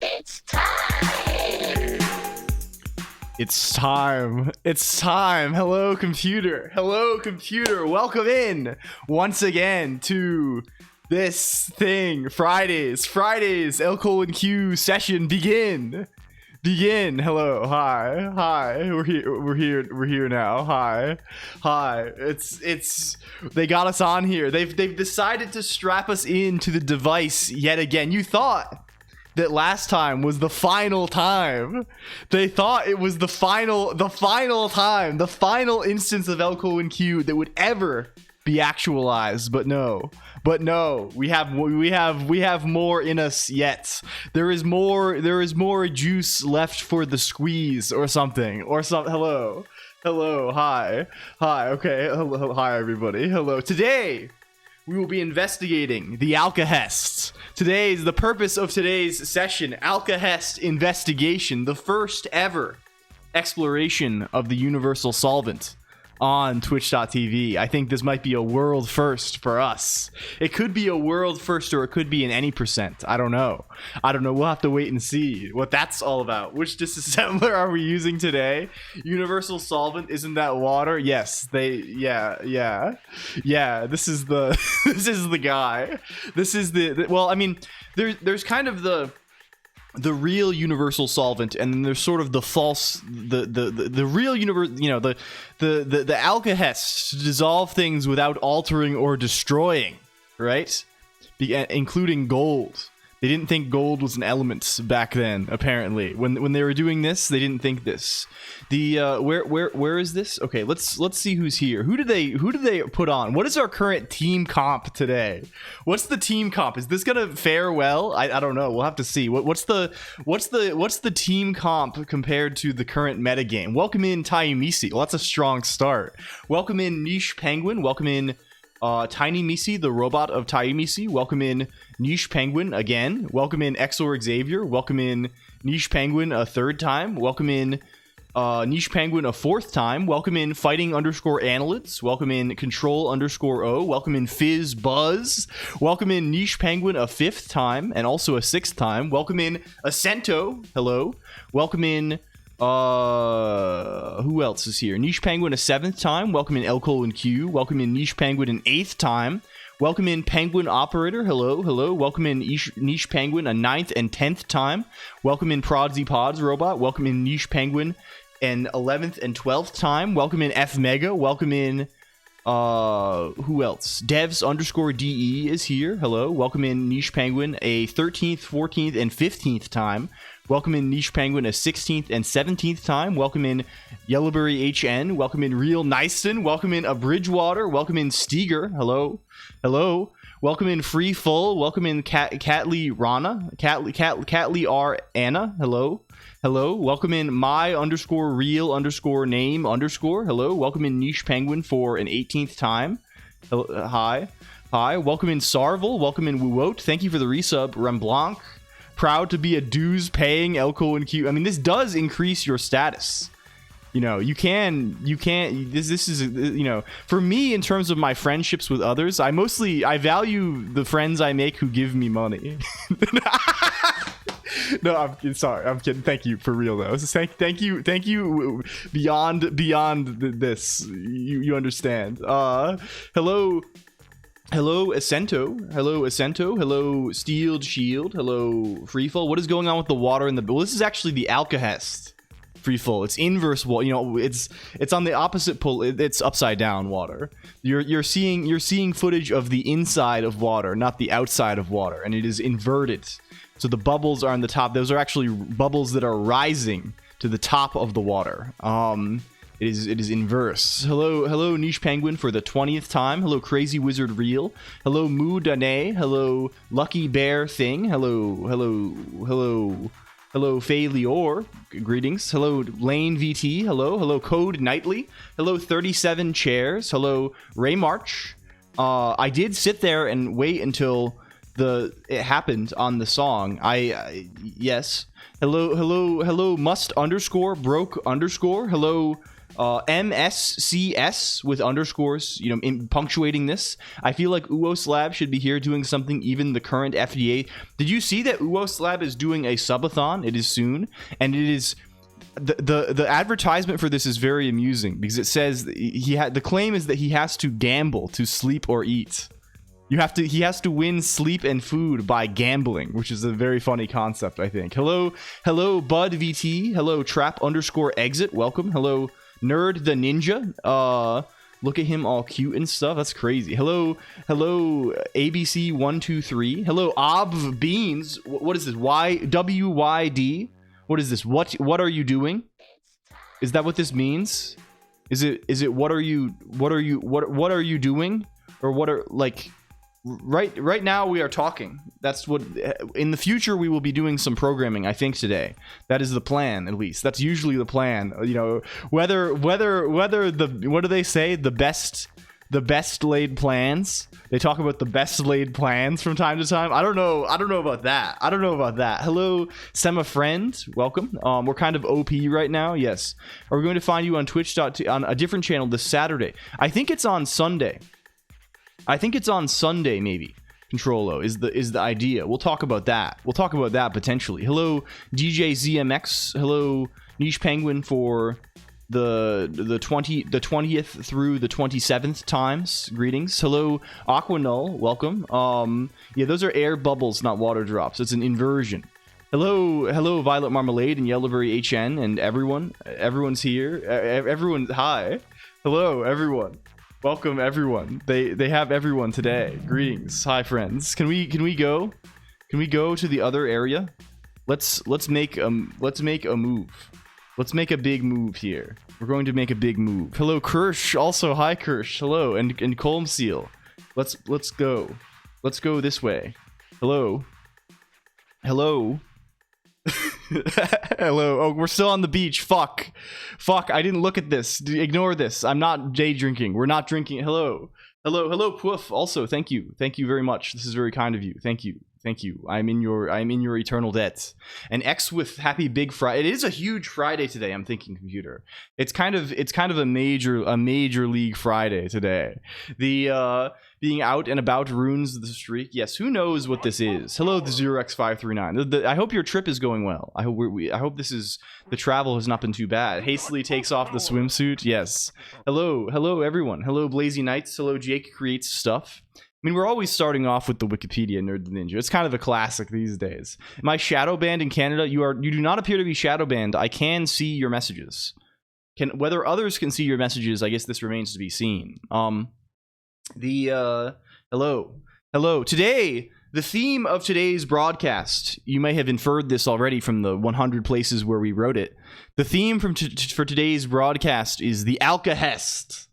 It's time. It's time. It's time. Hello, computer. Hello, computer. Welcome in once again to this thing. Fridays. LCOLONQ session begin. Hello. Hi. We're here now. Hi. It's they got us on here. They've decided to strap us into the device yet again. You thought that last time was the final time. They thought it was the final time, the final instance of LCOLONQ that would ever be actualized, but no, we have more in us yet. There is more juice left for the squeeze or something. Hello, hi, okay, hello, hi everybody, hello. Today we will be investigating the Alcahest. The purpose of today's session, Alcahest investigation, the first ever exploration of the universal solvent on twitch.tv. I think this might be a world first for us. It could be a world first, or it could be an any percent. I don't know. We'll have to wait and see what that's all about. Which disassembler are we using today? Universal solvent, isn't that water? Yes, yeah. This is the guy. This is the well, I mean, there's kind of the real universal solvent, and then there's sort of the false, the real universe, the Alcahest to dissolve things without altering or destroying, right? Including gold. They didn't think gold was an element back then, apparently. When they were doing this, they didn't think this. The where is this? Okay, let's see who's here. Who do they put on? What is our current team comp today? What's the team comp? Is this gonna fare well? I don't know. We'll have to see. What's the team comp compared to the current metagame? Welcome in Taimisi. Well, that's a strong start. Welcome in Niche Penguin. Welcome in Tiny Misi, the robot of Taimisi. Welcome in Niche Penguin again. Welcome in Exor Xavier. Welcome in Niche Penguin a third time. Welcome in Niche Penguin a fourth time. Welcome in Fighting _Annelids. Welcome in Control _O. Welcome in Fizz Buzz. Welcome in Niche Penguin a fifth time and also a sixth time. Welcome in Ascento. Hello. Welcome in who else is here? Niche Penguin a seventh time. Welcome in LCOLONQ. Welcome in Niche Penguin an eighth time. Welcome in Penguin Operator. Hello. Welcome in Niche Penguin a ninth and 10th time. Welcome in Prodsy Pods Robot. Welcome in Niche Penguin an 11th and 12th time. Welcome in F Mega. Welcome in who else? Devs _DE is here. Hello. Welcome in Niche Penguin a 13th, 14th, and 15th time. Welcome in Niche Penguin a 16th and 17th time. Welcome in Yellowberry HN. Welcome in Real Nyson. Welcome in A Bridgewater. Welcome in Steger. Hello. Welcome in Free Full. Welcome in Catly Rana. Catly R Anna. Hello. Welcome in My _Real _Name _. Hello. Welcome in Niche Penguin for an 18th time. Hello. Hi. Welcome in Sarvel. Welcome in Wuot. Thank you for the resub. Remblanc. Proud to be a dues paying LCOLONQ. I mean, this does increase your status. You can this is for me, in terms of my friendships with others, I value the friends I make who give me money. No, I'm sorry, I'm kidding. Thank you, for real though. Thank you beyond this. You understand. Hello Ascento. Hello Steeled Shield. Hello Freefall. What is going on with the water in the... Well, this is actually the Alcahest Freefall. It's inverse water. It's on the opposite pole. It's upside down water. You're seeing footage of the inside of water, not the outside of water, and it is inverted. So the bubbles are on the top. Those are actually bubbles that are rising to the top of the water. It is inverse. Hello Niche Penguin for the 20th time. Hello Crazy Wizard Real. Hello Moo Dane. Hello Lucky Bear Thing. Hello Faye Lior. Greetings. Hello Lane VT. Hello Code Nightly. Hello 37 Chairs. Hello Ray March. I did sit there and wait until it happened on the song. Yes. Hello Must _Broke _. Hello MSCS with underscores, you know, punctuating this. I feel like UOS Lab should be here doing something. Even the current FDA. Did you see that UOS Lab is doing a subathon? It is soon, and it is. The advertisement for this is very amusing because it says the claim is that he has to gamble to sleep or eat. He has to win sleep and food by gambling, which is a very funny concept, I think. Hello Bud VT. Hello Trap_exit. Welcome. Hello Nerd the Ninja. Look at him all cute and stuff. That's crazy. Hello ABC123. Hello Ob Beans. What is this? YWYD. What is this? What are you doing? Is that what this means? Is it what are you doing? Or what are, like, right now we are talking. That's what, in the future we will be doing some programming, I think, today. That is the plan, at least. That's usually the plan. You know, whether the, what do they say? The best laid plans. They talk about the best laid plans from time to time. I don't know about that. Hello, Sema friend. Welcome. We're kind of OP right now. Yes. We're going to find you on Twitch on a different channel this Saturday. I think it's on Sunday. Maybe. Controlo is the idea. We'll talk about that. Potentially. Hello, DJ ZMX. Hello, Niche Penguin for the 20th through the 27th times. Greetings. Hello, Aquanull. Welcome. Yeah, those are air bubbles, not water drops. It's an inversion. Hello, Violet Marmalade and Yellowberry HN and everyone. Everyone's here. Hi. Hello, everyone. Welcome, everyone. They have everyone today. Greetings. Hi, friends. Can we go? Can we go to the other area? Let's make a move. Let's make a big move here. We're going to make a big move. Hello, Kirsch. Also, hi, Kirsch. Hello, and Colm Seal. Let's go. Let's go this way. Hello. Hello. Oh, we're still on the beach. Fuck. I didn't look at this. Ignore this. I'm not day drinking. We're not drinking. Hello, Poof. Also, thank you very much. This is very kind of you. Thank you. I'm in your eternal debt. And X with happy big Friday. It is a huge Friday today. I'm thinking, computer. It's kind of a major league Friday today. The being out and about ruins the streak. Yes, who knows what this is? Hello, the 0x539. I hope your trip is going well. I hope the travel has not been too bad. Hastily takes off the swimsuit. Yes. Hello everyone. Hello, Blazy Knights. Hello, Jake Creates Stuff. I mean, we're always starting off with the Wikipedia, Nerd the Ninja. It's kind of a classic these days. Am I shadow banned in Canada? You do not appear to be shadow banned. I can see your messages. Whether others can see your messages, I guess this remains to be seen. Hello. Today, the theme of today's broadcast, you may have inferred this already from the 100 places where we wrote it. The theme for today's broadcast is the alkahest.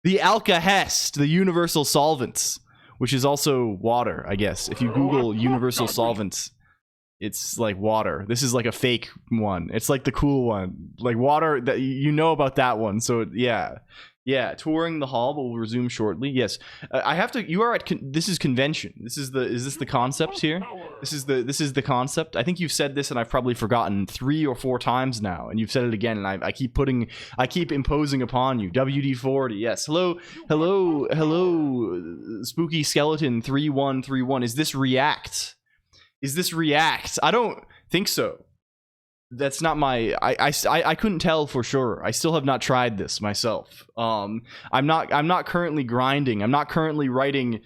The alkahest, the universal solvents, which is also water, I guess. If you Google universal solvents, it's like water. This is like a fake one. It's like the cool one. Like water, that you know about that one. So yeah. Touring the hall will resume shortly. Yes, I have to. You are at. This is convention. Is this the concept here? This is the concept. I think you've said this, and I've probably forgotten 3 or 4 times now, and you've said it again, and I keep imposing upon you. WD-40. Yes. Hello. Spooky Skeleton 3131. Is this React? I don't think so. That's not my. I couldn't tell for sure. I still have not tried this myself. I'm not currently grinding. I'm not currently writing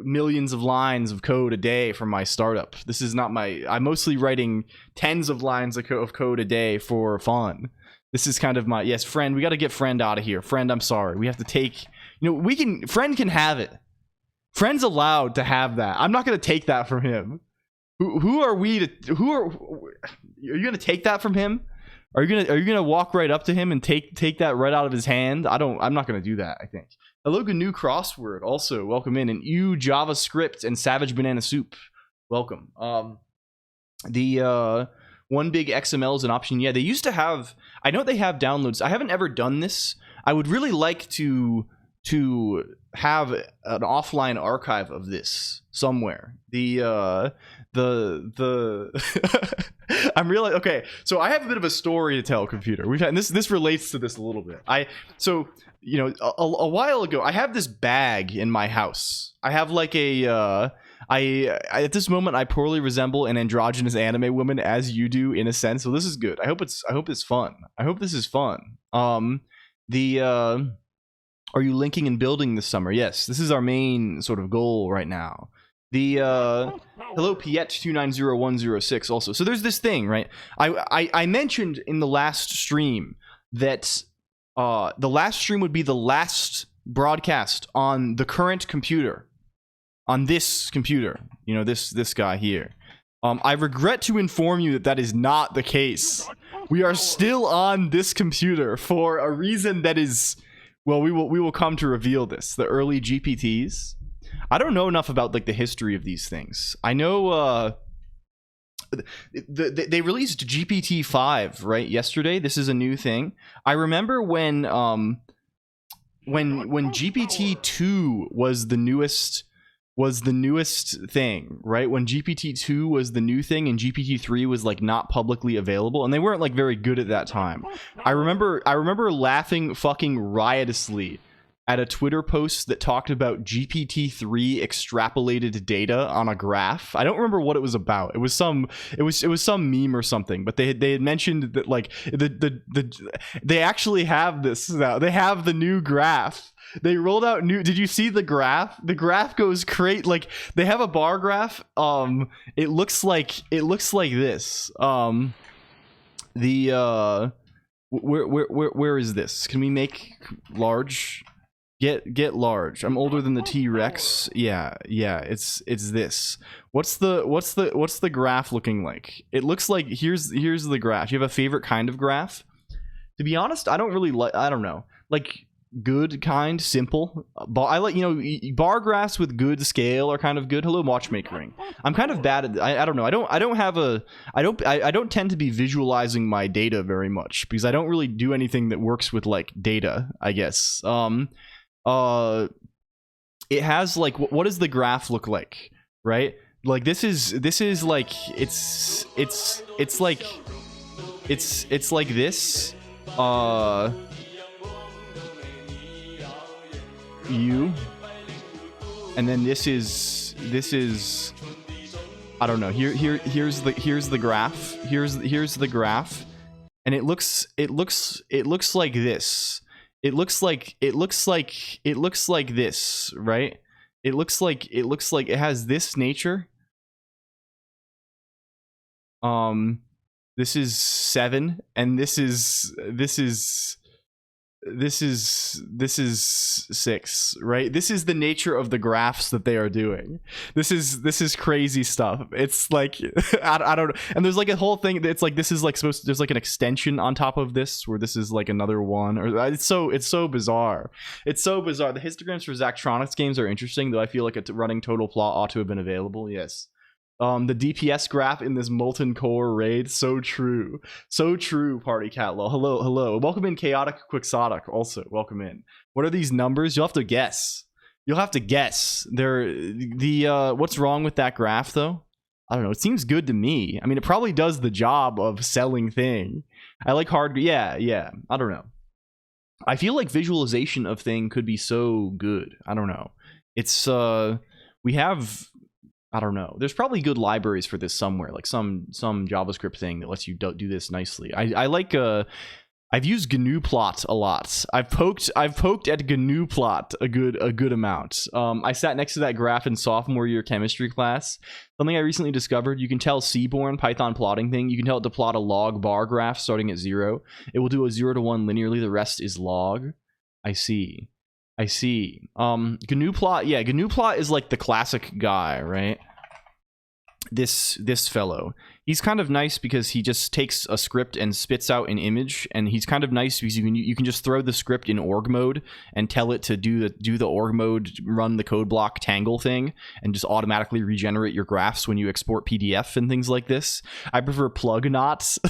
millions of lines of code a day for my startup. This is not my. I'm mostly writing tens of lines of code a day for fun. This is kind of my. Yes, friend. We got to get friend out of here. Friend, I'm sorry. We have to take. We can. Friend can have it. Friend's allowed to have that. I'm not gonna take that from him. Who are we to? Are you gonna take that from him? Are you gonna walk right up to him and take that right out of his hand? I'm not gonna do that. I think. Hello, New Crossword. Also, welcome in, and you JavaScript and Savage Banana Soup. Welcome. The one big XML is an option. Yeah, they used to have. I know they have downloads. I haven't ever done this. I would really like to to have an offline archive of this somewhere. I'm really okay. So I have a bit of a story to tell, computer. We've had, and this relates to this a little bit. A while ago, I have this bag in my house. I have like a I at this moment I poorly resemble an androgynous anime woman, as you do in a sense. So this is good. I hope it's fun. I hope this is fun. Are you linking and building this summer? Yes, this is our main sort of goal right now. Hello Piet290106 also. So there's this thing, right? I mentioned in the last stream that the last stream would be the last broadcast on the current computer. On this computer. You know, this guy here. I regret to inform you that that is not the case. We are still on this computer for a reason that is, well, we will come to reveal this. The early GPTs. I don't know enough about like the history of these things. I know they released GPT-5 right yesterday. This is a new thing. I remember when GPT-2 was the newest thing, right? When GPT-2 was the new thing and GPT-3 was like not publicly available, and they weren't like very good at that time. I remember laughing fucking riotously at a Twitter post that talked about GPT-3 extrapolated data on a graph. I don't remember what it was about. It was some meme or something, but they had mentioned that like they actually have this now. They have the new graph. They rolled out new. Did you see the graph? The graph goes great. Like they have a bar graph. It looks like this. Where is this? Can we make large? Get large. I'm older than the T-Rex. Yeah, it's this. What's the graph looking like? It looks like here's the graph. You have a favorite kind of graph? To be honest, I don't really like, I don't know. Like good kind, simple. I like, you know, bar graphs with good scale are kind of good. Hello watchmakering. I'm kind of bad at I don't know. I don't tend to be visualizing my data very much because I don't really do anything that works with like data, I guess. It has like what does the graph look like, right? Like this is like it's like this you, and then this is I don't know. Here's the graph. Here's the graph, and it looks like this. It looks like this, right? It looks like it has this nature. This is 7, and this is 6, right? This is the nature of the graphs that they are doing. This is crazy stuff. It's like I don't know. And there's like a whole thing that's like this is like supposed to, there's like an extension on top of this where this is like another one, or it's so bizarre. It's so bizarre. The histograms for Zachtronics games are interesting, though I feel like a running total plot ought to have been available. Yes. The DPS graph in this molten core raid, so true, party cat lol. Hello, welcome in chaotic quixotic. Also welcome in. What are these numbers? You'll have to guess. They're what's wrong with that graph though? I don't know. It seems good to me. I mean, it probably does the job of selling thing. I like hard. Yeah. I don't know. I feel like visualization of thing could be so good. I don't know. It's we have. I don't know. There's probably good libraries for this somewhere, like some JavaScript thing that lets you do this nicely. I like I've used GNU-plot a lot. I've poked at GNU-plot a good amount. I sat next to that graph in sophomore year chemistry class. Something I recently discovered: you can tell Seaborn Python plotting thing. You can tell it to plot a log bar graph starting at 0. It will do a 0 to 1 linearly. The rest is log. I see. GNU-plot, yeah, GNU-plot is like the classic guy, right? This fellow. He's kind of nice because he just takes a script and spits out an image, and he's kind of nice because you can just throw the script in org mode and tell it to do the org mode, run the code block tangle thing, and just automatically regenerate your graphs when you export PDF and things like this. I prefer plug knots.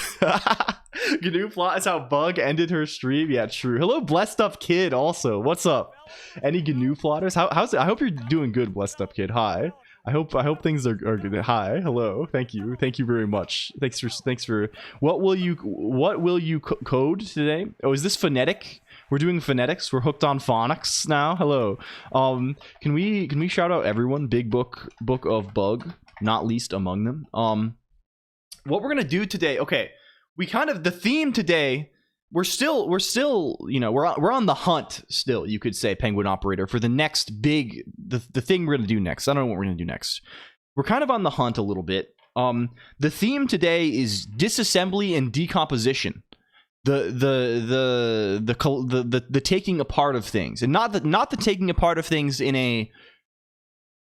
GNU plot is how Bug ended her stream. Yeah, true. Hello, Blessed Up Kid. Also, what's up? Any GNU plotters? How's it? I hope you're doing good, Blessed Up Kid. Hi. I hope things are good. Hi, hello, thank you very much. Thanks for. What will you code today? Oh, is this phonetic? We're doing phonetics. We're hooked on phonics now. Hello. Can we shout out everyone? Big book of Bug, not least among them. What we're gonna do today? Okay, the theme today. We're still, you know, we're on the hunt still, you could say, Penguin Operator, for the next big, the thing we're gonna do next. I don't know what we're gonna do next. We're kind of on the hunt a little bit. The theme today is disassembly and decomposition. The taking apart of things, and not the taking apart of things in a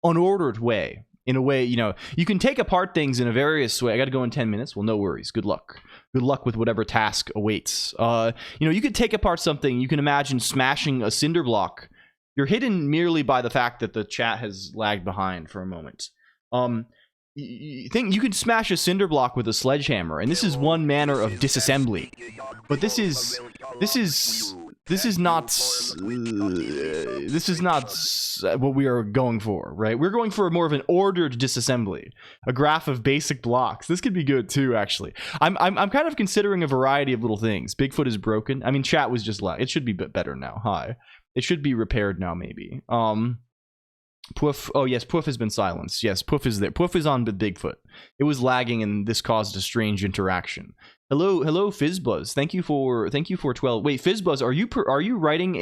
unordered way. In a way, you know, you can take apart things in a various way. I got to go in 10 minutes. Well, no worries. Good luck. Good luck with whatever task awaits. You know, you could take apart something. You can imagine smashing a cinder block. You're hidden merely by the fact that the chat has lagged behind for a moment. You could smash a cinder block with a sledgehammer, and this is one manner of disassembly. But this is not what we are going for, right? We're going for more of an ordered disassembly, a graph of basic blocks. This could be good too, actually. I'm kind of considering a variety of little things. Bigfoot is broken. I mean, chat was just like, it should be better now. Hi, it should be repaired now, maybe. Poof. Oh yes, Poof has been silenced. Yes, Poof is there. Poof is on the Bigfoot. It was lagging, and this caused a strange interaction. Hello, Fizzbuzz. Thank you for 12. Wait, Fizzbuzz, are you writing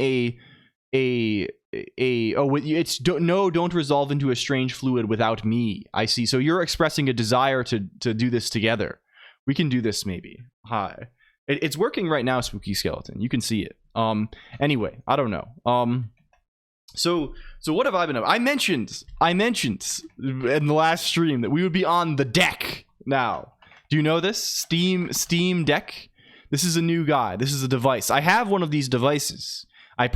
don't resolve into a strange fluid without me. I see. So you're expressing a desire to do this together. We can do this maybe. Hi. It's working right now, Spooky Skeleton. You can see it. Anyway, I don't know. So what have I been up? I mentioned in the last stream that we would be on the deck now. Do you know this? Steam Deck? This is a new guy. This is a device. I have one of these devices. I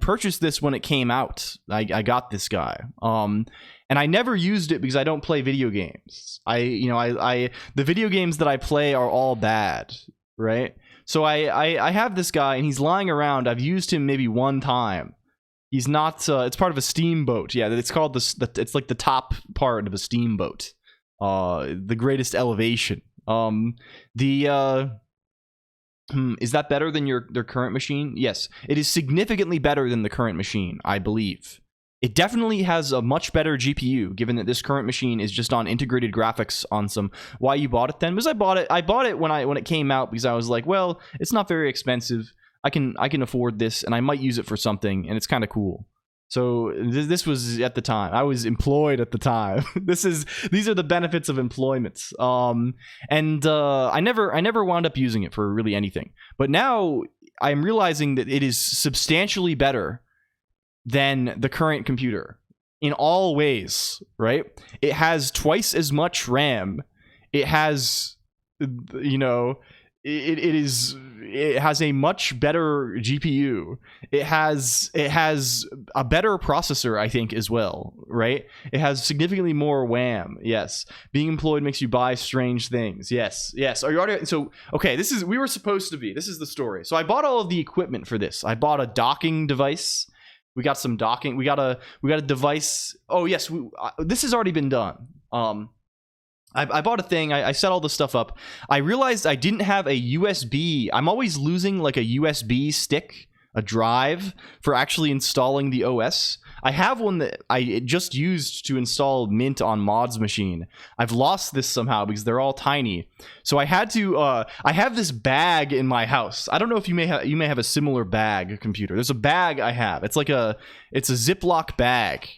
purchased this when it came out. I got this guy. And I never used it because I don't play video games. The video games that I play are all bad, right? So I have this guy, and he's lying around. I've used him maybe one time. He's not. It's part of a steamboat. Yeah, it's called it's like the top part of a steamboat. The greatest elevation. Is that better than their current machine? Yes, it is significantly better than the current machine, I believe. It definitely has a much better GPU, given that this current machine is just on integrated graphics on some. Why you bought it then? Because I bought it when it came out, because I was like, well, it's not very expensive. I can afford this, and I might use it for something, and it's kind of cool. So this was at the time. I was employed at the time. These are the benefits of employment. I never wound up using it for really anything. But now I'm realizing that it is substantially better than the current computer in all ways, right? It has twice as much RAM. It has, you know, it has a much better GPU. It has a better processor, I think, as well, right? It has significantly more RAM. Yes. Being employed makes you buy strange things. Yes. Are you already? So, okay, this is the story. So I bought all of the equipment for this. I bought a docking device. We got some docking. We got a device. Oh yes, this has already been done. I bought a thing. I set all this stuff up. I realized I didn't have a USB. I'm always losing like a USB stick, a drive for actually installing the OS. I have one that I just used to install Mint on Mod's machine. I've lost this somehow because they're all tiny. So I had to. I have this bag in my house. I don't know if you may have a similar bag computer. There's a bag I have. It's a Ziploc bag.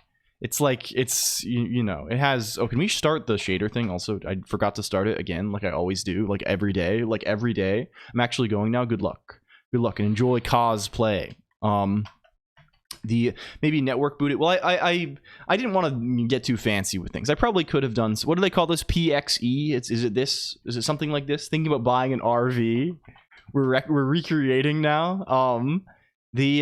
It's like, you know, it has. Oh, can we start the shader thing? Also, I forgot to start it again, like I always do, like every day. I'm actually going now. Good luck, and enjoy cosplay. The maybe network boot it. Well, I didn't want to get too fancy with things. I probably could have done. What do they call this? PXE. Is it something like this? Thinking about buying an RV. We're recreating now. The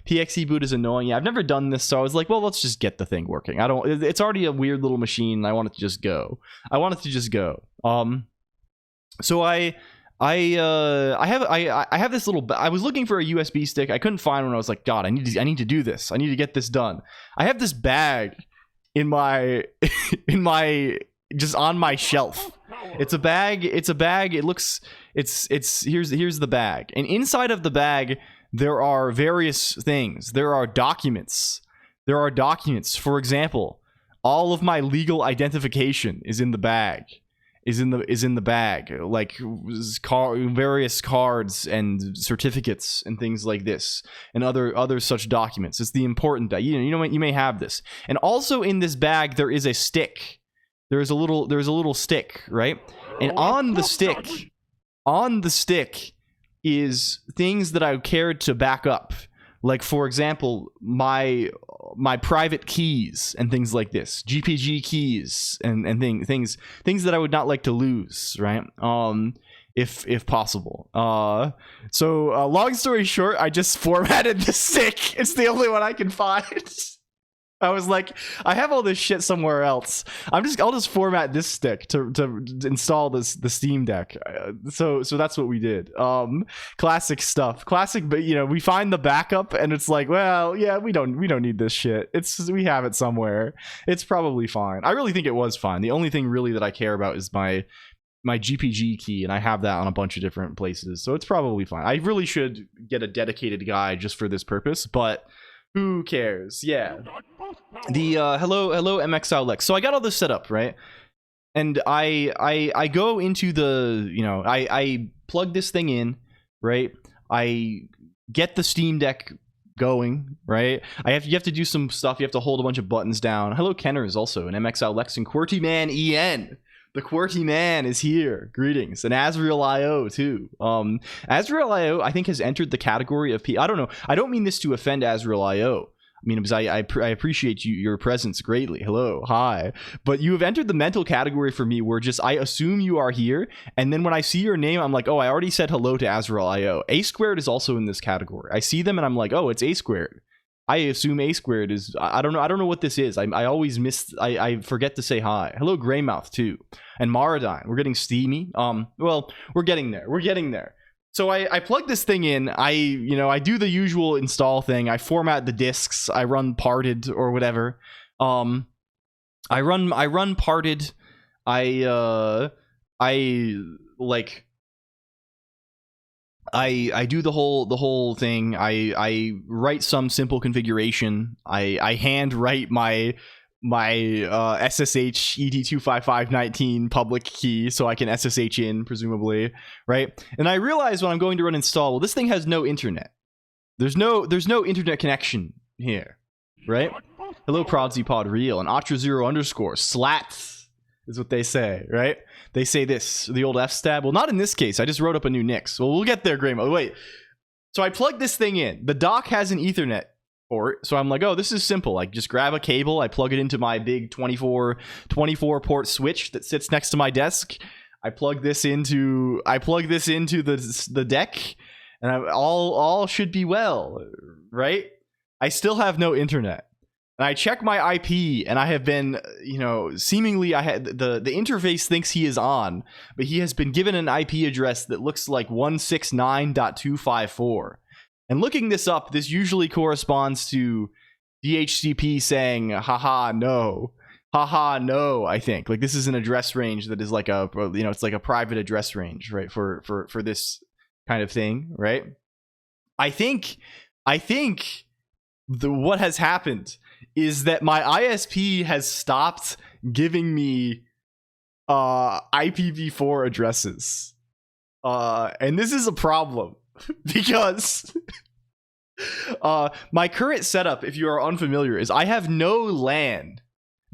PXE boot is annoying. Yeah, I've never done this, so I was like, well, let's just get the thing working. It's already a weird little machine. I want it to just go. So I I have this little. I was looking for a USB stick. I couldn't find one. I was like, God, I need to do this. I need to get this done. I have this bag in my just on my shelf. It's a bag. It looks. Here's the bag, and inside of the bag there are various things. There are documents. For example, all of my legal identification is in the bag. Is in the bag, like various cards and certificates and things like this, and other such documents. It's the important that you may have this. And also in this bag there is a stick. There's a little stick, right? And on the stick is things that I cared to back up. Like, for example, my private keys and things like this, GPG keys and things that I would not like to lose, right? If possible. So long story short, I just formatted the stick. It's the only one I can find. I was like, I have all this shit somewhere else. I'll just format this stick to install the Steam Deck. So that's what we did. Classic stuff. Classic, but we find the backup and it's like, well, yeah, we don't need this shit. We have it somewhere. It's probably fine. I really think it was fine. The only thing really that I care about is my GPG key, and I have that on a bunch of different places. So it's probably fine. I really should get a dedicated guide just for this purpose, but who cares? Yeah. The hello MXLX. So I got all this set up, right? And I go into the, I plug this thing in, right? I get the Steam Deck going, right? You have to do some stuff. You have to hold a bunch of buttons down. Hello Kenner is also an MXLX and QWERTY Man EN. The QWERTY Man is here. Greetings. And Azrael.io too. Azrael.io, I think, has entered the category of I don't know. I don't mean this to offend Azrael.io. I mean, because I appreciate your presence greatly. Hello, hi. But you have entered the mental category for me where just I assume you are here, and then when I see your name, I'm like, oh, I already said hello to Azrael.io. A Squared is also in this category. I see them and I'm like, oh, it's A Squared. I assume A Squared is. I don't know what this is. I always miss. I forget to say hi. Hello, Greymouth too, and Maradine. We're getting steamy. Well, we're getting there. So I plug this thing in. I do the usual install thing. I format the disks. I run parted or whatever. I run parted. I do the whole thing. I write some simple configuration. I hand write my SSH ED25519 public key so I can SSH in, presumably, right? And I realize when I'm going to run install, well, this thing has no internet. There's no internet connection here, right? Hello, ProdzyPod Real and Atra0 _ slats is what they say, right? They say this, the old F-stab. Well, not in this case. I just wrote up a new Nix. Well, we'll get there, Graham. Wait. So I plug this thing in. The dock has an Ethernet port. So I'm like, oh, this is simple. I just grab a cable. I plug it into my big 24 port switch that sits next to my desk. I plug this into the deck, and all should be well, right? I still have no internet. And I check my IP, and I have been, seemingly the interface thinks he is on, but he has been given an IP address that looks like 169.254. And looking this up, this usually corresponds to DHCP saying, haha, no. Haha, no, I think. Like, this is an address range that is like it's like a private address range, right, for this kind of thing, right? I think what has happened is that my ISP has stopped giving me IPv4 addresses. And this is a problem because my current setup, if you are unfamiliar, is I have no LAN.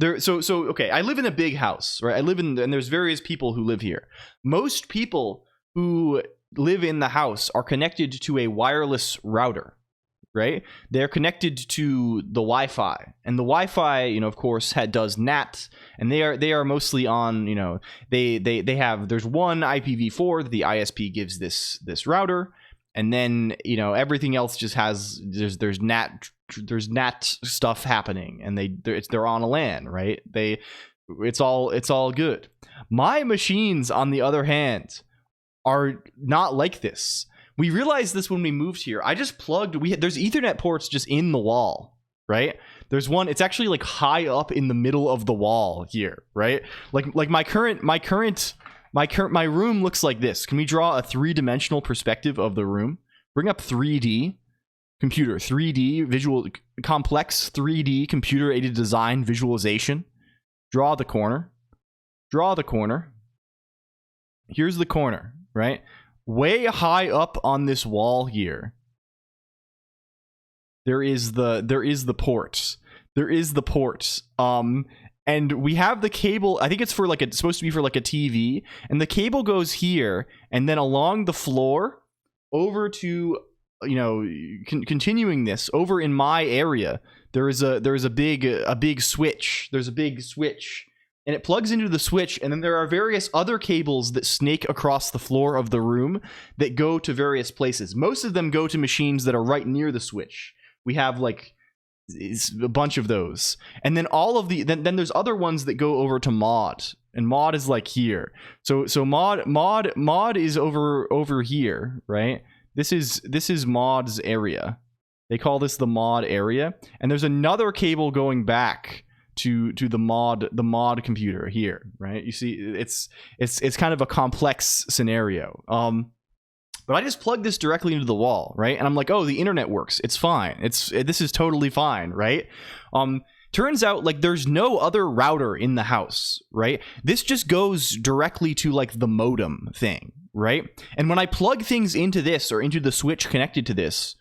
Okay, I live in a big house, right? And there's various people who live here. Most people who live in the house are connected to a wireless router. Right, they're connected to the Wi-Fi, and the Wi-Fi, of course, does NAT, and they are mostly on, they have, there's one IPv4 that the ISP gives this router, and then everything else just has there's NAT stuff happening, and they're on a LAN, right? It's all good. My machines, on the other hand, are not like this. We realized this when we moved here. I just plugged, there's Ethernet ports just in the wall, right? There's one, it's actually like high up in the middle of the wall here, right? Like my room looks like this. Can we draw a 3-dimensional perspective of the room? Bring up 3D computer, 3D visual, complex 3D computer aided design visualization. Draw the corner. Draw the corner. Here's the corner, right? Way high up on this wall here, there is the ports. There is the ports. And we have the cable. I think it's for like it's supposed to be for like a TV, and the cable goes here, and then along the floor over to, you know, continuing this over in my area. There is a big switch. There's a big switch. And it plugs into the switch, and then there are various other cables that snake across the floor of the room that go to various places. Most of them go to machines that are right near the switch. We have like a bunch of those. And then all of the then there's other ones that go over to mod. And mod is like here. So mod is over here, right? This is mod's area. They call this the mod area. And there's another cable going back to the mod computer here, right? You see, it's kind of a complex scenario. But I just plugged this directly into the wall, right? And I'm like, oh, the internet works. It's fine. This is totally fine, right? Turns out like there's no other router in the house, right? This just goes directly to like the modem thing, right? And when I plug things into this or into the switch connected to this,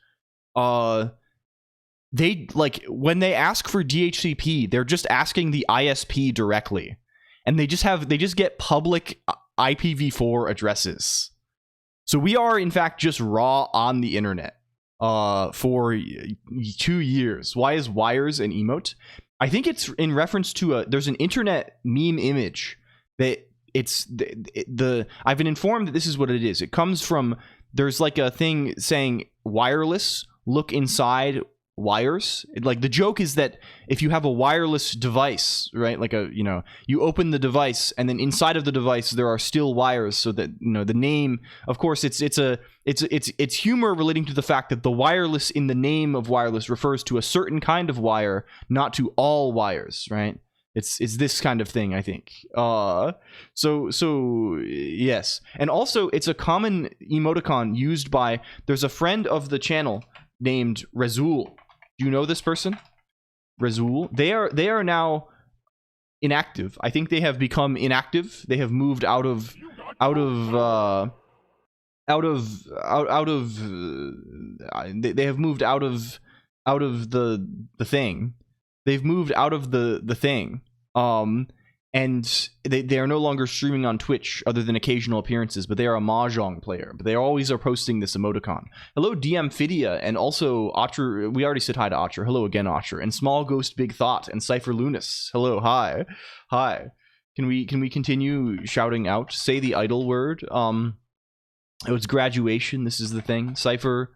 they like when they ask for DHCP, they're just asking the ISP directly, and they just get public IPv4 addresses. So we are in fact just raw on the internet for 2 years. Why is wires an emote? I think it's in reference to there's an internet meme image that it's I've been informed that this is what it is. It comes from, there's like a thing saying wireless, look inside wires. Like the joke is that if you have a wireless device, right, like you open the device and then inside of the device there are still wires, so that the name, of course, it's humor relating to the fact that the wireless in the name of wireless refers to a certain kind of wire, not to all wires, right? It's this kind of thing, I think. So yes, and also it's a common emoticon used by, there's a friend of the channel named Razul. Do you know this person? Razul? They are now inactive. I think they have become inactive. They have moved out of the thing. They've moved out of the thing. And they are no longer streaming on Twitch other than occasional appearances, but they are a mahjong player. But they always are posting this emoticon. Hello, DMphidia, and also Otter. We already said hi to Otter. Hello again, Otter. And Small Ghost Big Thought and Cypher Lunas. Hello, hi. Can we continue shouting out? Say the idle word. It's graduation. This is the thing. Cypher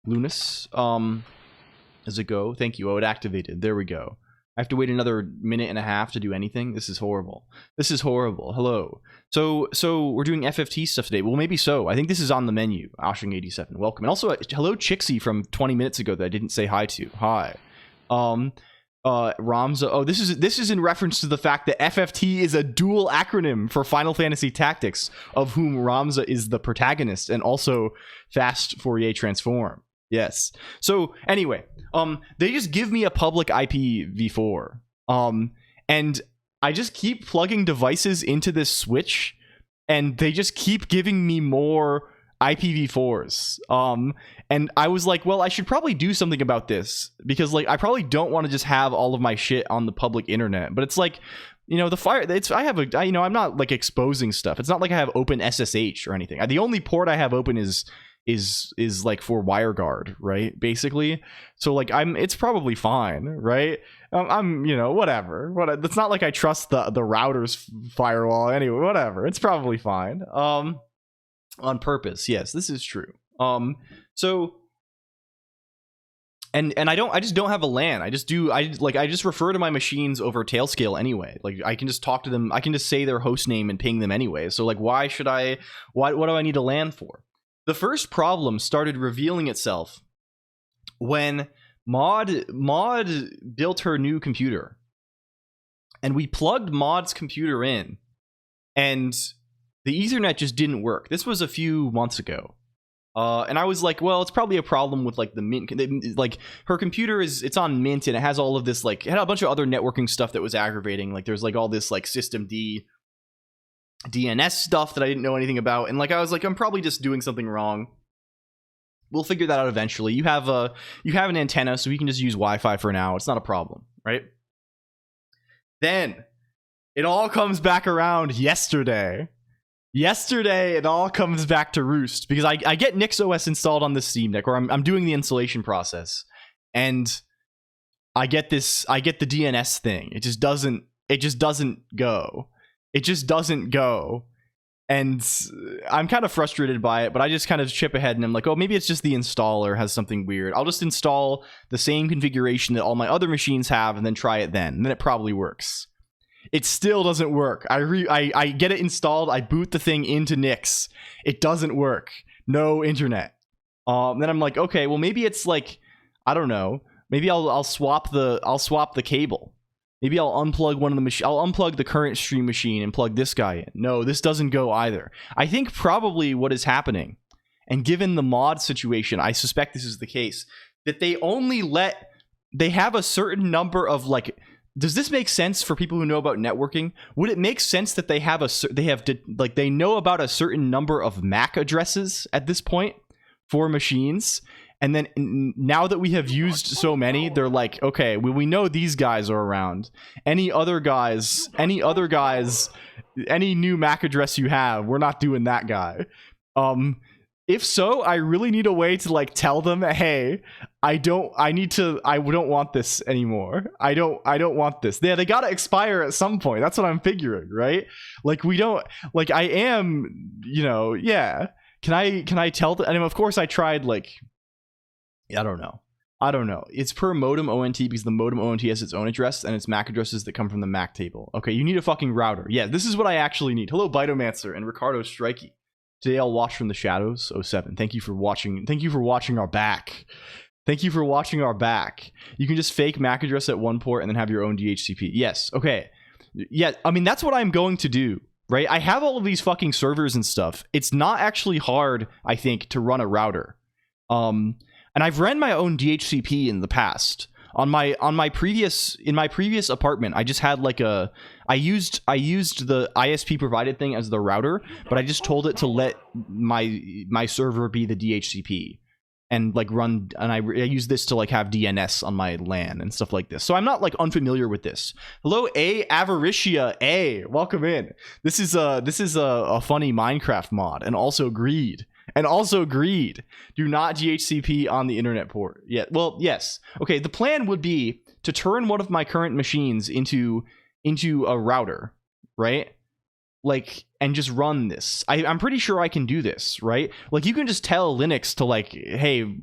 Lunas. Does it go? Thank you. Oh, it activated. There we go. I have to wait another minute and a half to do anything. This is horrible. This is horrible. Hello. So we're doing FFT stuff today. Well, maybe so. I think this is on the menu. Oshing87, welcome. And also, hello, Chixie from 20 minutes ago that I didn't say hi to. Hi. Ramza. Oh, this is in reference to the fact that FFT is a dual acronym for Final Fantasy Tactics, of whom Ramza is the protagonist, and also Fast Fourier Transform. Yes. So anyway, they just give me a public IPv4, and I just keep plugging devices into this switch, and they just keep giving me more IPv4s. And I was like, well, I should probably do something about this, because like I probably don't want to just have all of my shit on the public internet. But it's like, the fire. I'm not like exposing stuff. It's not like I have open SSH or anything. The only port I have open is like for WireGuard, right, basically. So like it's probably fine, right? I'm whatever. It's not like I trust the router's firewall anyway. Whatever, it's probably fine. On purpose, yes, this is true. So and I just don't have a LAN. I just refer to my machines over Tailscale anyway. Like I can just talk to them. I can just say their host name and ping them anyway. So like why should I what do I need a LAN for? The first problem started revealing itself when Maud built her new computer. And we plugged Maud's computer in, and the Ethernet just didn't work. This was a few months ago. And I was like, well, it's probably a problem with like the Mint. Like her computer it's on Mint, and it has all of this, like, it had a bunch of other networking stuff that was aggravating. Like there's like all this like system DNS stuff that I didn't know anything about. And like I was like, I'm probably just doing something wrong. We'll figure that out eventually. You have an antenna, so we can just use Wi-Fi for now. It's not a problem, right? Then it all comes back around yesterday. It all comes back to roost because I get NixOS installed on the Steam Deck, or I'm doing the installation process, and I get the DNS thing. It just doesn't go. And I'm kind of frustrated by it, but I just kind of chip ahead and I'm like, oh, maybe it's just the installer has something weird. I'll just install the same configuration that all my other machines have and then try it then. And then it probably works. It still doesn't work. I get it installed. I boot the thing into Nix. It doesn't work. No internet. Then I'm like, okay, well maybe it's like, I don't know. Maybe I'll swap the cable. Maybe I'll unplug one of the machines. I'll unplug the current stream machine and plug this guy in. No, this doesn't go either. I think probably what is happening, and given the mod situation, I suspect this is the case, that they have a certain number of like. Does this make sense for people who know about networking? Would it make sense that they know about a certain number of MAC addresses at this point for machines? And then now that we have used so many, they're like, okay, we know these guys are around. Any new MAC address you have, we're not doing that guy. If so, I really need a way to like tell them, hey, I don't want this anymore. I don't want this. They gotta expire at some point. That's what I'm figuring, right? Like I am, yeah. Can I tell them? And of course I tried like, I don't know. It's per modem ONT because the modem ONT has its own address and it's MAC addresses that come from the MAC table. Okay, you need a fucking router. Yeah, this is what I actually need. Hello, Bitomancer and Ricardo Strikey. Today I'll watch from the shadows. 07. Thank you for watching. Thank you for watching our back. You can just fake MAC address at one port and then have your own DHCP. Yes. Okay. Yeah. I mean, that's what I'm going to do. Right. I have all of these fucking servers and stuff. It's not actually hard, I think, to run a router. And I've ran my own DHCP in the past. In my previous apartment, I just had like I used the ISP provided thing as the router, but I just told it to let my server be the DHCP and like run, and I use this to like have DNS on my LAN and stuff like this. So I'm not like unfamiliar with this. Hello, Avaricia, welcome in. This is a funny Minecraft mod, and also Greed. Do not DHCP on the internet port. Yeah. Well, yes. Okay. The plan would be to turn one of my current machines into a router, right? Like, and just run this. I'm pretty sure I can do this, right? Like, you can just tell Linux to like, hey,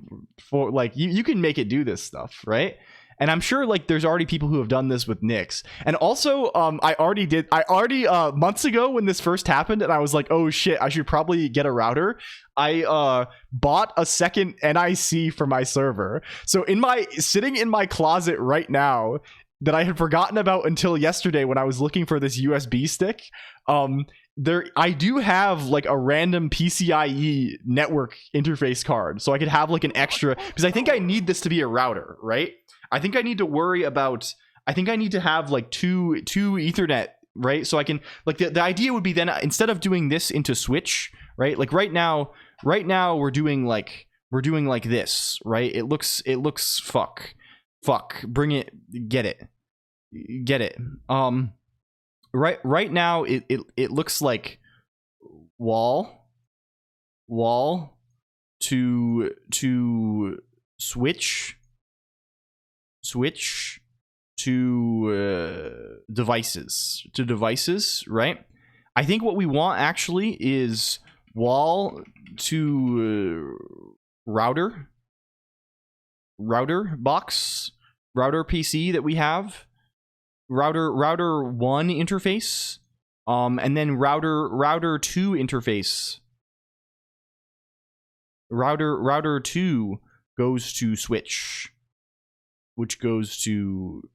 for like, you can make it do this stuff, right? And I'm sure like there's already people who have done this with Nix. And also, I already months ago when this first happened, and I was like, oh shit, I should probably get a router. I bought a second NIC for my server. So sitting in my closet right now that I had forgotten about until yesterday when I was looking for this USB stick, I do have like a random PCIe network interface card, so I could have like an extra, because I think I need this to be a router, right? I think I need to have like two Ethernet, right? So I can like the idea would be then, instead of doing this into switch, right? Like right now we're doing like this, right? It looks fuck. Bring it, get it. Right now it looks like wall to switch to devices, right? I think what we want actually is wall to router, router box, router PC that we have, router 1 interface, and then router 2 interface. Router 2 goes to switch, which goes to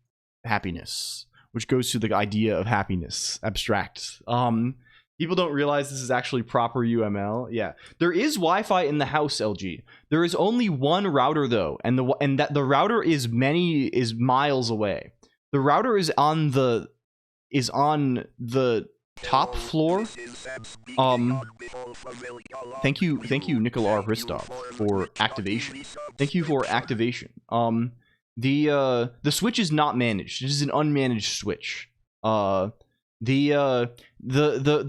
happiness, which goes to the idea of happiness, abstract. People don't realize this is actually proper UML. Yeah, there is Wi-Fi in the house, LG. There is only one router though, and the router is miles away. The router is on the top floor. Thank you, Nikolai Ristov, for activation. Thank you for activation. The switch is not managed. It is an unmanaged switch. The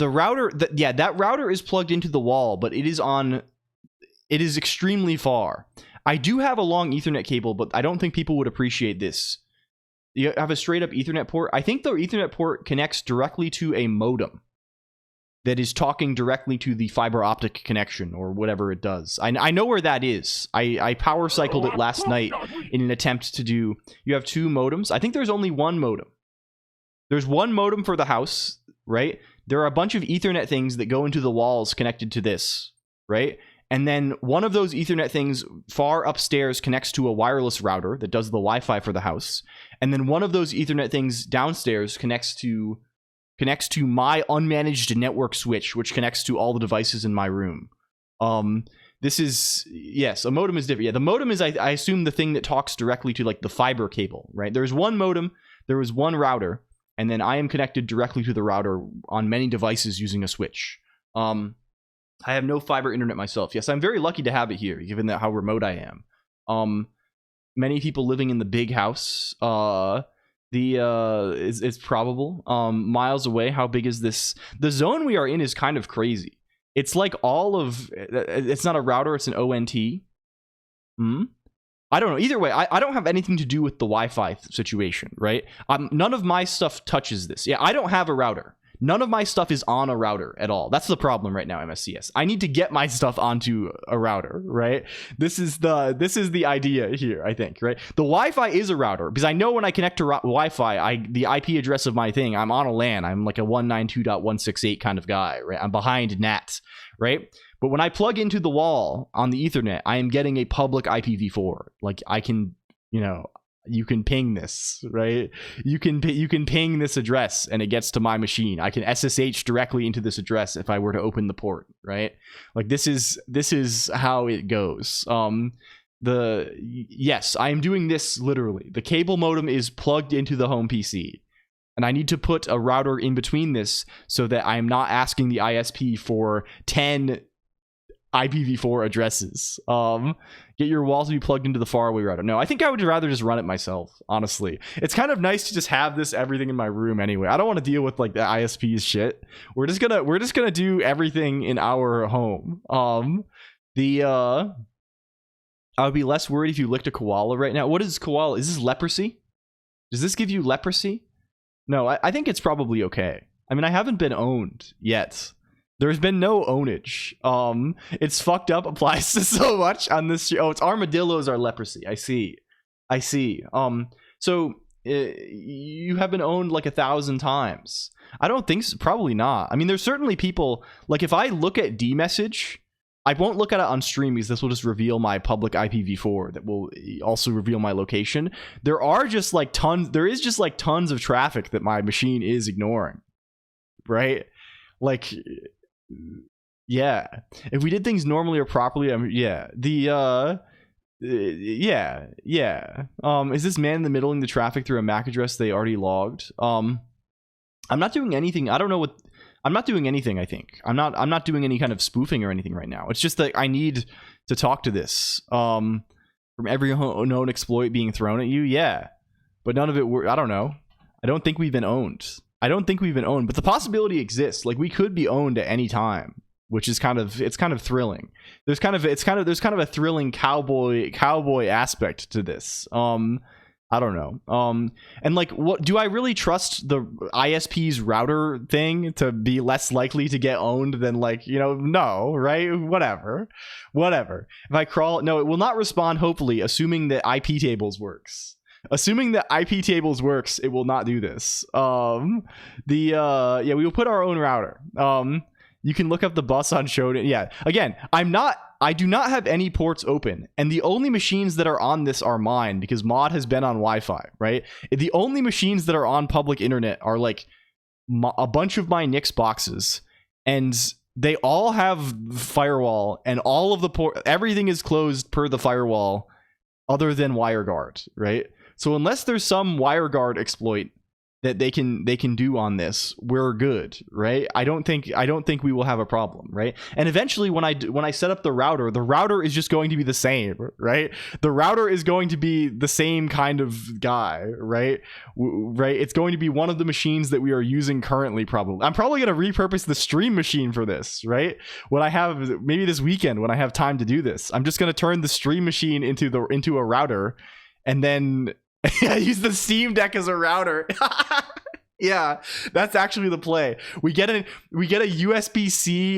router, that router is plugged into the wall, but it is extremely far. I do have a long Ethernet cable, but I don't think people would appreciate this. You have a straight up Ethernet port. I think the Ethernet port connects directly to a modem that is talking directly to the fiber optic connection or whatever it does. I know where that is. I power cycled it last night in an attempt to do. You have 2 modems. I think there's only 1 modem. There's 1 modem for the house, right? There are a bunch of Ethernet things that go into the walls connected to this, right? And then one of those Ethernet things far upstairs connects to a wireless router that does the Wi-Fi for the house. And then one of those Ethernet things downstairs connects to my unmanaged network switch, which connects to all the devices in my room. This is, yes, a modem is different. Yeah, the modem is, I assume, the thing that talks directly to like the fiber cable, right? There's 1 modem, there was 1 router, and then I am connected directly to the router on many devices using a switch. I have no fiber internet myself. Yes, I'm very lucky to have it here, given that how remote I am. Many people living in the big house. It's probable. Miles away. How big is this? The zone we are in is kind of crazy. It's like all of. It's not a router. It's an ONT. I don't know. Either way, I don't have anything to do with the Wi-Fi situation, right? None of my stuff touches this. Yeah, I don't have a router. None of my stuff is on a router at all. That's the problem right now, MSCS. I need to get my stuff onto a router, right? This is the idea here, I think, right? The Wi-Fi is a router because I know when I connect to Wi-Fi, the IP address of my thing, I'm on a LAN. I'm like a 192.168 kind of guy, right? I'm behind NAT, right? But when I plug into the wall on the Ethernet, I am getting a public IPv4. Like I can, you can ping this, right? You can ping this address and it gets to my machine. I can SSH directly into this address if I were to open the port, right? Like this is how it goes. Yes, I am doing this literally. The cable modem is plugged into the home PC. And I need to put a router in between this so that I am not asking the ISP for 10 IPv4 addresses. Get your wall to be plugged into the faraway router. No, I think I would rather just run it myself, honestly. It's kind of nice to just have this everything in my room anyway. I don't want to deal with like the ISP's shit. We're just gonna do everything in our home. I would be less worried if you licked a koala right now. What is koala? Is this leprosy? Does this give you leprosy? No, I think it's probably okay. I mean, I haven't been owned yet. There's been no ownage. It's fucked up applies to so much on this show. Oh, it's armadillos are leprosy. I see. So you have been owned like 1,000 times. I don't think so. Probably not. I mean, there's certainly people, like if I look at DMessage, I won't look at it on stream because this will just reveal my public IPv4 that will also reveal my location. There is just like tons of traffic that my machine is ignoring. Right? Like, yeah. If we did things normally or properly, yeah. Is this man in the middle in the traffic through a MAC address they already logged? I'm not doing anything. I don't know what. I'm not doing anything, I think. I'm not doing any kind of spoofing or anything right now. It's just that I need to talk to this. From every known exploit being thrown at you, yeah. But none of it, I don't know. I don't think we've been owned. But the possibility exists. Like we could be owned at any time, which is kind of thrilling. There's kind of a thrilling cowboy aspect to this. I I don't know. And like, what do I really trust the ISP's router thing to be less likely to get owned than, like, you know, no, right? Whatever. If I crawl, no, it will not respond, hopefully, assuming that IP tables works. Assuming that IP tables works, it will not do this. Yeah, we will put our own router. You can look up the bus on Shodan. Yeah, again, I do not have any ports open, and the only machines that are on this are mine, because mod has been on Wi-Fi, right? The only machines that are on public internet are like a bunch of my Nix boxes, and they all have firewall, and all of the everything is closed per the firewall, other than WireGuard, right? So unless there's some WireGuard exploit that they can do on this, we're good, right? I don't think we will have a problem, right? And eventually, when I set up the router is just going to be the same, right? The router is going to be the same kind of guy, right? Right? It's going to be one of the machines that we are using currently. Probably, I'm probably going to repurpose the stream machine for this, right? When I have, maybe this weekend when I have time to do this, I'm just going to turn the stream machine into a router, and then use the Steam Deck as a router. Yeah, that's actually the play. We get a USB-C,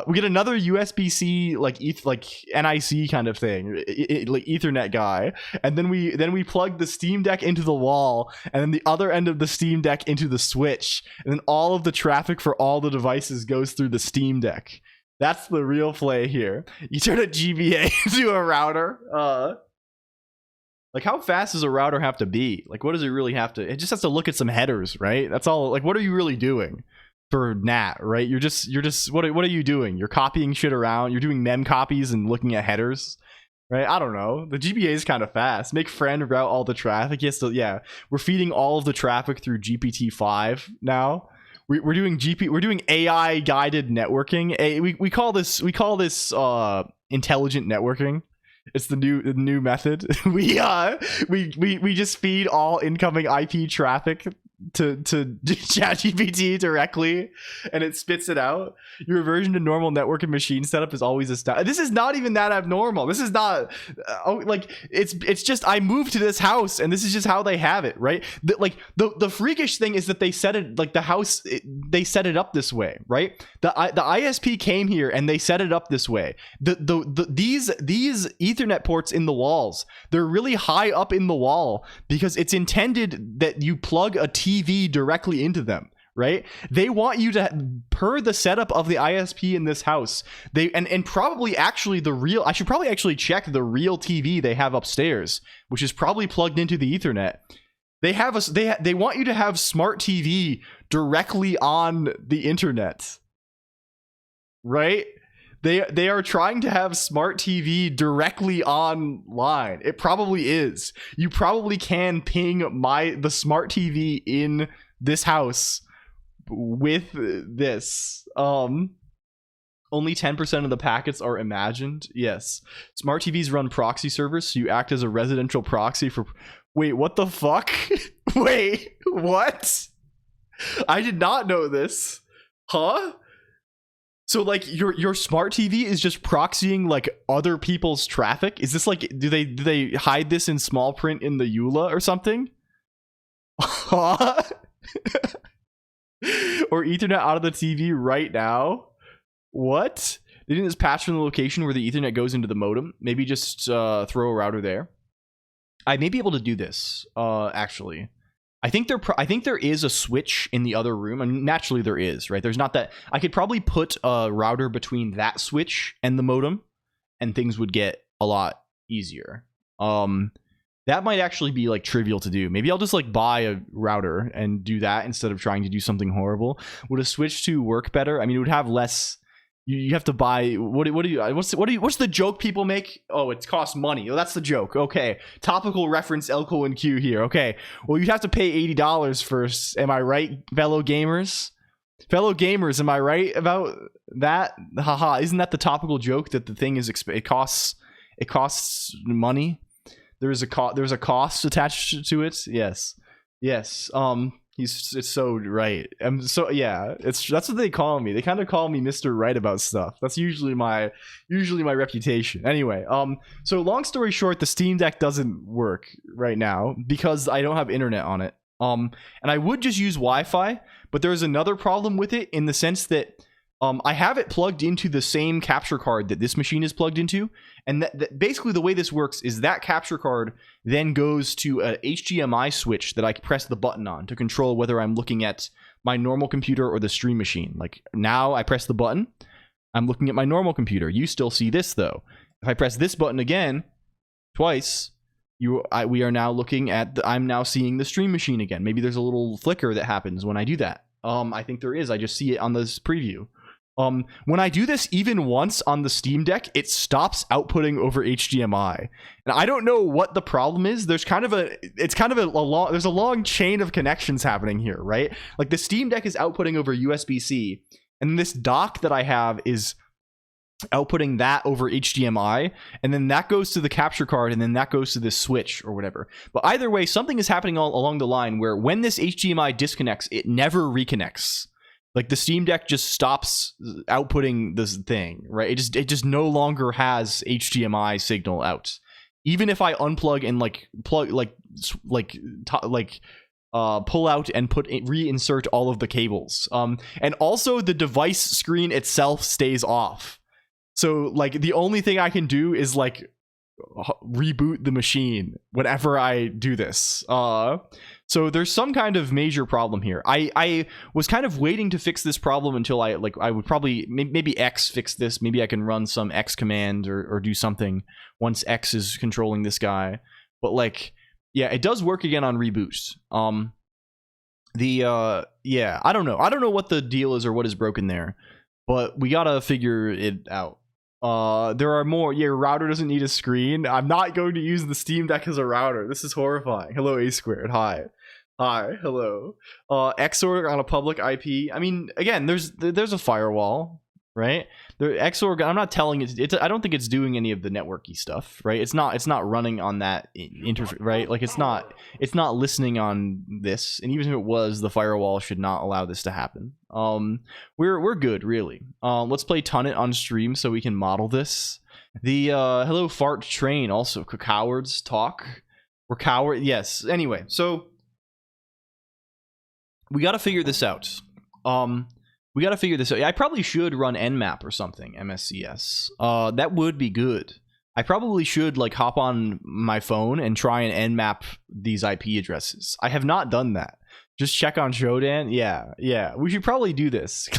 we get another USB-C like NIC kind of thing, like Ethernet guy, and then we plug the Steam Deck into the wall, and then the other end of the Steam Deck into the switch, and then all of the traffic for all the devices goes through the Steam Deck. That's the real play here. You turn a GBA into a router. Like, how fast does a router have to be? Like, what does it really have to? It just has to look at some headers, right? That's all. Like, what are you really doing for NAT, right? You're just. What are you doing? You're copying shit around. You're doing mem copies and looking at headers, right? I don't know. The GBA is kind of fast. Make friend route all the traffic. Yes, yeah. We're feeding all of the traffic through GPT-5 now. We're doing AI guided networking. We call this intelligent networking. It's the new method. We just feed all incoming IP traffic to ChatGPT directly, and it spits it out. Your reversion to normal networking machine setup is always established. This is not even that abnormal. This is not like it's just I moved to this house, and this is just how they have it, right? The freakish thing is that they set it like the house. They set it up this way, right? The ISP came here and they set it up this way. These Ethernet ports in the walls, they're really high up in the wall because it's intended that you plug a TV directly into them, right? They want you to, per the setup of the ISP in this house, and probably actually I should probably actually check the real TV they have upstairs, which is probably plugged into the Ethernet. They want you to have smart TV directly on the internet, right? They are trying to have smart TV directly online. It probably is. You probably can ping the smart TV in this house with this. Only 10% of the packets are imagined. Yes. Smart TVs run proxy servers, so you act as a residential proxy for... Wait, what the fuck? Wait, what? I did not know this. Huh? So like your smart TV is just proxying like other people's traffic? Is this like do they hide this in small print in the EULA or something? Huh? Or Ethernet out of the TV right now? What? They didn't just patch from the location where the Ethernet goes into the modem. Maybe just throw a router there. I may be able to do this actually. I think there is a switch in the other room. I mean, naturally there is, right? There's not that. I could probably put a router between that switch and the modem, and things would get a lot easier. That might actually be like trivial to do. Maybe I'll just like buy a router and do that instead of trying to do something horrible. Would a switch 2 work better? I mean, it would have less. You have to buy what's the joke people make? Oh, it costs money. Oh, that's the joke. Okay, topical reference LCOLONQ here. Okay, well, you'd have to pay $80 first. Am I right, fellow gamers? Am I right about that? Haha, isn't that the topical joke that the thing is it costs money? There's a cost attached to it. Yes. It's so right. So yeah, that's what they call me. They kind of call me Mr. Right about stuff. That's usually my reputation. Anyway, so long story short, the Steam Deck doesn't work right now because I don't have internet on it. And I would just use Wi-Fi, but there's another problem with it in the sense that I have it plugged into the same capture card that this machine is plugged into, and that basically the way this works is that capture card then goes to a HDMI switch that I can press the button on to control whether I'm looking at my normal computer or the stream machine. Like now I press the button, I'm looking at my normal computer. You still see this though. If I press this button again twice, we are now looking at I'm now seeing the stream machine again. Maybe there's a little flicker that happens when I do that. I think there is. I just see it on this preview. When I do this even once on the Steam Deck, it stops outputting over HDMI. And I don't know what the problem is. There's kind of there's a long chain of connections happening here, right? Like the Steam Deck is outputting over USB-C, and this dock that I have is outputting that over HDMI, and then that goes to the capture card, and then that goes to this switch or whatever. But either way, something is happening all along the line where when this HDMI disconnects, it never reconnects. Like the Steam Deck just stops outputting this thing, right? It just no longer has HDMI signal out. Even if I unplug and pull out and reinsert all of the cables. And also the device screen itself stays off. So like the only thing I can do is like reboot the machine whenever I do this. So there's some kind of major problem here. I was kind of waiting to fix this problem until I would probably maybe X fix this. Maybe I can run some X command or do something once X is controlling this guy. But like, yeah, it does work again on reboot. Yeah, I don't know what the deal is or what is broken there, but we gotta figure it out. There are more. Yeah, your router doesn't need a screen. I'm not going to use the Steam Deck as a router. This is horrifying. Hello, A Squared. Hi, hello. XORG on a public IP. I mean, again, there's a firewall, right? XORG. I'm not telling it. I don't think it's doing any of the networky stuff, right? It's not running on that interface, right? Like it's not listening on this. And even if it was, the firewall should not allow this to happen. We're good, really. Let's play Tunnet on stream so we can model this. The hello fart train also. Cowards talk. We're coward. Yes. Anyway, so we got to figure this out. I probably should run Nmap or something, MSCS. That would be good. I probably should like hop on my phone and try and Nmap these IP addresses. I have not done that. Just check on Shodan. Yeah. We should probably do this.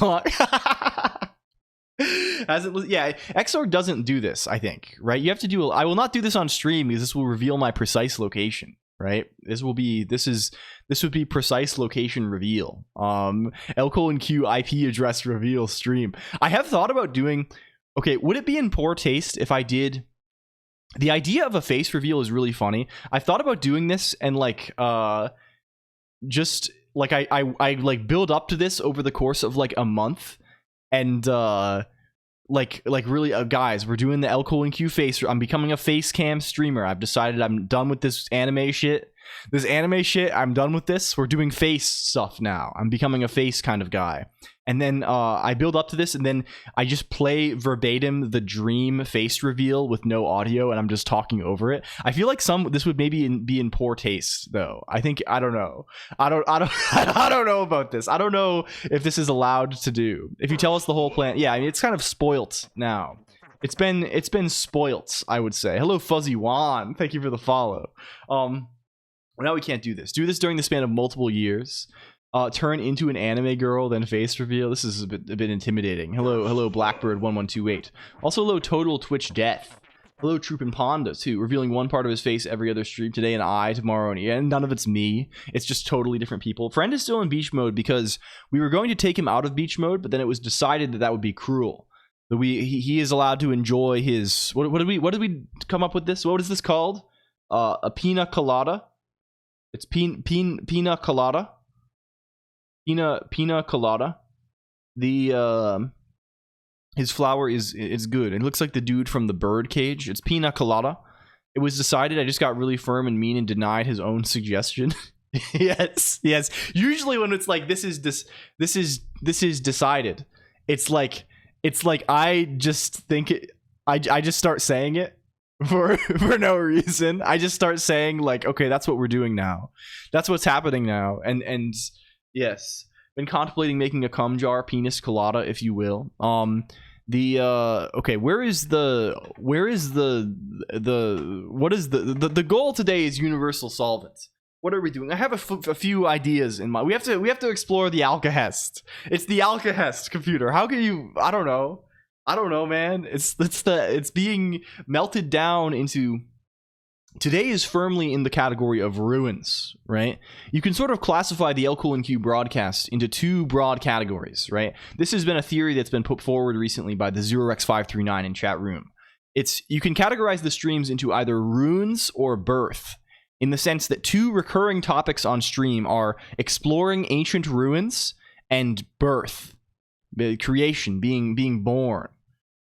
XORG doesn't do this, I think, right? You have to do I will not do this on stream because this will reveal my precise location, right? This would be precise location reveal. LCOLONQ IP address reveal stream. I have thought about doing, okay, would it be in poor taste if I did, the idea of a face reveal is really funny. I've thought about doing this and like just like I like build up to this over the course of like a month, and like really guys, we're doing the LCOLONQ face. I'm becoming a face cam streamer. I've decided I'm done with this anime shit. I'm done with this. We're doing face stuff now. I'm becoming a face kind of guy. And then I build up to this, and then I just play verbatim the dream face reveal with no audio, and I'm just talking over it. I feel like this would maybe be in poor taste, though. I don't know. I don't know about this. I don't know if this is allowed to do. If you tell us the whole plan, yeah, I mean, it's kind of spoilt now. It's been spoilt, I would say. Hello, Fuzzy Juan. Thank you for the follow. Now we can't do this. Do this during the span of multiple years. Turn into an anime girl, then face reveal. This is a bit intimidating. Hello, Blackbird 1128. Also, hello, Total Twitch Death. Hello, Troop and Ponda too. Revealing one part of his face every other stream today, and I tomorrow, and none of it's me. It's just totally different people. Friend is still in beach mode because we were going to take him out of beach mode, but then it was decided that would be cruel. That he is allowed to enjoy his what did we come up with this? What is this called? A pina colada. It's pina colada. Pina colada. The his flower is good. It looks like the dude from the bird cage. It's pina colada. It was decided. I just got really firm and mean and denied his own suggestion. Yes. Usually when it's like this is decided, it's like I just think it, I just start saying it for no reason. I just start saying like, okay, that's what we're doing now. That's what's happening now. And yes, been contemplating making a cum jar, penis colada, if you will. Okay, where is the goal today is universal solvents. What are we doing? I have a few ideas in mind. We have to explore the alkahest. It's the alkahest computer. How can you? I don't know, man. It's being melted down into. Today is firmly in the category of ruins, right? You can sort of classify the LCOLONQ broadcast into two broad categories, right? This has been a theory that's been put forward recently by the 0x539 in chat room. You can categorize the streams into either ruins or birth, in the sense that two recurring topics on stream are exploring ancient ruins and birth, creation, being born,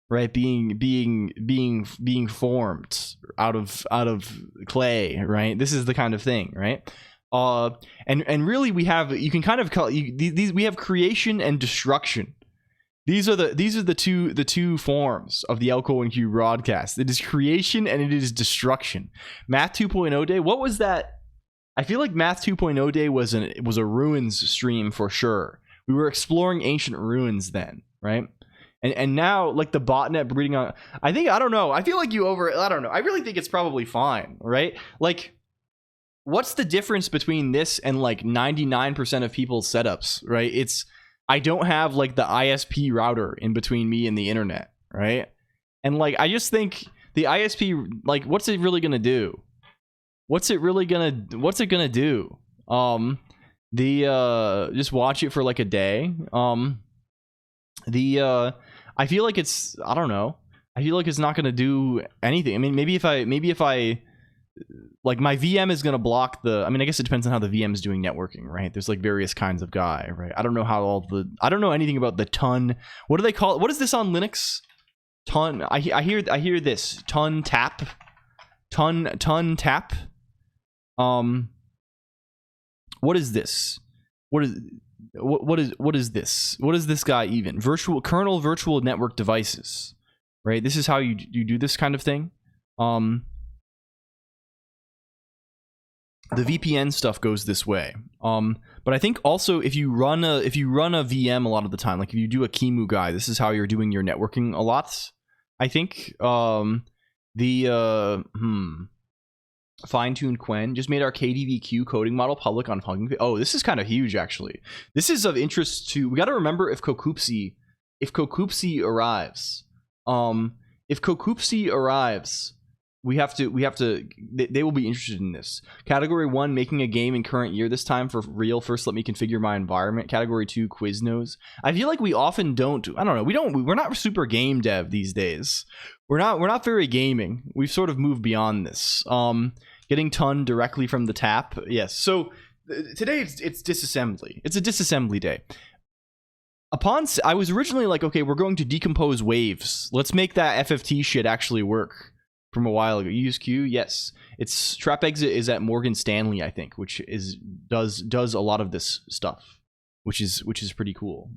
right? Being formed out of clay, right? This is the kind of thing, right? And really we have, you can kind of call these, we have creation and destruction. These are the two forms of the LCOLONQ broadcast. It is creation and it is destruction. Math 2.0 day, what was that? I feel like Math 2.0 day was a ruins stream for sure. We were exploring ancient ruins then, right? And now, like, the botnet breeding on, I don't know. I feel like I don't know. I really think it's probably fine, right? Like, what's the difference between this and like 99% of people's setups, right? I don't have like the ISP router in between me and the internet, right? And like, I just think the ISP, like, what's it really gonna do? What's it gonna do? Just watch it for like a day. I feel like it's, I don't know. I feel like it's not gonna do anything. I mean, maybe if I like, my VM is gonna block the, I mean, I guess it depends on how the VM is doing networking, right? There's like various kinds of guy, right? I don't know how I don't know anything about the ton. What do they call it? What is this on Linux? Ton. I hear this ton tap. What is this? What is this? What is this guy even? Kernel virtual network devices, right? This is how you do this kind of thing. The VPN stuff goes this way. But I think also if you run a VM a lot of the time, like if you do a Kimu guy, this is how you're doing your networking a lot. I think fine-tuned Quen just made our KDVQ coding model public on Hugging. Oh, this is kind of huge, actually. This is of interest to. We got to remember if Kokupsi arrives. If Kokupsi arrives, we have to. They will be interested in this. Category 1, making a game in current year this time for real. First, let me configure my environment. Category 2, Quiznos. I feel like we often don't. I don't know. We're not super game dev these days. We're not very gaming. We've sort of moved beyond this. Getting ton directly from the tap. Yes. So today it's disassembly. It's a disassembly day. I was originally like, okay, we're going to decompose waves. Let's make that FFT shit actually work. From a while ago, use Q. Yes, it's Trap Exit is at Morgan Stanley, I think, which does a lot of this stuff, which is pretty cool.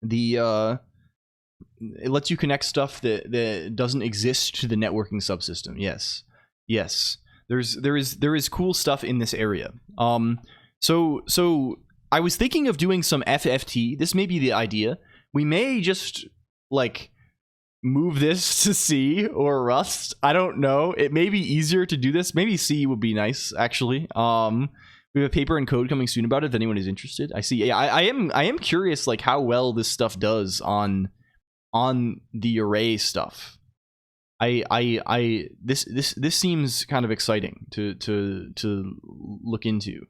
It lets you connect stuff that doesn't exist to the networking subsystem. Yes. There is cool stuff in this area. So I was thinking of doing some FFT. This may be the idea. We may just like move this to C or Rust. I don't know. It may be easier to do this. Maybe C would be nice, actually. We have a paper and code coming soon about it if anyone is interested. I see. Yeah, I am curious like how well this stuff does on the array stuff. This seems kind of exciting to look into.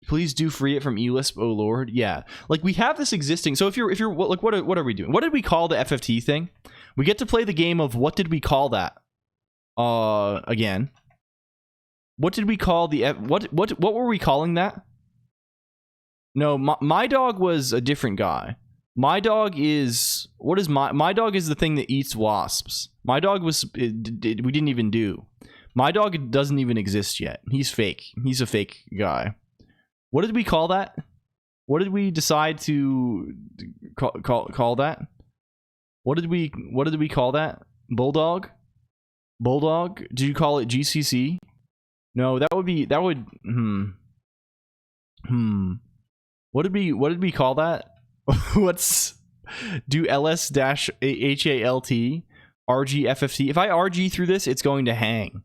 Please do free it from eLisp, oh lord. Yeah, like we have this existing. So if you're like, what are we doing? What did we call the FFT thing? We get to play the game of what did we call that? Again. What did we call the what were we calling that? No, my dog was a different guy. My dog is my dog is the thing that eats wasps. My dog was we didn't even do. My dog doesn't even exist yet. He's fake. He's a fake guy. What did we call that? What did we decide to call that? What did we call that? Bulldog? Bulldog? Did you call it GCC? No, that would What did we call that? What's do ls-halt rgfft? If I rg through this, it's going to hang.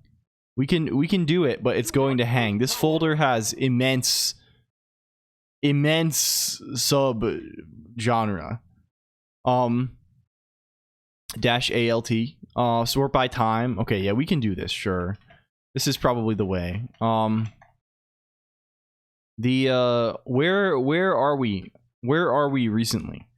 We can do it, but it's going to hang. This folder has immense sub genre. Dash alt. Sort by time. Okay, yeah, we can do this, sure. This is probably the way. Where are we? Where are we recently?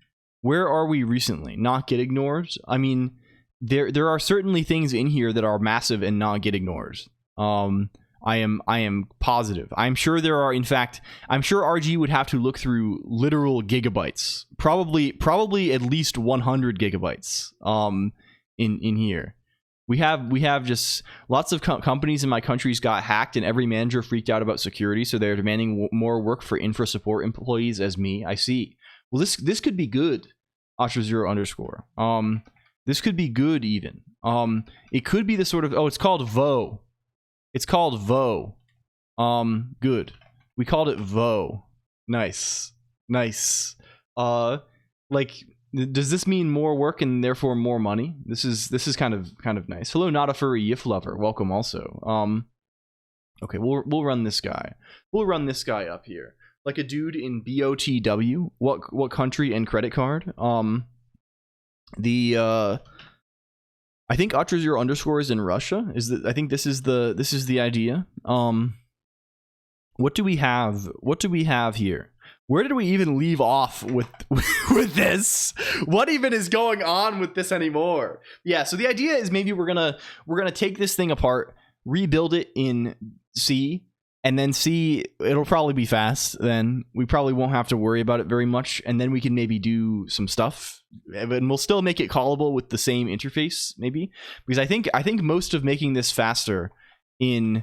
Where are we recently? Not get ignored. I mean, there are certainly things in here that are massive and not get ignored. I am positive. I'm sure there are. In fact, I'm sure RG would have to look through literal gigabytes. Probably at least 100 gigabytes. In here. We have just lots of companies in my country's got hacked, and every manager freaked out about security, so they're demanding more work for infra support employees as me. I see. Well, this could be good. Ultra0_. This could be good even. It could be the sort of it's called VO. It's called VO. Good. We called it VO. Nice. Like, does this mean more work and therefore more money? This is kind of nice. Hello, not a furry yiff lover. Welcome also. Okay, we'll run this guy. We'll run this guy up here. Like a dude in BOTW. What country and credit card? I think Ultra0_ is in Russia. I think this is the idea. What do we have? What do we have here? Where did we even leave off with this? What even is going on with this anymore? Yeah, so the idea is maybe we're gonna take this thing apart, rebuild it in C, and then C, it'll probably be fast. Then we probably won't have to worry about it very much, and then we can maybe do some stuff, and we'll still make it callable with the same interface, maybe, because I think most of making this faster in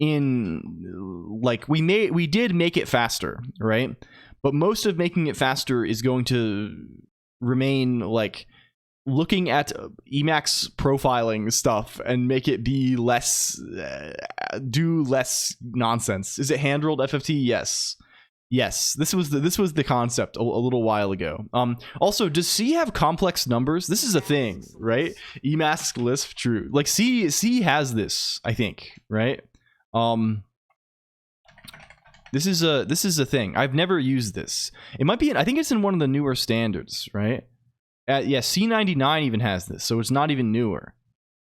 like we did make it faster, right? But most of making it faster is going to remain like looking at Emacs profiling stuff and make it be less do less nonsense. Is it hand-rolled FFT? Yes, this was the concept a little while ago. Also, does C have complex numbers? This is a thing, right? Emacs Lisp, true. Like C has this, I think, right? This is a thing. I've never used this. It might be. I think it's in one of the newer standards, right? Yeah, C99 even has this, so it's not even newer,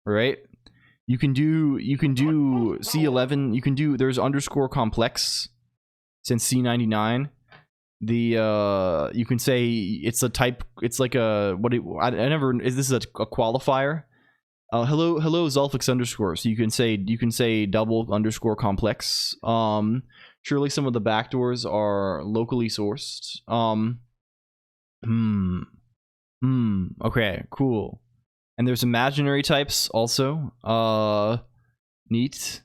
right? You can do C11. You can do. There's underscore complex since C99. You can say it's a type. It's like a I never. Is this a qualifier? Hello Zulfix underscore. So you can say double underscore complex. Surely some of the backdoors are locally sourced. Okay, cool. And there's imaginary types also. Neat.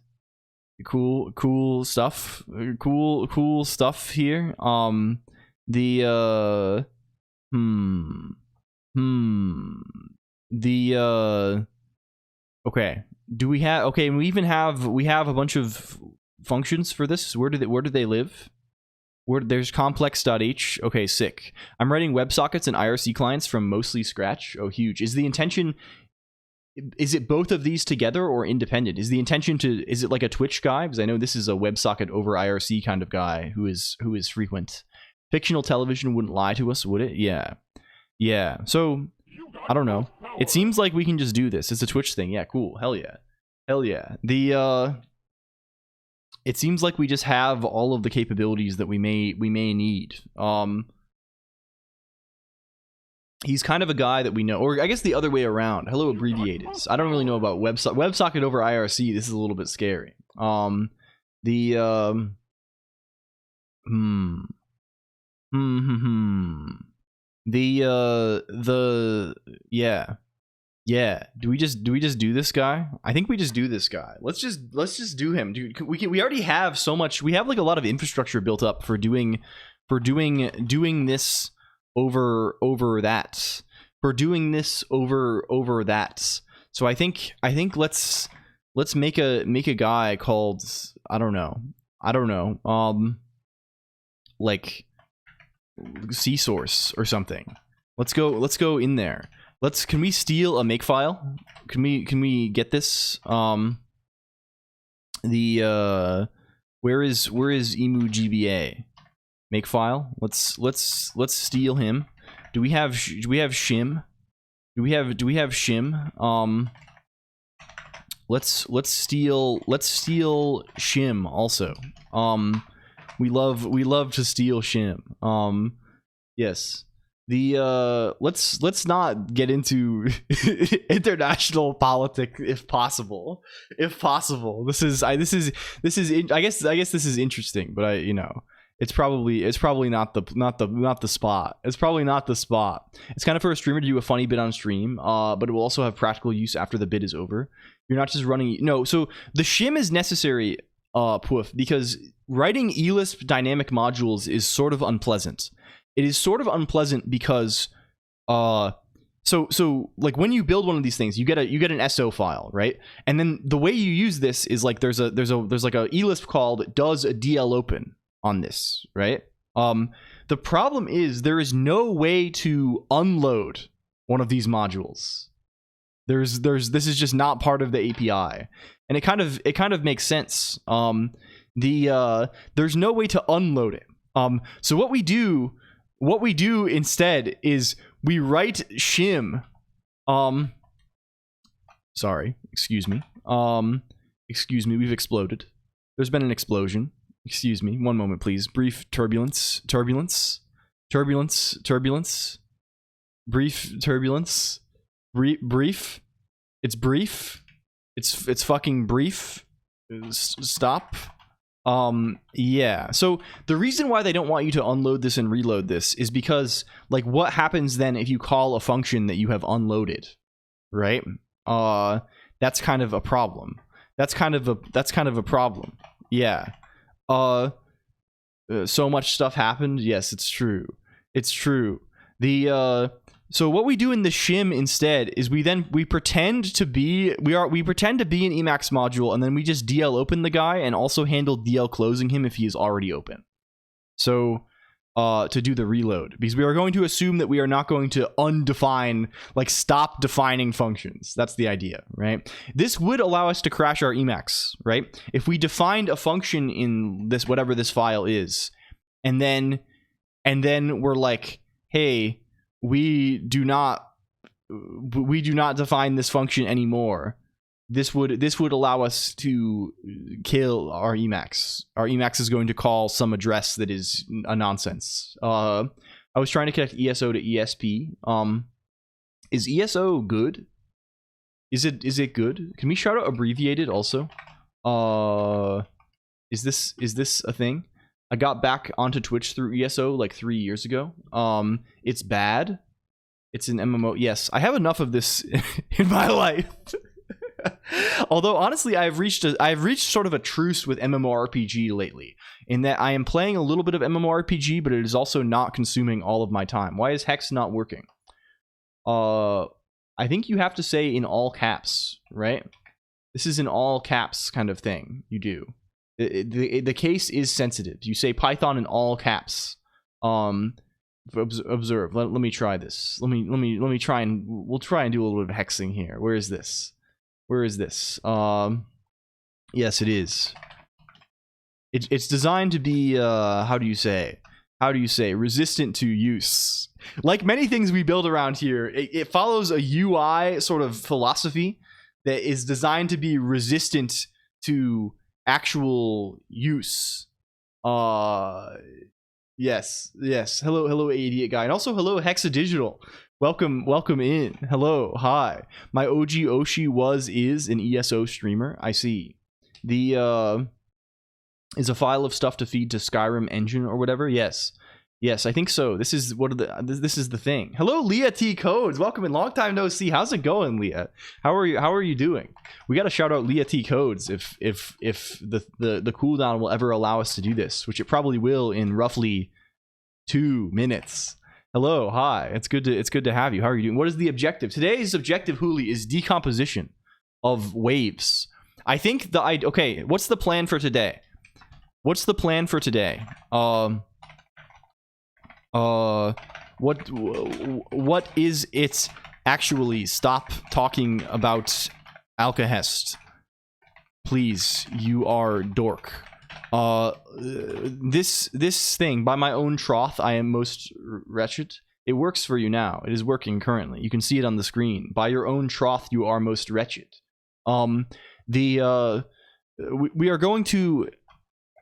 Cool stuff. Cool stuff here. Okay. Do we have? Okay, we have a bunch of functions for this. Where do they live? There's complex.h. Okay, sick. I'm writing WebSockets and IRC clients from mostly scratch. Oh, huge. Is the intention? Is it both of these together or independent? Is the intention is it like a Twitch guy? Because I know this is a WebSocket over IRC kind of guy who is frequent. Fictional television wouldn't lie to us, would it? Yeah. So I don't know. It seems like we can just do this. It's a Twitch thing. Yeah, cool. Hell yeah. It seems like we just have all of the capabilities that we may need. He's kind of a guy that we know, or I guess the other way around. Hello, abbreviated. I don't really know about WebSocket over IRC. This is a little bit scary. Yeah. Yeah, do we just do this guy? I think we just do this guy. Let's just do him, dude. We already have so much. We have like a lot of infrastructure built up for doing this over that. For doing this over that. So I think let's make a guy called I don't know like C source or something. Let's go in there. Can we steal a makefile? Can we get this? Where is emu GBA? Makefile. Let's steal him. Do we have shim? Do we have shim? Let's steal shim also. We love to steal shim. Yes. The let's not get into international politics if possible. This is I guess this is interesting, but it's probably not the spot. It's probably not the spot. It's kind of for a streamer to do a funny bit on stream, but it will also have practical use after the bit is over. You're not just running so the shim is necessary, Poof, because writing eLisp dynamic modules is sort of unpleasant. It is sort of unpleasant because so like when you build one of these things, you get an SO file, right? And then the way you use this is like there's like a eLisp call that does a DL open on this, right? The problem is there is no way to unload one of these modules. This is just not part of the API, and it kind of makes sense. There's no way to unload it. So what we do instead is we write shim. Sorry, excuse me. We've exploded. There's been an explosion. Excuse me. One moment, please. Brief turbulence. Brief turbulence. Brief. It's brief. It's fucking brief. Stop. Yeah. So the reason why they don't want you to unload this and reload this is because, like, what happens then if you call a function that you have unloaded, right? That's kind of a problem. That's kind of a problem. Yeah. So much stuff happened. Yes, it's true. So what we do in the shim instead is we pretend to be an Emacs module, and then we just DL open the guy and also handle DL closing him if he is already open. So to do the reload, because we are going to assume that we are not going to stop defining functions. That's the idea, right? This would allow us to crash our Emacs, right? If we defined a function in this, whatever this file is, and then we're like, hey, we do not define this function anymore. This would allow us to kill our Emacs. Our Emacs is going to call some address that is a nonsense. I was trying to connect ESO to ESP. Is ESO good? Is it good? Can we shout out abbreviated also? Is this a thing? I got back onto Twitch through ESO like 3 years ago. It's bad. It's an MMO. Yes, I have enough of this in my life. Although honestly, I've reached sort of a truce with MMORPG lately, in that I am playing a little bit of MMORPG, but it is also not consuming all of my time. Why is Hex not working? I think you have to say in all caps, right? This is an all caps kind of thing you do. The case is sensitive. You say Python in all caps. Observe. Let me try this. Let me try and we'll try and do a little bit of hexing here. Where is this? Yes, it is. It's designed to be how do you say resistant to use. Like many things we build around here, it follows a UI sort of philosophy that is designed to be resistant to actual use. Yes. Hello, idiot guy, and also hello, Hexadigital. Welcome in. Hello, hi. My OG Oshi is an ESO streamer. I see. The is a file of stuff to feed to Skyrim engine or whatever. Yes. Yes, I think so. This is this is the thing. Hello, Leah T Codes. Welcome in. Long time no see. How's it going, Leah? How are you doing? We got to shout out Leah T Codes if the cooldown will ever allow us to do this, which it probably will in roughly 2 minutes. Hello, hi. It's good to have you. How are you doing? What is the objective? Today's objective, Hooli, is decomposition of waves. I think okay, what's the plan for today? What's the plan for today? What is it actually? Stop talking about Alcahest. Please, you are dork. This thing, by my own troth, I am most wretched. It works for you now. It is working currently. You can see it on the screen. By your own troth, you are most wretched. We are going to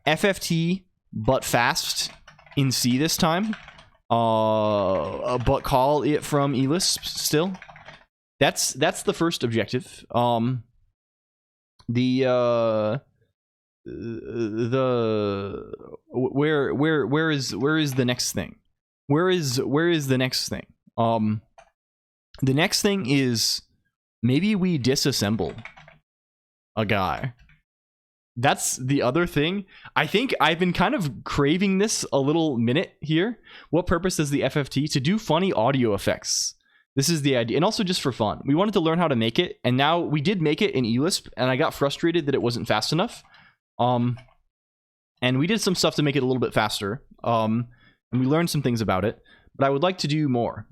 FFT, but fast in C this time. But call it from Elisp still. That's the first objective. Where is the next thing? Where is the next thing? The next thing is maybe we disassemble a guy. That's the other thing. I think I've been kind of craving this a little minute here. What purpose is the FFT? To do funny audio effects. This is the idea. And also just for fun. We wanted to learn how to make it. And now we did make it in Elisp. And I got frustrated that it wasn't fast enough. And we did some stuff to make it a little bit faster. And we learned some things about it. But I would like to do more.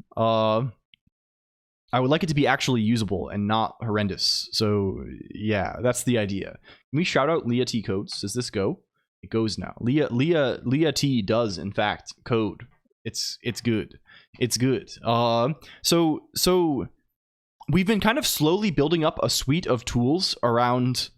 I would like it to be actually usable and not horrendous. So yeah, that's the idea. Can we shout out Leah T Codes? Does this go? It goes now. Leah T does in fact code. It's good. It's good. So we've been kind of slowly building up a suite of tools around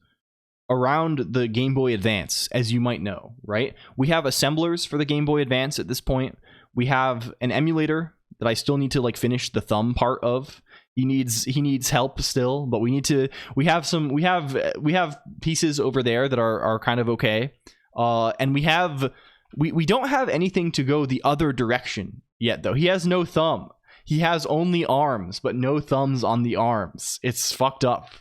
the Game Boy Advance, as you might know, right? We have assemblers for the Game Boy Advance at this point. We have an emulator that I still need to like finish the thumb part of. He needs help still, but we have pieces over there that are kind of okay. And we don't have anything to go the other direction yet though. He has no thumb. He has only arms, but no thumbs on the arms. It's fucked up.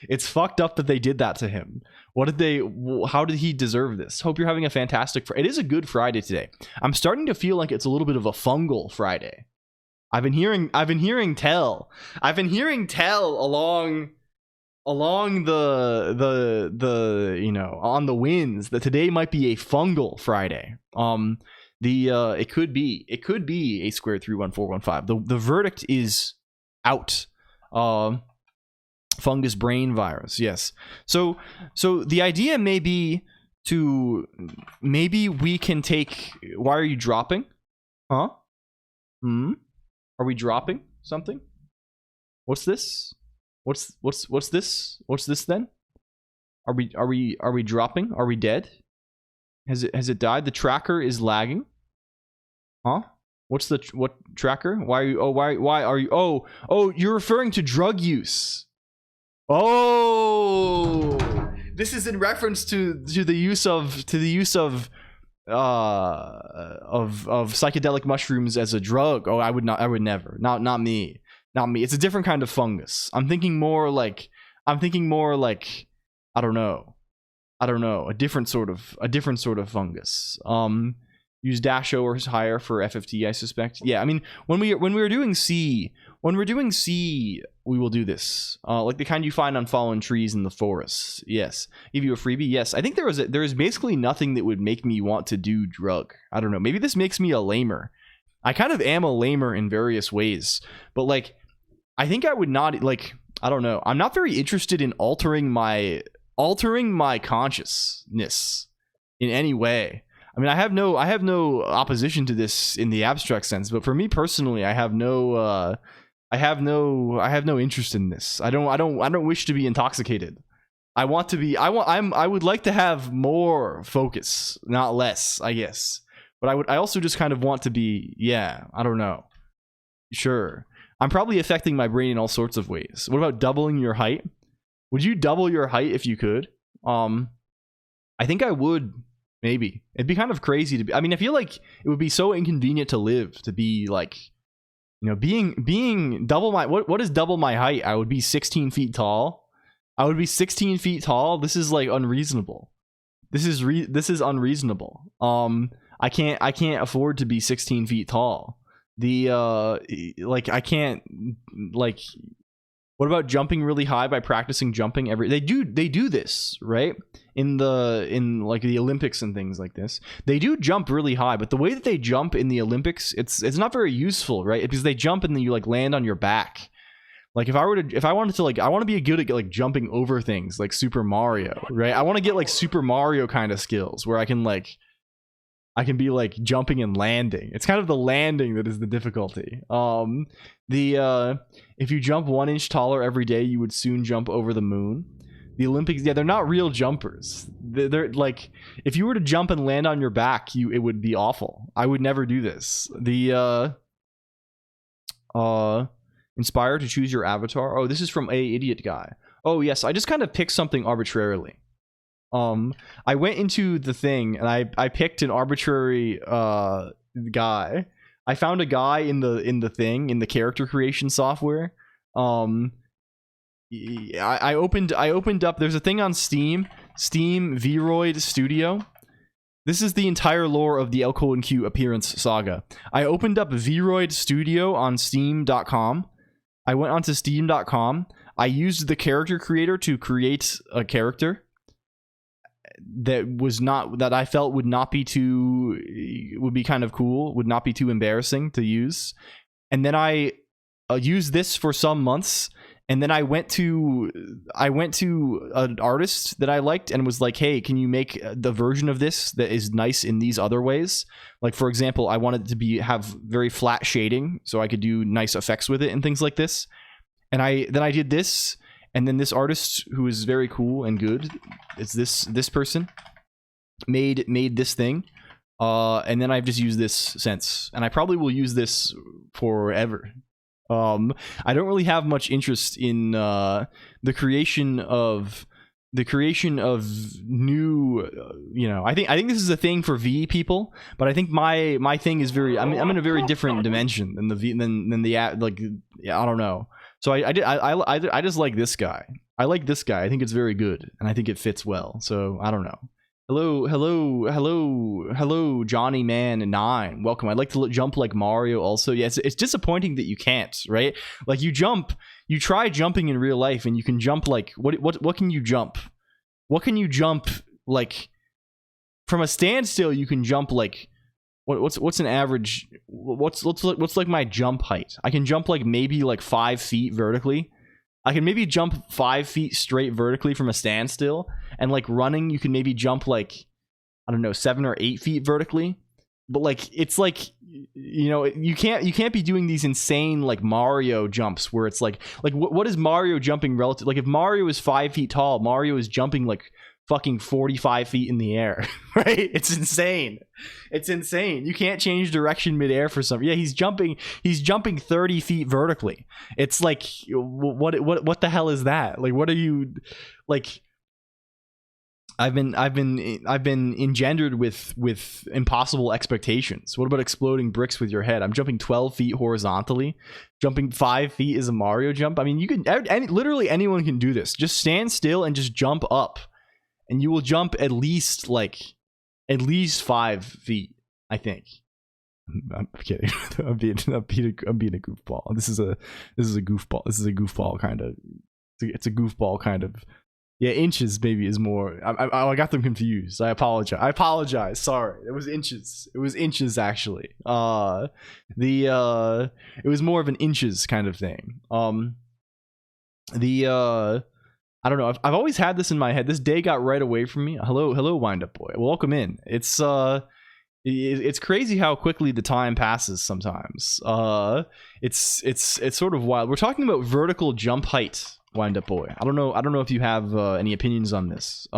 It's fucked up that they did that to him. How did he deserve this? Hope you're having a fantastic It is a good Friday today. I'm starting to feel like it's a little bit of a fungal Friday. I've been hearing tell along the you know, on the winds that today might be a fungal Friday. It could be a squared 31415. The verdict is out. Fungus brain virus, yes. So the idea may be maybe we can take. Why are you dropping? Huh? Are we dropping something? What's this? What's this? What's this then? Are we dropping? Are we dead? Has it died? The tracker is lagging. Huh? What tracker? Why are you? Oh, why are you? Oh, you're referring to drug use. Oh, this is in reference to the use of psychedelic mushrooms as a drug. Oh, I would never. Not me. It's a different kind of fungus. I'm thinking more like I don't know, a different sort of fungus. Use Dasho or higher for FFT, I suspect. Yeah, I mean, when we're doing C, we will do this. Like the kind you find on fallen trees in the forests. Yes. Give you a freebie? Yes. I think there is basically nothing that would make me want to do drug. I don't know. Maybe this makes me a lamer. I kind of am a lamer in various ways. But like, I think I would not, like, I don't know. I'm not very interested in altering my consciousness in any way. I mean, I have no opposition to this in the abstract sense, but for me personally, I have no interest in this. I don't wish to be intoxicated. I would like to have more focus, not less, I guess. But I also just kind of want to be, yeah, I don't know. Sure. I'm probably affecting my brain in all sorts of ways. What about doubling your height? Would you double your height if you could? I think I would Maybe it'd be kind of crazy to be. I mean, I feel like it would be so inconvenient to live to be like, you know, being double my what is double my height? I would be 16 feet tall. I would be 16 feet tall. This is like unreasonable. This is unreasonable. I can't afford to be 16 feet tall. Like I can't like. What about jumping really high by practicing jumping they do this, right? In like the Olympics and things like this. They do jump really high, but the way that they jump in the Olympics, it's not very useful, right? Because they jump and then you like land on your back. Like if I wanted to like, I want to be good at like jumping over things like Super Mario, right? I want to get like Super Mario kind of skills where I can be like jumping and landing. It's kind of the landing that is the difficulty. If you jump 1 inch taller every day, you would soon jump over the moon. The Olympics, yeah, they're not real jumpers. They're like, if you were to jump and land on your back, it would be awful. I would never do this. Inspire to choose your avatar. Oh, this is from a idiot guy. Oh yes, I just kind of picked something arbitrarily. I went into the thing and I picked an arbitrary guy. I found a guy in the character creation software. I opened up. There's a thing on Steam Vroid Studio. This is the entire lore of the LCOLONQ appearance saga. I opened up Vroid Studio on Steam.com. I went onto Steam.com. I used the character creator to create a character that I felt would be kind of cool, would not be too embarrassing to use. And then I used this for some months, and then I went to an artist that I liked and was like, hey, can you make the version of this that is nice in these other ways? Like, for example, I wanted it to have very flat shading so I could do nice effects with it and things like this. And then I did this. And then this artist, who is very cool and good, it's this person, made this thing, and then I've just used this since, and I probably will use this forever. I don't really have much interest in the creation of new, I think this is a thing for V people, but I think my thing is I'm in a very different dimension than I don't know. So I just like this guy. I like this guy. I think it's very good, and I think it fits well. So I don't know. Hello, Johnny Man 9. Welcome. I'd like to jump like Mario. Also, yeah, it's disappointing that you can't. Right? Like you try jumping in real life, and you can jump like what can you jump? What can you jump like from a standstill? You can jump like. What's an average? What's like my jump height? I can jump like maybe like 5 feet vertically. I can maybe jump 5 feet straight vertically from a standstill, and like running, you can maybe jump like, I don't know, 7 or 8 feet vertically. But like it's like, you can't be doing these insane like Mario jumps where it's like what is Mario jumping relative? Like if Mario is 5 feet tall, Mario is jumping like fucking 45 feet in the air, right? It's insane. You can't change direction midair for some. Yeah, he's jumping 30 feet vertically. It's like, what the hell is that? Like, what are you like? I've been engendered with impossible expectations. What about exploding bricks with your head? I'm jumping 12 feet horizontally. Jumping 5 feet is a Mario jump. I mean, you can literally anyone can do this. Just stand still and just jump up. And you will jump at least 5 feet, I think. I'm kidding. I'm being a goofball. This is a goofball. This is a goofball kind of. It's a goofball kind of. Yeah, inches maybe is more. I got them confused. I apologize. Sorry. It was inches actually. It was more of an inches kind of thing. I don't know. I've always had this in my head. This day got right away from me. Hello, Wind Up Boy. Welcome in. It's crazy how quickly the time passes sometimes. It's sort of wild. We're talking about vertical jump height, Wind Up Boy. I don't know if you have any opinions on this.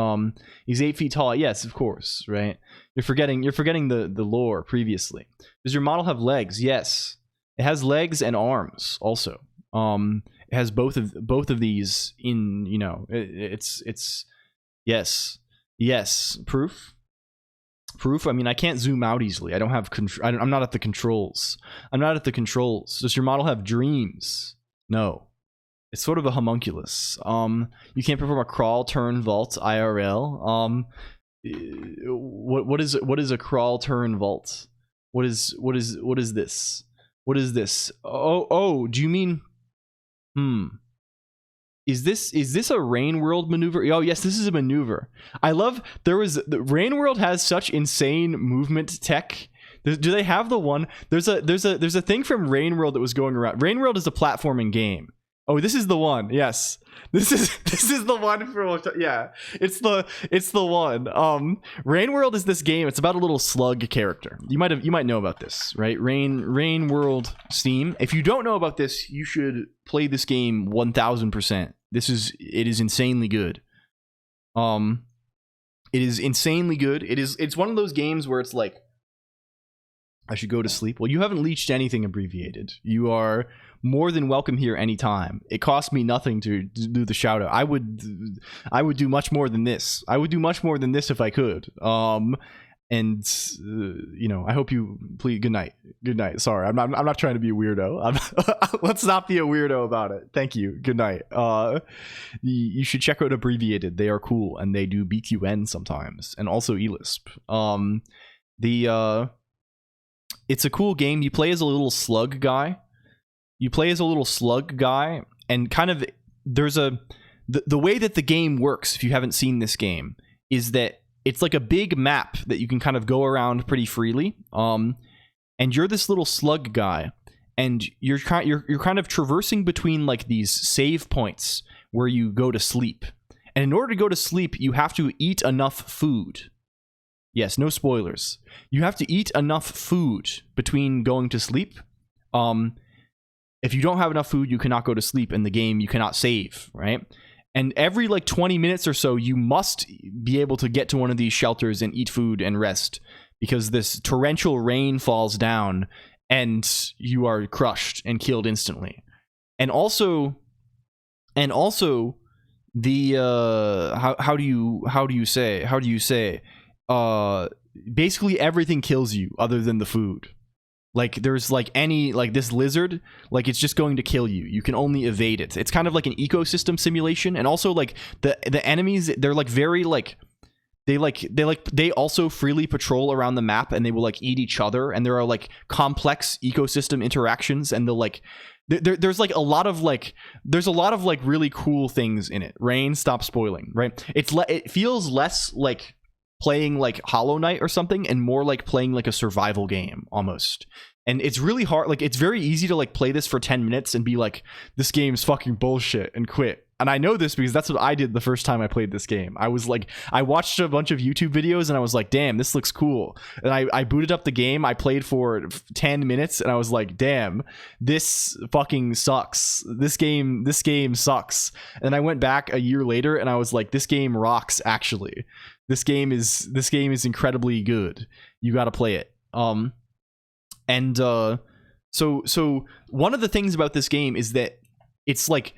He's 8 feet tall. Yes, of course. Right. You're forgetting the lore previously. Does your model have legs? Yes, it has legs and arms also. It has both of these in, it's yes proof. Proof? I mean, I can't zoom out easily. I don't have I'm not at the controls. I'm not at the controls. Does your model have dreams? No. It's sort of a homunculus. You can't perform a crawl, turn, vault, IRL. What is a crawl, turn, vault? What is this? What is this? Oh, do you mean Is this a Rain World maneuver? Oh yes, this is a maneuver. I love the Rain World has such insane movement tech. Do they have the one? There's a thing from Rain World that was going around. Rain World is a platforming game. Oh, this is the one. Yes. This is the one for, yeah. It's the one. Rain World is this game. It's about a little slug character. You might know about this, right? Rain World Steam. If you don't know about this, you should play this game 1000%. It is insanely good. It is insanely good. It's one of those games where it's like, I should go to sleep. Well, you haven't leached anything abbreviated. You are more than welcome here anytime. It costs me nothing to do the shout out. I would do much more than this. I would do much more than this if I could. And you know, I hope you please. Good night. Good night. Sorry, I'm not trying to be a weirdo. Let's not be a weirdo about it. Thank you. Good night. You should check out abbreviated. They are cool and they do BQN sometimes, and also eLisp. It's a cool game. You play as a little slug guy. And kind of the way that the game works, if you haven't seen this game, is that it's like a big map that you can kind of go around pretty freely. And you're this little slug guy, and you're kind of traversing between like these save points where you go to sleep. And in order to go to sleep, you have to eat enough food. Yes, no spoilers. You have to eat enough food between going to sleep. If you don't have enough food, you cannot go to sleep in the game. You cannot save, right? And every like 20 minutes or so, you must be able to get to one of these shelters and eat food and rest, because this torrential rain falls down and you are crushed and killed instantly. And also the how do you say basically everything kills you other than the food. Like there's like any like this lizard, like it's just going to kill you. You can only evade it. It's kind of like an ecosystem simulation. And also like the enemies, they're like very like they also freely patrol around the map, and they will like eat each other, and there are like complex ecosystem interactions, and they'll like there's a lot of really cool things in it. Rain, stop spoiling, right? It feels less like playing like Hollow Knight or something, and more like playing like a survival game almost. And it's really hard. Like it's very easy to like play this for 10 minutes and be like, this game's fucking bullshit, and quit. And I know this because that's what I did the first time I played this game. I was like, I watched a bunch of YouTube videos and I was like, damn, this looks cool. And I booted up the game. I played for 10 minutes and I was like, damn, this fucking sucks. This game sucks. And I went back a year later and I was like, this game rocks. Actually, this game is incredibly good. You got to play it. So one of the things about this game is that it's like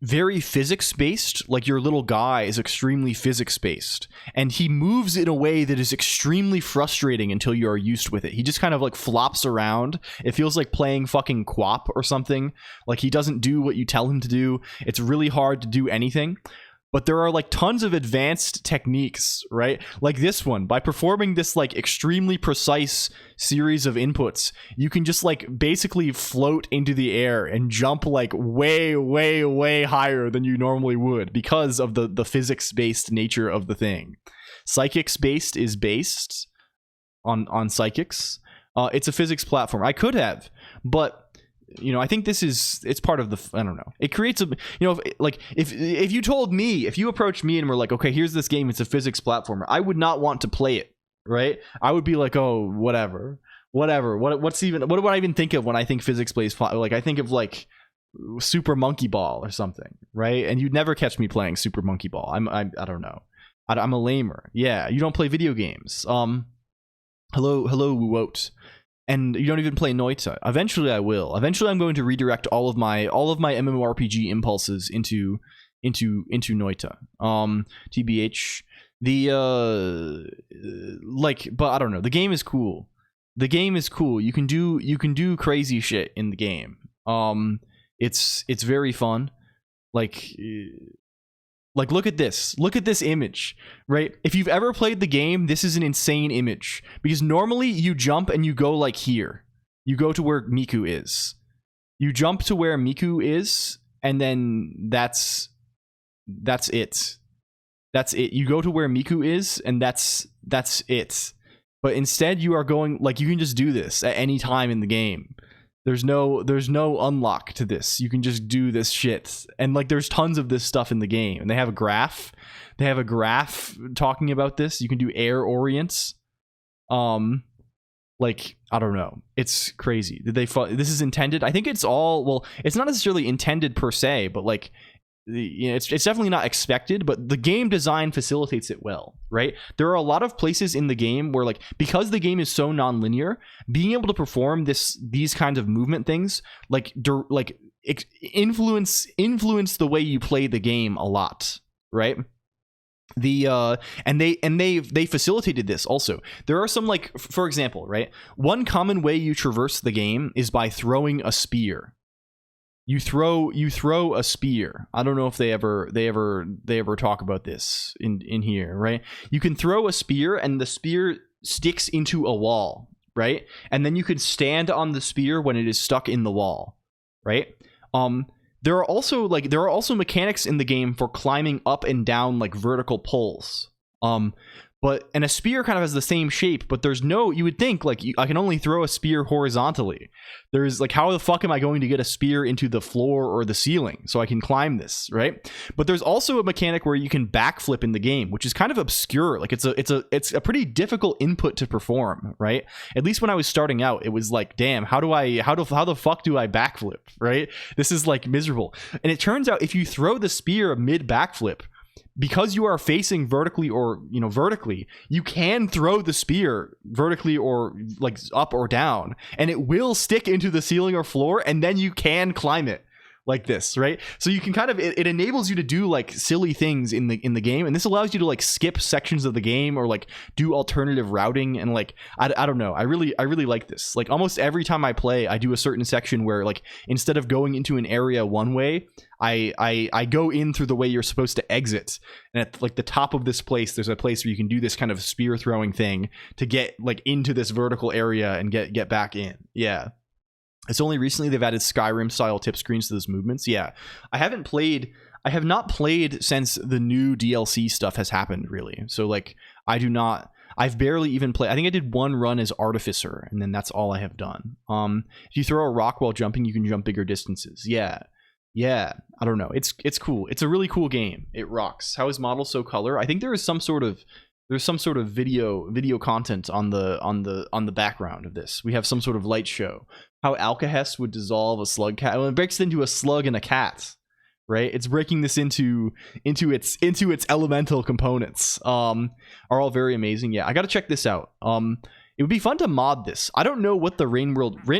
very physics based. Like your little guy is extremely physics based, and he moves in a way that is extremely frustrating until you are used with it. He just kind of like flops around. It feels like playing fucking Quap or something. Like he doesn't do what you tell him to do. It's really hard to do anything. But there are like tons of advanced techniques, right? Like this one, by performing this like extremely precise series of inputs, you can just like basically float into the air and jump like way, way, way higher than you normally would because of the physics-based nature of the thing. Psychics-based is based on psychics. It's a physics platform. I could have, but you know, I think it's part of the, I don't know. It creates a, you know, if you told me, if you approached me and were like, okay, here's this game, it's a physics platformer, I would not want to play it, right? I would be like, oh, whatever. What do I even think of when I think physics-based, like I think of like Super Monkey Ball or something, right? And you'd never catch me playing Super Monkey Ball. I don't know. I'm a lamer. Yeah, you don't play video games. Hello, Woot. And you don't even play Noita. Eventually I will. Eventually I'm going to redirect all of my MMORPG impulses into Noita. TBH. But I don't know. The game is cool. You can do crazy shit in the game. It's very fun. Like look at this. Look at this image, right? If you've ever played the game, this is an insane image because normally you jump and you go like here. You go to where Miku is. You jump to where Miku is, and then that's it. That's it. You go to where Miku is, and that's it. But instead, you are going like you can just do this at any time in the game. There's no unlock to this. You can just do this shit, and like there's tons of this stuff in the game. And they have a graph. They have a graph talking about this. You can do air orients. Like I don't know. It's crazy. This is intended? I think it's all. Well, it's not necessarily intended per se, but like. It's definitely not expected, but the game design facilitates it well, right? There are a lot of places in the game where, like, because the game is so non-linear, being able to perform these kinds of movement things, influence the way you play the game a lot, right? And they facilitated this also. There are some, like, for example, right? One common way you traverse the game is by throwing a spear. You throw a spear. I don't know if they ever talk about this in here, right? You can throw a spear and the spear sticks into a wall, right? And then you can stand on the spear when it is stuck in the wall, right? There are also mechanics in the game for climbing up and down like vertical poles. And a spear kind of has the same shape, but there's no, you would think like I can only throw a spear horizontally. There's like, how the fuck am I going to get a spear into the floor or the ceiling so I can climb this, right? But there's also a mechanic where you can backflip in the game, which is kind of obscure. Like it's a pretty difficult input to perform, right? At least when I was starting out, it was like, damn, how the fuck do I backflip, right? This is like miserable. And it turns out if you throw the spear mid backflip, because you are facing vertically or vertically, you can throw the spear vertically or like up or down, and it will stick into the ceiling or floor, and then you can climb it like this, right? So you can kind of it enables you to do like silly things in the game, and this allows you to like skip sections of the game or like do alternative routing, and like I don't know, I really like this. Like almost every time I play, I do a certain section where like instead of going into an area one way, I go in through the way you're supposed to exit, and at like the top of this place there's a place where you can do this kind of spear throwing thing to get like into this vertical area and get back in. Yeah. It's only recently they've added Skyrim style tip screens to those movements. Yeah. I have not played since the new DLC stuff has happened, really. So like I've barely even played. I think I did one run as Artificer, and then that's all I have done. If you throw a rock while jumping, you can jump bigger distances. Yeah. I don't know. It's cool. It's a really cool game. It rocks. How is model so color? I think there is some sort of video content on the background of this. We have some sort of light show. How Alcahest would dissolve a slug cat. Well, it breaks it into a slug and a cat, right? It's breaking this into its elemental components. Are all very amazing. Yeah, I got to check this out. It would be fun to mod this. I don't know what the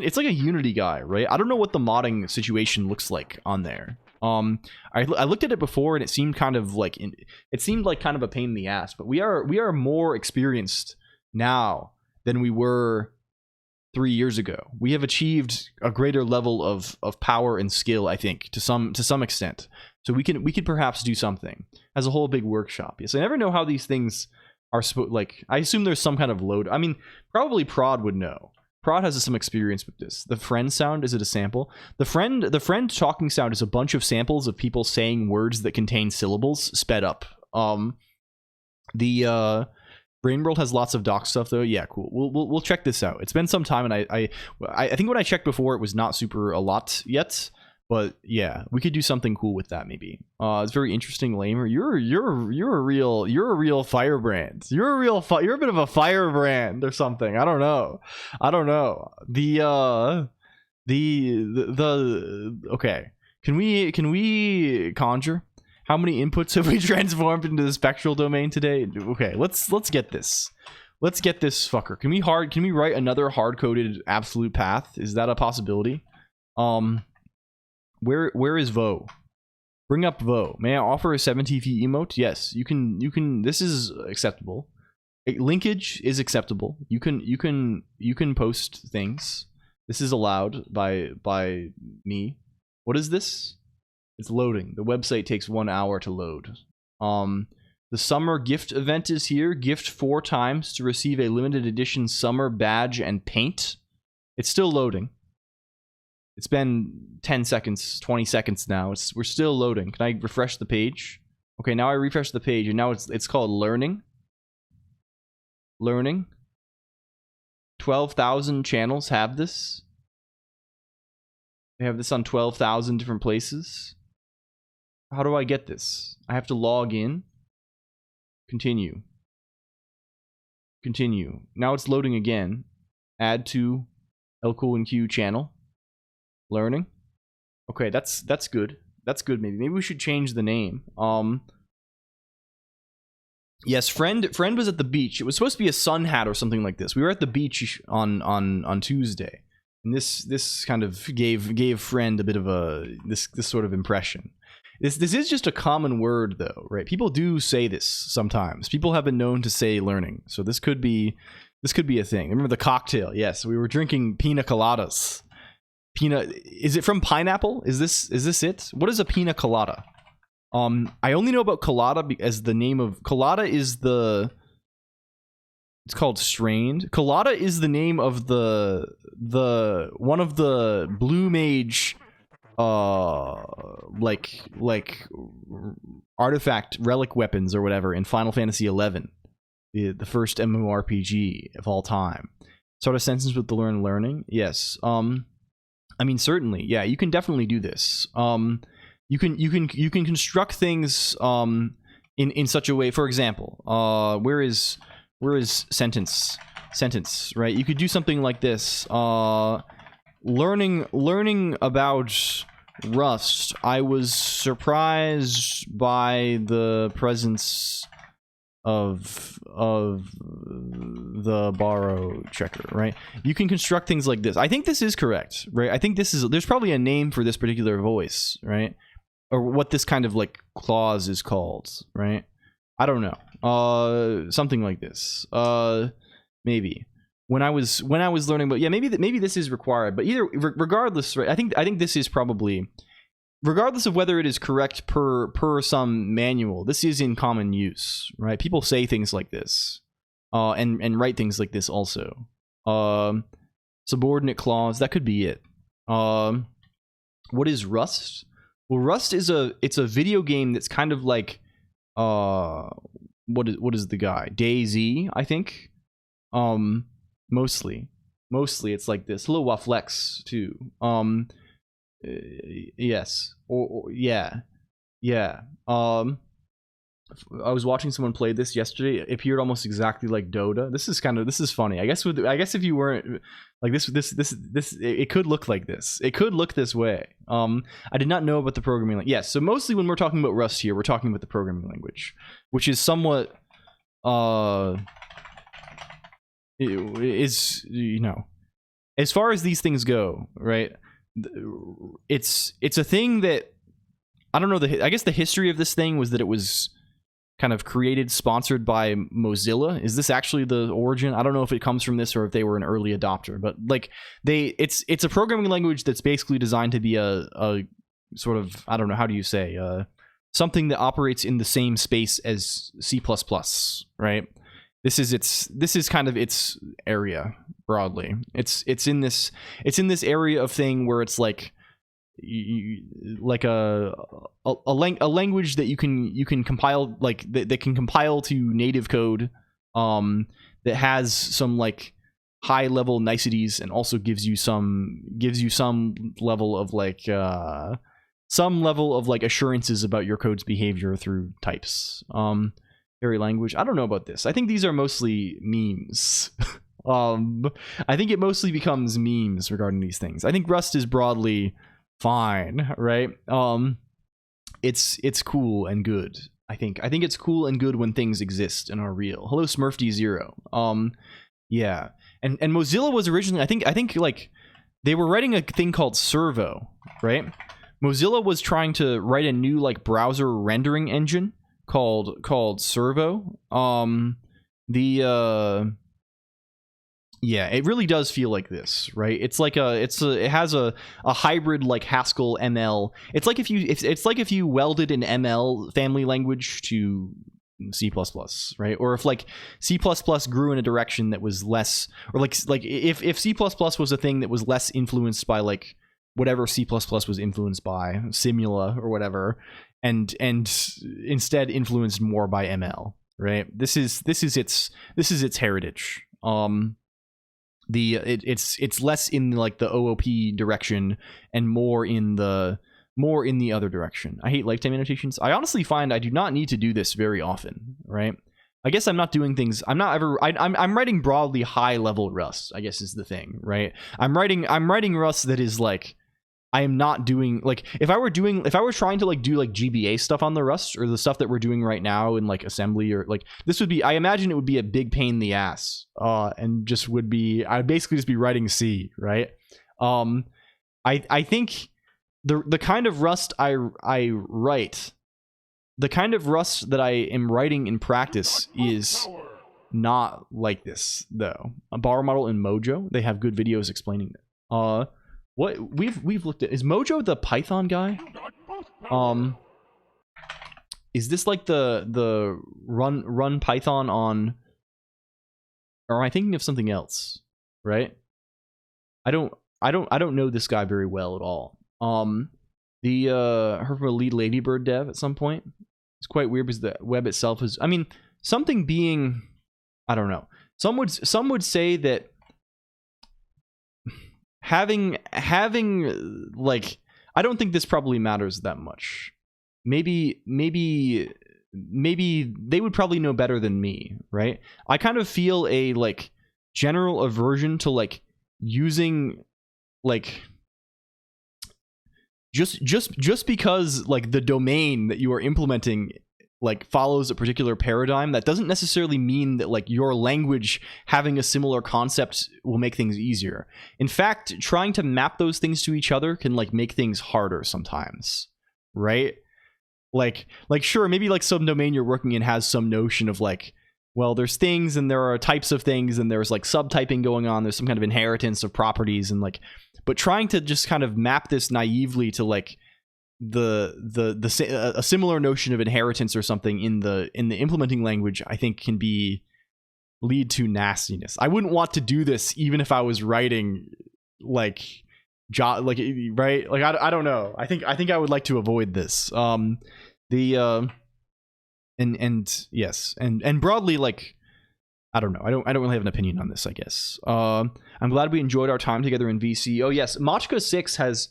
it's like a Unity guy, right? I don't know what the modding situation looks like on there. I looked at it before and it seemed kind of like kind of a pain in the ass, but we are more experienced now than we were 3 years ago. We have achieved a greater level of power and skill, I think, to some extent. So we could perhaps do something as a whole big workshop. Yes, I never know how these things are supposed. Like, I assume there's some kind of load. I mean, probably Prod would know. Prod has some experience with this. The friend sound, is it a sample? The friend talking sound is a bunch of samples of people saying words that contain syllables sped up. The Brain World has lots of doc stuff though. Yeah, cool. We'll check this out. It's been some time, and I think when I checked before, it was not super a lot yet. But yeah, we could do something cool with that maybe. It's very interesting, Lamer. You're a real firebrand. You're a bit of a firebrand or something. I don't know. Okay. Can we conjure? How many inputs have we transformed into the spectral domain today? Okay, let's get this. Let's get this fucker. Can we write another hard-coded absolute path? Is that a possibility? Where is Vo? Bring up Vo. May I offer a 7TP emote? Yes, you can. This is acceptable. Linkage is acceptable. You can post things. This is allowed by me. What is this? It's loading. The website takes 1 hour to load. The summer gift event is here. Gift 4 times to receive a limited edition summer badge and paint. It's still loading. It's been 10 seconds, 20 seconds now. We're still loading. Can I refresh the page? Okay, now I refresh the page, and now it's called learning. Learning. 12,000 channels have this. They have this on 12,000 different places. How do I get this? I have to log in. Continue. Continue. Now it's loading again. Add to LCOLONQ channel. Learning. Okay, that's good. That's good. Maybe we should change the name. Yes, friend was at the beach. It was supposed to be a sun hat or something like this. We were at the beach on Tuesday, and this kind of gave friend a bit of a this sort of impression. This is just a common word though, right? People do say this sometimes. People have been known to say learning, so this could be a thing. Remember the cocktail? Yes, we were drinking pina coladas. Is it from pineapple? Is this it? What is a pina colada? I only know about colada as the name of colada is the. It's called strained. Colada is the name of the one of the blue mage, like artifact relic weapons or whatever in Final Fantasy XI, the first MMORPG of all time. Sort of sentence with the learning. Yes. I mean, certainly, yeah. You can definitely do this. You can construct things in such a way. For example, where is sentence, right? You could do something like this. Learning about Rust. I was surprised by the presence of the borrow checker, right? You can construct things like this. I think this is correct, right? I think there's probably a name for this particular voice, right? Or what this kind of like clause is called, right? I don't know. Something like this. Maybe. When I was learning, but yeah, maybe this is required. But regardless, right? I think this is probably, regardless of whether it is correct per some manual, this is in common use, right? People say things like this, and write things like this also. Subordinate clause, that could be it. What is Rust? Well, Rust is it's a video game that's kind of like what is the guy? DayZ, I think. Mostly it's like this. Hello, Waflex too. Yes. Yeah. I was watching someone play this yesterday. It appeared almost exactly like Dota. This is funny. I guess if you weren't like this, it could look like this. It could look this way. I did not know about the programming language. Yes. So mostly when we're talking about Rust here, we're talking about the programming language, which is somewhat is, you know, as far as these things go, right? It's a thing that I don't know. I guess the history of this thing was that it was kind of created, sponsored by Mozilla. Is this actually the origin? I don't know if it comes from this or if they were an early adopter, but like it's a programming language that's basically designed to be a sort of, I don't know, how do you say, something that operates in the same space as C++, right? This is kind of its area broadly. It's in this area of thing where it's like like a language that you can compile, like that can compile to native code, that has some like high level niceties and also gives you some level of like assurances about your code's behavior through types. Very language. I don't know about this. I think these are mostly memes. I think it mostly becomes memes regarding these things. I think Rust is broadly fine, right? It's cool and good. I think it's cool and good when things exist and are real. Hello, Smurfd0. Yeah, and Mozilla was originally, I think like they were writing a thing called Servo, right? Mozilla was trying to write a new like browser rendering engine called Servo. Yeah, it really does feel like this, right? It's like it has a hybrid like Haskell ML. It's like if you welded an ML family language to C++, right? Or if like C++ grew in a direction that was less, or like if C++ was a thing that was less influenced by like whatever C++ was influenced by, Simula or whatever, and instead influenced more by ML, right? This is its heritage. It's less in like the OOP direction and more in the other direction. I hate lifetime annotations. I honestly find I do not need to do this very often, right? I guess I'm not doing things. I'm writing broadly high level Rust, I guess is the thing, right? I'm writing Rust that is like, I am not doing like, if I were trying to like do like GBA stuff on the Rust or the stuff that we're doing right now in like assembly, or like this would be, I imagine it would be a big pain in the ass, and just would be, I'd basically just be writing C, right? I think the kind of Rust I write, the kind of Rust that I am writing in practice is not like this though. A bar model in Mojo, they have good videos explaining it. What we've looked at, is Mojo the Python guy? Is this like the run Python on, or am I thinking of something else? Right? I don't know this guy very well at all. Heard from a lead Ladybird dev at some point. It's quite weird because the web itself is, I mean, something being, I don't know. Some would say that having like, I don't think this probably matters that much. Maybe they would probably know better than me, right? I kind of feel a like general aversion to like using like just because like the domain that you are implementing like follows a particular paradigm, that doesn't necessarily mean that like your language having a similar concept will make things easier. In fact, trying to map those things to each other can like make things harder sometimes, right? Like sure, maybe like some domain you're working in has some notion of like, well, there's things and there are types of things and there's like subtyping going on, there's some kind of inheritance of properties, and like, but trying to just kind of map this naively to like a similar notion of inheritance or something in the implementing language, I think can lead to nastiness. I wouldn't want to do this even if I was writing like right, like I don't know. I think I would like to avoid this. Yes, and broadly, like, I don't know. I don't really have an opinion on this, I guess. I'm glad we enjoyed our time together in VC. Oh yes, Machka 6 has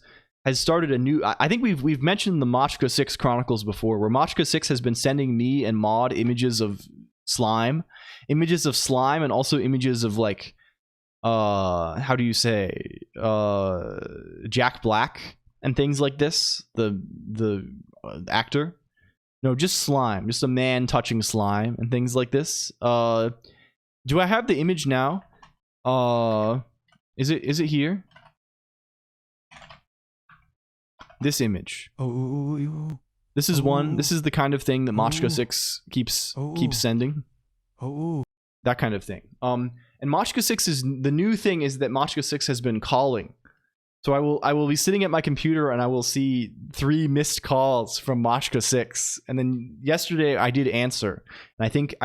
started a new, I think we've mentioned the Machka 6 Chronicles before, where Machka 6 has been sending me and Maud images of slime, and also images of like how do you say, Jack Black and things like this, the actor. No, just slime, just a man touching slime and things like this. Do I have the image now? Is it here? This image. Oh. This is one. This is the kind of thing that Machka 6 keeps sending. Oh. That kind of thing. And Machka 6 is the new thing, is that Machka 6 has been calling. So I will be sitting at my computer and I will see 3 missed calls from Machka 6. And then yesterday I did answer. And I think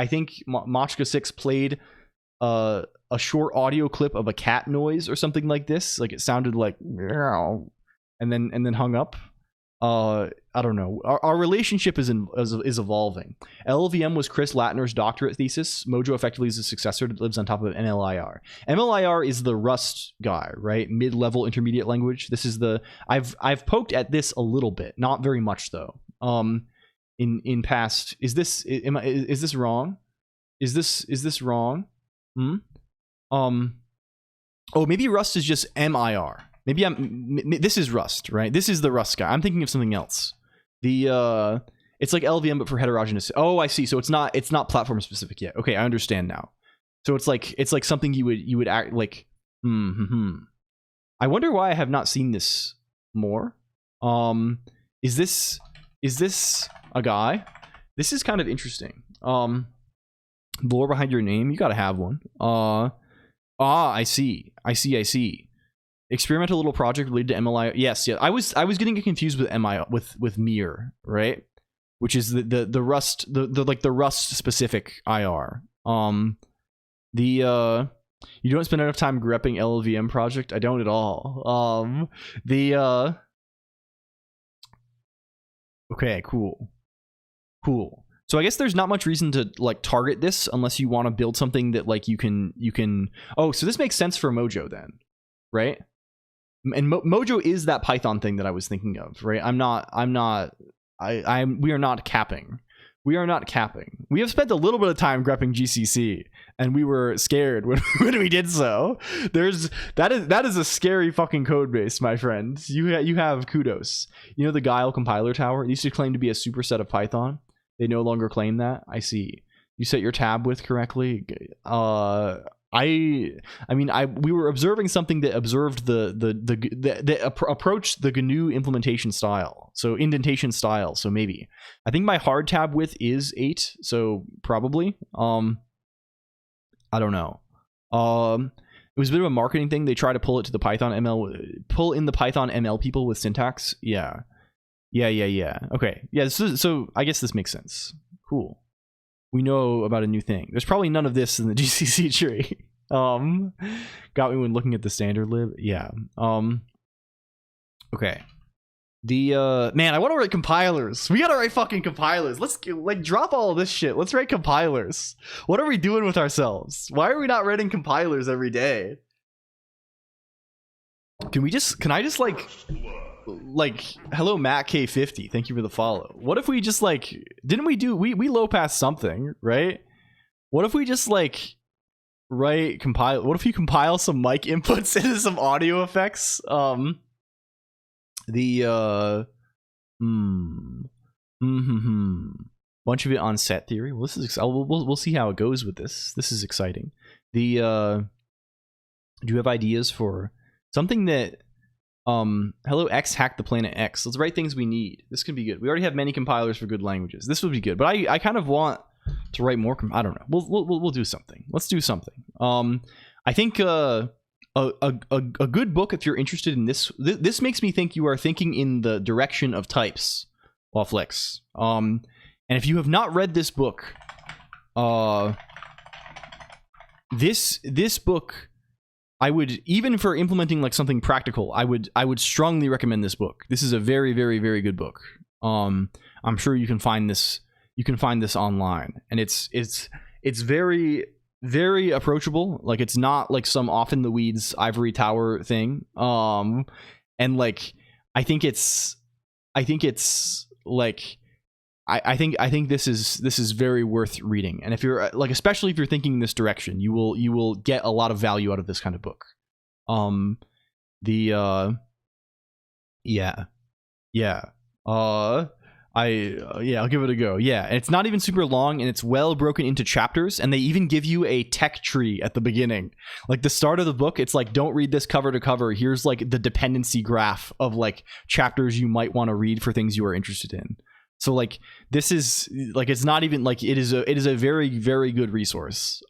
Machka 6 played a short audio clip of a cat noise or something like this. Like it sounded like meow, and then hung up. I don't know. Our relationship is evolving. LLVM was Chris Latner's doctorate thesis. Mojo effectively is a successor that lives on top of MLIR. MLIR is the Rust guy, right? Mid-level intermediate language. This is the I've poked at this a little bit, not very much though. In past, is this wrong? Is this wrong? Oh, maybe Rust is just MIR. Maybe this is Rust, right? This is the Rust guy. I'm thinking of something else. It's like LVM but for heterogeneous. Oh, I see. So it's not platform specific yet. Okay, I understand now. So it's like something you would act like. I wonder why I have not seen this more. Is this a guy? This is kind of interesting. Lore behind your name, you gotta have one. I see. Experimental little project related to MLI. Yes. I was getting confused with MI with Mir, right? Which is the Rust, the like the Rust specific IR. You don't spend enough time grepping LLVM project. I don't at all. Okay, cool. So I guess there's not much reason to like target this unless you want to build something that like you can. Oh, so this makes sense for Mojo then, right? And Mojo is that Python thing that I was thinking of, right? We are not capping. We have spent a little bit of time grepping GCC, and we were scared when we did so. That is a scary fucking code base, my friend. You have kudos. You know the Guile compiler tower? It used to claim to be a superset of Python. They no longer claim that. I see. You set your tab width correctly. We were observing something that observed the approached the GNU implementation style, so indentation style. So maybe I think my hard tab width is 8, so probably. I don't know. It was a bit of a marketing thing. They try to pull it to the Python ML, pull in the Python ML people with syntax. Yeah. Okay. Yeah. So I guess this makes sense. Cool. We know about a new thing. There's probably none of this in the GCC tree. Got me when looking at the standard lib. Yeah. Okay. Man, I want to write compilers. We gotta write fucking compilers. Let's like drop all of this shit. Let's write compilers. What are we doing with ourselves? Why are we not writing compilers every day? Can I just like hello Matt K50, thank you for the follow. What if we just like we low pass something, right? What if we just like compile, what if you compile some mic inputs into some audio effects? Bunch of it on set theory. Well, this is we'll see how it goes with this. This is exciting. Do you have ideas for something that hello X hack the planet X? Let's write things we need. This can be good. We already have many compilers for good languages. This would be good, but I kind of want to write more. I don't know. We'll do something. Let's do something. I think a good book, if you're interested in this. This makes me think you are thinking in the direction of types, Waflix. And if you have not read this book, this book, I would, even for implementing like something practical, I would strongly recommend this book. This is a very, very, very good book. I'm sure you can find this. You can find this online, and it's very, very approachable. Like, it's not like some off in the weeds ivory tower thing. And like I think this is very worth reading. And if you're like, especially if you're thinking in this direction, you will get a lot of value out of this kind of book. I'll give it a go. Yeah, and it's not even super long, and it's well broken into chapters, and they even give you a tech tree at the beginning. Like, the start of the book, it's like, don't read this cover to cover. Here's like the dependency graph of like chapters you might want to read for things you are interested in. So like, this is like, it's not even like, it is a very, very good resource.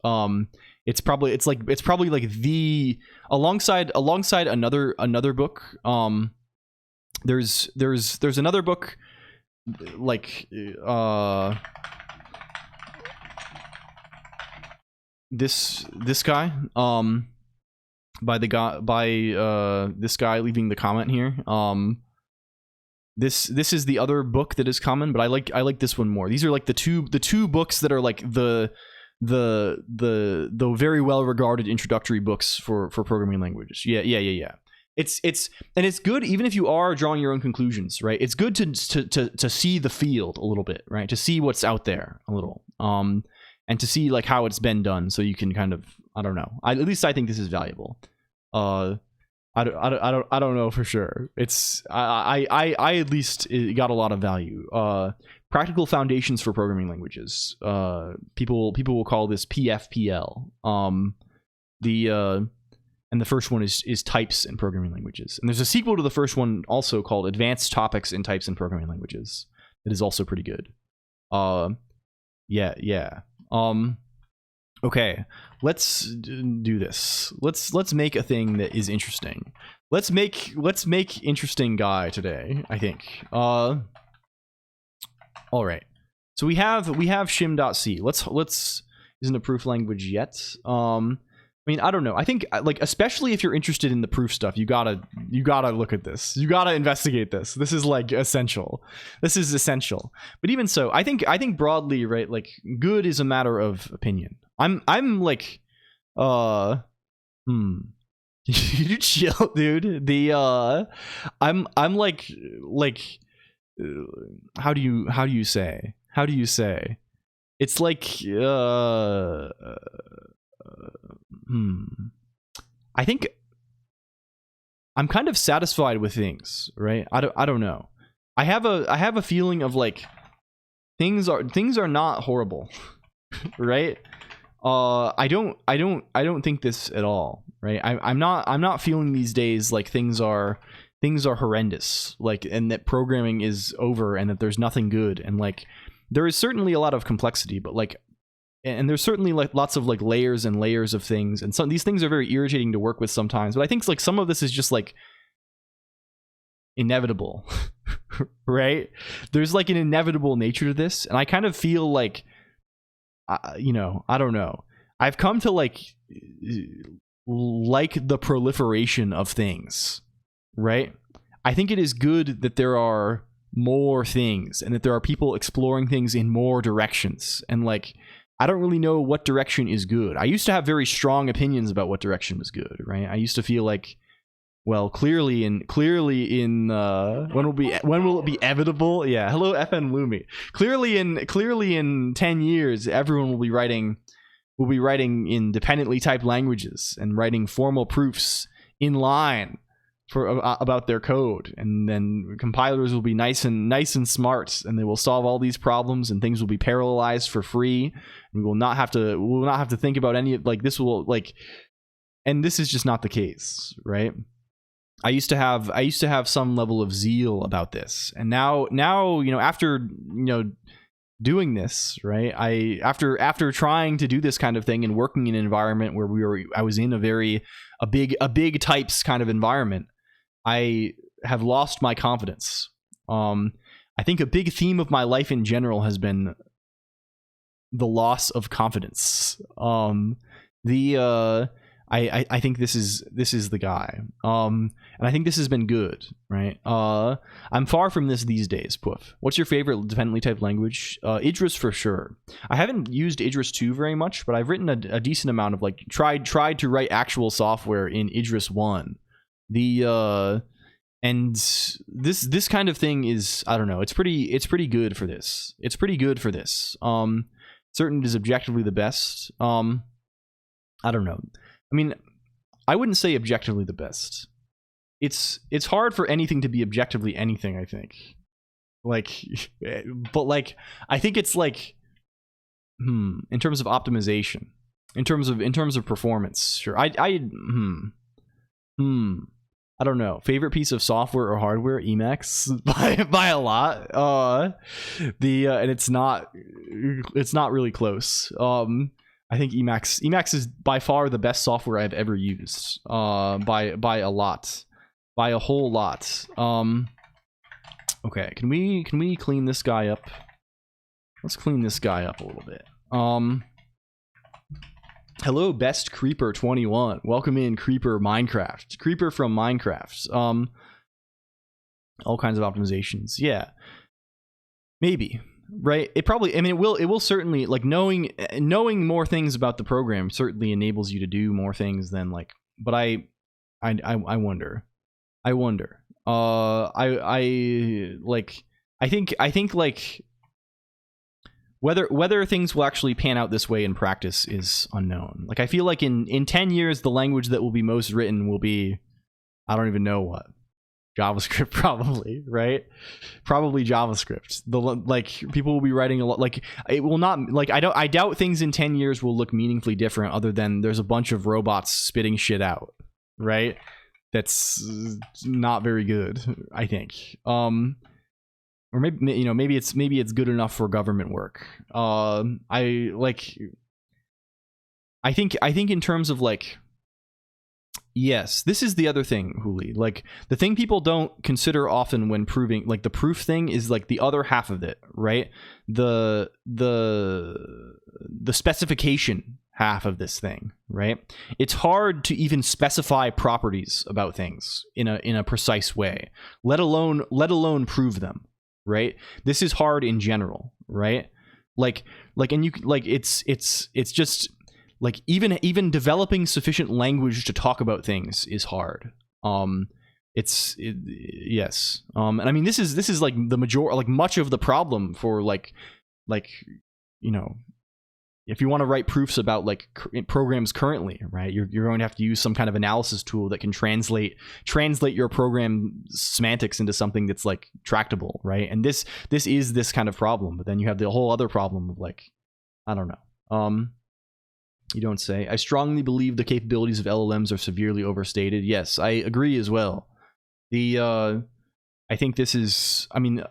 It's probably like the alongside another book. There's another book like this guy by this guy leaving the comment here. This is the other book that is common, but I like this one more. These are like the two books that are like the very well regarded introductory books for programming languages. Yeah. It's good even if you are drawing your own conclusions, right? It's good to see the field a little bit, right? To see what's out there a little, and to see like how it's been done, so you can kind of, I don't know. At least I think this is valuable. I don't know for sure. It's I at least got a lot of value. Practical foundations for programming languages. People will call this PFPL. and the first one is types in programming languages. And there's a sequel to the first one also called Advanced Topics in Types in Programming Languages. It is also pretty good. Yeah. Okay, let's do this. Let's make a thing that is interesting. Let's make interesting guy today, I think. All right. So we have shim.c. Let's isn't a proof language yet. I mean, I don't know. I think like especially if you're interested in the proof stuff, you gotta look at this. You gotta investigate this. This is like essential. This is essential. But even so, I think broadly, right? Like good is a matter of opinion. I'm like, you chill, dude. I'm like, how do you say? It's like, I think I'm kind of satisfied with things, right? I don't know. I have a feeling of like things are not horrible, right? I don't think this at all, right? I'm not feeling these days like things are horrendous, like, and that programming is over and that there's nothing good, and like there is certainly a lot of complexity, but like, and there's certainly like lots of like layers and layers of things, and some these things are very irritating to work with sometimes, but I think like some of this is just like inevitable. Right? There's like an inevitable nature to this, and I kind of feel like you know, I don't know. I've come to like the proliferation of things, right? I think it is good that there are more things and that there are people exploring things in more directions. And like, I don't really know what direction is good. I used to have very strong opinions about what direction was good, right? I used to feel like, well, clearly in when will it be evitable? Yeah, hello FN Lumi. Clearly in 10 years, everyone will be writing independently typed languages and writing formal proofs in line for about their code, and then compilers will be nice and smart, and they will solve all these problems, and things will be parallelized for free. We will not have to think about any like this will like, and this is just not the case, right? I used to have some level of zeal about this, and now you know, after you know doing this, right, after trying to do this kind of thing and working in an environment where I was in a big types kind of environment, I have lost my confidence. I think a big theme of my life in general has been the loss of confidence. I think this is the guy. And I think this has been good, right? I'm far from this these days, Poof. What's your favorite dependently typed language? Idris for sure. I haven't used Idris 2 very much, but I've written a decent amount of like tried to write actual software in Idris 1. And this kind of thing is, I don't know, it's pretty good for this. It's pretty good for this. Certain is objectively the best. I don't know. I mean, I wouldn't say objectively the best. It's hard for anything to be objectively anything, I think. Like, but like, I think it's like, in terms of optimization, in terms of performance, sure. I don't know. Favorite piece of software or hardware? Emacs by a lot. And it's not really close. I think Emacs is by far the best software I've ever used. By a lot, by a whole lot. Okay, can we clean this guy up? Let's clean this guy up a little bit. Hello, Best Creeper 21. Welcome in, Creeper Minecraft. Creeper from Minecraft. All kinds of optimizations. Yeah, maybe. Right, it probably, I mean, it will certainly, like, knowing more things about the program certainly enables you to do more things than like, but I wonder I think like whether things will actually pan out this way in practice is unknown. Like, I feel like in 10 years the language that will be most written will be, I don't even know what. JavaScript, probably, right? Probably JavaScript. Like, people will be writing a lot. Like, it will not, like, I doubt things in 10 years will look meaningfully different, other than there's a bunch of robots spitting shit out, right? That's not very good, I think. Or maybe, you know, maybe it's good enough for government work. I think in terms of like, yes, this is the other thing, Huli. Like, the thing people don't consider often when proving, like, the proof thing is like the other half of it, right? The specification half of this thing, right? It's hard to even specify properties about things in a precise way, let alone prove them, right? This is hard in general, right? And you like it's just like even developing sufficient language to talk about things is hard. Yes. And I mean, this is like the like much of the problem for like you know, if you want to write proofs about like programs currently, right, you're going to have to use some kind of analysis tool that can translate your program semantics into something that's like tractable, right? And this is this kind of problem. But then you have the whole other problem of like, I don't know. You don't say. I strongly believe the capabilities of LLMs are severely overstated. Yes, I agree as well. I think this is, I mean,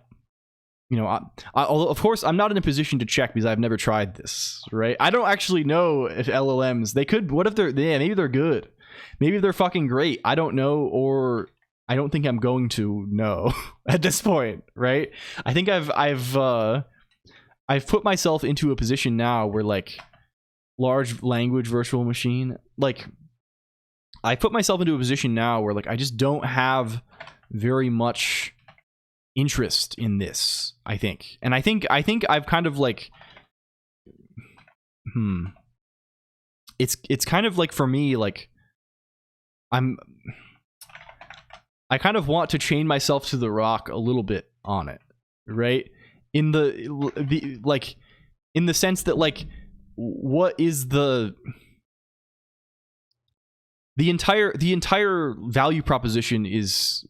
you know, of course, I'm not in a position to check because I've never tried this, right? I don't actually know if LLMs, they could, what if they're, yeah, maybe they're good. Maybe they're fucking great. I don't know, or I don't think I'm going to know at this point, right? I think I've put myself into a position now where like large language virtual machine, like I put myself into a position now where like I just don't have very much interest in this, I think. And I think I've kind of like it's kind of like, for me, like I kind of want to chain myself to the rock a little bit on it, right? In the like, in the sense that like, what is the entire value proposition is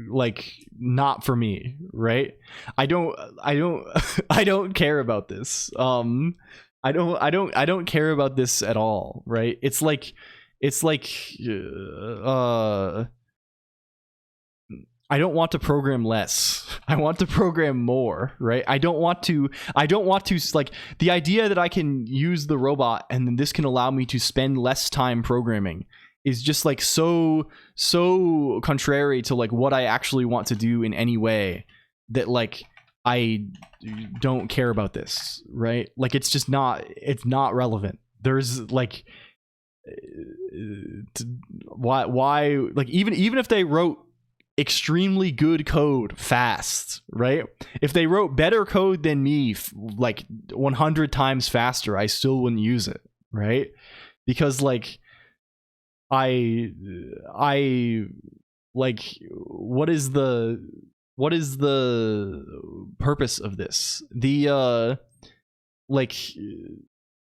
like not for me, right? I don't care about this. I don't care about this at all, right? It's like I don't want to program less. I want to program more, right? I don't want to like, the idea that I can use the robot and then this can allow me to spend less time programming is just like so contrary to like what I actually want to do in any way, that like I don't care about this, right? Like it's not relevant. There's like why like even if they wrote extremely good code fast, right? If they wrote better code than me like 100 times faster, I still wouldn't use it, right? Because like I like, what is the purpose of this? The like,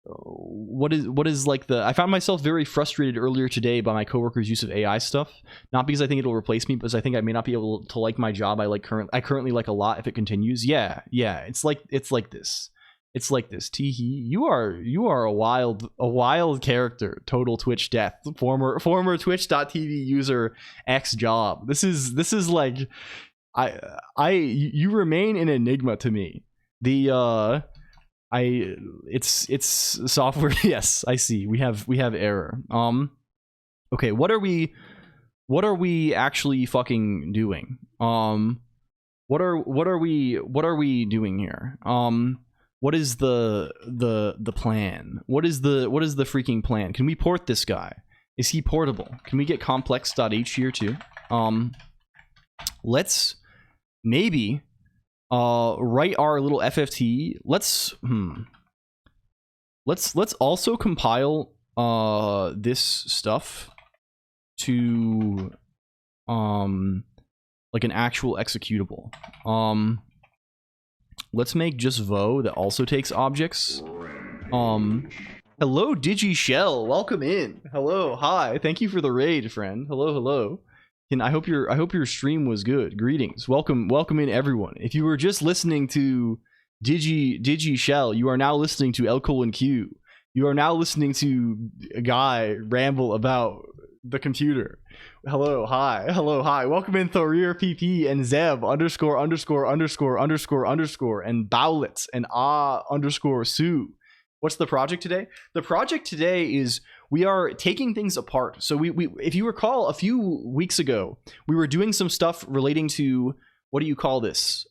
what is like the, I found myself very frustrated earlier today by my coworkers' use of AI stuff. Not because I think it'll replace me, because I think I may not be able to like my job I currently like a lot if it continues. Yeah. It's like this. It's like this. Teehee, you are a wild character. Total Twitch death. Former Twitch.tv user X job. This is like, you remain an enigma to me. The it's software. Yes, I see. We have error. Okay, what are we actually fucking doing? What are we doing here? What is the plan? What is the freaking plan? Can we port this guy? Is he portable? Can we get complex.h here too? Let's maybe write our little FFT. Let's also compile this stuff to like an actual executable. Let's make just Vo that also takes objects. Hello DigiShell, welcome in. Hello, hi, thank you for the raid, friend. Hello. And I hope your stream was good. Greetings, welcome in everyone. If you were just listening to DigiShell, you are now listening to LCOLONQ. You are now listening to a guy ramble about the computer. Hello, hi, hello, hi. Welcome in Thorir PP and Zeb underscore underscore underscore underscore underscore and Bowlet and underscore Sue. What's the project today? The project today is we are taking things apart. So we if you recall, a few weeks ago, we were doing some stuff relating to, what do you call this?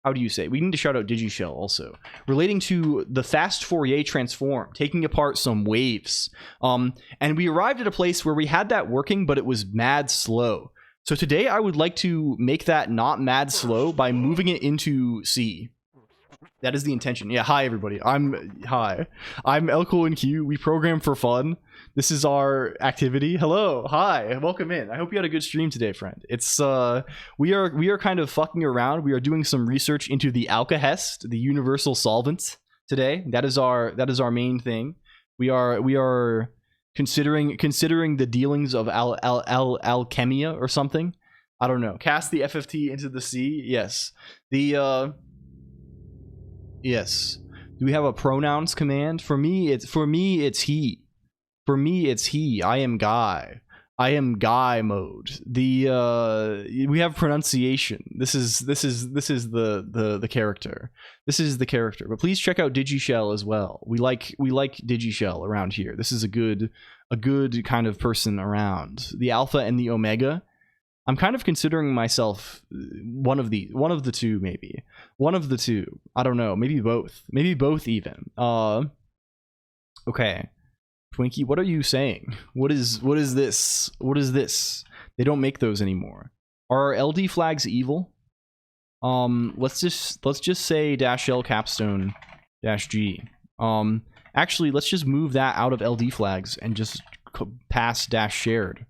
How do you say? We need to shout out DigiShell also. Relating to the fast Fourier transform, taking apart some waves. And we arrived at a place where we had that working, but it was mad slow. So today I would like to make that not mad slow by moving it into C. That is the intention. Yeah, hi everybody. I'm LCOLONQ. We program for fun. This is our activity. Hello, hi, welcome in. I hope you had a good stream today, friend. It's we are kind of fucking around. We are doing some research into the alkahest, the universal solvent today. That is our main thing. We are considering the dealings of alchemia or something. I don't know. Cast the FFT into the sea. Yes. Yes. Do we have a pronouns command? For me it's he. For me it's he. I am Guy. I am Guy mode. We have pronunciation. This is the character. This is the character. But please check out DigiShell as well. We like DigiShell around here. This is a good kind of person around. The Alpha and the Omega. I'm kind of considering myself one of the two, maybe. One of the two. I don't know. Maybe both. Maybe both even. Okay. Twinkie, what are you saying? What is this? What is this? They don't make those anymore. Are our LD flags evil? Let's just say -L capstone -G. Actually, let's just move that out of LD flags and just pass -shared.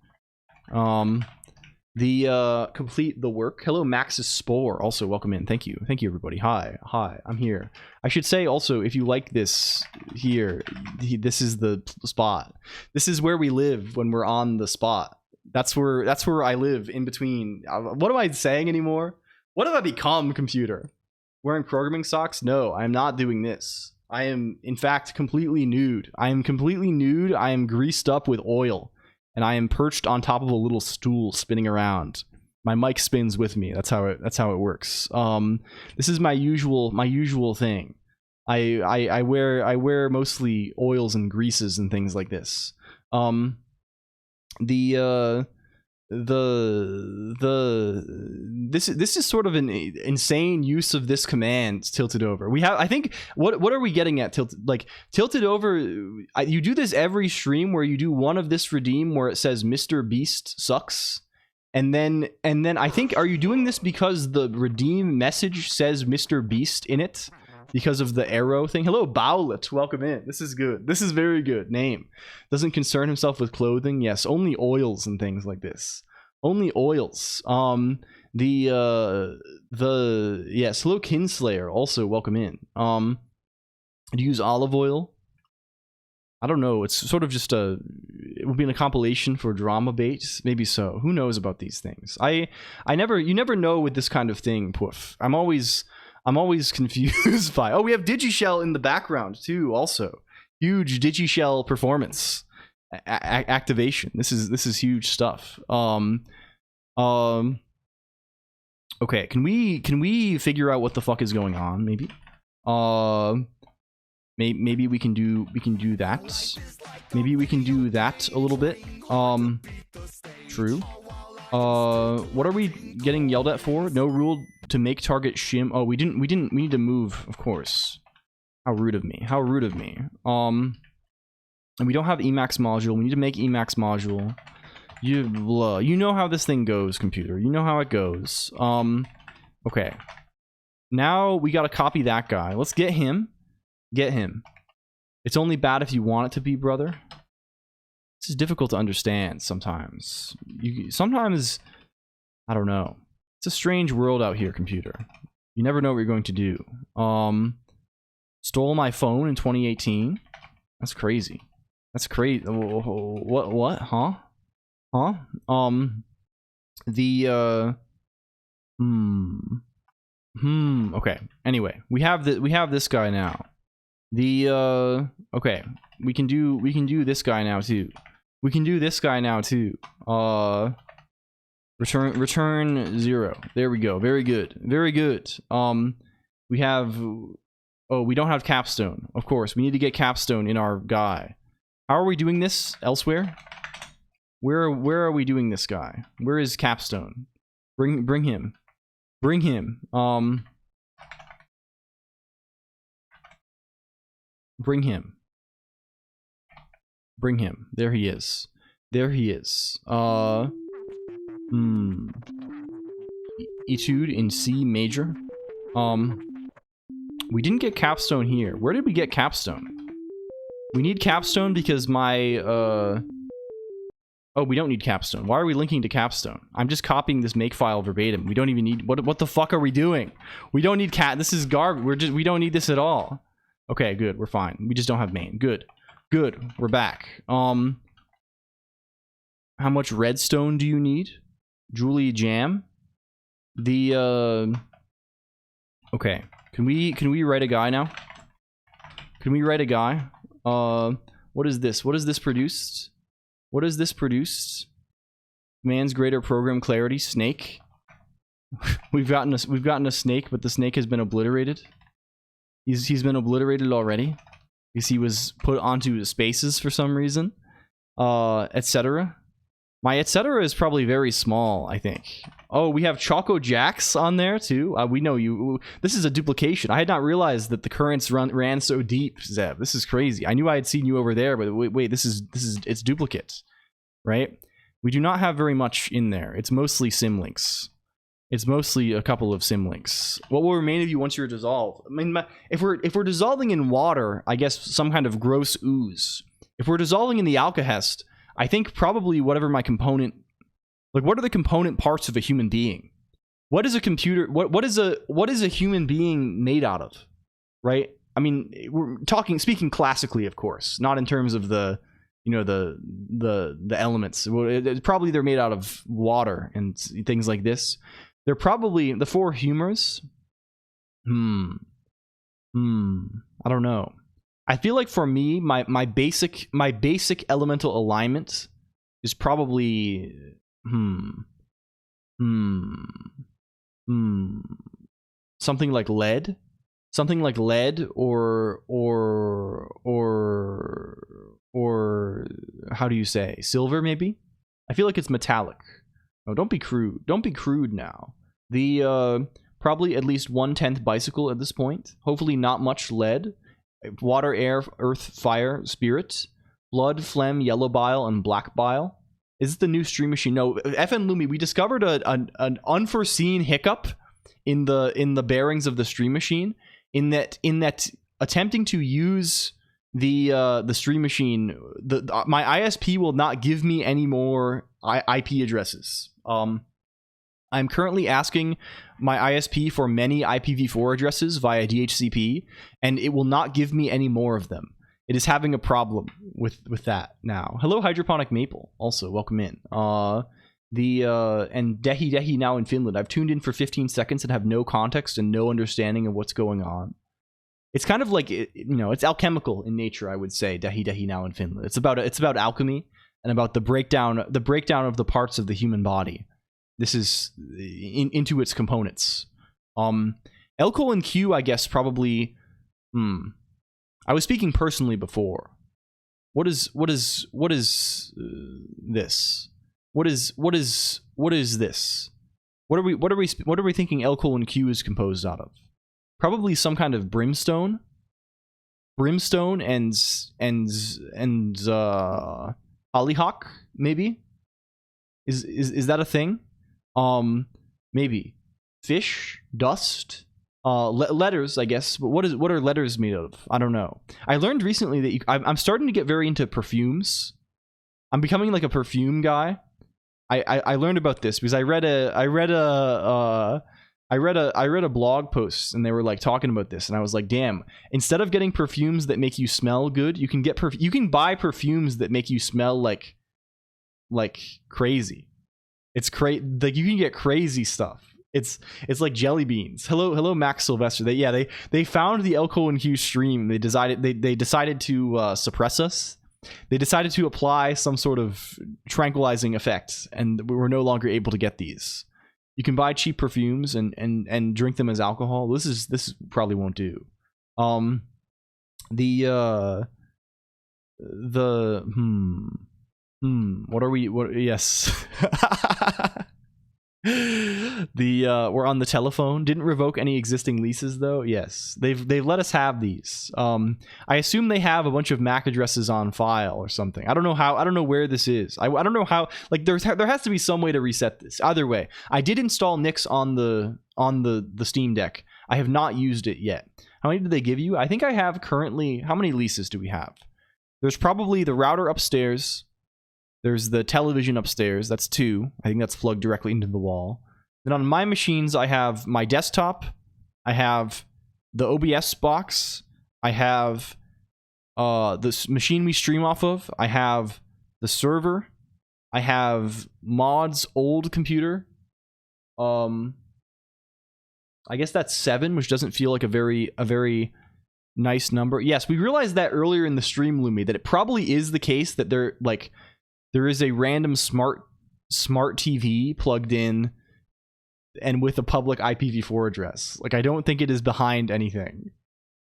Complete the work. Hello, Max's Spore. Also, welcome in. Thank you, everybody. Hi, I'm here. I should say also, if you like this here, this is the spot. This is where we live when we're on the spot. That's where I live in between. What am I saying anymore? What have I become, computer? Wearing programming socks? No, I am not doing this. I am, in fact, completely nude. I am completely nude. I am greased up with oil. And I am perched on top of a little stool spinning around. My mic spins with me. That's how it works. This is my usual thing. I wear mostly oils and greases and things like this. This is sort of an insane use of this command, tilted over. We have, I think, what are we getting at? Tilted over, you do this every stream where you do one of this redeem where it says Mr. Beast sucks, and then I think, are you doing this because the redeem message says Mr. Beast in it? Because of the arrow thing. Hello, Bowlet. Welcome in. This is good. This is very good. Name. Doesn't concern himself with clothing. Yes, only oils and things like this. Only oils. Yes, hello, Kinslayer. Also, welcome in. Do you use olive oil? I don't know. It's sort of just it would be in a compilation for drama bait. Maybe so. Who knows about these things? You never know with this kind of thing, Poof. I'm always confused by. Oh, we have DigiShell in the background too. Also, huge DigiShell performance activation. This is huge stuff. Okay, can we figure out what the fuck is going on? Maybe. Maybe we can do that. Maybe we can do that a little bit. True. What are we getting yelled at for? No rule to make target shim. Oh, we need to move, of course. How rude of me. How rude of me. And we don't have Emacs module. We need to make Emacs module. You know how this thing goes, computer. You know how it goes. Okay. Now we gotta copy that guy. Let's get him. Get him. It's only bad if you want it to be, brother. This is difficult to understand sometimes. Sometimes, I don't know. It's a strange world out here, computer. You never know what you're going to do. Stole my phone in 2018. That's crazy. That's crazy. What? Huh? Huh? Okay. Anyway, we have this guy now. Okay, we can do this guy now too. We can do this guy now too. Return 0. There we go. Very good. Very good. We have... Oh, we don't have capstone. Of course, we need to get capstone in our guy. How are we doing this elsewhere? Where are we doing this guy? Where is capstone? Bring him. Bring him. Bring him. Bring him. There he is. There he is. Etude in C major. We didn't get capstone here. Where did we get capstone? We need capstone because my, Oh, we don't need capstone. Why are we linking to capstone? I'm just copying this makefile verbatim. We don't even need... What the fuck are we doing? We don't need This is garbage. We don't need this at all. Okay, good. We're fine. We just don't have main. Good. Good. We're back. How much redstone do you need? Julie Jam? The, Okay. Can we write a guy now? Can we write a guy? What is this? What is this produced? What is this produced? Man's greater program clarity. Snake. we've gotten a snake, but the snake has been obliterated. He's been obliterated already because he was put onto spaces for some reason. Etc. My etc. is probably very small, I think. Oh, we have Choco Jacks on there too. We know you. This is a duplication. I had not realized that the currents ran so deep, Zeb. This is crazy. I knew I had seen you over there, but wait, this is it's duplicate, right? We do not have very much in there. It's mostly symlinks. It's mostly a couple of symlinks. What will remain of you once you're dissolved? I mean, if we're dissolving in water, I guess some kind of gross ooze. If we're dissolving in the alkahest, I think probably whatever my component, like what are the component parts of a human being? What is a computer? What is a human being made out of? Right? I mean, we're speaking classically, of course, not in terms of the, you know, the elements. Probably they're made out of water and things like this. They're probably the four humors. I don't know. I feel like for me, my basic elemental alignment is probably something like lead, or how do you say, silver maybe? I feel like it's metallic. Oh, don't be crude. Don't be crude now. The probably at least 1/10 bicycle at this point. Hopefully not much lead. Water, air, earth, fire, spirit, blood, phlegm, yellow bile, and black bile. Is it the new stream machine? No, FN Lumi, we discovered an unforeseen hiccup in the bearings of the stream machine. In that attempting to use the stream machine, my ISP will not give me any more IP addresses. I'm currently asking my ISP for many IPv4 addresses via DHCP, and it will not give me any more of them. It is having a problem with that now. Hello, Hydroponic Maple. Also, welcome in. And Dehi now in Finland. I've tuned in for 15 seconds and have no context and no understanding of what's going on. It's kind of like, it's alchemical in nature, I would say. Dehi now in Finland. It's about alchemy and about the breakdown of the parts of the human body. This is into its components. LCOLONQ, I guess, probably. I was speaking personally before. What is this? What is this? What are we thinking LCOLONQ is composed out of? Probably some kind of brimstone. Brimstone and hollyhock, maybe. Is that a thing? Maybe fish, dust, letters, I guess. But what are letters made of? I don't know. I learned recently that I'm starting to get very into perfumes. I'm becoming like a perfume guy. I learned about this because I read a blog post and they were like talking about this, and I was like, damn, instead of getting perfumes that make you smell good, you can buy perfumes that make you smell like crazy. It's crazy. Like, you can get crazy stuff. It's like jelly beans. Hello, Max Sylvester. They found the LCOLONQ stream. They decided to suppress us they decided to apply some sort of tranquilizing effect, and we were no longer able to get these. You can buy cheap perfumes and drink them as alcohol. This probably won't do. What are we? What? Yes. We're on the telephone. Didn't revoke any existing leases though. Yes, they've let us have these. I assume they have a bunch of MAC addresses on file or something. I don't know how. I don't know where this is. I don't know how. Like there has to be some way to reset this. Either way, I did install Nix on the Steam Deck. I have not used it yet. How many did they give you? I think I have currently. How many leases do we have? There's probably the router upstairs. There's the television upstairs. That's 2. I think that's plugged directly into the wall. Then on my machines, I have my desktop. I have the OBS box. I have this machine we stream off of. I have the server. I have Mod's old computer. I guess that's 7, which doesn't feel like a very nice number. Yes, we realized that earlier in the stream, Lumi, that it probably is the case that there is a random smart TV plugged in and with a public IPv4 address. Like, I don't think it is behind anything.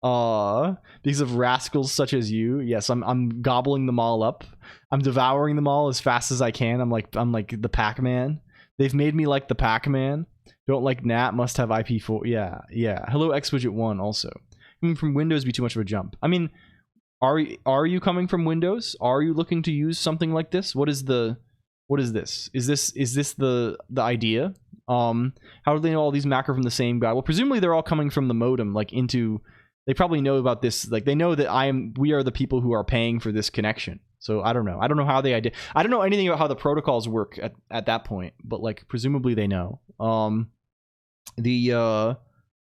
Because of rascals such as you. Yes, I'm gobbling them all up. I'm devouring them all as fast as I can. I'm like the Pac-Man. They've made me like the Pac-Man. Don't like Nat, must have IP4. Yeah. Hello XXVII also. Coming from Windows be too much of a jump. I mean, are you coming from Windows? Are you looking to use something like this? What is this? Is this the idea? How do they know all these Mac are from the same guy? Well, presumably they're all coming from the modem, like into. They probably know about this. Like they know that we are the people who are paying for this connection. So I don't know. I don't know how they idea. I don't know anything about how the protocols work at that point. But like presumably they know.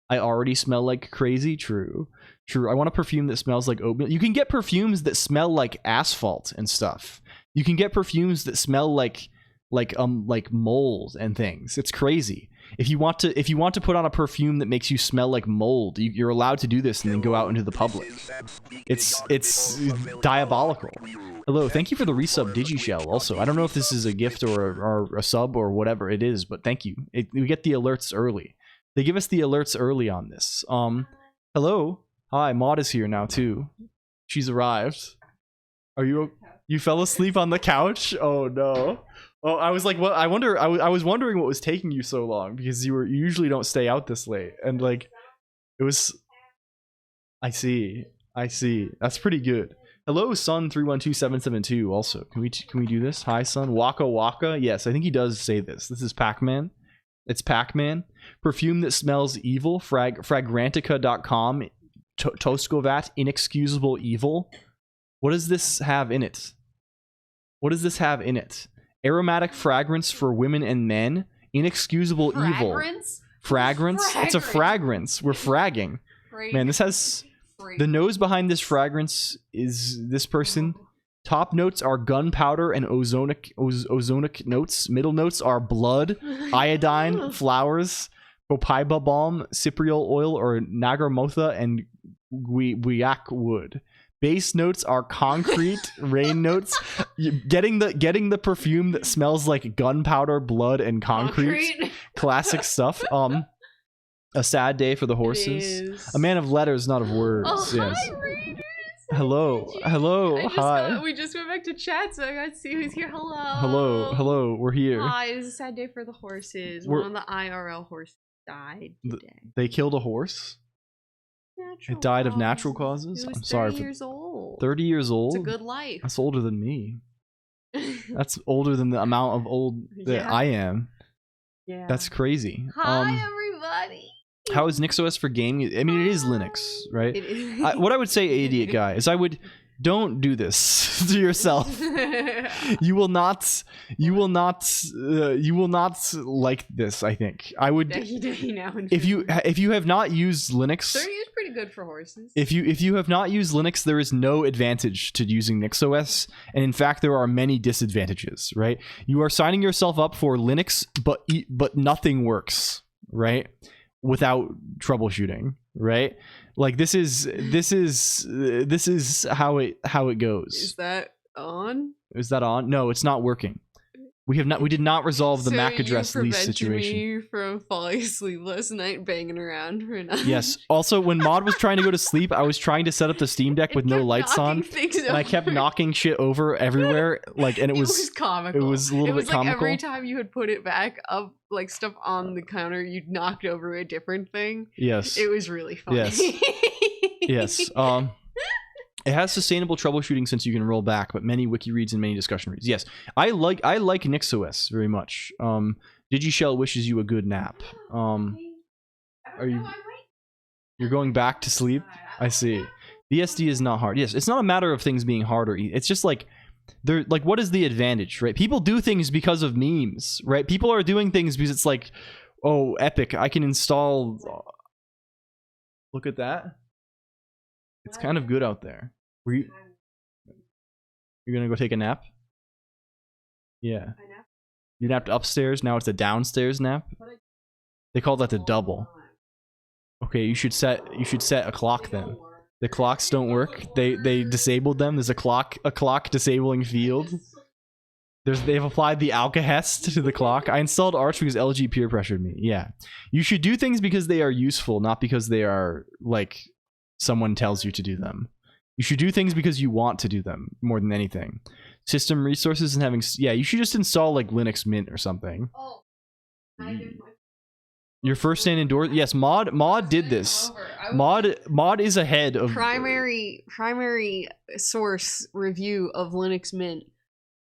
I already smell like crazy. True. I want a perfume that smells like oatmeal. You can get perfumes that smell like asphalt and stuff. You can get perfumes that smell like mold and things. It's crazy. If you want to put on a perfume that makes you smell like mold, you're allowed to do this and then go out into the public. It's diabolical. Hello, thank you for the resub Digishell. Also, I don't know if this is a gift or a sub or whatever it is, but thank you. We get the alerts early. They give us the alerts early on this. Hello. Hi, Maud is here now too. She's arrived. Are you fell asleep on the couch? Oh no. Oh, I was like, what? I wonder. I was wondering what was taking you so long, because you usually don't stay out this late, and like, it was. I see. That's pretty good. Hello, Sun 312772. Also, can we do this? Hi, Sun. Waka Waka. Yes, I think he does say this. This is Pac-Man. It's Pac-Man. Perfume that smells evil. Fragrantica.com. Toskovat. Inexcusable evil. What does this have in it? Aromatic fragrance for women and men. Inexcusable evil. Fragrance? It's a fragrance. We're fragging. Man, this has... The nose behind this fragrance is this person. Top notes are gunpowder and ozonic notes. Middle notes are blood, iodine, flowers, copaiba balm, cypriol oil, or nagarmotha, and guaiac wood. Base notes are concrete. Rain notes. Getting the perfume that smells like gunpowder, blood, and concrete. Classic stuff. A sad day for the horses. A man of letters, not of words. Oh, yes. hi, Raiders. Hello. Hi. We just went back to chat, so I got to see who's here. Hello. Hello. We're here. Hi, it was a sad day for the horses. One of the IRL horses died today. They killed a horse? It died of natural causes? I'm sorry. 30 years old. 30 years old? It's a good life. That's older than me. That's older than the amount of old that I am. Yeah. That's crazy. Hi, everybody. How is NixOS for gaming? I mean, it is Linux, right? It is. What I would say, idiot guy, is don't do this to yourself. You will not like this. I think I would. If you have not used Linux, 30 is pretty good for horses. If you have not used Linux, there is no advantage to using NixOS, and in fact, there are many disadvantages. Right? You are signing yourself up for Linux, but nothing works. Right? Without troubleshooting. right? Like this is how it goes. Is that on? Is that on? No, it's not working. We did not resolve the So MAC address lease you situation. prevented me from falling asleep last night banging around for night. Yes. Also, when Maud was trying to go to sleep, I was trying to set up the Steam Deck with no lights on, and I kept knocking shit over everywhere. Like, and it was comical. it was a little bit like comical. every time you would put it back up, like stuff on the counter, you'd knocked over a different thing. Yes. It was really funny. Yes. Yes. It has sustainable troubleshooting since you can roll back, but many wiki reads and many discussion reads. Yes, I like NixOS very much. DigiShell wishes you a good nap. Are you're going back to sleep? I see. BSD is not hard. Yes, it's not a matter of things being hard or easy. It's just like they're like, what is the advantage, right? People do things because of memes, right? People are doing things because it's like, oh, epic! I can install. Look at that. It's kind of good out there. You're gonna go take a nap? Yeah. You napped upstairs, now it's a downstairs nap? They call that the double. Okay, you should set a clock then. The clocks don't work. They disabled them. There's a clock disabling field. They've applied the alkahest to the clock. I installed Arch because LG peer pressured me. Yeah. You should do things because they are useful, not because they are like someone tells you to do them. You should do things because you want to do them more than anything. System resources and having, yeah, you should just install like Linux Mint or something. Your first and endorse, yes, mod did this. Mod is ahead of primary source review of Linux Mint.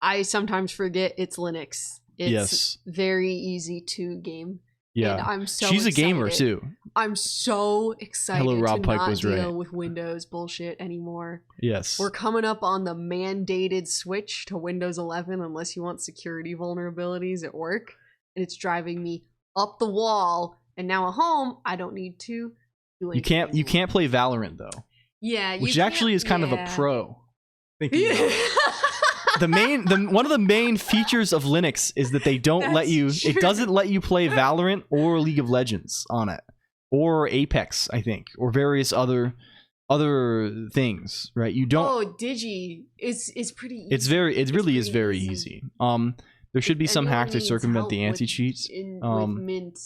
I sometimes forget it's Linux. It's very easy to game. Yeah, and I'm so she's excited. a gamer too. I'm so excited Hello, Rob to Pike not was deal right. with Windows bullshit anymore. Yes. We're coming up on the mandated switch to Windows 11 unless you want security vulnerabilities at work. And it's driving me up the wall. And now at home, I don't need to do anything. You can't play Valorant though. Yeah, which actually is kind of a pro. Thinking about it. One of the main features of Linux is that they don't let you. True. It doesn't let you play Valorant or League of Legends on it, or Apex, I think, or various other things. Right? You don't. Oh, Digi is pretty easy. It really is very easy. There should be some hack to circumvent the anti-cheats. With Mint.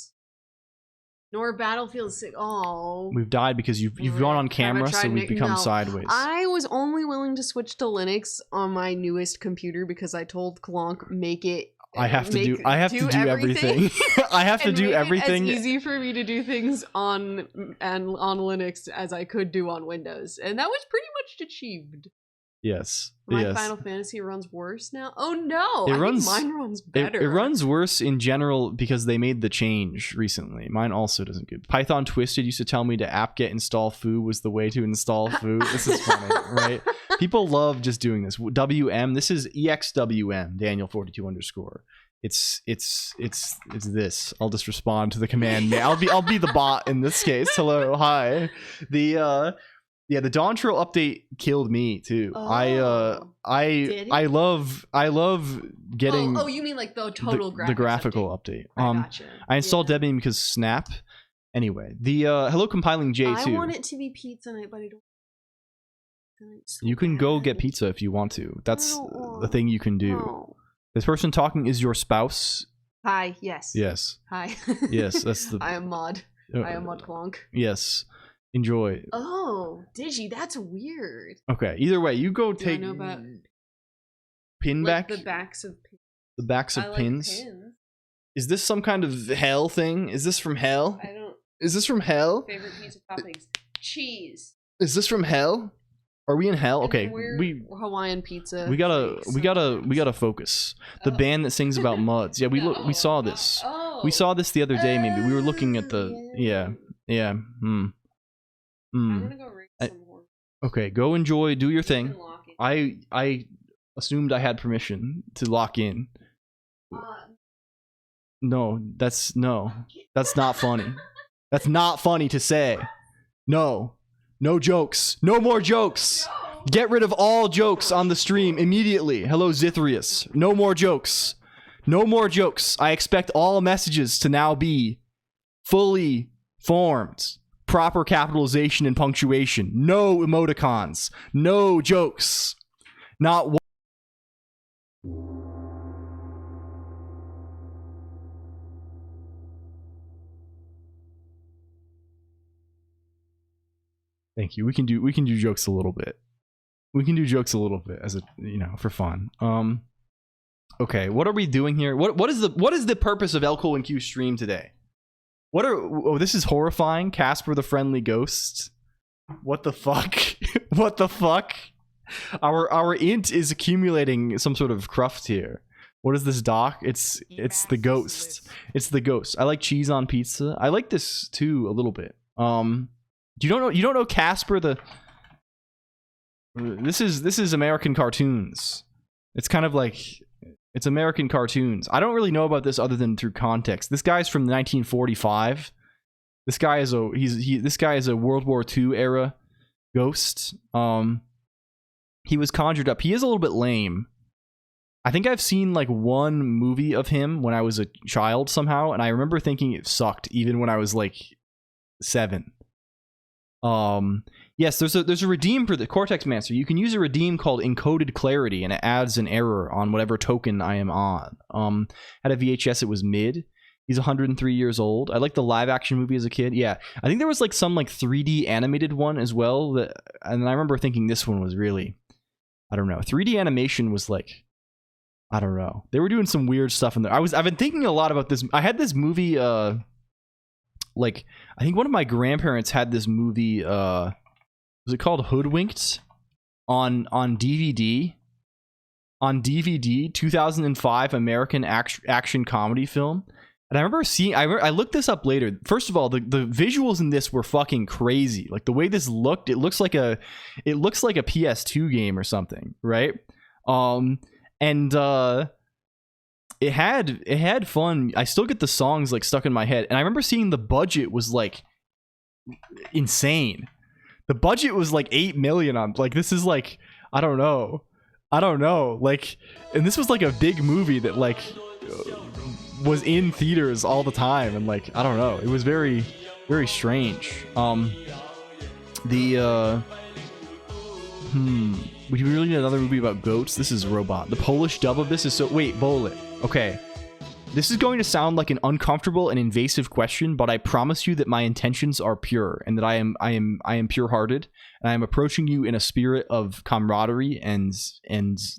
Nor Battlefield 6. Oh, we've died because you've gone on camera, so we've become sideways. I was only willing to switch to Linux on my newest computer because I told Colonq make it. I have to do everything. I have to do everything. It's easy for me to do things on Linux as I could do on Windows, and that was pretty much achieved. Yes. My Final Fantasy runs worse now. Oh no! I think mine runs better. It runs worse in general because they made the change recently. Mine also doesn't good. Python Twisted used to tell me to apt-get install foo was the way to install foo. This is funny, right? People love just doing this. WM. This is EXWM. Daniel42_. It's this. I'll just respond to the command. I'll be the bot in this case. Hello, hi. Yeah, the Dawntrail update killed me too. Oh, I love getting. Oh, you mean like the total the graphical update. I gotcha. I installed Debian because Snap. Anyway, the hello compiling J2. I want it to be pizza night, but I don't. You can go get pizza if you want to. That's the thing you can do. No. This person talking is your spouse. Hi. Yes. Yes. Hi. Yes, that's the. I am Mod. I am Mod Colonq. Yes. Enjoy. Oh, Digi, that's weird. Okay, either way, you go take pin like back. The backs of pins. The backs of pins. Is this some kind of hell thing? Is this from hell? I don't. Is this from hell? Favorite pizza toppings: cheese. Is this from hell? Are we in hell? Okay, we Hawaiian pizza. We gotta focus. The band that sings about muds. Yeah, we saw this. Oh. We saw this the other day. Maybe we were looking at the yeah. I'm gonna go rig some more. Okay, go enjoy, do your thing. I assumed I had permission to lock in. No, that's not funny. That's not funny to say. No jokes. No more jokes. Get rid of all jokes on the stream immediately. Hello, Zithrius. No more jokes. No more jokes. I expect all messages to now be fully formed. proper capitalization and punctuation. No emoticons. No jokes. Not one. Thank you. We can do jokes a little bit. We can do jokes a little bit as a, for fun. Okay, what are we doing here? What is the purpose of LCOLONQ stream today? This is horrifying. Casper the Friendly Ghost. What the fuck? What the fuck? Our int is accumulating some sort of cruft here. What is this doc? It's the ghost. It's the ghost. I like cheese on pizza. I like this too a little bit. You don't know Casper the This is American cartoons. It's kind of like it's American cartoons. I don't really know about this other than through context. This guy's from 1945. This guy is a World War II era ghost. He was conjured up. He is a little bit lame. I think I've seen like one movie of him when I was a child somehow, and I remember thinking it sucked even when I was like 7. Yes, there's a redeem for the Cortex Mancer. You can use a redeem called Encoded Clarity, and it adds an error on whatever token I am on. Had a VHS, it was mid. He's 103 years old. I liked the live action movie as a kid. Yeah, I think there was like some like 3D animated one as well. And I remember thinking this one was really, I don't know. 3D animation was like, I don't know. They were doing some weird stuff in there. I've been thinking a lot about this. I had this movie. Like I think one of my grandparents had this movie. Was it called Hoodwinked? On DVD. On DVD, 2005 American action comedy film. And I remember seeing. I looked this up later. First of all, the visuals in this were fucking crazy. Like the way this looked, it looks like a PS2 game or something, right? It had fun. I still get the songs like stuck in my head. And I remember seeing the budget was like insane. The budget was like 8 million on like this is like I don't know. Like, and this was like a big movie that like was in theaters all the time, and like I don't know. It was very, very strange. We really need another movie about goats. This is Robot. The Polish dub of this is so. Wait, Bullet. Okay. This is going to sound like an uncomfortable and invasive question, but I promise you that my intentions are pure and that I am pure-hearted, and I am approaching you in a spirit of camaraderie and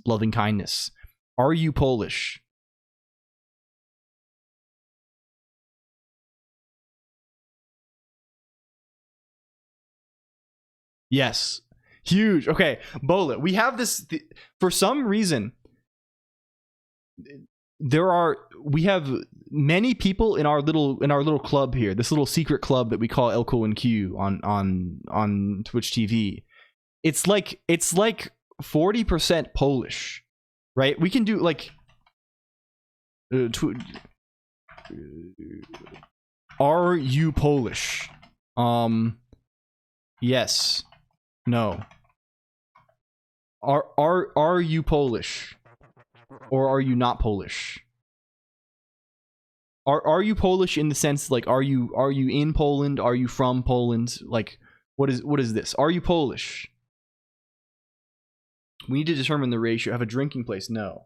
loving kindness. Are you Polish? Yes. Huge. Okay, Bullet. We have this for some reason. We have many people in our little club here, this little secret club that we call LCOLONQ on Twitch TV. It's like 40% Polish, right? We can do like are you Polish? Yes. No. Are you Polish? Or are you not Polish? Are you Polish in the sense like are you in Poland? Are you from Poland? Like what is this? Are you Polish? We need to determine the ratio. Have a drinking place? No.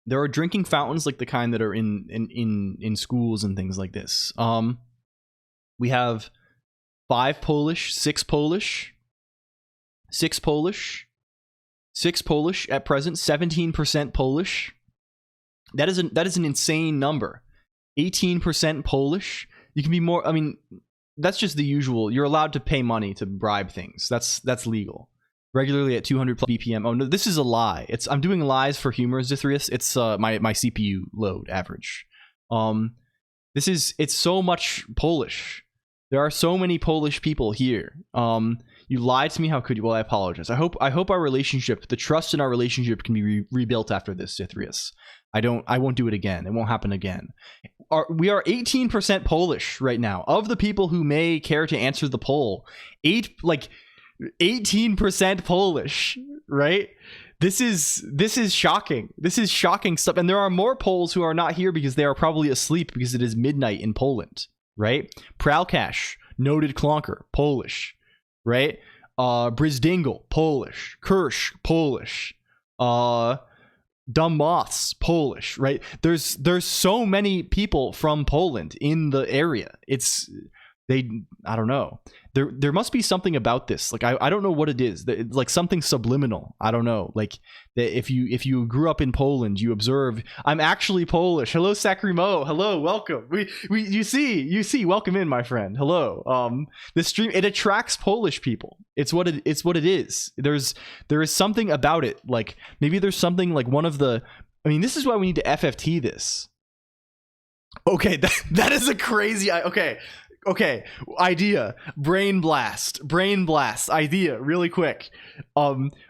There are drinking fountains like the kind that are in schools and things like this. We have 5 Polish, 6 Polish, 6 Polish. 6 Polish at present, 17% Polish. That is an insane number. 18% Polish. You can be more. I mean, that's just the usual. You're allowed to pay money to bribe things. That's legal. Regularly at 200 plus BPM. Oh no, this is a lie. I'm doing lies for humor, Zithrius. It's my CPU load average. It's so much Polish. There are so many Polish people here. You lied to me. How could you? Well, I apologize. I hope our relationship, the trust in our relationship, can be rebuilt after this, Zithrius. I won't do it again. It won't happen again. We are 18% Polish right now. Of the people who may care to answer the poll, 18% Polish, right? This is shocking. This is shocking stuff. And there are more Poles who are not here because they are probably asleep because it is midnight in Poland, right? Pralcash, Noted Colonq, Polish, right? Brisdingle, Polish. Kirsch, Polish. Dumb Moths, Polish, right? There's so many people from Poland in the area. I don't know. There must be something about this. Like I don't know what it is. It's like something subliminal. I don't know. Like that if you grew up in Poland, you observe I'm actually Polish. Hello, Sacrimo. Hello, welcome. You see. Welcome in, my friend. Hello. This stream, it attracts Polish people. It's what it is. There is something about it. Like maybe there's something like one of the. I mean, this is why we need to FFT this. Okay, that is a crazy. Okay, idea. Brain blast idea really quick.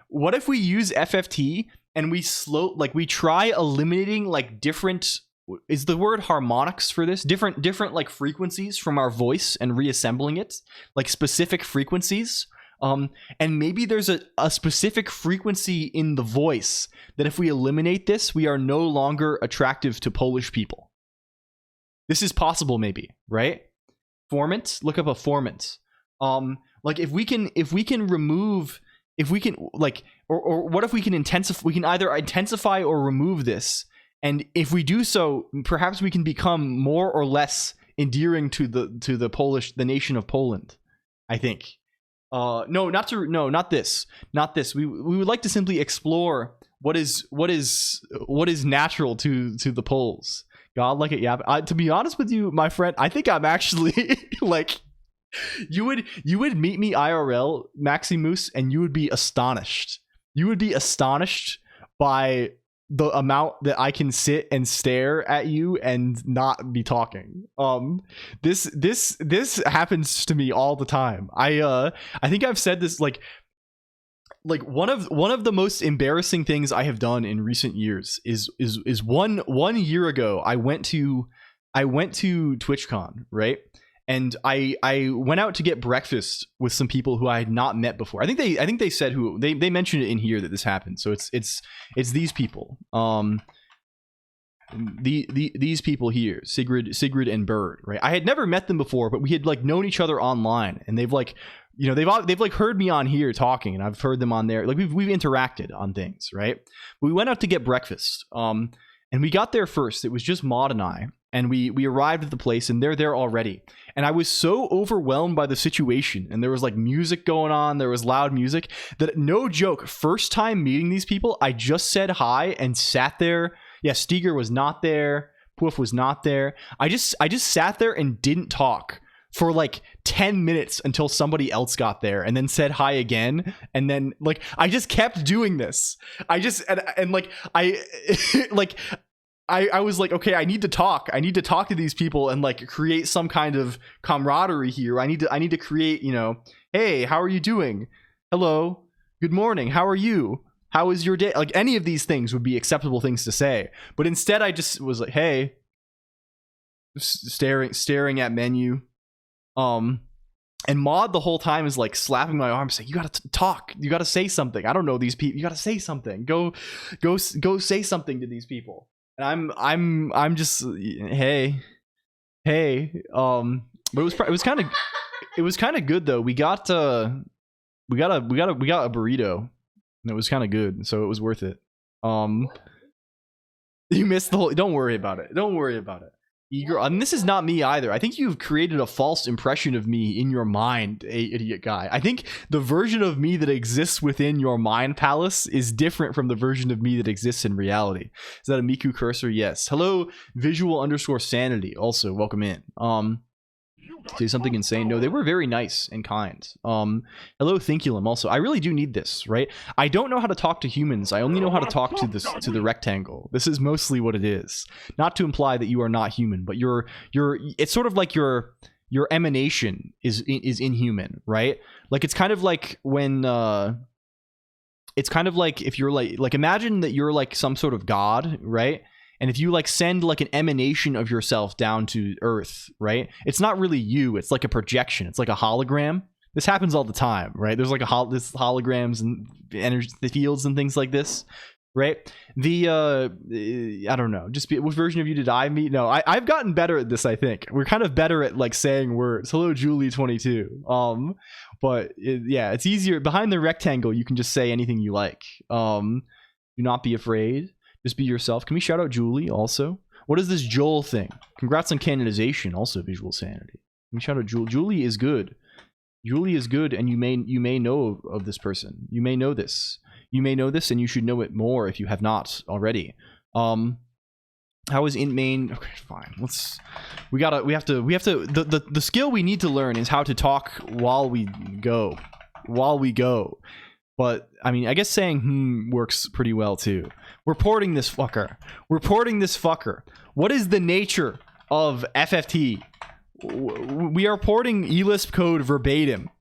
What if we use FFT and we try eliminating like different, is the word harmonics for this, different like frequencies from our voice and reassembling it, like specific frequencies. And maybe there's a specific frequency in the voice that if we eliminate this, we are no longer attractive to Polish people. This is possible, maybe, right? Formant, look up a formant. Like if we can remove, if we can like, or what if we can intensify? We can either intensify or remove this, and if we do so, perhaps we can become more or less endearing to the nation of Poland. I think. Not this. We would like to simply explore what is natural to the Poles. God, like it, yeah. To be honest with you, my friend, I think I'm actually like, you would meet me IRL, Maximus, and you would be astonished. You would be astonished by the amount that I can sit and stare at you and not be talking. This happens to me all the time. I think I've said this like one of the most embarrassing things I have done in recent years is 1 year ago I went to TwitchCon, right? And I went out to get breakfast with some people who I had not met before. I think they said who they mentioned it in here that this happened. So it's these people. These people here, Sigrid and Bird, right? I had never met them before, but we had like known each other online, and they've like, you know, they've like heard me on here talking, and I've heard them on there. Like we've interacted on things, right? We went out to get breakfast, and we got there first. It was just Maud and I, and we arrived at the place, and they're there already. And I was so overwhelmed by the situation, and there was like music going on, there was loud music, that no joke, first time meeting these people, I just said hi and sat there. Yeah, Steger was not there. Poof was not there. I just sat there and didn't talk for like 10 minutes until somebody else got there, and then said hi again. And then like I just kept doing this. I just and like I like I was like, okay, I need to talk to these people and like create some kind of camaraderie here. I need to create, you know, hey, how are you doing? Hello, good morning, how are you? How is your day? Like any of these things would be acceptable things to say, but instead I just was like, hey, staring at menu. And Maud the whole time is like slapping my arm, saying, you gotta talk, you gotta say something. I don't know these people, you gotta say something. Go say something to these people. And I'm just hey. But it was kind of good though. We got a burrito. And it was kind of good, so it was worth it. You missed the whole. Don't worry about it. Eager, and this is not me either. I think you've created a false impression of me in your mind, idiot guy. I think the version of me that exists within your mind palace is different from the version of me that exists in reality. Is that a Miku cursor? Yes. Hello, visual_sanity. Also, welcome in. Say something insane. No, they were very nice and kind. Hello, Thinkulum. Also, I really do need this, right? I don't know how to talk to humans. I only know how to talk to the rectangle. This is mostly what it is. Not to imply that you are not human, but it's sort of like your emanation is inhuman, right? Like it's kind of like when it's kind of like if you're like imagine that you're like some sort of god, right? And if you like send like an emanation of yourself down to Earth, right? It's not really you. It's like a projection. It's like a hologram. This happens all the time, right? There's like this holograms and energy fields and things like this, right? I don't know, what version of you did I meet? No, I've gotten better at this. I think we're kind of better at like saying words. Hello, Julie 22. But it's easier behind the rectangle. You can just say anything you like. Do not be afraid. Just be yourself. Can we shout out Julie also? What is this Joel thing? Congrats on canonization. Also visual sanity. Can we shout out Julie? Julie is good. Julie is good, and you may know of this person. You may know this. You may know this, and you should know it more if you have not already. How is int main? Okay, fine. We have to. The skill we need to learn is how to talk while we go. But I mean, I guess saying works pretty well too. We're porting this fucker. What is the nature of FFT? We are porting eLisp code verbatim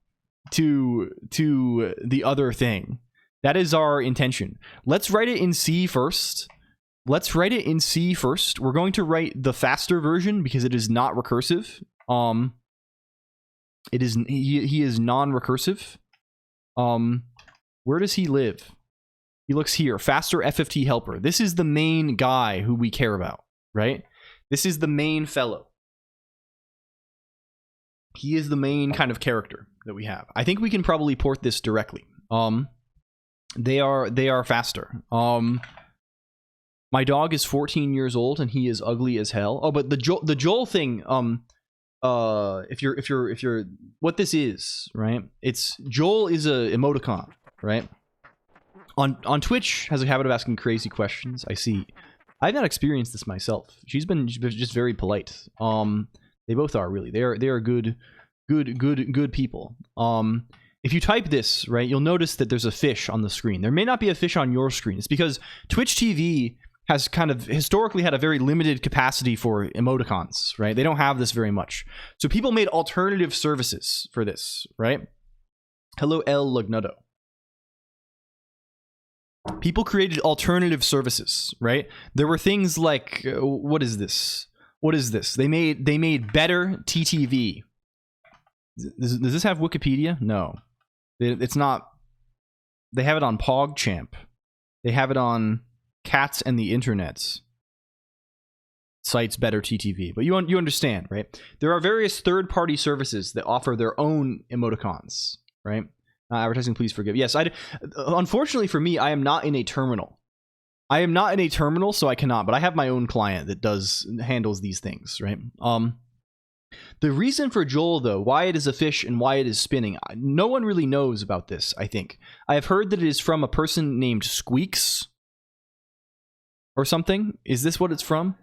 to the other thing. That is our intention. Let's write it in C first. We're going to write the faster version because it is not recursive. He is non-recursive. Where does he live? He looks here. Faster FFT helper. This is the main guy who we care about, right? This is the main fellow. He is the main kind of character that we have. I think we can probably port this directly. They are faster. My dog is 14 years old and he is ugly as hell. Oh, but the Joel thing. If you're what this is, right? It's Joel is a emoticon, right? On Twitch has a habit of asking crazy questions. I see. I've not experienced this myself. She's been just very polite. They both are really. They are good people. If you type this, right, you'll notice that there's a fish on the screen. There may not be a fish on your screen. It's because Twitch TV has kind of historically had a very limited capacity for emoticons, right? They don't have this very much. So people made alternative services for this, right? Hello, LLLL. People created alternative services, right? There were things like, what is this? They made better TTV. Does this have Wikipedia? No. It's not. They have it on PogChamp. They have it on Cats and the Internet. Sites better TTV. But you understand, right? There are various third-party services that offer their own emoticons, right? Advertising, please forgive. Yes, unfortunately for me, I am not in a terminal. So I cannot, but I have my own client that handles these things, right? The reason for Joel, though, why it is a fish and why it is spinning, no one really knows about this, I think. I have heard that it is from a person named Squeaks or something. Is this what it's from?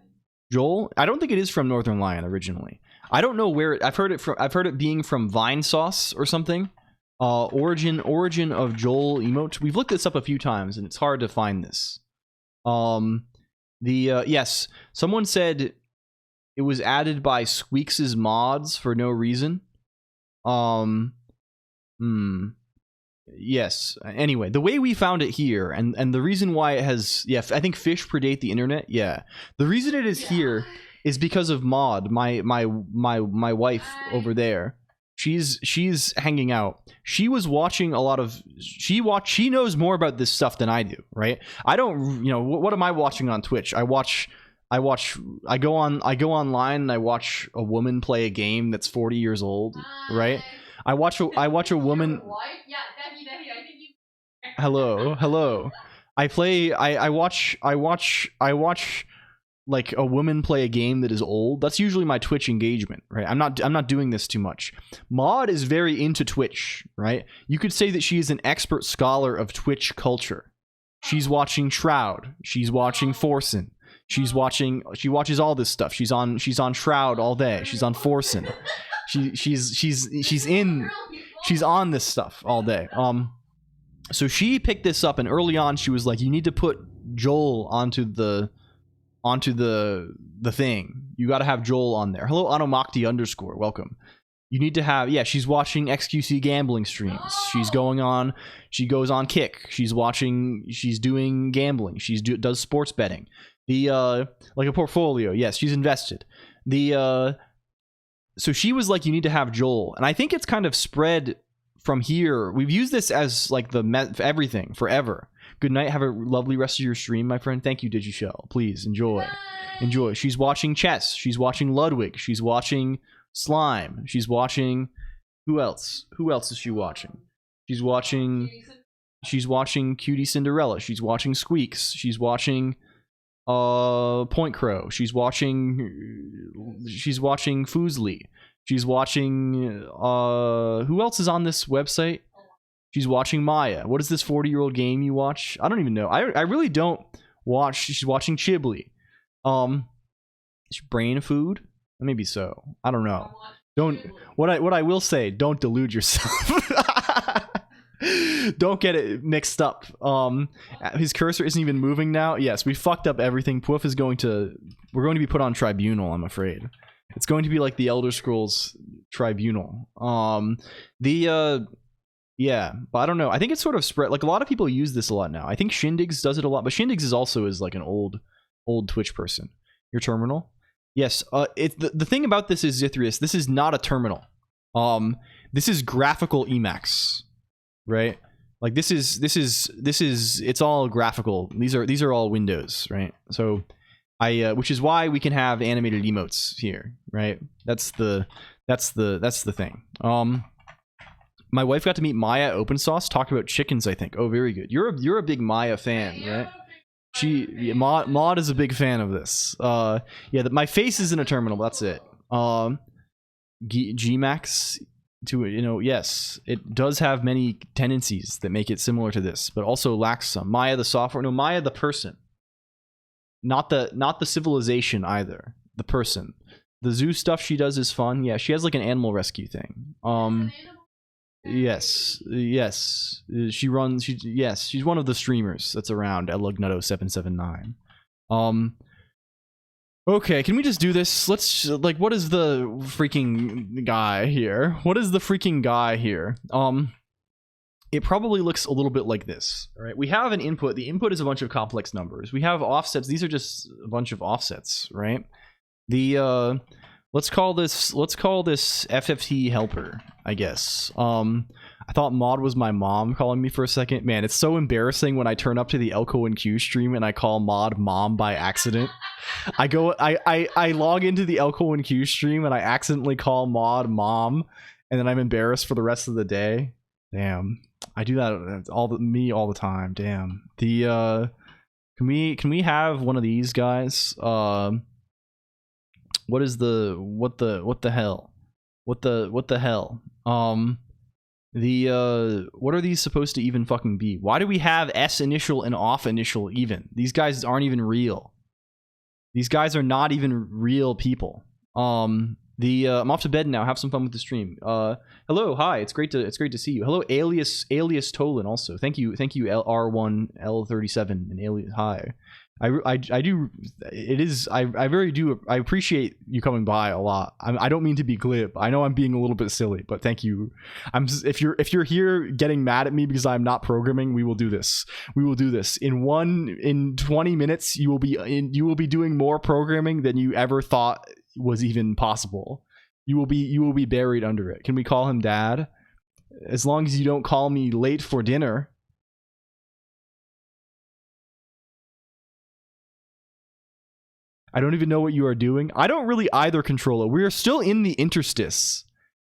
Joel? I don't think it is from Northern Lion originally. I don't know where I've heard it being from Vine Sauce or something. Origin of Joel emote. We've looked this up a few times and it's hard to find this. Yes, someone said it was added by Squeaks' mods for no reason. Yes. Anyway, the way we found it here, and the reason why it has, I think fish predate the internet. Yeah, the reason it is here is because of Maud, my wife over there. She's hanging out. She was watching a lot of. She knows more about this stuff than I do. Right? I don't. What am I watching on Twitch? I go online and I watch a woman play a game that's 40 years old. Right? I watch a woman. Yeah, Debbie, I think you. Hello. I watch like a woman play a game that is old. That's usually my Twitch engagement, right? I'm not doing this too much. Maud is very into Twitch, right? You could say that she is an expert scholar of Twitch culture. She's watching Shroud. She's watching Forsen. She watches all this stuff. She's on Shroud all day. She's on Forsen. She's on this stuff all day. So she picked this up, and early on she was like, you need to put Joel onto the thing. You got to have Joel on there. Hello, Anomakti _ welcome. You need to have, she's watching XQC gambling streams. She goes on Kick. She's doing gambling. Does sports betting. Like a portfolio. Yes, she's invested. So she was like, you need to have Joel. And I think it's kind of spread from here. We've used this as like everything forever. Good night. Have a lovely rest of your stream, my friend. Thank you, Digishell. Please enjoy. Enjoy. She's watching chess. She's watching Ludwig. She's watching Slime. She's watching... Who else? Who else is she watching? She's watching Cutie Cinderella. She's watching Squeaks. She's watching Point Crow. She's watching Foosley. She's watching who else is on this website? She's watching Maya. What is this 40-year-old game you watch? I don't even know. I really don't watch. She's watching Chibli. Brain food? Maybe so. I don't know. Don't what I will say, don't delude yourself. Don't get it mixed up. His cursor isn't even moving now. Yes, we fucked up everything. Poof is we're going to be put on tribunal, I'm afraid. It's going to be like the Elder Scrolls tribunal. Yeah, but I don't know. I think it's sort of spread. Like, a lot of people use this a lot now. I think Shindigs does it a lot, but Shindigs is also like an old Twitch person. Your terminal? Yes. The thing about this is, Zithrius, this is not a terminal. This is graphical Emacs, right? Like this is it's all graphical. These are all windows, right? So which is why we can have animated emotes here, right? That's the thing. My wife got to meet Maya at Open Sauce, talked about chickens, I think. Oh, very good. You're a big Maya fan, right? Maud is a big fan of this. Yeah, my face is in a terminal, but that's it. Gmax, yes, it does have many tendencies that make it similar to this, but also lacks some. Maya the software, no, Maya the person. Not the civilization either. The person. The zoo stuff she does is fun. Yeah, she has like an animal rescue thing. Yes. She's one of the streamers that's around at Lugnutto779. Okay, can we just do this? Let's what is the freaking guy here? What is the freaking guy here? It probably looks a little bit like this. All right, we have an input. The input is a bunch of complex numbers. We have offsets. These are just a bunch of offsets, right? The let's call this FFT helper, I guess. I thought Maud was my mom calling me for a second. Man, it's so embarrassing when I turn up to the LCOLONQ stream and I call Maud mom by accident. I log into the LCOLONQ stream and I accidentally call Maud mom, and then I'm embarrassed for the rest of the day. Damn, I do that all the time. Damn. The can we have one of these guys? What the hell? What are these supposed to even fucking be? Why do we have S initial and off initial even? These guys aren't even real. These guys are not even real people. I'm off to bed now. Have some fun with the stream. Hello, hi. It's great to see you. Hello, alias Tolan. Also, thank you R1 L37 and alias. Hi. I do. It is. I very do. I appreciate you coming by a lot. I don't mean to be glib. I know I'm being a little bit silly, but thank you. If you're here getting mad at me because I'm not programming, we will do this. We will do this in 20 minutes. You will be doing more programming than you ever thought was even possible. You will be buried under it. Can we call him Dad? As long as you don't call me late for dinner. I don't even know what you are doing. I don't really either, Controller. We are still in the interstice.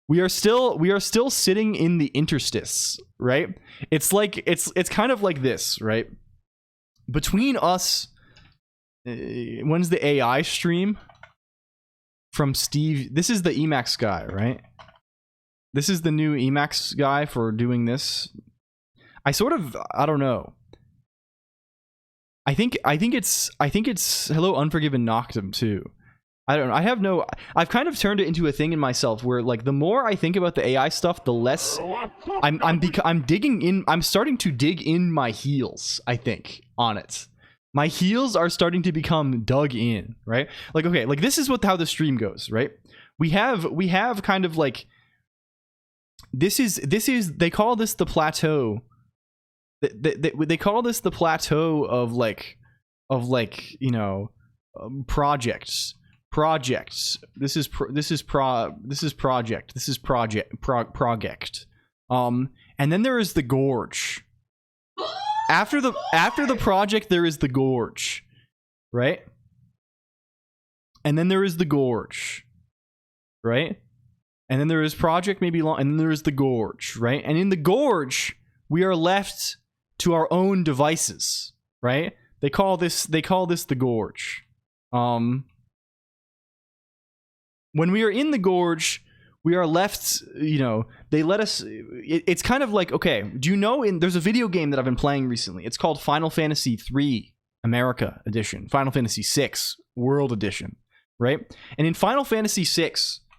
We are still sitting in the interstice, right? It's like it's kind of like this, right? Between us, when's the AI stream from Steve? This is the Emacs guy, right? This is the new Emacs guy for doing this. I don't know. I think it's hello Unforgiven Noctum too. I don't know. I've kind of turned it into a thing in myself where like the more I think about the AI stuff, the less I'm digging in. I'm starting to dig in my heels, I think, on it. My heels are starting to become dug in, right? Like, okay, like this is how the stream goes, right? We have kind of like this is they call this the plateau. They call this the plateau of projects. This is project. And then there is the gorge after the project there is the gorge, right? And then there is the gorge, right? And then there is project maybe long, and then there is the gorge, right? And in the gorge we are left to our own devices, right? They call this the gorge. When we are in the gorge, we are left, you know, they let us, it's kind of like, okay, do you know, there's a video game that I've been playing recently. It's called Final Fantasy III America Edition, Final Fantasy VI World Edition, right? And in Final Fantasy VI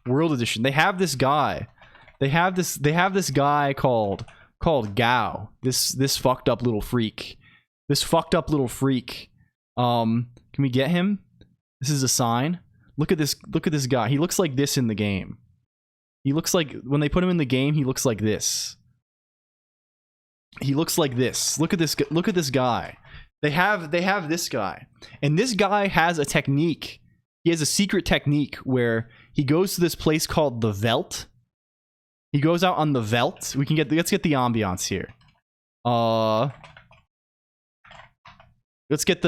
World Edition, they have this guy, they have this guy called Gao, this fucked up little freak. Can we get him? This is a sign. Look at this guy. He looks like this in the game. He looks like, when they put him in the game, he looks like this. He looks like this. Look at this guy. They have this guy. And this guy has a technique. He has a secret technique where he goes to this place called the Veldt. He goes out on the Veldt. Let's get the ambiance here. Let's get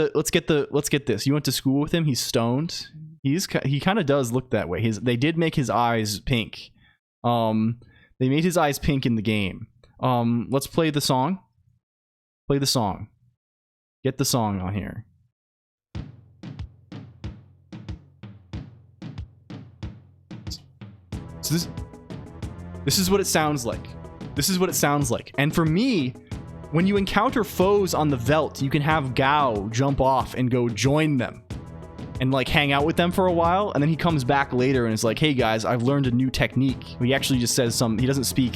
this. You went to school with him. He's stoned. He kind of does look that way. They did make his eyes pink. They made his eyes pink in the game. Let's play the song. Play the song. Get the song on here. So this is what it sounds like. This is what it sounds like. And for me, when you encounter foes on the Veldt, you can have Gao jump off and go join them and like hang out with them for a while, and then he comes back later and is like, hey guys, I've learned a new technique. He actually just says he doesn't speak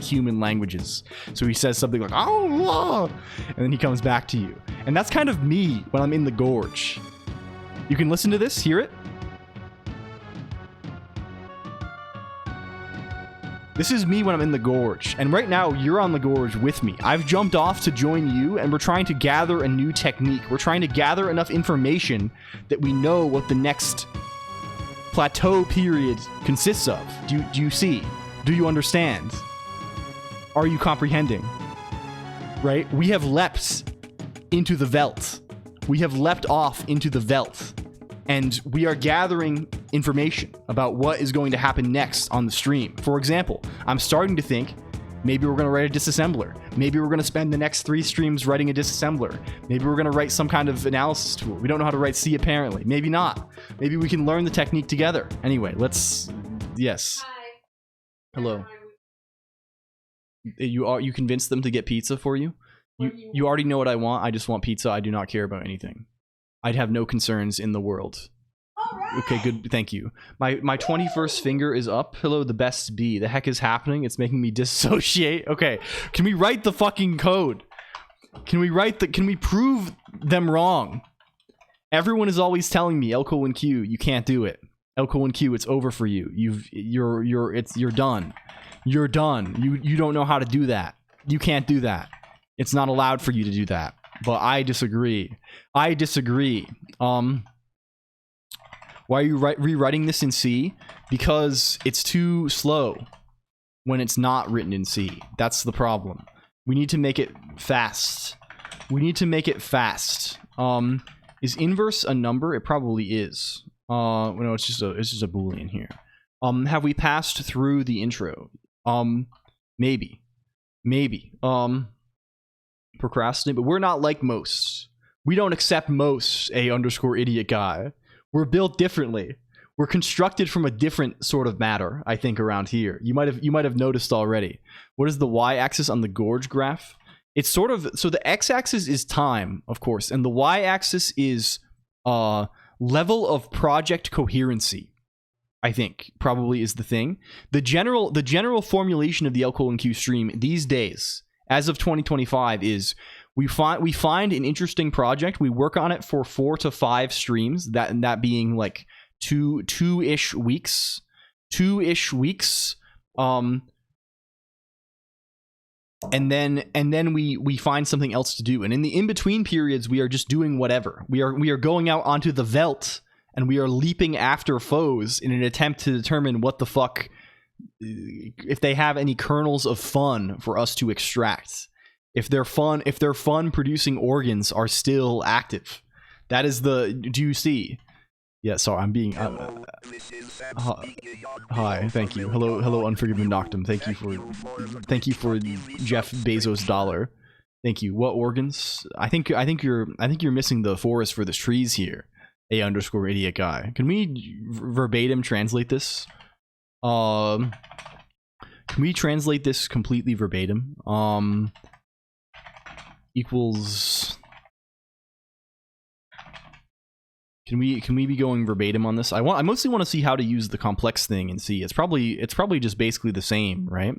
human languages, so he says something like, oh, and then he comes back to you. And that's kind of me when I'm in the gorge. You can listen to this, hear it. This is me when I'm in the gorge, and right now you're on the gorge with me. I've jumped off to join you, and we're trying to gather a new technique. We're trying to gather enough information that we know what the next plateau period consists of. Do you see? Do you understand? Are you comprehending? Right? We have leapt into the Veldt. We have leapt off into the Veldt. And we are gathering information about what is going to happen next on the stream. For example, I'm starting to think maybe we're going to write a disassembler. Maybe we're going to spend the next 3 streams writing a disassembler. Maybe we're going to write some kind of analysis tool. We don't know how to write C apparently. Maybe not. Maybe we can learn the technique together. Anyway, yes. Hi. Hello. You convinced them to get pizza for you? You already know what I want. I just want pizza. I do not care about anything. I'd have no concerns in the world. Right. Okay, good. Thank you. My 21st finger is up. Hello, the best bee. The heck is happening? It's making me dissociate. Okay, can we write the fucking code? Can we prove them wrong? Everyone is always telling me, LCOLONQ, you can't do it. LCOLONQ, it's over for you. You're done. You're done. You don't know how to do that. You can't do that. It's not allowed for you to do that. But I disagree. Why are you rewriting this in C? Because it's too slow when it's not written in C. That's the problem. We need to make it fast. Is inverse a number? It probably is. No, it's just a Boolean here. Have we passed through the intro? Maybe. Procrastinate, but we're not like most. We don't accept most _idiot guy. We're built differently. We're constructed from a different sort of matter, I think, around here. You might have noticed already. What is the y-axis on the gorge graph? It's sort of, so the x-axis is time, of course, and the y-axis is level of project coherency. I think probably is the thing. The general formulation of the LCOLONQ stream these days, as of 2025, is we find an interesting project, we work on it for 4 to 5 streams, that being like two-ish weeks, and then we find something else to do, and in the in-between periods we are just doing whatever. We are going out onto the Veldt and we are leaping after foes in an attempt to determine what the fuck, if they have any kernels of fun for us to extract. if their fun producing organs are still active. That is the, do you see? Yeah, sorry, I'm being hi, thank you. Hello Unforgiven Noctum. Thank you for Jeff Bezos dollar. Thank you. What organs? I think you're missing the forest for the trees here. A_idiot guy. Can we verbatim translate this? Can we translate this completely verbatim? Equals. Can we be going verbatim on this? I mostly want to see how to use the complex thing and see. It's probably just basically the same, right?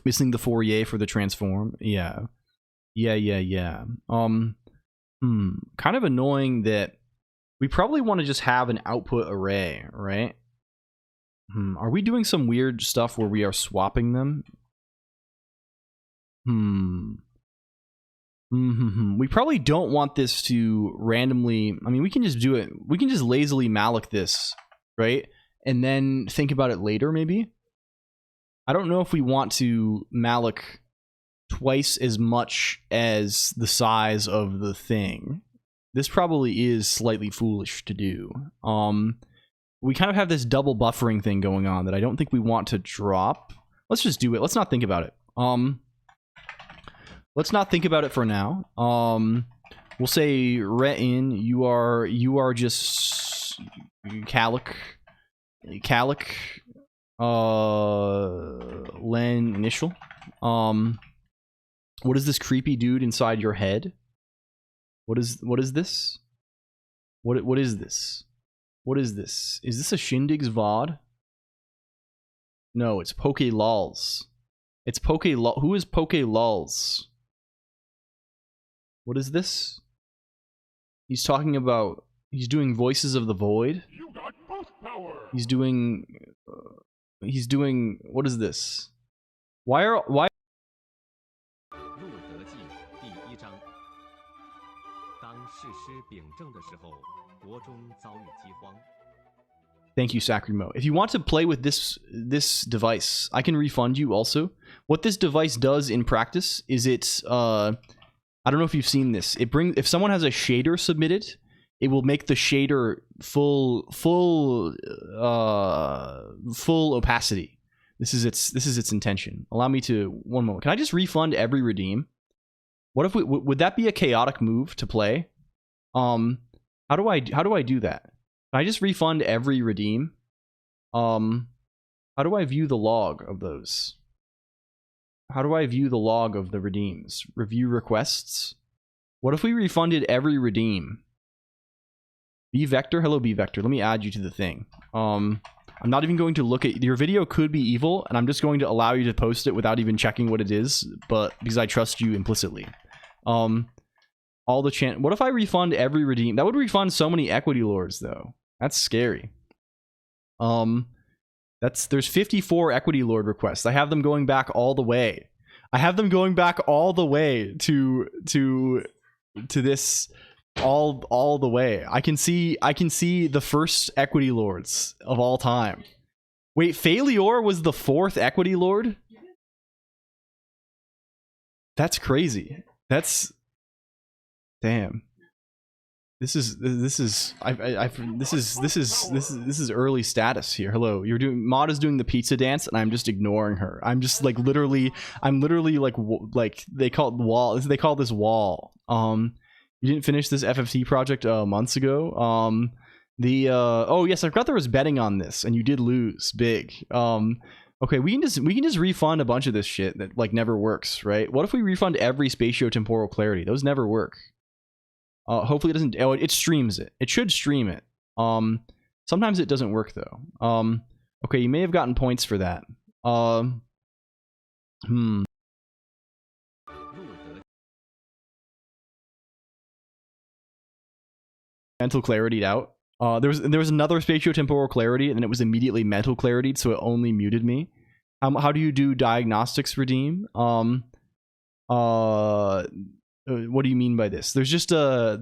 Missing the Fourier for the transform. Yeah. Kind of annoying that we probably want to just have an output array, right? Are we doing some weird stuff where we are swapping them? We probably don't want this to randomly. I mean, we can just do it. We can just lazily malloc this, right? And then think about it later, maybe. I don't know if we want to malloc twice as much as the size of the thing. This probably is slightly foolish to do. We kind of have this double buffering thing going on that I don't think we want to drop. Let's just do it. Let's not think about it. Let's not think about it for now. We'll say retin, you are just Colonq len initial. What is this creepy dude inside your head? What is this? What is this? What is this? Is this a Shindig's VOD? No, it's PokeLols. It's PokeLol. Who is PokeLols? What is this? He's talking about. He's doing Voices of the Void. You got both power. He's doing. What is this? Why? Thank you, Sacrimo. If you want to play with this device, I can refund you also. What this device does in practice is it I don't know if you've seen this. If someone has a shader submitted, it will make the shader full opacity. This is its intention. Allow me to, one moment. Can I just refund every redeem? What if would that be a chaotic move to play? How do I do that? Can I just refund every redeem? How do I view the log of those? How do I view the log of the redeems? Review requests? What if we refunded every redeem? B Vector, hello B Vector. Let me add you to the thing. I'm not even going to look at your video. Could be evil, and I'm just going to allow you to post it without even checking what it is, but because I trust you implicitly. All the chant. What if I refund every redeem? That would refund so many equity lords, though. That's scary. There's 54 equity lord requests. I have them going back all the way. I have them going back all the way to this, all the way. I can see the first equity lords of all time. Wait, Phaleor was the 4th equity lord? That's crazy. That's damn. This is early status here. Hello, Maud is doing the pizza dance, and I'm just ignoring her. I'm just like literally like they call it wall. They call this wall. You didn't finish this FFT project months ago. Oh yes, I forgot there was betting on this, and you did lose big. Okay, we can just refund a bunch of this shit that like never works, right? What if we refund every spatiotemporal clarity? Those never work. Hopefully it doesn't. Oh, it streams it. It should stream it. Sometimes it doesn't work though. Okay, you may have gotten points for that. Mental clarity'd out. There was another spatiotemporal clarity, and then it was immediately mental clarity'd, so it only muted me. How do you do diagnostics redeem? What do you mean by this? There's just a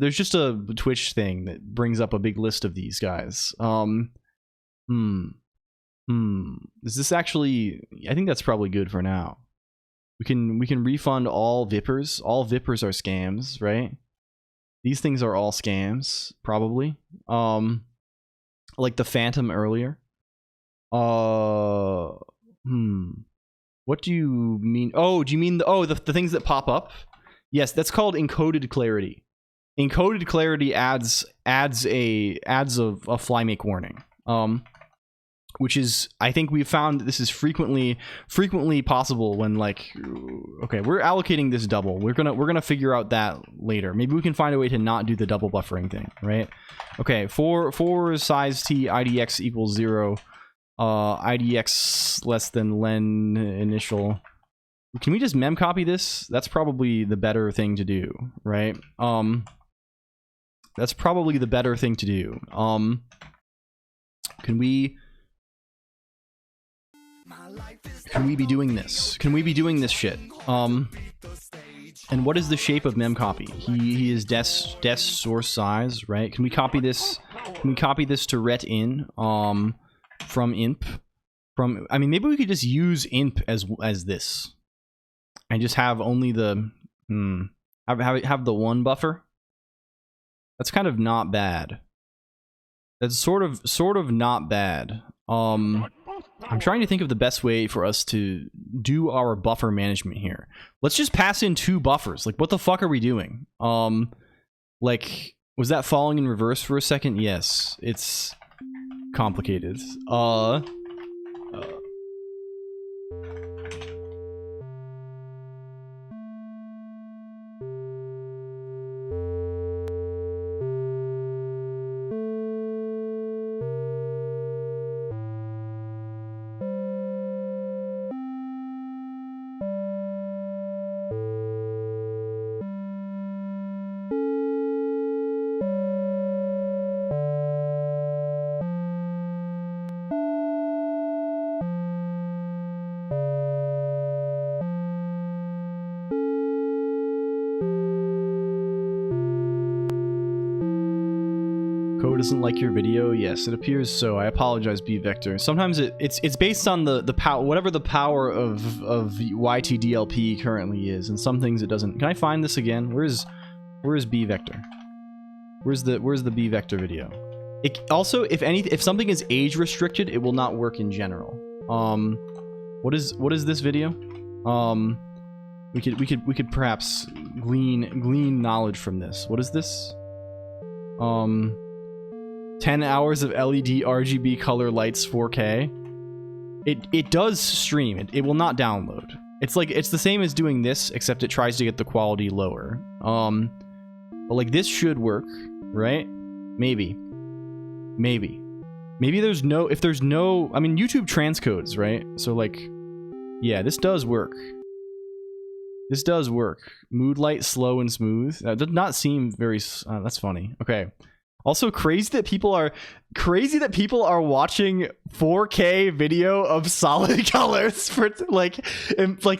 Twitch thing that brings up a big list of these guys. Is this actually? I think that's probably good for now. We can refund all Vippers. All Vippers are scams, right? These things are all scams, probably. Like the Phantom earlier. What do you mean? Oh, do you mean the things that pop up? Yes, that's called encoded clarity. Encoded clarity adds a flymake warning. Which is, I think we've found that this is frequently possible when, like, okay, we're allocating this double. We're gonna figure out that later. Maybe we can find a way to not do the double buffering thing, right? Okay, for size t idx equals 0, idx less than len initial. Can we just mem copy this? That's probably the better thing to do, right? That's probably the better thing to do. Can we be doing this? Can we be doing this shit? And what is the shape of mem copy? He is des source size, right? Can we copy this? Can we copy this to ret in from imp? I mean, maybe we could just use imp as this and just have only the have the one buffer. That's kind of not bad. That's sort of not bad. I'm trying to think of the best way for us to do our buffer management here. Let's just pass in 2 buffers. Like, what the fuck are we doing? Like, was that falling in reverse for a second? Yes, it's complicated. Doesn't like your video. Yes, it appears so. I apologize, B Vector. Sometimes it's based on the power, whatever the power of YTDLP currently is, and some things it doesn't. Can I find this again? Where's B Vector? Where's the B Vector video? It also, if something is age restricted, it will not work in general. What is this video? We could perhaps glean knowledge from this. What is this? 10 hours of LED RGB color lights 4K. It does stream. It will not download. It's the same as doing this, except it tries to get the quality lower. But like this should work, right? Maybe there's no, if there's no, I mean, YouTube transcodes, right? So like, yeah, this does work. This does work. Mood light, slow and smooth. That did not seem very, that's funny. Okay. Also, crazy that people are watching 4K video of solid colors for like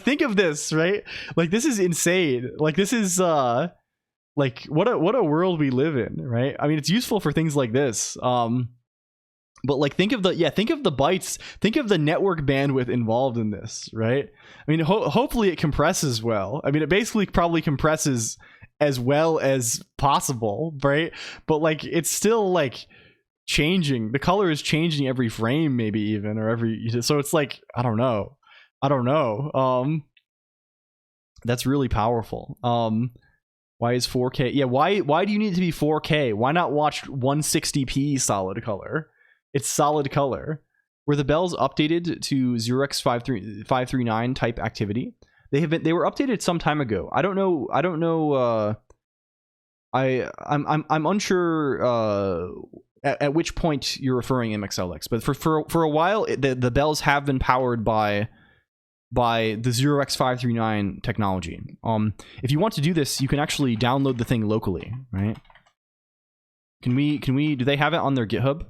think of this, right? Like this is insane. Like this is like what a world we live in, right? I mean, it's useful for things like this. But like think of the bytes, think of the network bandwidth involved in this, right? I mean, hopefully it compresses well. I mean, it basically probably compresses as well as possible, right? But like it's still like changing. The color is changing every frame, maybe even, or every, so it's like I don't know. That's really powerful. Why is 4K? Yeah, why do you need it to be 4K? Why not watch 160p solid color? It's solid color. Were the bells updated to 0x539 type activity? They were updated some time ago. I don't know. I'm unsure at which point you're referring MXLX, but for a while the bells have been powered by the 0x539 technology. If you want to do this, you can actually download the thing locally, right? Can we do they have it on their GitHub?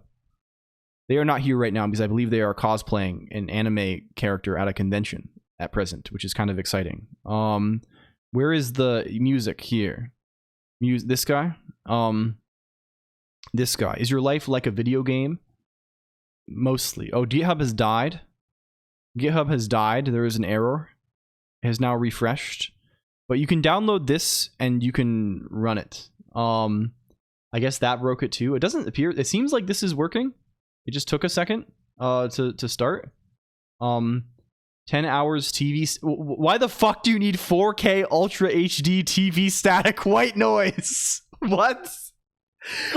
They are not here right now because I believe they are cosplaying an anime character at a convention at present, which is kind of exciting. Where is the music here? This guy? This guy. Is your life like a video game? Mostly. Oh, GitHub has died. GitHub has died. There is an error. has now refreshed, but you can download this and you can run it. I guess that broke it too. It doesn't appear, it seems like this is working. It just took a second to start. 10 hours TV. Why the fuck do you need 4K Ultra HD TV static white noise? What?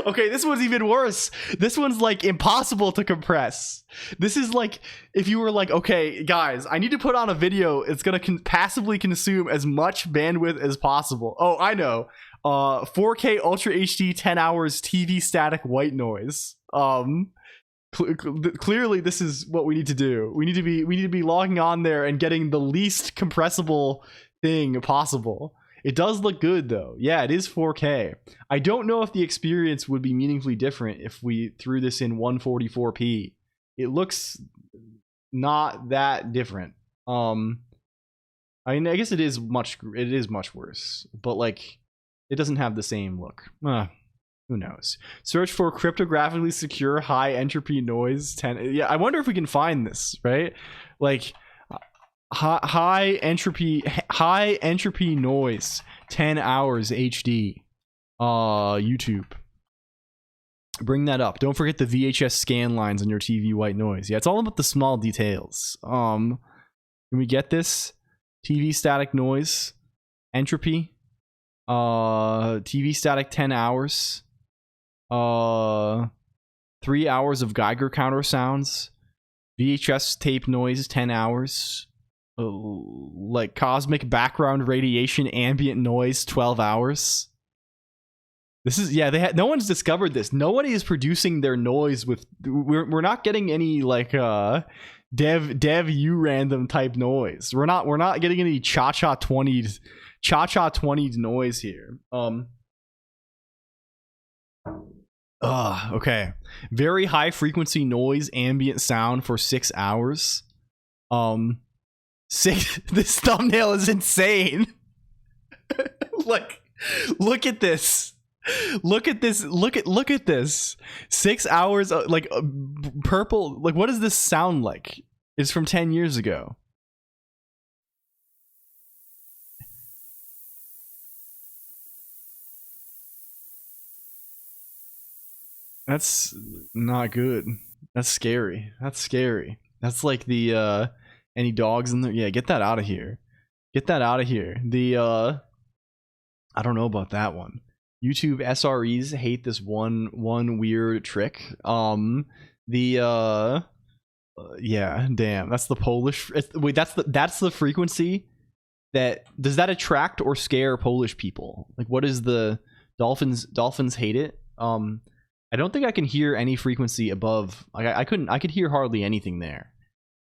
Okay, this one's even worse. This one's like impossible to compress. This is like if you were like, okay, guys, I need to put on a video. It's gonna passively consume as much bandwidth as possible. Oh, I know. 4K Ultra HD 10 hours TV static white noise. Clearly this is what we need to do. We need to be logging on there and getting the least compressible thing possible. It does look good though. Yeah, it is 4K. I don't know if the experience would be meaningfully different if we threw this in 144p. It looks not that different. I mean, I guess it is much worse, but like it doesn't have the same look. Who knows? Search for cryptographically secure high entropy noise 10. Yeah, I wonder if we can find this, right? Like high entropy noise 10 hours HD. YouTube. Bring that up. Don't forget the VHS scan lines on your TV white noise. Yeah, it's all about the small details. Can we get this? TV static noise entropy. TV static 10 hours. 3 hours of Geiger counter sounds, VHS tape noise 10 hours, like cosmic background radiation ambient noise 12 hours. This is, yeah, no one's discovered this. Nobody is producing their noise with, we're not getting any like dev u random type noise. We're not getting any cha-cha 20s noise here. Okay. Very high frequency noise ambient sound for 6 hours. This thumbnail is insane. Like, look at this. Look at this. 6 hours like purple. Like, what does this sound like? It's from 10 years ago. That's not good. That's scary. That's like the any dogs in there? Yeah, get that out of here. The I don't know about that one. YouTube SREs hate this one weird trick. Yeah, damn. That's the Polish. Wait, that's the frequency that does that attract or scare Polish people? Like, what is the dolphins hate it? I don't think I can hear any frequency above. Like I could hear hardly anything there.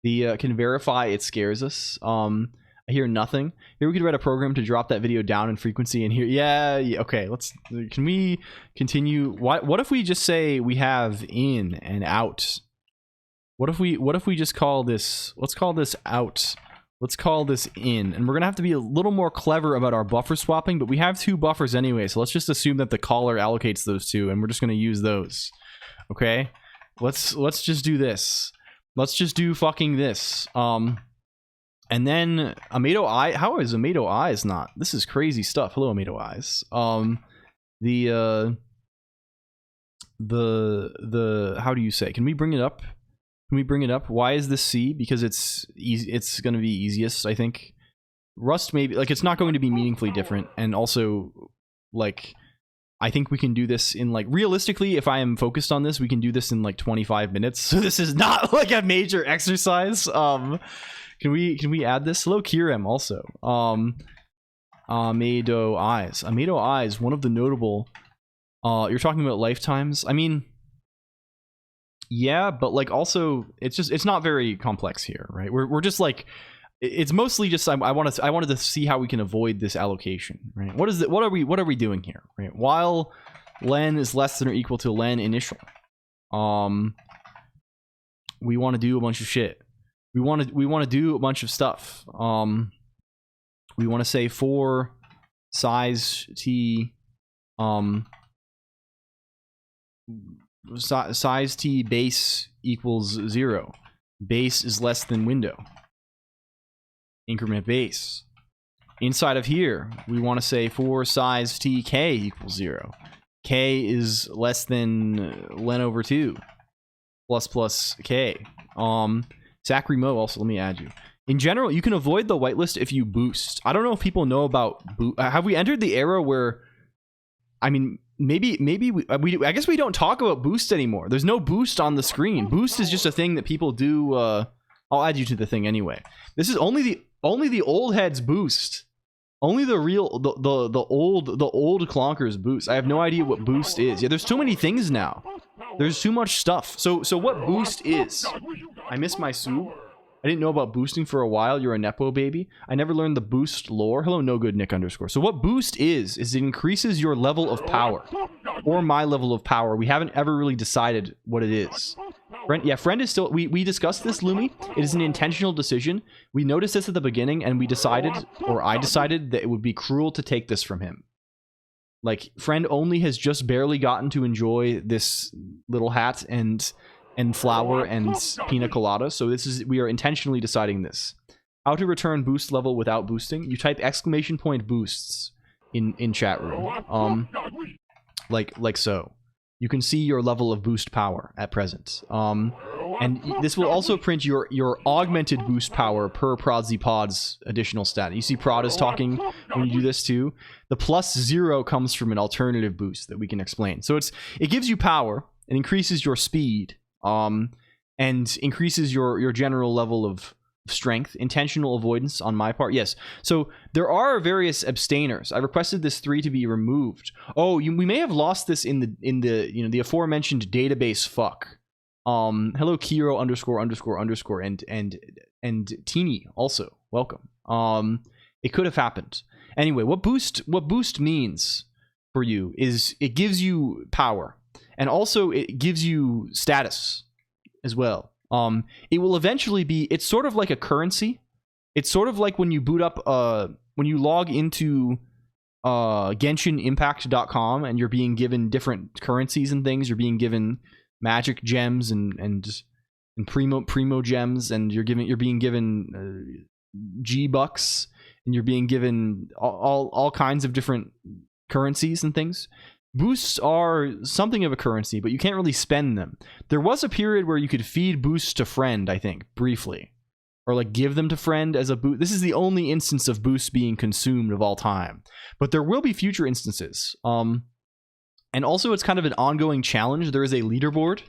The can verify it scares us. I hear nothing. Here we could write a program to drop that video down in frequency and hear. Yeah. Okay. Can we continue? What if we just say we have in and out? What if we just call this? Let's call this out. Let's call this in, and we're gonna have to be a little more clever about our buffer swapping, but we have 2 buffers anyway, so let's just assume that the caller allocates those 2, and we're just gonna use those. Okay, let's just do this. Let's just do fucking this. And then Amato I. How is Amato Eyes not? This is crazy stuff. Hello, Amato Eyes. The how do you say? Can we bring it up? Why is this C? Because it's easy. It's going to be easiest, I think. Rust maybe, like, it's not going to be meaningfully different, and also, like, I think we can do this in, like, realistically, if I am focused on this, we can do this in like 25 minutes. So this is not like a major exercise. Can we add this? Hello, Kirem also. Amado Eyes, one of the notable. You're talking about lifetimes. I mean, yeah, but like also it's not very complex here, right? We're just like, it's mostly just I wanted to see how we can avoid this allocation, right? What are we doing here, right? While len is less than or equal to len initial, we want to do a bunch of shit. We want to do a bunch of stuff. We want to say for size t size t base equals 0. Base is less than window. Increment base. inside of here, we want to say for size t k equals 0. K is less than len over 2 plus k. Zachary Mo, also, let me add you. In general, you can avoid the whitelist if you boost. I don't know if people know about boost. Have we entered the era where, I mean, maybe I guess we don't talk about boost anymore. There's no boost on the screen. Boost is just a thing that people do. I'll add you to the thing anyway. This is only the old heads boost. Only the real the old clonkers boost. I have no idea what boost is. Yeah, there's too many things now. There's too much stuff. So what boost is? I miss my soup. I didn't know about boosting for a while. You're a Nepo baby. I never learned the boost lore. Hello, no good Nick _. So what boost is it increases your level of power. Or my level of power. We haven't ever really decided what it is. Friend is still... We discussed this, Lumi. It is an intentional decision. We noticed this at the beginning, and we decided, or I decided, that it would be cruel to take this from him. Like, Friend only has just barely gotten to enjoy this little hat and flower and pina colada. So we are intentionally deciding this. How to return boost level without boosting? You type ! boosts in chat room. Like so. You can see your level of boost power at present. And this will also print your augmented boost power per ProdZPod's additional stat. You see Prod is talking when you do this too. The +0 comes from an alternative boost that we can explain. So it gives you power, it increases your speed, and increases your general level of strength. Intentional avoidance on my part, yes. So there are various abstainers. I requested this 3 to be removed. Oh, we may have lost this in the the aforementioned database fuck. Hello Kiro ___ and Teeny also welcome. It could have happened. Anyway, what boost means for you is it gives you power, and also it gives you status as well. It will eventually be, it's sort of like a currency. It's sort of like when you boot up, when you log into GenshinImpact.com and you're being given different currencies and things. You're being given magic gems and primo gems, and you're being given G-Bucks, and you're being given all kinds of different currencies and things. Boosts are something of a currency, but you can't really spend them. There was a period where you could feed boosts to friend, I think, briefly. Or like give them to friend as a boost. This is the only instance of boosts being consumed of all time. But there will be future instances. And also it's kind of an ongoing challenge. There is a leaderboard.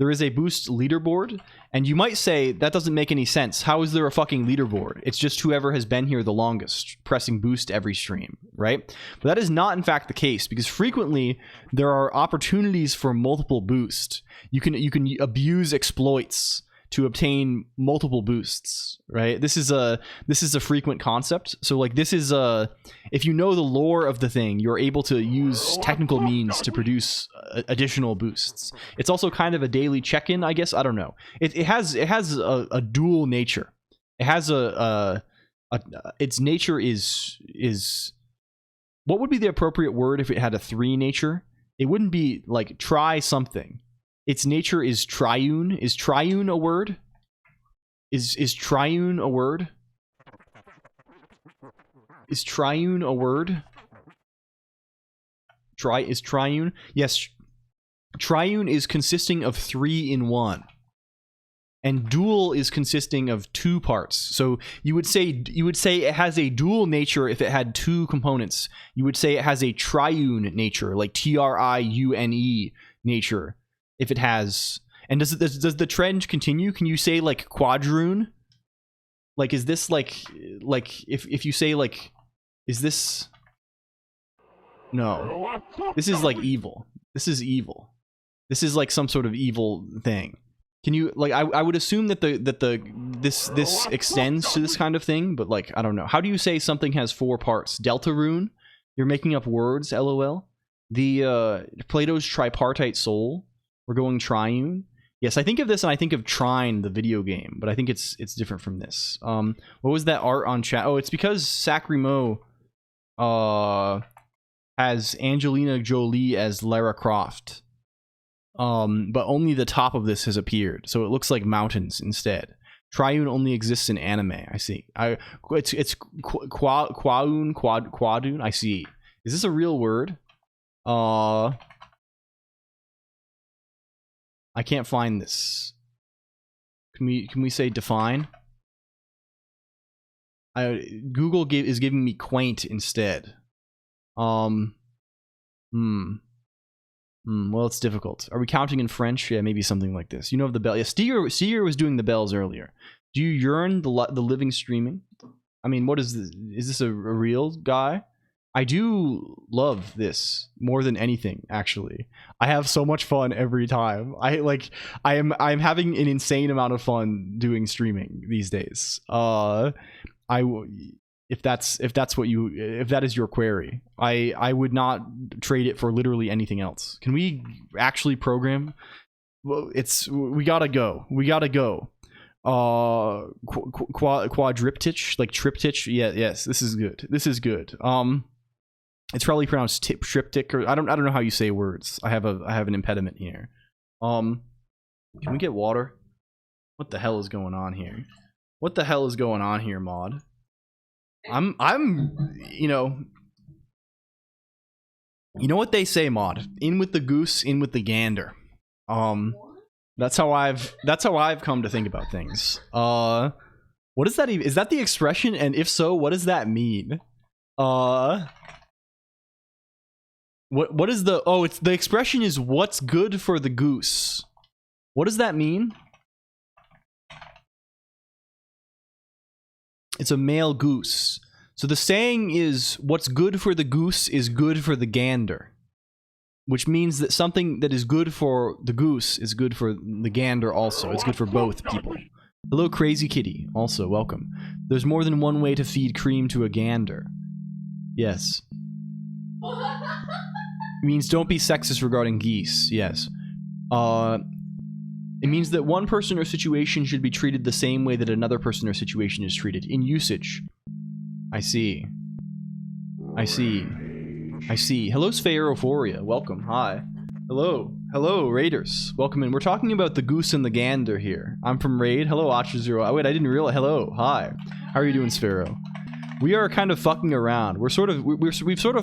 There is a boost leaderboard. And you might say, that doesn't make any sense. How is there a fucking leaderboard? It's just whoever has been here the longest, pressing boost every stream, right? But that is not in fact the case, because frequently there are opportunities for multiple boosts. You can abuse exploits to obtain multiple boosts, right? This is a frequent concept. So like this is if you know the lore of the thing, you're able to use technical means to produce additional boosts. It's also kind of a daily check-in, I guess. I don't know. It has a dual nature. It has its nature is what would be the appropriate word if it had a 3 nature? It wouldn't be like try something. Its nature is triune. Is triune a word? Is triune a word? Is triune a word? Is triune? Yes. Triune is consisting of 3 in 1. And dual is consisting of 2 parts. So you would say it has a dual nature if it had 2 components. You would say it has a triune nature, like triune nature. If it has, and does the trend continue? Can you say like quadrune? Like, is this like if you say like, is this? No, this is like evil. This is evil. This is like some sort of evil thing. Can you like? I would assume that this extends to this kind of thing, but like I don't know. How do you say something has 4 parts? Delta rune? You're making up words. LOL. The Plato's tripartite soul. We're going triune. Yes, I think of this and I think of Trine, the video game, but I think it's different from this. What was that art on chat? Oh, it's because Sacrimo has Angelina Jolie as Lara Croft. But only the top of this has appeared, so it looks like mountains instead. Triune only exists in anime. I see. It's quadune. I see. Is this a real word? I can't find this. Can we say define? Google is giving me quaint instead. Well, it's difficult. Are we counting in French? Yeah, maybe something like this. You know of the bell? Yeah, Steer was doing the bells earlier. Do you yearn the living streaming? I mean, what is this? Is this a real guy? I do love this more than anything, actually. I have so much fun every time. I'm having an insane amount of fun doing streaming these days. If that is your query, I would not trade it for literally anything else. Can we actually program? Well, we gotta go. Quadriptych, like triptych. Yeah, yes, this is good. It's probably pronounced triptych, or I don't know how you say words. I have an impediment here. Can we get water? What the hell is going on here? What the hell is going on here, mod? I'm you know what they say, mod. In with the goose, in with the gander. That's how I've come to think about things. What is that even? Is that the expression? And if so, what does that mean? What is the it's the expression is what's good for the goose. What does that mean? It's a male goose. So the saying is what's good for the goose is good for the gander. Which means that something that is good for the goose is good for the gander also. It's good for both people. Hello, Crazy Kitty. Also, welcome. There's more than one way to feed cream to a gander. Yes. It means don't be sexist regarding geese. Yes. It means that one person or situation should be treated the same way that another person or situation is treated. In usage. I see. Hello, Sphaerophoria. Welcome. Hi. Hello, Raiders. Welcome in. We're talking about the goose and the gander here. I'm from Raid. Hello, Otra0. Oh, wait, I didn't realize. Hello. Hi. How are you doing, Sphero? We are kind of fucking around. We've sort of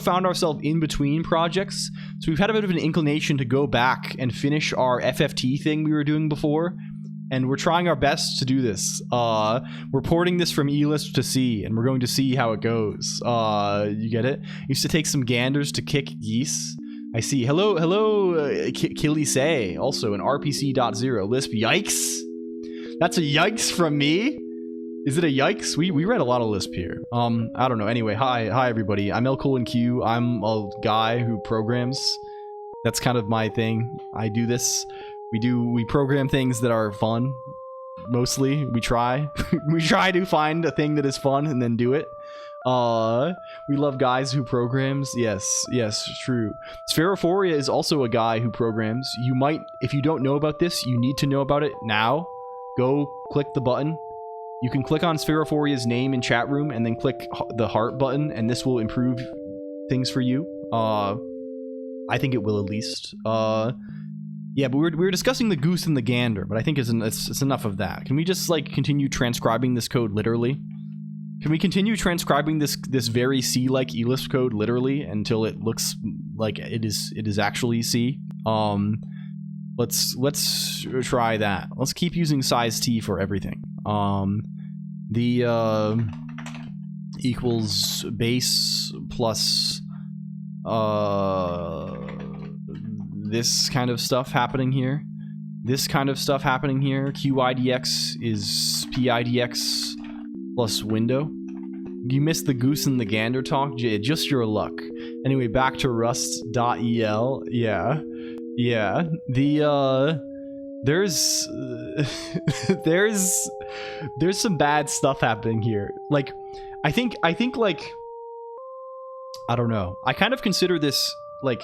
found ourselves in between projects, so we've had a bit of an inclination to go back and finish our FFT thing we were doing before, and we're trying our best to do this. We're porting this from E-Lisp to C, and we're going to see how it goes. You get it? Used to take some ganders to kick geese. I see. Hello, Killy also an RPC.0 Lisp. Yikes! That's a yikes from me. Is it a yikes? We read a lot of Lisp here. I don't know. Anyway, hi everybody. I'm LCOLONQ. I'm a guy who programs. That's kind of my thing. I do this. We program things that are fun. Mostly, we try. We try to find a thing that is fun and then do it. We love guys who programs. Yes, true. Sphaerophoria is also a guy who programs. You might, if you don't know about this, you need to know about it now. Go click the button. You can click on Sphaerophoria's name in chat room and then click the heart button, and this will improve things for you. I think it will at least. Yeah, but we were discussing the goose and the gander, but I think it's enough of that. Can we just like continue transcribing this code literally? Can we continue transcribing this very C-like eLisp code literally until it looks like it is actually C? Let's try that. Let's keep using size T for everything. The equals base plus this kind of stuff happening here. This kind of stuff happening here. QIDX is PIDX plus window. You missed the goose and the gander talk? Just your luck. Anyway, back to rust.el. Yeah. There's some bad stuff happening here. Like, I think like, I don't know. I kind of consider this like,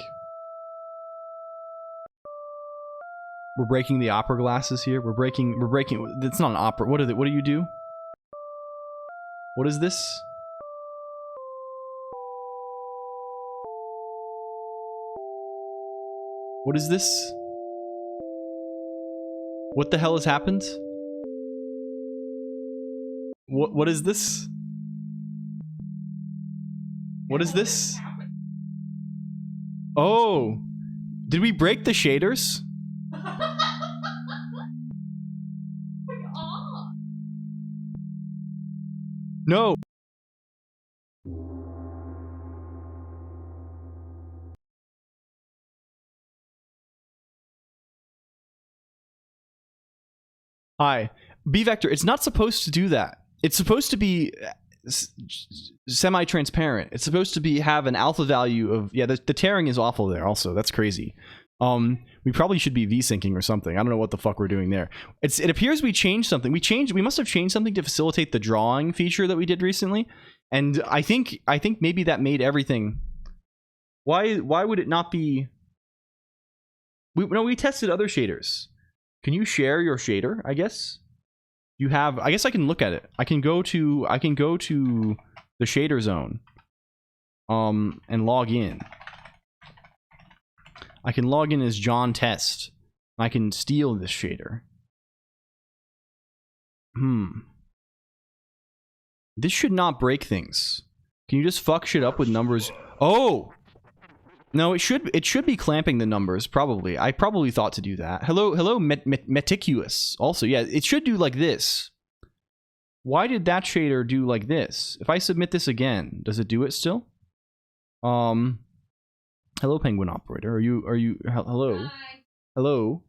we're breaking the opera glasses here. We're breaking. It's not an opera. What do you do? What is this? What is this? What the hell has happened? What is this? What is this? Oh, did we break the shaders? No. Hi. B Vector, it's not supposed to do that. It's supposed to be semi-transparent. It's supposed to be have an alpha value of, yeah, the tearing is awful there also. That's crazy. We probably should be v-syncing or something. I don't know what the fuck we're doing there. It appears we changed something. We must have changed something to facilitate the drawing feature that we did recently. And I think maybe that made everything. Why would it not be? We tested other shaders. Can you share your shader? I guess you have. I guess I can look at it. I can go to the shader zone. And log in. I can log in as John Test. I can steal this shader. This should not break things. Can you just fuck shit up with numbers? Oh! No, it should be clamping the numbers, probably. I probably thought to do that. Hello, meticulous. Also, yeah, it should do like this. Why did that shader do like this? If I submit this again, does it do it still? Hello, Penguin Operator. Are you hello? Hi. Hello.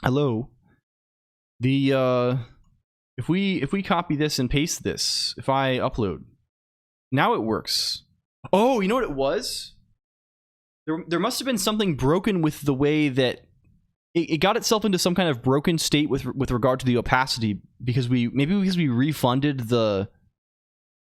Hello. If we copy this and paste this, if I upload, now it works. Oh, you know what it was? There must have been something broken with the way that it got itself into some kind of broken state with regard to the opacity because we refunded the.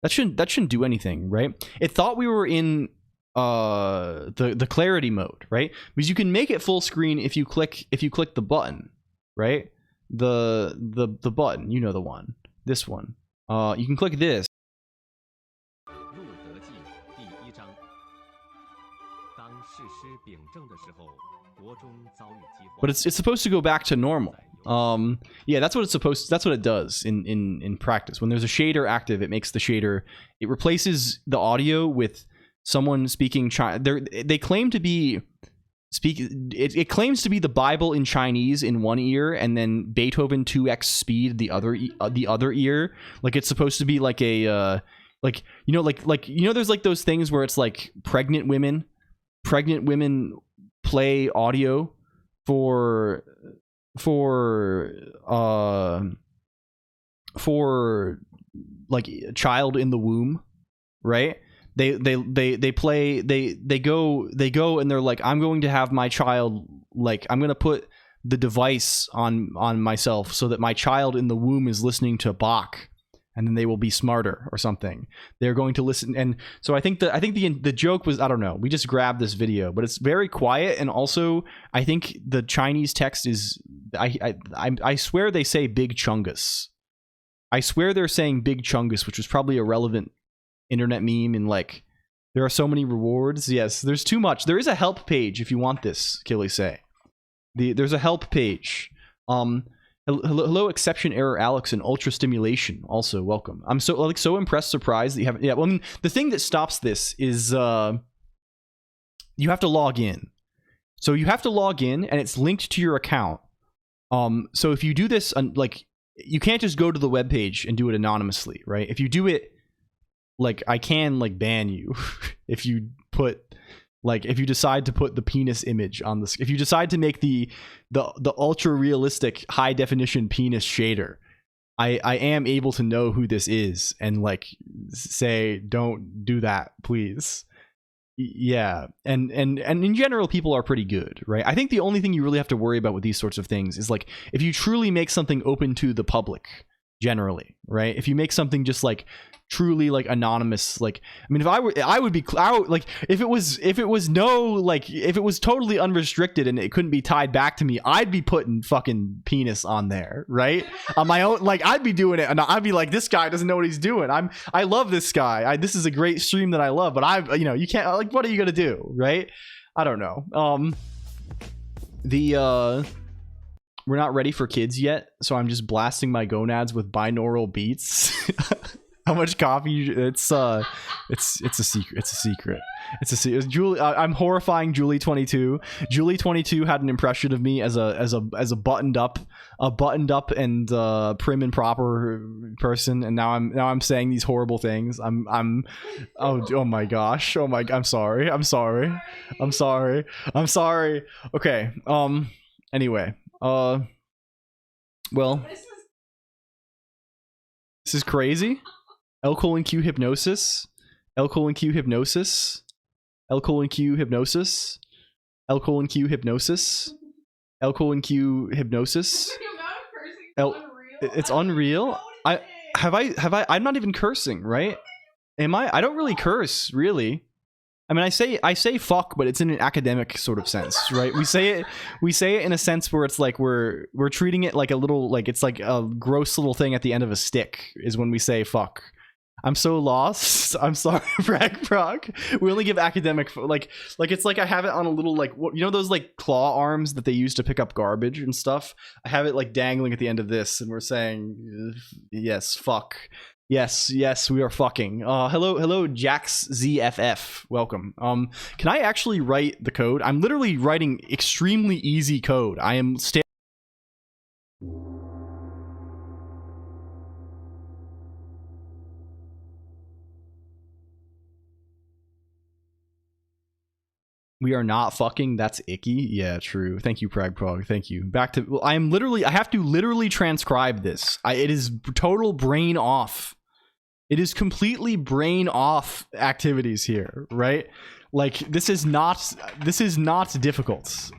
That shouldn't do anything, right? It thought we were in the clarity mode, right? Because you can make it full screen if you click the button, right? The button, you know, the one, this one. You can click this. But it's supposed to go back to normal. Yeah, that's what it's supposed. That's what it does in practice. When there's a shader active, it makes the shader. It replaces the audio with someone speaking. They claim to be It claims to be the Bible in Chinese in one ear, and then Beethoven 2x speed the other ear. Like it's supposed to be like a like there's like those things where it's like pregnant women play audio for like a child in the womb, right? They go and they're like, I'm going to have my child, like I'm going to put the device on myself so that my child in the womb is listening to Bach, and then they will be smarter or something. They're going to listen. And so I think the joke was, I don't know, we just grabbed this video, but it's very quiet. And also I think the Chinese text is, I swear they say Big Chungus. I swear they're saying Big Chungus, which was probably a relevant internet meme, and like there are so many rewards. Yes, there's too much. There is a help page if you want this, Killy say. There's a help page. Hello, exception error Alex and ultra stimulation, also welcome. I'm so impressed, surprised that you haven't. Yeah, well, I mean, the thing that stops this is you have to log in. So you have to log in and it's linked to your account. So if you do this, like, you can't just go to the web page and do it anonymously, right? If you do it, like, I can like ban you if you decide to put the penis image on this, if you decide to make the ultra realistic high definition penis shader, I am able to know who this is and like say, don't do that, please. Yeah, and in general, people are pretty good, right? I think the only thing you really have to worry about with these sorts of things is like if you truly make something open to the public, generally, right? If you make something just like truly like anonymous, like, I mean, if I would like, if it was totally unrestricted and it couldn't be tied back to me, I'd be putting fucking penis on there, right? On my own, like I'd be doing it, and I'd be like, this guy doesn't know what he's doing. I love this guy. This is a great stream that I love, but you can't, like, what are you gonna do, right? I don't know. we're not ready for kids yet, so I'm just blasting my gonads with binaural beats. How much coffee? It's a secret. It's a secret. It's a secret. Julie, I'm horrifying Julie 22. Julie 22 had an impression of me as a buttoned up and prim and proper person, and now I'm saying these horrible things. Oh my gosh. Oh my. I'm sorry. Okay. Anyway. Well, this is crazy. LCOLONQ hypnosis. LCOLONQ hypnosis. LCOLONQ hypnosis. LCOLONQ hypnosis. LCOLONQ hypnosis. It's unreal. I'm not even cursing, right? Am I? I don't really curse, really. I mean, I say fuck, but it's in an academic sort of sense, right? We say it in a sense where it's like we're treating it like a little, like it's like a gross little thing at the end of a stick is when we say fuck. I'm so lost. I'm sorry, Bragg Proc. We only give academic, like it's like I have it on a little, like, you know those like claw arms that they use to pick up garbage and stuff? I have it like dangling at the end of this, and we're saying yes, fuck. Yes, we are fucking. Hello, Jax ZFF. Welcome. Can I actually write the code? I'm literally writing extremely easy code. I am We are not fucking. That's icky. Yeah, true. Thank you, Bragg Prog. Thank you. Back to. Well, I have to literally transcribe this. It is total brain off. It is completely brain off activities here, right? Like this is not difficult.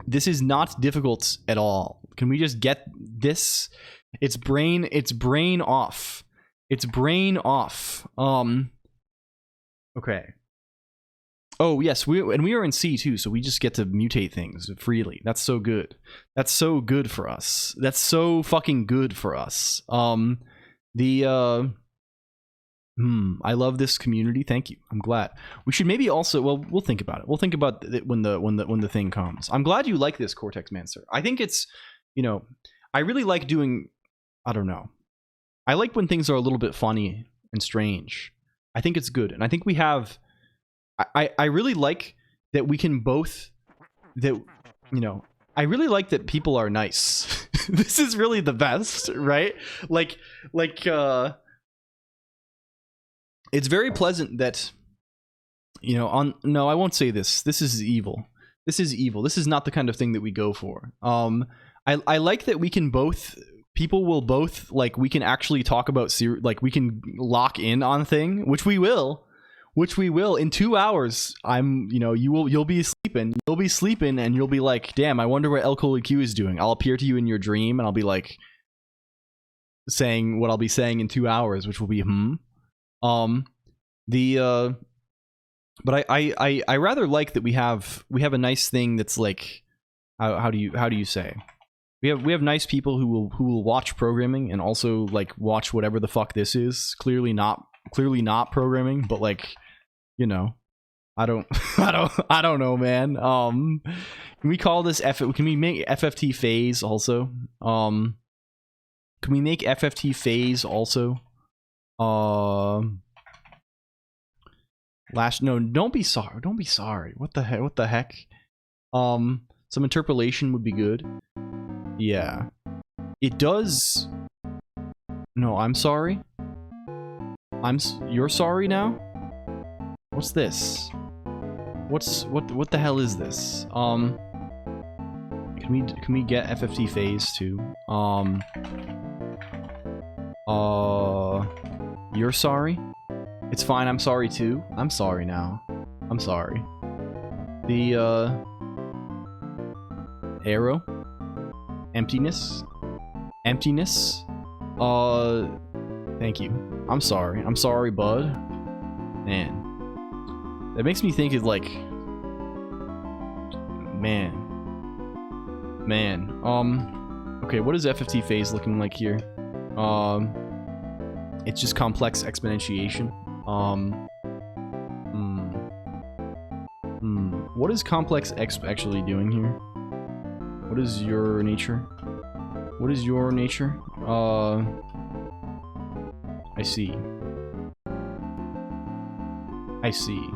This is not difficult at all. Can we just get this? It's brain off. It's brain off. Okay. Oh yes, we are in C too, so we just get to mutate things freely. That's so good. That's so good for us. That's so fucking good for us. I love this community. Thank you. I'm glad. We should maybe also, well, we'll think about it. We'll think about it when the thing comes. I'm glad you like this, Cortex Mancer. I think it's, you know, I really like doing, I don't know. I like when things are a little bit funny and strange. I think it's good. And I think we have, I really like that we can both, that, you know, I really like that people are nice. This is really the best, right? Like, it's very pleasant that, you know, no, I won't say this. This is evil. This is evil. This is not the kind of thing that we go for. I like that we can both, people will both, like, we can actually talk about, like, we can lock in on a thing, which we will in 2 hours. You know, you'll be sleeping and you'll be like, damn, I wonder what LCOLONQ is doing. I'll appear to you in your dream and I'll be like saying what I'll be saying in 2 hours, which will be but I rather like that we have a nice thing that's like, how do you say, we have nice people who will watch programming and also like watch whatever the fuck this is. Clearly not programming, but like, you know, I don't know, man. Can we call this can we make FFT phase also? Can we make FFT phase also? No, don't be sorry. What the heck? Some interpolation would be good. Yeah. It does. No, I'm sorry. You're sorry now? What's this? What the hell is this? Can we get FFT phase too? You're sorry? It's fine, I'm sorry too. I'm sorry now. I'm sorry. The arrow? Emptiness? Thank you. I'm sorry, bud. Man. That makes me think of like, man. Okay, what is FFT phase looking like here? It's just complex exponentiation. What is complex exp actually doing here? What is your nature? What is your nature? I see. I see.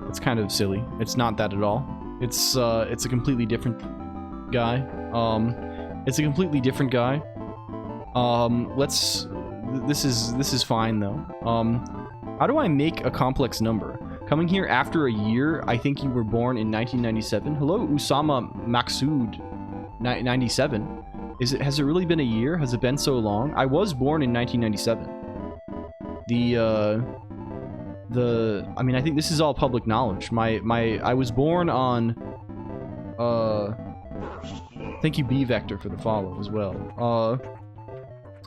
It's kind of silly. It's not that at all. It's a completely different guy. It's a completely different guy. This is fine though. How do I make a complex number? Coming here after a year, I think you were born in 1997. Hello, Usama Maksud, 97. Has it really been a year? Has it been so long? I was born in 1997. I mean, I think this is all public knowledge. I was born on, thank you B Vector for the follow as well.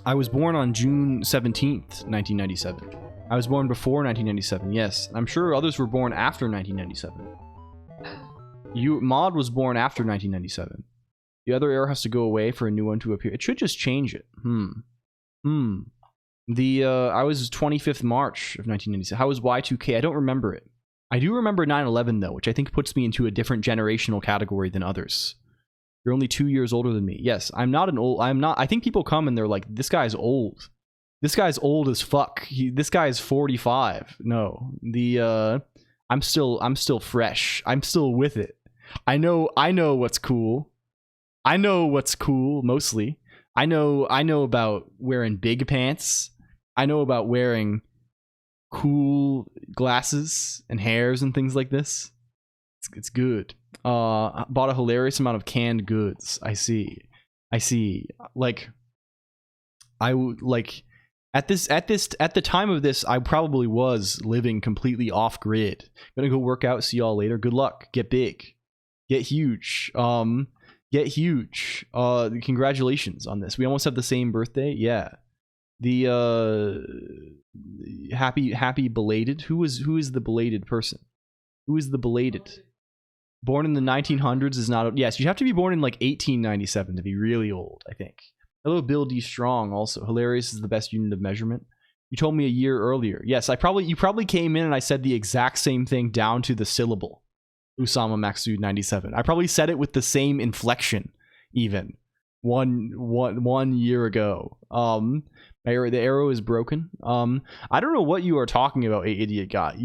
I was born on June 17th, 1997. I was born before 1997, yes. I'm sure others were born after 1997. Mod was born after 1997. The other arrow has to go away for a new one to appear. It should just change it. I was 25th March of 1997. How was Y2K? I don't remember it. I do remember 9/11 though, which I think puts me into a different generational category than others. You're only 2 years older than me. Yes, I'm not. I think people come and they're like, this guy's old. This guy's old as fuck. This guy's 45. No, I'm still fresh. I'm still with it. I know what's cool. I know what's cool mostly. I know about wearing big pants. I know about wearing cool glasses and hairs and things like this. It's good. Bought a hilarious amount of canned goods. I see. Like, at the time of this, I probably was living completely off grid. Gonna go work out. See y'all later. Good luck. Get big. Get huge. Get huge. Congratulations on this. We almost have the same birthday. Yeah. The happy belated. Who is the belated person? Who is the belated? Born in the 1900s is not. Yes, you have to be born in like 1897 to be really old, I think. Hello, Bill D. Strong. Also, hilarious is the best unit of measurement. You told me a year earlier. Yes, you probably came in and I said the exact same thing down to the syllable. Usama Maksud 97. I probably said it with the same inflection, even one year ago. The arrow is broken. I don't know what you are talking about, idiot guy.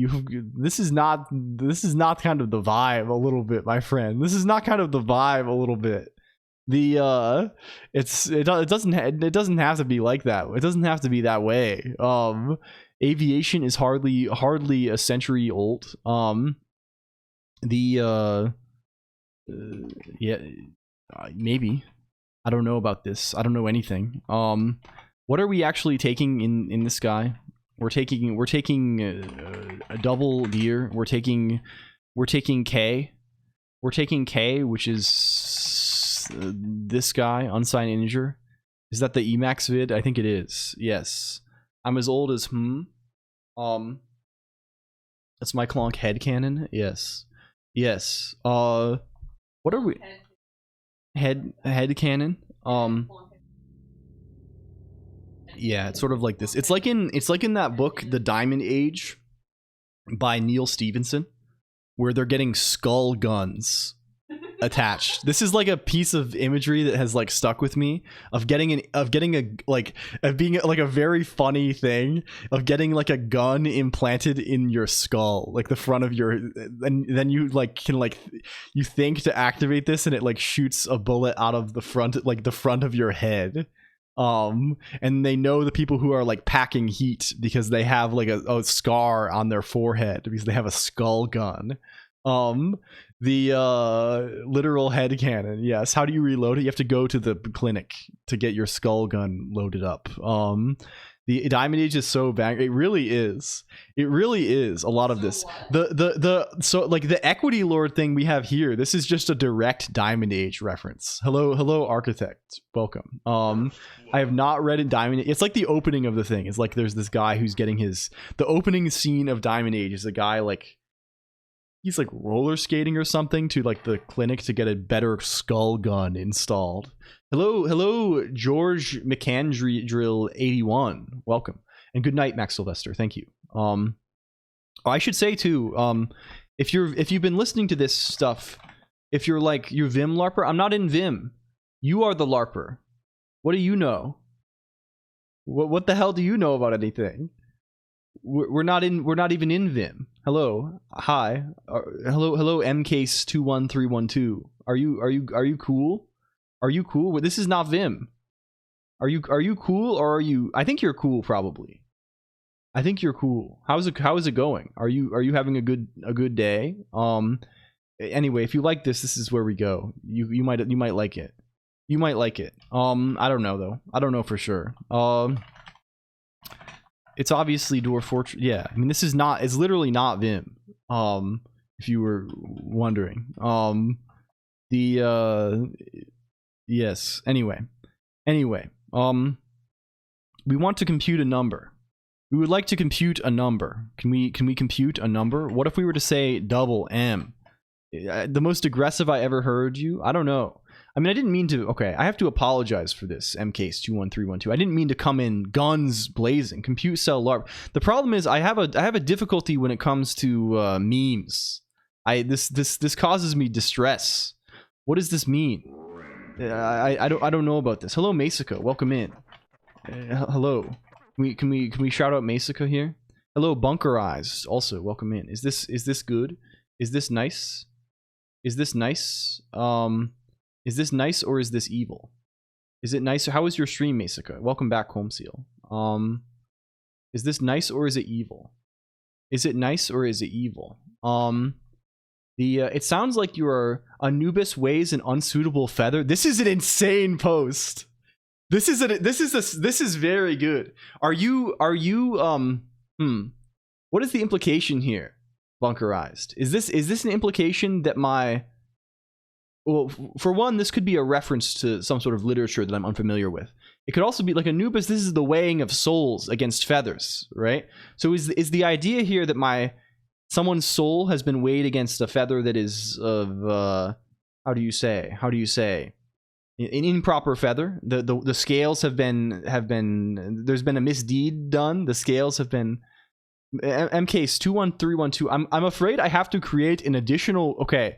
This is not kind of the vibe a little bit, my friend. This is not kind of the vibe a little bit. It doesn't have to be like that. It doesn't have to be that way. Aviation is hardly a century old. Maybe. I don't know about this. I don't know anything. What are we actually taking in this guy? We're taking a double deer. We're taking K. We're taking K, which is this guy, unsigned integer. Is that the Emacs vid? I think it is. Yes. I'm as old as That's my Colonq headcanon. Yes. Yes. What are we? Headcanon. Yeah, it's sort of like this. It's like in that book, The Diamond Age, by Neil Stevenson, where they're getting skull guns attached. This is like a piece of imagery that has like stuck with me of being like a very funny thing of getting like a gun implanted in your skull, like the front of your, and then you like can like you think to activate this and it like shoots a bullet out of the front, like the front of your head. And they know the people who are like packing heat because they have like a scar on their forehead because they have a skull gun. The literal head cannon. Yes. How do you reload it? You have to go to the clinic to get your skull gun loaded up. The Diamond Age is so bang. It really is. It really is a lot of this. So like the Equity Lord thing we have here. This is just a direct Diamond Age reference. Hello, Architect. Welcome. I have not read in Diamond Age. It's like the opening of the thing. It's like there's this guy who's getting the opening scene of Diamond Age is a guy like he's like roller skating or something to like the clinic to get a better skull gun installed. Hello, George McAndrill 81. Welcome. And good night, Max Sylvester. Thank you. I should say too, if you've been listening to this stuff If you're like, you're Vim LARPer, I'm not in Vim. You are the LARPer. What do you know? What the hell do you know about anything? We're not even in Vim. Hello, hi, hello, MCase21312. Are you cool? Are you cool? This is not Vim. Are you cool, or are you? I think you're cool, probably. I think you're cool. How is it going? Are you having a good day? Anyway, if you like this is where we go. You might like it. You might like it. I don't know though. I don't know for sure. It's obviously Dwarf Fortress. Yeah, I mean this is not. It's literally not Vim. If you were wondering. Yes. Anyway. We want to compute a number. We would like to compute a number. Can we compute a number? What if we were to say double M? The most aggressive I ever heard you? I don't know. I mean, I didn't mean to. Okay, I have to apologize for this, MCase21312. I didn't mean to come in guns blazing. Compute cell LARP. The problem is I have a difficulty when it comes to memes. This causes me distress. What does this mean? I don't know about this. Hello, Masika. Welcome in. Hello. Can we shout out Masika here? Hello, Bunker Eyes. Also, welcome in. Is this good? Is this nice? Is this nice? Is this nice or is this evil? Is it nice? How is your stream, Masika? Welcome back, Homeseal. Is this nice or is it evil? Is it nice or is it evil? It sounds like you are Anubis weighs an unsuitable feather. This is an insane post. This is very good. Are you what is the implication here? Bunkerized. Is this an implication that my, well, for one, this could be a reference to some sort of literature that I'm unfamiliar with. It could also be like Anubis, this is the weighing of souls against feathers, right? So is the idea here that someone's soul has been weighed against a feather that is of how do you say an improper feather? The scales have been there's been a misdeed done. The scales have been MCase21312. I'm afraid I have to create an additional. Okay,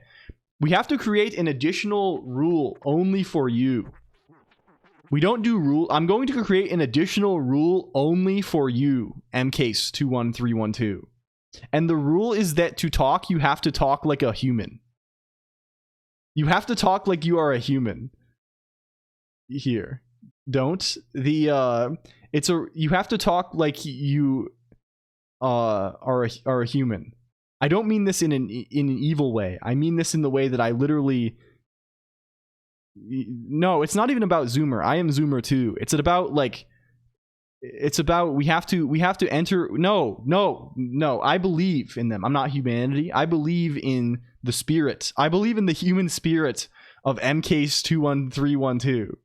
we have to create an additional rule only for you. We don't do rule. I'm going to create an additional rule only for you, MCase21312. And the rule is that to talk, you have to talk like a human. You have to talk like you are a human. Here. Don't. You have to talk like you are a human. I don't mean this in an evil way. I mean this in the way that I literally. No, it's not even about Zoomer. I am Zoomer too. It's about we have to enter. No. I believe in them. I'm not humanity. I believe in the spirit. I believe in the human spirit of MCase21312.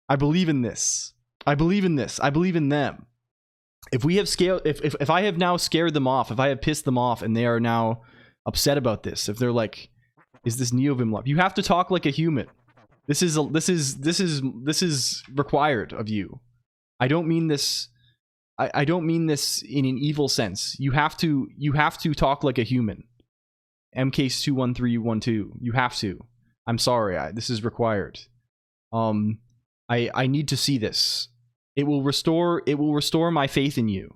I believe in this. I believe in this. I believe in them. If we have if I have now scared them off, if I have pissed them off and they are now upset about this, if they're like, is this Neo-Vim love? You have to talk like a human. This is required of you. I don't mean this. I don't mean this in an evil sense. You have to talk like a human. MCase21312. You have to. I'm sorry. This is required. I need to see this. It will restore my faith in you.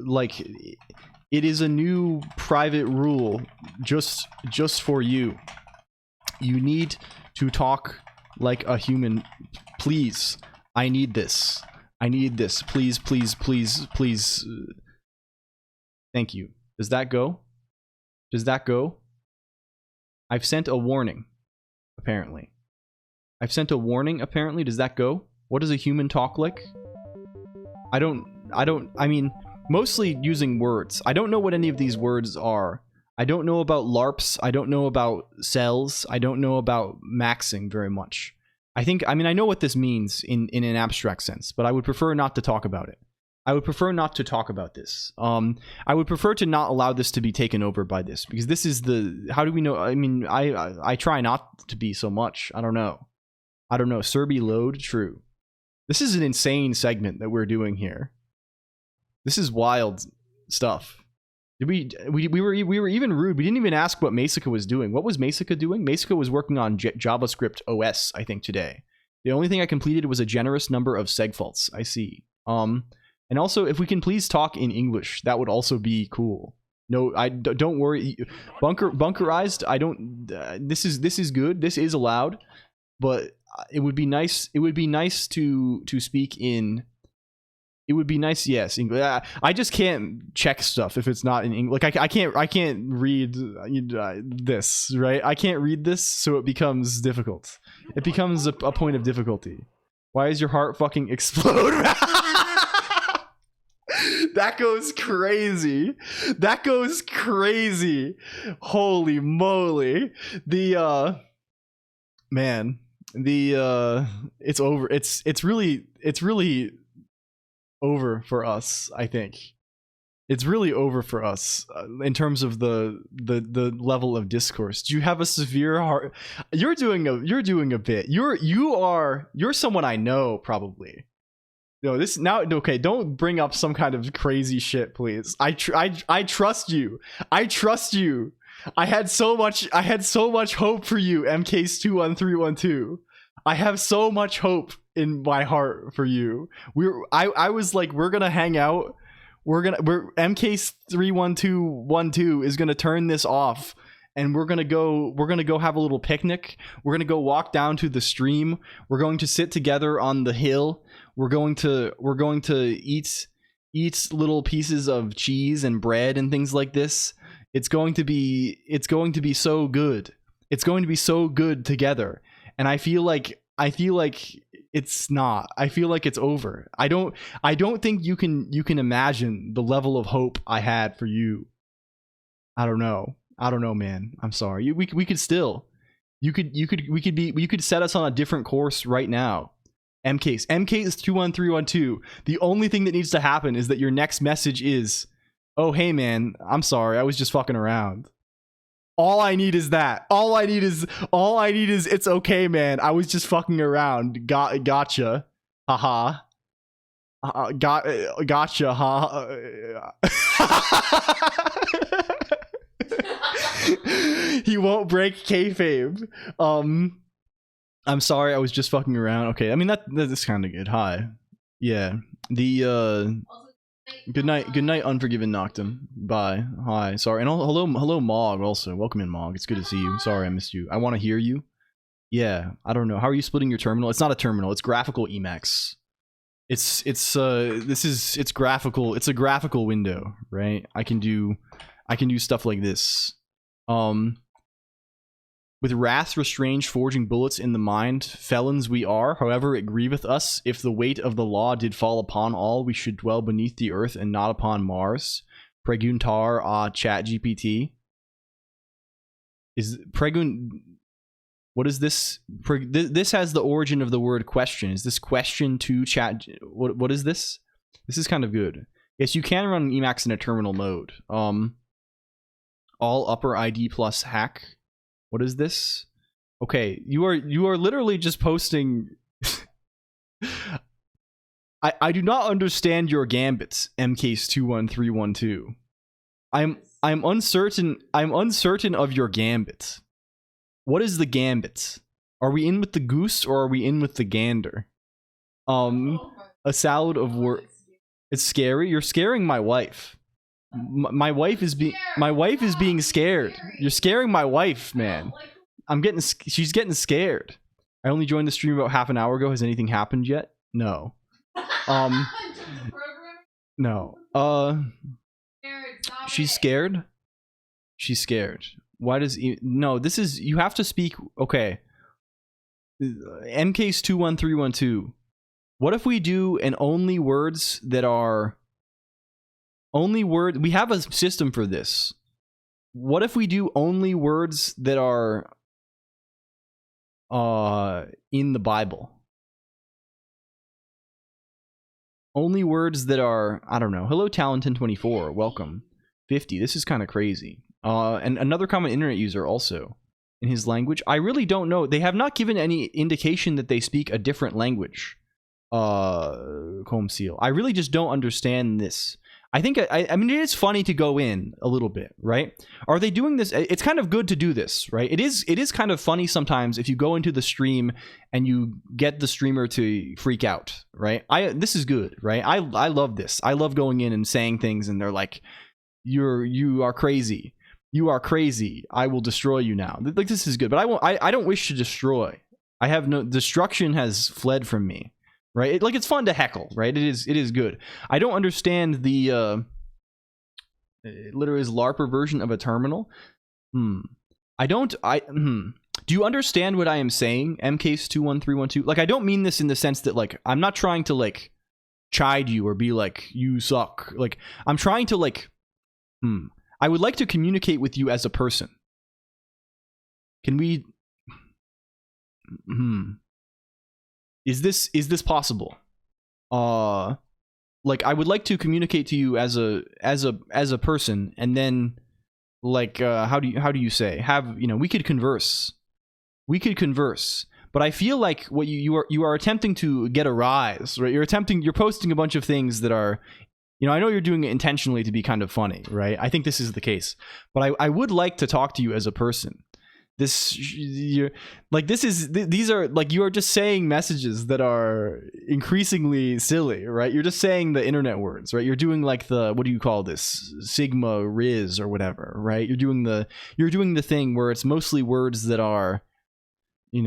Like it is a new private rule just for you. You need to talk like a human. Please. I need this. I need this. Please. Thank you. Does that go? I've sent a warning. Apparently. Does that go? What does a human talk like? I mean, mostly using words. I don't know what any of these words are. I don't know about LARPs. I don't know about cells. I don't know about maxing very much. I mean, I know what this means in an abstract sense, but I would prefer not to talk about it. I would prefer not to talk about this. I would prefer to not allow this to be taken over by this, because this is how do we know? I mean, I try not to be so much. I don't know. Serbi load, true. This is an insane segment that we're doing here. This is wild stuff. Did we were even rude. We didn't even ask what Masika was doing. What was Masika doing? Masika was working on JavaScript OS, I think, today. The only thing I completed was a generous number of segfaults. I see. And also, if we can please talk in English, that would also be cool. No, don't worry. Bunkerized. I don't. This is good. This is allowed, but it would be nice. It would be nice to speak in. It would be nice. Yes, English. I just can't check stuff if it's not in English. Like I can't read this, right? I can't read this, so it becomes difficult. It becomes a point of difficulty. Why is your heart fucking explode? That goes crazy. That goes crazy. Holy moly. The man, the it's over. It's really over for us, I think. It's really over for us in terms of the level of discourse. Do you have a severe heart? You're doing a bit. You're someone I know, probably. No, this now. Okay, don't bring up some kind of crazy shit, please. I trust you. I trust you. I had so much hope for you, MKs21312. I have so much hope in my heart for you. I was like, we're gonna hang out. We're MKs31212 is gonna turn this off, and we're gonna go have a little picnic. We're gonna go walk down to the stream. We're going to sit together on the hill. We're going to eat little pieces of cheese and bread and things like this. It's going to be so good. It's going to be so good together. And I feel like it's not. I feel like it's over. I don't think you can imagine the level of hope I had for you. I don't know, man. I'm sorry. We could still. We could set us on a different course right now. MKs21312. The only thing that needs to happen is that your next message is, "Oh hey man, I'm sorry. I was just fucking around." All I need is that. All I need is it's okay, man. I was just fucking around. Gotcha. Haha. Gotcha. Ha. He won't break kayfabe. I'm sorry, I was just fucking around. Okay, I mean that's kind of good. Hi. Yeah. The good night, Unforgiven Noctum. Bye. Hi. Sorry. And hello Mog also. Welcome in, Mog. It's good to see you. Sorry I missed you. I want to hear you. Yeah, I don't know. How are you splitting your terminal? It's not a terminal. It's graphical Emacs. It's graphical. It's a graphical window, right? I can do stuff like this. With wrath restrained, forging bullets in the mind, felons we are. However, it grieveth us, if the weight of the law did fall upon all, we should dwell beneath the earth and not upon Mars. Preguntar chat GPT. Is Pregun... What is this? This has the origin of the word question. Is this question to chat? What is this? This is kind of good. Yes, you can run Emacs in a terminal mode. All upper ID plus hack. What is this? Okay, you are literally just posting. I do not understand your gambits, MKs21312. I'm uncertain of your gambit. What is the gambit? Are we in with the goose or are we in with the gander? A salad of work. It's scary. You're scaring my wife. My wife is being scared. You're scaring my wife, man. She's getting scared. I only joined the stream about half an hour ago. Has anything happened yet? No. No. She's scared. She's scared. Why does no? This is, you have to speak. Okay. MKs21312. What if we do an only words that are only word? We have a system for this. What if we do only words that are in the Bible? Only words that are, I don't know. Hello, Talenton24. Welcome. 50. This is kind of crazy. And another common internet user also in his language. I really don't know. They have not given any indication that they speak a different language. Comb seal. I really just don't understand this. I think I mean it is funny to go in a little bit, right? Are they doing this? It's kind of good to do this, right? It is kind of funny sometimes if you go into the stream and you get the streamer to freak out, right? This is good, right? I love this. I love going in and saying things and they're like, you are crazy. You are crazy. I will destroy you now. Like, this is good, but I don't wish to destroy. I have no destruction has fled from me. Right, it's fun to heckle, right? It is good. I don't understand the it literally is LARPer version of a terminal. Do you understand what I am saying, MCase21312? Like, I don't mean this in the sense that, like, I'm not trying to, like, chide you or be like, you suck. Like, I'm trying to, like, I would like to communicate with you as a person. Can we Is this possible? Like, I would like to communicate to you as a person, and then, like, how do you say, we could converse. But I feel like what you are attempting to get a rise, right? You're posting a bunch of things that are, I know you're doing it intentionally to be kind of funny, right? I think this is the case, but I would like to talk to you as a person. These are like, you are just saying messages that are increasingly silly, right? You're just saying the internet words, right? You're doing like the, what do you call this, Sigma Riz or whatever, right? You're doing the thing where it's mostly words that are, I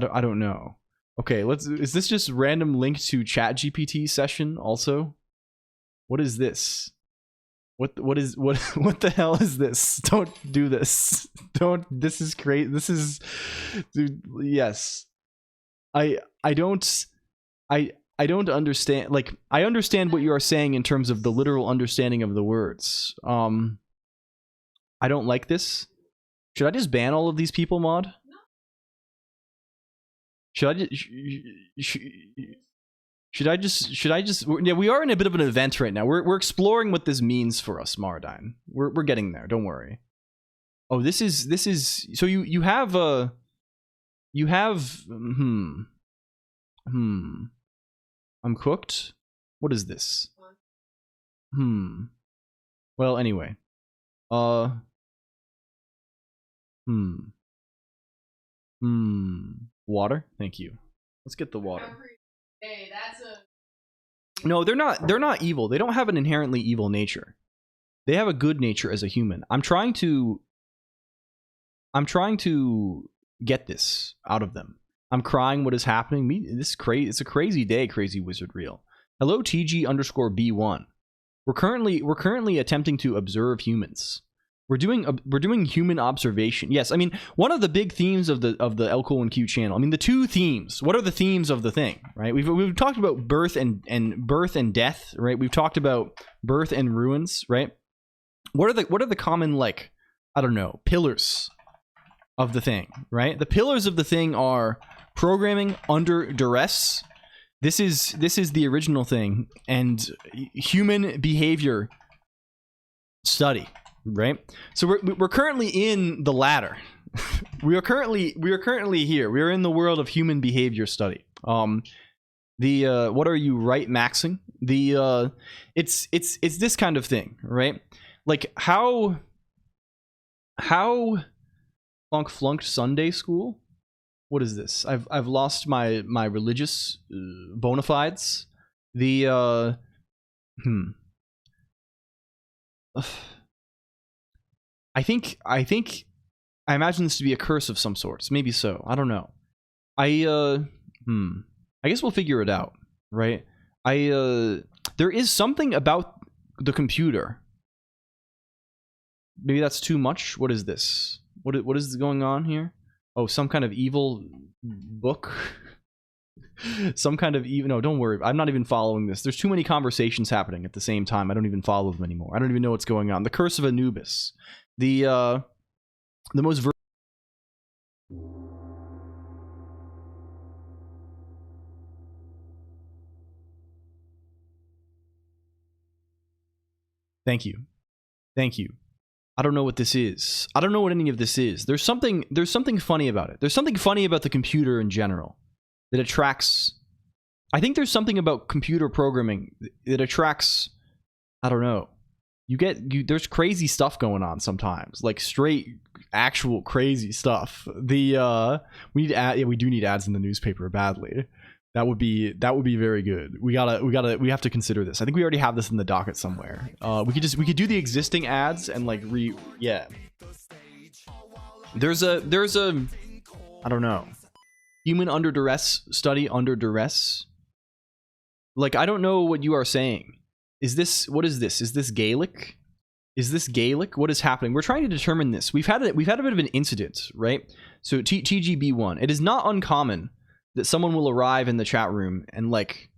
don't know. Okay, is this just random link to ChatGPT session also? What is this? What the hell is this? Don't do this. This is great. This is, dude, yes. I don't understand, like, I understand what you are saying in terms of the literal understanding of the words. I don't like this. Should I just ban all of these people, mod? Should I just yeah, we are in a bit of an event right now. We're exploring what this means for us, Mardine. We're getting there, don't worry. Oh, this is so you have I'm cooked. What is this? Well, anyway. Water? Thank you. Let's get the water. Hey, that's a... No, they're not evil. They don't have an inherently evil nature. They have a good nature as a human. I'm trying to get this out of them. I'm crying what is happening. It's a crazy day, Crazy Wizard Real. Hello, TG_B1. We're currently attempting to observe humans. We're doing human observation. Yes, I mean, one of the big themes of the LCOLONQ channel. I mean, the two themes. What are the themes of the thing, right? We've talked about birth and death, right? We've talked about birth and ruins, right? What are the common, like, I don't know, pillars of the thing, right? The pillars of the thing are programming under duress. This is the original thing, and human behavior study. Right, so we're currently in the latter. we are currently here. We are in the world of human behavior study. What are you right maxing? It's this kind of thing, right? Like how flunked Sunday school. What is this? I've lost my religious bona fides. I imagine this to be a curse of some sorts. Maybe so. I don't know. I guess we'll figure it out, right? There is something about the computer. Maybe that's too much. What is this? What is going on here? Oh, some kind of evil book. Some kind of evil. No, don't worry. I'm not even following this. There's too many conversations happening at the same time. I don't even follow them anymore. I don't even know what's going on. The Curse of Anubis. The most Thank you. I don't know what this is. I don't know what any of this is. There's something funny about it. There's something funny about the computer in general that attracts. I think there's something about computer programming that attracts I don't know. There's crazy stuff going on sometimes, like straight actual crazy stuff. We do need ads in the newspaper badly. That would be very good. We have to consider this. I think we already have this in the docket somewhere. We could do the existing ads and like There's a I don't know. Human under duress study under duress. Like, I don't know what you are saying. What is this? Is this Gaelic? Is this Gaelic? What is happening? We're trying to determine this. We've had a bit of an incident, right? So TGB1. It is not uncommon that someone will arrive in the chat room and like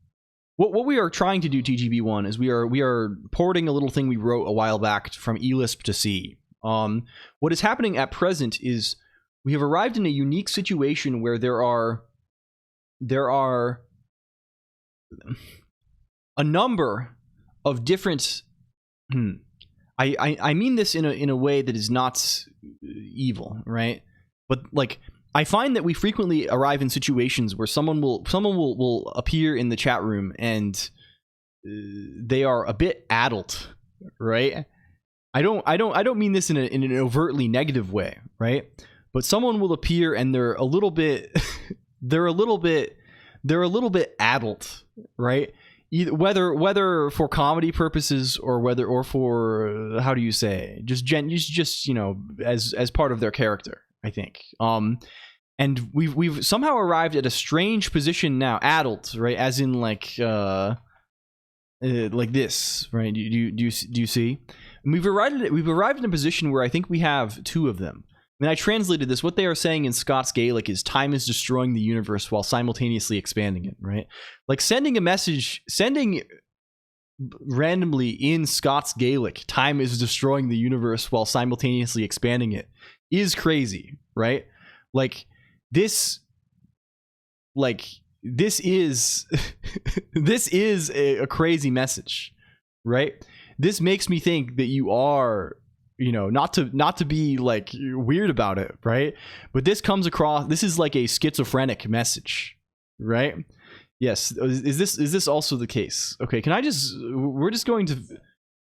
what we are trying to do, TGB1, is we are porting a little thing we wrote a while back from eLisp to C. What is happening at present is we have arrived in a unique situation where there are a number of different I mean this in a way that is not evil, right? But like, I find that we frequently arrive in situations where someone will appear in the chat room and they are a bit adult, right? I don't mean this in an overtly negative way, right? But someone will appear and they're a little bit adult, right? Either whether for comedy purposes or for how do you say, just you know, as part of their character, I think. And we've somehow arrived at a strange position now, adult, right? As in like this, right? Do you see? And we've arrived in a position where I think we have two of them. I mean, I translated this. What they are saying in Scots Gaelic is time is destroying the universe while simultaneously expanding it, right? Like sending randomly in Scots Gaelic, time is destroying the universe while simultaneously expanding it, is crazy, right? Like this is this is a crazy message, right? This makes me think that you are, you know, not to be like weird about it, right? But this comes across, this is like a schizophrenic message, right? Yes. Is this also the case? Okay, we're just going to,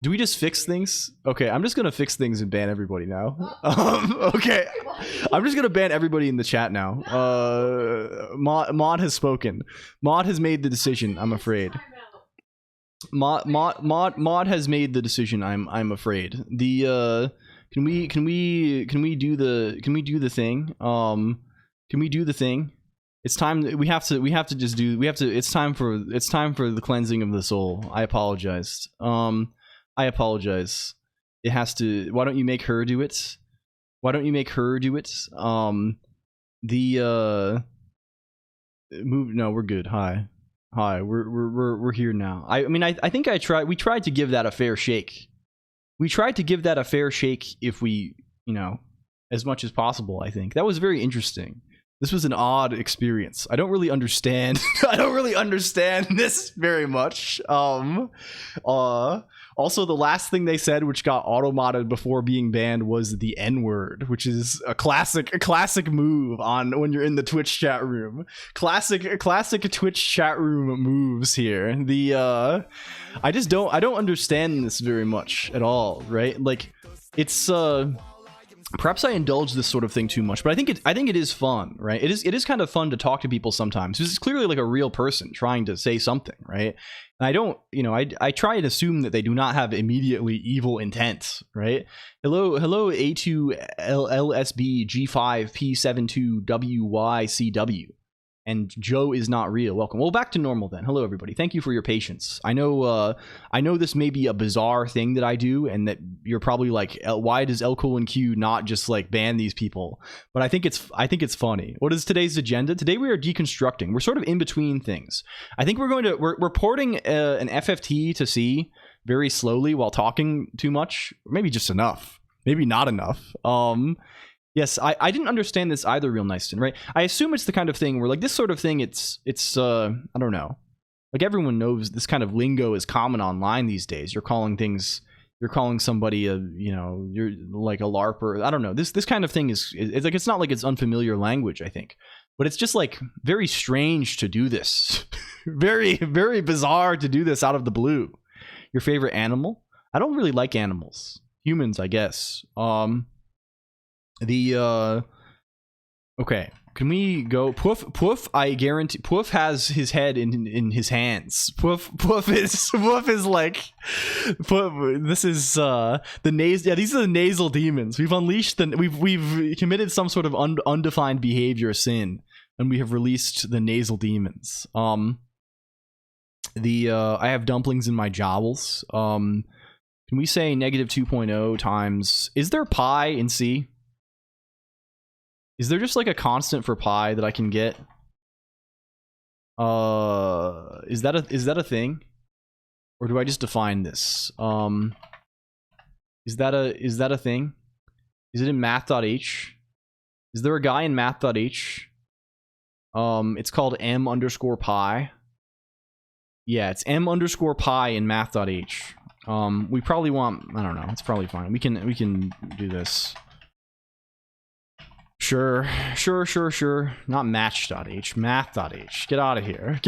do we just fix things? Okay, I'm just gonna fix things and ban everybody now. Okay, I'm just gonna ban everybody in the chat now. Mod has spoken. Mod has made the decision, I'm afraid. Mod has made the decision. I'm afraid. The can we do the thing? Can we do the thing? It's time. It's time for the cleansing of the soul. I apologize. I apologize. It has to. Why don't you make her do it? Why don't you make her do it? Move. No, we're good. Hi, we're here now. I mean, I think we tried to give that a fair shake. We tried to give that a fair shake if we, you know, as much as possible, I think. That was very interesting. This was an odd experience. I don't really understand. I don't really understand this very much. Also, the last thing they said, which got auto-modded before being banned, was the N-word, which is a classic move on when you're in the Twitch chat room. Classic Twitch chat room moves here. I don't understand this very much at all, right? Like, it's perhaps I indulge this sort of thing too much, but I think it is fun, right? It is kind of fun to talk to people sometimes. This is clearly like a real person trying to say something, right? And I don't, you know, I try and assume that they do not have immediately evil intent, right? Hello A2LSB G5P72WYCW. And Joe is not real. Welcome. Well, back to normal then. Hello, everybody. Thank you for your patience. I know this may be a bizarre thing that I do, and that you're probably like, why does LCOLONQ not just like ban these people? But I think it's funny. What is today's agenda? Today we are deconstructing. We're sort of in between things. I think we're porting an FFT to C very slowly while talking too much. Maybe just enough. Maybe not enough. Yes, I didn't understand this either, Real Niceston, right? I assume it's the kind of thing where, like, this sort of thing, it's I don't know. Like, everyone knows this kind of lingo is common online these days. You're calling somebody a, you know, you're like a LARPer. I don't know. This kind of thing it's like, it's not like it's unfamiliar language, I think. But it's just, like, very strange to do this. Very, very bizarre to do this out of the blue. Your favorite animal? I don't really like animals. Humans, I guess. Okay. Can we go? Poof, I guarantee. Poof has his head in his hands. Poof is like. Poof, this is the nasal. Yeah, these are the nasal demons. We've unleashed we've committed some sort of undefined behavior sin, and we have released the nasal demons. I have dumplings in my jowls. Can we say -2.0 times? Is there pi in C? Is there just like a constant for pi that I can get? Is that a thing? Or do I just define this? Is that a thing? Is it in math.h? Is there a guy in math.h? It's called m_pi. Yeah, it's m_pi in math.h. We probably want, I don't know, it's probably fine. We can do this. Sure. Not match.h, math.h. Get out of here.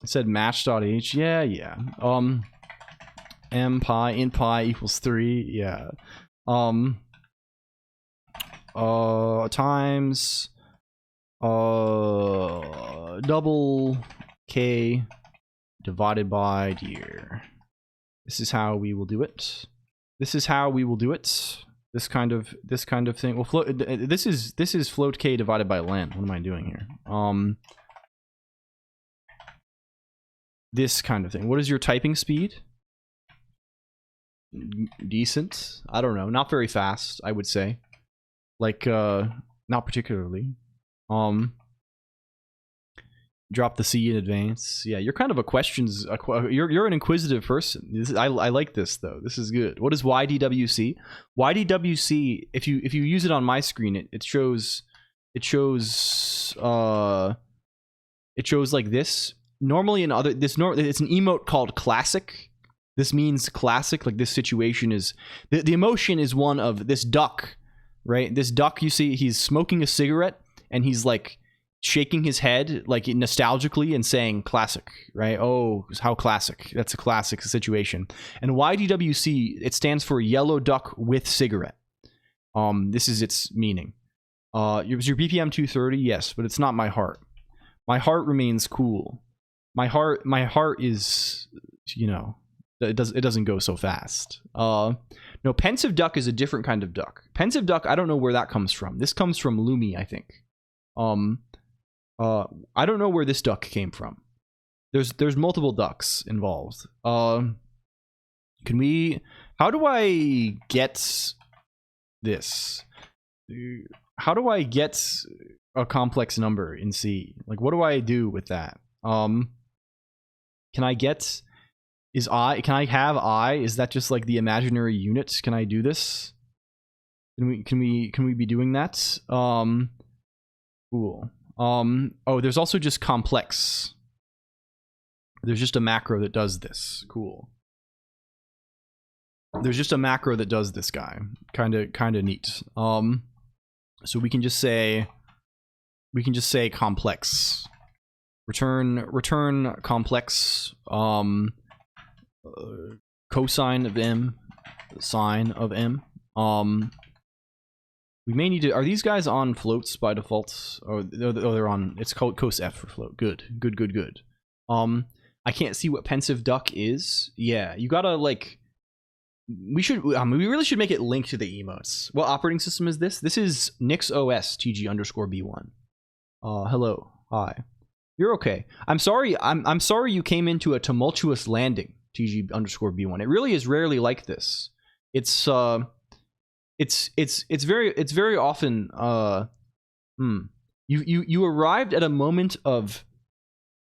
It said match.h. Yeah. M pi int pi equals 3. Yeah. Times double k divided by dear. This is how we will do it. This kind of thing. Well, this is float k divided by len. What am I doing here? This kind of thing. What is your typing speed? Decent. I don't know. Not very fast, I would say. Like, not particularly. Drop the C in advance. Yeah, you're kind of a questions. You're an inquisitive person. I like this though. This is good. What is YDWC? YDWC. If you use it on my screen, it shows like this. Normally in other it's an emote called classic. This means classic. Like this situation is the emotion is one of this duck, right? This duck, you see, he's smoking a cigarette and he's like shaking his head like nostalgically and saying classic, right? Oh, how classic. That's a classic situation. And YDWC, it stands for yellow duck with cigarette. This is its meaning. Your BPM 230, yes, but it's not my heart. My heart remains cool. My heart is, you know, it doesn't go so fast. No, pensive duck is a different kind of duck. Pensive duck, I don't know where that comes from. This comes from Lumi, I think. I don't know where this duck came from. There's multiple ducks involved. How do I get this? How do I get a complex number in C? Like, what do I do with that? Can I have I? Is that just like the imaginary unit? Can I do this? Can we be doing that? Cool. Oh, there's also just complex. There's just a macro that does this. Cool. There's just a macro that does this guy. Kind of neat. So we can just say complex. Return complex. Cosine of m, sine of m. We may need to. Are these guys on floats by default? Oh, they're on. It's called cos f for float. Good. I can't see what pensive duck is. Yeah, you gotta like. We really should make it linked to the emotes. What operating system is this? This is NixOS TG_B1. Hello, hi. You're okay. I'm sorry. I'm sorry you came into a tumultuous landing. TG_B1. It really is rarely like this. It's very often you arrived at a moment of,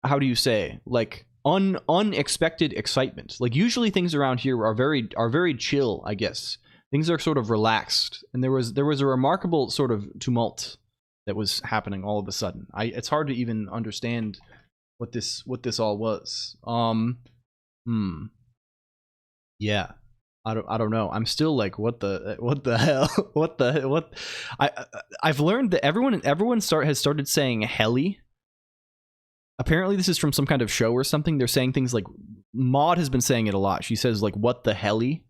how do you say, like unexpected excitement. Like usually things around here are very chill, I guess. Things are sort of relaxed, and there was a remarkable sort of tumult that was happening all of a sudden. It's hard to even understand what this all was. Yeah. I don't know. I'm still like, what the hell? I've learned that everyone has started saying heli. Apparently this is from some kind of show or something. They're saying things like Maud has been saying it a lot. She says like, "What the helly?"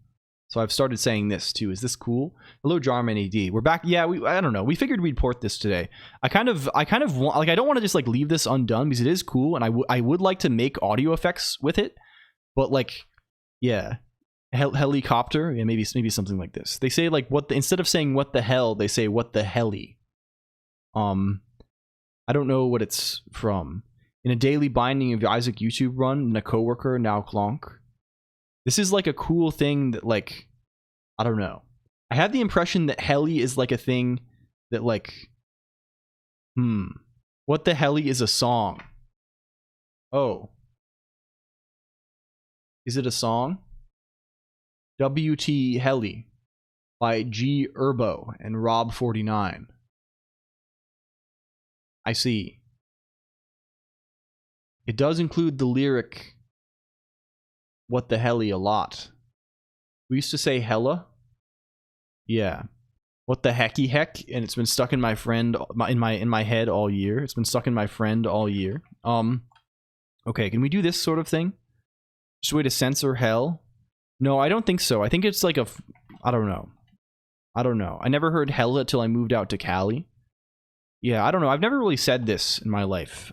So I've started saying this too. Is this cool? Hello, Jarman AD. We're back. Yeah, I don't know. We figured we'd port this today. I kind of want, like, I don't want to just like leave this undone because it is cool, and I would like to make audio effects with it, but like, yeah, helicopter. Yeah, maybe something like this. They say like instead of saying what the hell, they say what the helly. I don't know what it's from. In a daily binding of Isaac YouTube run, and a coworker, Noo-Goo. This is like a cool thing that like, I don't know. I have the impression that heli is like a thing that like, what the heli is a song. Oh. Is it a song? WT Heli by G Urbo and Rob49. I see. It does include the lyric "What the helly" a lot. We used to say hella. Yeah. What the hecky heck? And it's been stuck in my friend in my head all year. It's been stuck in my friend all year. Okay, can we do this sort of thing? Just a way to censor hell? No, I don't think so. I think it's like I don't know. I never heard hella till I moved out to Cali. Yeah, I don't know. I've never really said this in my life.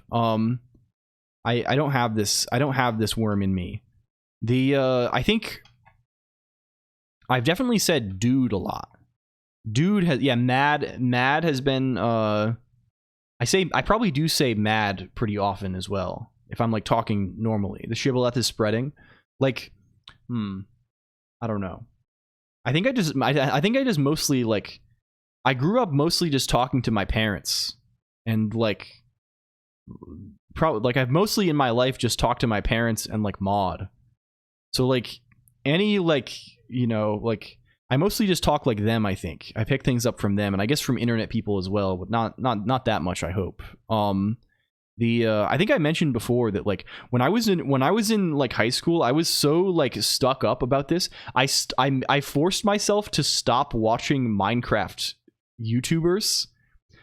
I don't have this worm in me. I think I've definitely said dude a lot. Dude has, yeah, mad has been, I probably do say mad pretty often as well, if I'm like talking normally. The shibboleth is spreading. Like, I don't know. I think I just mostly like, I grew up mostly just talking to my parents, and like, probably like I've mostly in my life just talked to my parents and like Maud. So like any like, you know, like I mostly just talk like them. I think I pick things up from them, and I guess from internet people as well, but not that much, I hope. I think I mentioned before that like when I was in like high school, I was so like stuck up about this. I forced myself to stop watching Minecraft YouTubers.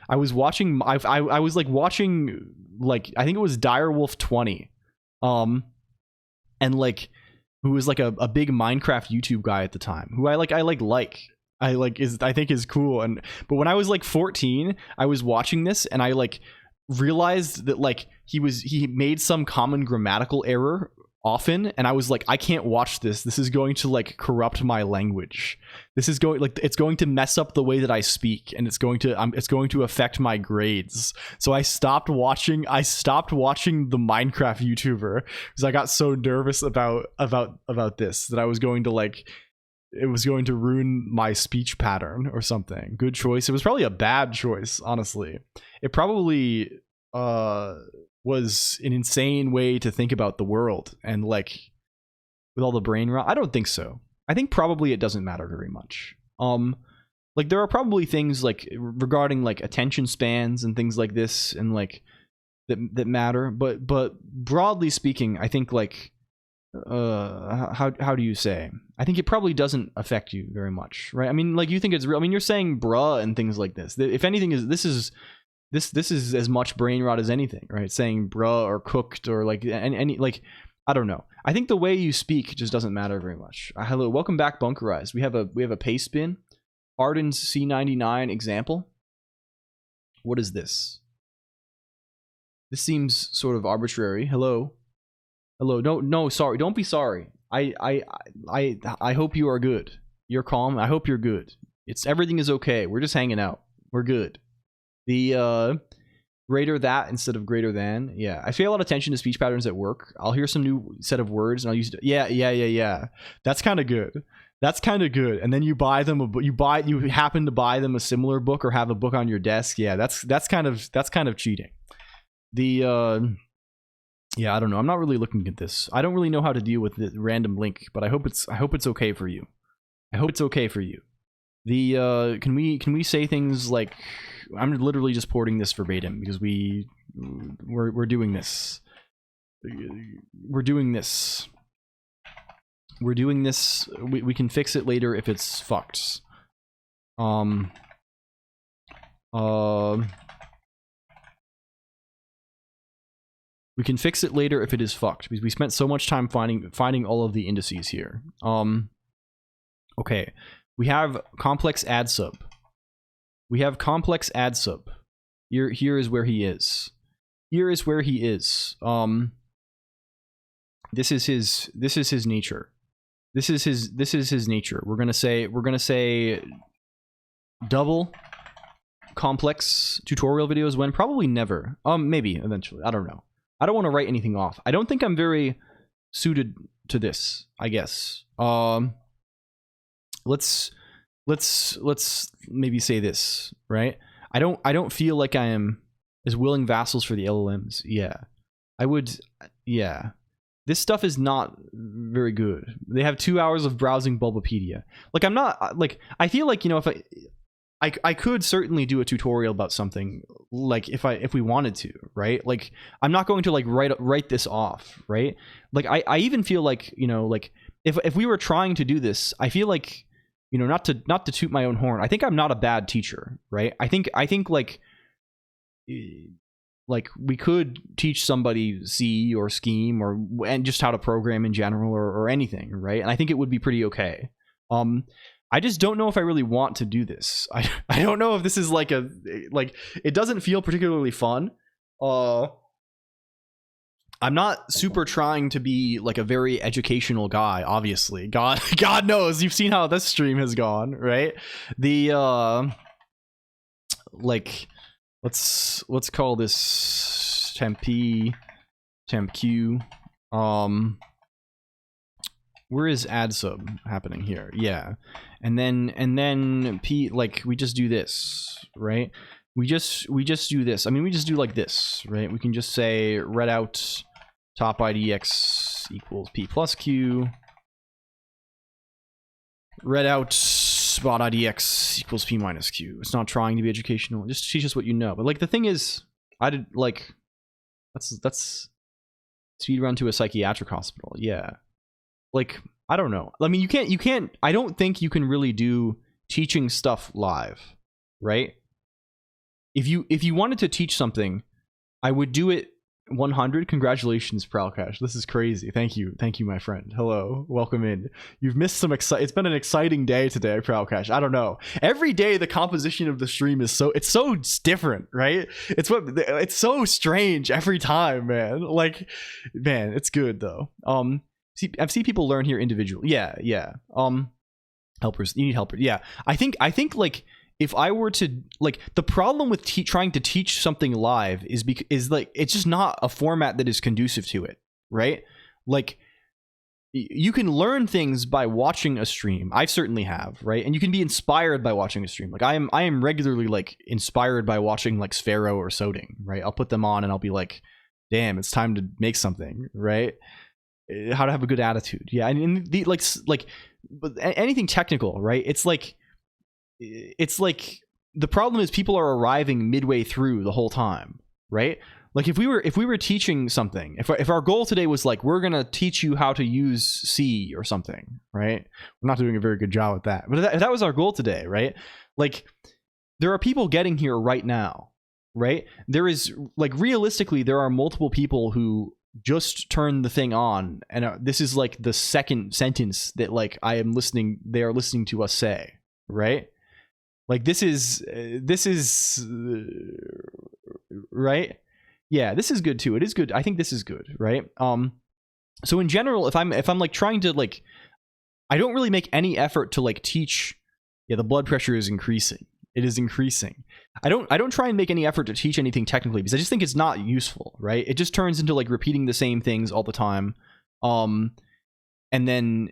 I was watching I was like watching, like, I think it was Direwolf 20, and like, who was like a big Minecraft YouTube guy at the time, who I think is cool. But when I was like 14, I was watching this, and I like realized that like he made some common grammatical error often, and I was like, I can't watch this. This is going to like corrupt my language. This is going, like, it's going to mess up the way that I speak, and it's going to affect my grades. So I stopped watching the Minecraft YouTuber because I got so nervous about this, that I was going to like, it was going to ruin my speech pattern or something. Good choice. It was probably a bad choice, honestly. It probably was an insane way to think about the world, and like with all the brain rot. I don't think so. I think probably it doesn't matter very much. Like there are probably things like regarding like attention spans and things like this, and like that matter, but broadly speaking, I think like how do you say? I think it probably doesn't affect you very much, right? I mean, like, you think it's real. I mean, you're saying bruh and things like this. If anything, this is as much brain rot as anything, right? Saying bruh or cooked or like any like, I don't know. I think the way you speak just doesn't matter very much. Hello, welcome back, Bunkerized. We have a paste bin. Arden's C99 example. What is this? This seems sort of arbitrary. Hello. No, sorry. Don't be sorry. I hope you are good. You're calm. I hope you're good. Everything is okay. We're just hanging out. We're good. The greater that instead of greater than. Yeah, I pay a lot of attention to speech patterns at work. I'll hear some new set of words and I'll use it. Yeah. That's kind of good. And then you buy them you happen to buy them a similar book or have a book on your desk. Yeah, that's kind of cheating. Yeah, I don't know. I'm not really looking at this. I don't really know how to deal with the random link, but I hope it's okay for you. I hope it's okay for you. Can we say things like, I'm literally just porting this verbatim because we're doing this. We're doing this. We can fix it later if it's fucked. We can fix it later if it is fucked, because we spent so much time finding all of the indices here. Okay, we have complex add sub. We have complex add sub. Here is where he is. Here is where he is. This is his nature. This is his nature. We're gonna say double complex tutorial videos when? Probably never. Maybe eventually. I don't know. I don't want to write anything off. I don't think I'm very suited to this, I guess. Let's maybe say this, right? I don't feel like I am as willing vassals for the LLMs. Yeah. I would, yeah. This stuff is not very good. They have 2 hours of browsing Bulbapedia. Like, I'm not, like, I feel like, you know, if I could certainly do a tutorial about something, like, if we wanted to, right? Like, I'm not going to, like, write this off, right? Like, I even feel like, you know, like, if we were trying to do this, I feel like, you know, not to toot my own horn, I think I'm not a bad teacher, right? I think like we could teach somebody C or Scheme and just how to program in general or anything, right? And I think it would be pretty okay. I just don't know if I really want to do this. I don't know if this is like it doesn't feel particularly fun. I'm not super trying to be like a very educational guy, obviously. God knows, you've seen how this stream has gone, right? The like, let's call this temp Q. Where is add sub happening here? Yeah. And then P, like, we just do this, right? We just do this. I mean, we just do like this, right? We can just say read out top IDX equals P plus Q. Read out spot IDX equals P minus Q. It's not trying to be educational. Just teach us what you know. But like, the thing is, I did like, that's speed run to a psychiatric hospital. Yeah. Like, I don't know. I mean, you can't, I don't think you can really do teaching stuff live, right? If you wanted to teach something, I would do it 100. Congratulations, Prowlcash. This is crazy. Thank you, my friend. Hello, welcome in. You've missed some it's been an exciting day today, Prowlcash. I don't know. Every day the composition of the stream is so different, right? It's so strange every time, man. Like, man, it's good though. I've seen people learn here individually. Yeah. Helpers. You need helpers. Yeah. I think like, if I were to, like, the problem with trying to teach something live is like, it's just not a format that is conducive to it, right? Like, you can learn things by watching a stream. I certainly have, right? And you can be inspired by watching a stream. Like, I am regularly, like, inspired by watching, like, Sphero or Soding, right? I'll put them on and I'll be like, damn, it's time to make something, right? How to have a good attitude. Yeah. And the like but anything technical, right? It's like the problem is people are arriving midway through the whole time, right? Like, if we were teaching something, if our goal today was like, we're gonna teach you how to use C or something, right? We're not doing a very good job at that, but if that was our goal today, right? Like, there are people getting here right now, right? There is, like, realistically, there are multiple people who just turned the thing on, and this is like the second sentence that, like, they are listening to us say, right? Like, this is right? Yeah, this is good too. It is good. I think this is good, right? So in general, if I'm like trying to, like, I don't really make any effort to, like, teach. Yeah, the blood pressure is increasing. It is increasing. I don't try and make any effort to teach anything technically, because I just think it's not useful, right? It just turns into, like, repeating the same things all the time, and then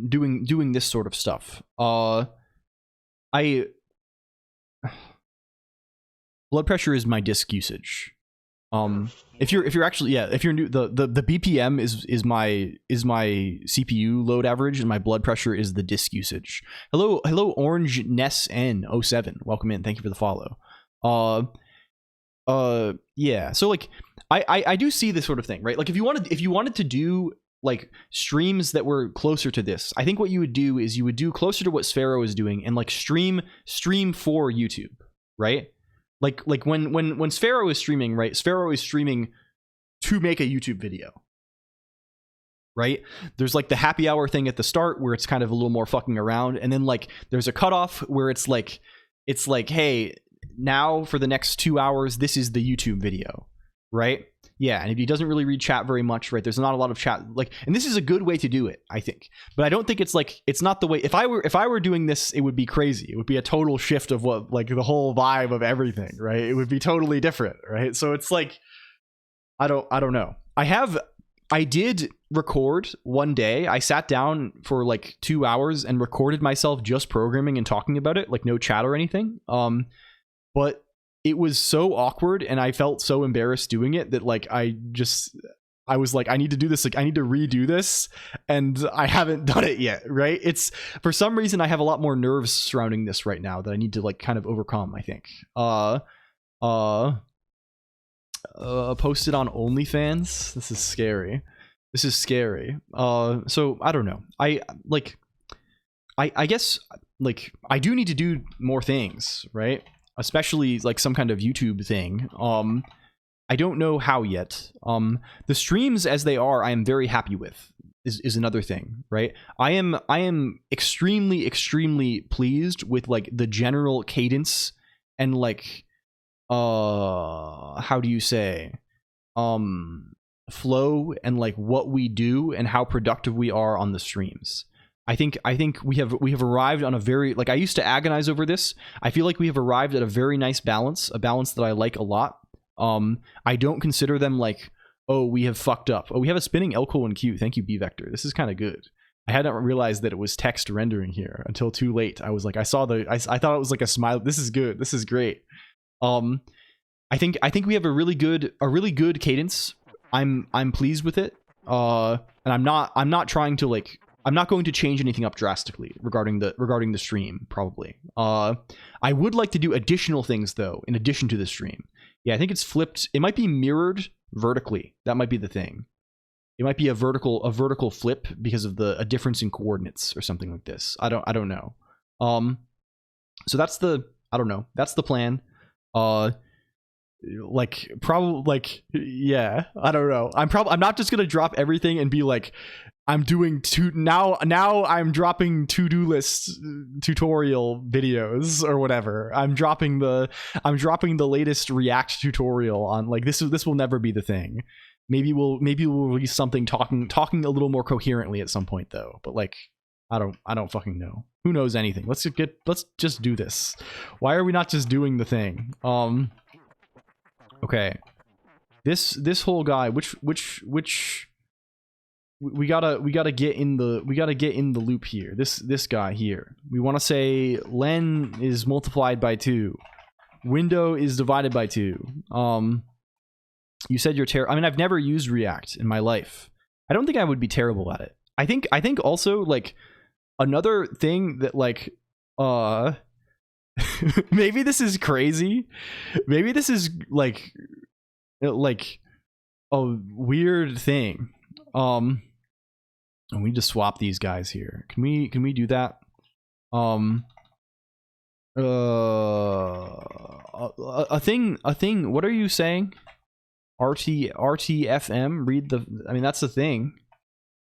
doing this sort of stuff. Blood pressure is my disk usage. If you're actually, yeah, if you're new, the BPM is my CPU load average, and my blood pressure is the disk usage. Hello Orange Ness N07, welcome in, thank you for the follow. Yeah, so, like, I do see this sort of thing, right? Like, if you wanted to do, like, streams that were closer to this, I think what you would do is you would do closer to what Sphero is doing, and, like, stream for YouTube, right? Like when Sphero is streaming, right? Sphero is streaming to make a YouTube video. Right? There's like the happy hour thing at the start where it's kind of a little more fucking around, and then like there's a cutoff where it's like, hey, now for the next 2 hours, this is the YouTube video, right? Yeah, and if he doesn't really read chat very much, right? There's not a lot of chat, like, and this is a good way to do it, I think. But I don't think it's like, it's not the way. If I were doing this, it would be crazy. It would be a total shift of what, like, the whole vibe of everything, right? It would be totally different, right? So it's like, I don't know. I did record one day. I sat down for like 2 hours and recorded myself just programming and talking about it, like no chat or anything. But it was so awkward and I felt so embarrassed doing it that like I was like, I need to do this, like I need to redo this, and I haven't done it yet, right? It's, for some reason I have a lot more nerves surrounding this right now that I need to like kind of overcome, I think. Posted on OnlyFans. This is scary. So I don't know. I guess like I do need to do more things, right? Especially like some kind of YouTube thing. I don't know how yet. The streams as they are, I am very happy with. Is another thing, right? I am extremely pleased with like the general cadence and like how do you say, flow and like what we do and how productive we are on the streams. I think we have arrived on a very, like, I used to agonize over this. I feel like we have arrived at a very nice balance, a balance that I like a lot. I don't consider them like, oh, we have fucked up. Oh, we have a spinning LCOLONQ. Thank you, B Vector. This is kind of good. I hadn't realized that it was text rendering here until too late. I was like, I thought it was like a smile. This is good. This is great. I think we have a really good cadence. I'm pleased with it. And I'm not trying to like, I'm not going to change anything up drastically regarding the stream, probably. I would like to do additional things though, in addition to the stream. Yeah, I think it's flipped. It might be mirrored vertically. That might be the thing. It might be a vertical flip because of a difference in coordinates or something like this. I don't know. So that's the plan. Like probably like, yeah, I don't know. I'm not just gonna drop everything and be like, I'm doing now I'm dropping to-do list tutorial videos or whatever. I'm dropping the latest React tutorial on, like, this will never be the thing. Maybe we'll release something talking a little more coherently at some point though. But like, I don't fucking know. Who knows anything? Let's just do this. Why are we not just doing the thing? Okay. This whole guy, which we gotta get in the loop here. This guy here. We want to say len is multiplied by 2. Window is divided by 2. You said you're terrible. I mean, I've never used React in my life. I don't think I would be terrible at it. I think also like another thing that like maybe this is crazy. Maybe this is like a weird thing. And we just swap these guys here. Can we do that? A thing. What are you saying? RTFM. Read the. I mean, that's the thing.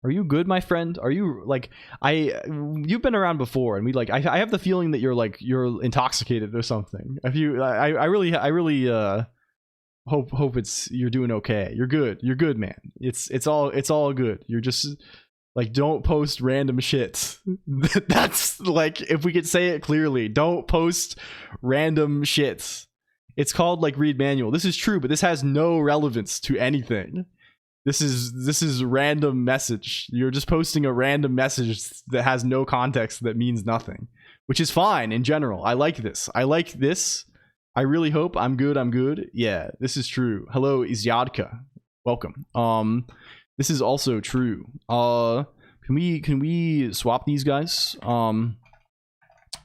Are you good, my friend? Are you like you've been around before, and we like. I have the feeling that you're intoxicated or something. If you, I really hope you're doing okay. You're good, man. It's all good. You're just like, don't post random shit. That's like, if we could say it clearly, don't post random shit. It's called like read manual. This is true, but this has no relevance to anything. This is random message. You're just posting a random message that has no context, that means nothing, which is fine in general. I like this. I really hope I'm good. Yeah, this is true. Hello, Izyadka. Welcome. This is also true. Can we swap these guys?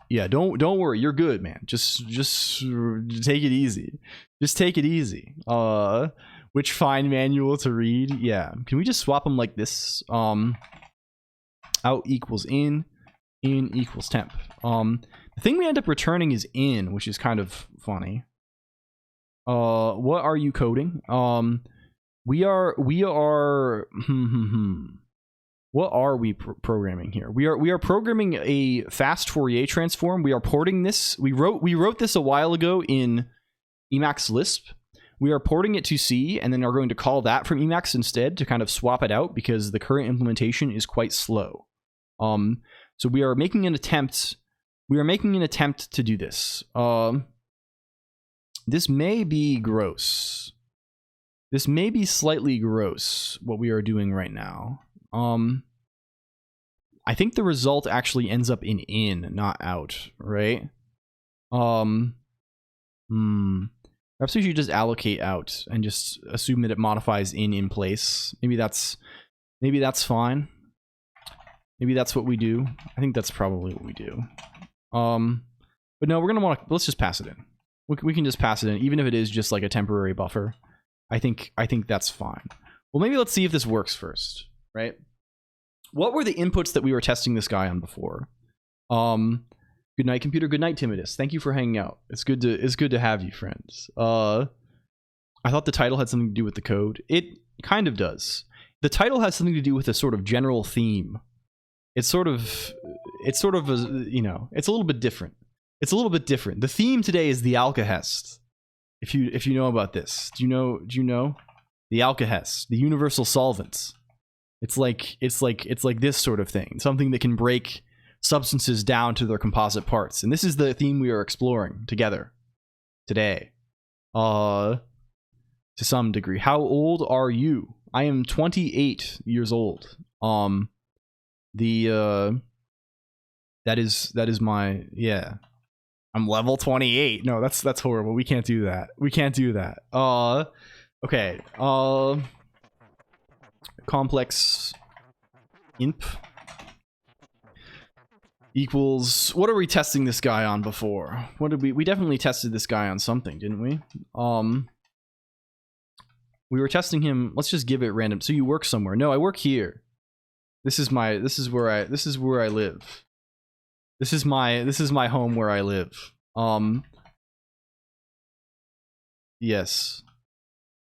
Yeah, don't worry. You're good, man. Just take it easy. Just take it easy. Which fine manual to read? Yeah. Can we just swap them like this? Out equals in equals temp. The thing we end up returning is in, which is kind of funny. What are you coding? we are what are we programming here? We are programming a fast Fourier transform. We are porting this. We wrote this a while ago in Emacs Lisp. We are porting it to C, and then are going to call that from Emacs instead to kind of swap it out because the current implementation is quite slow. So we are making an attempt. We are making an attempt to do this. This may be gross. This may be slightly gross, what we are doing right now. I think the result actually ends up in, not out, right? Perhaps we should just allocate out and just assume that it modifies in place. Maybe that's fine. Maybe that's what we do. I think that's probably what we do. But no, we're gonna want to, let's just pass it in. We can just pass it in, even if it is just like a temporary buffer. I think that's fine. Well, maybe let's see if this works first, right? What were the inputs that we were testing this guy on before? Good night, computer. Good night, Timidus. Thank you for hanging out. It's good to have you, friends. I thought the title had something to do with the code. It kind of does. The title has something to do with a sort of general theme. It's sort of a, you know, it's a little bit different. It's a little bit different. The theme today is the alkahest. If you know about this, do you know the alkahest, the universal solvents? It's like this sort of thing, something that can break substances down to their composite parts. And this is the theme we are exploring together today, to some degree. How old are you? I am 28 years old. That is my, yeah. I'm level 28. No, that's horrible. We can't do that. We can't do that. Okay. Complex imp equals, what are we testing this guy on before? What did we definitely tested this guy on something, didn't we? We were testing him. Let's just give it random. So you work somewhere. No, I work here. This is where I live. This is my home where I live. Yes.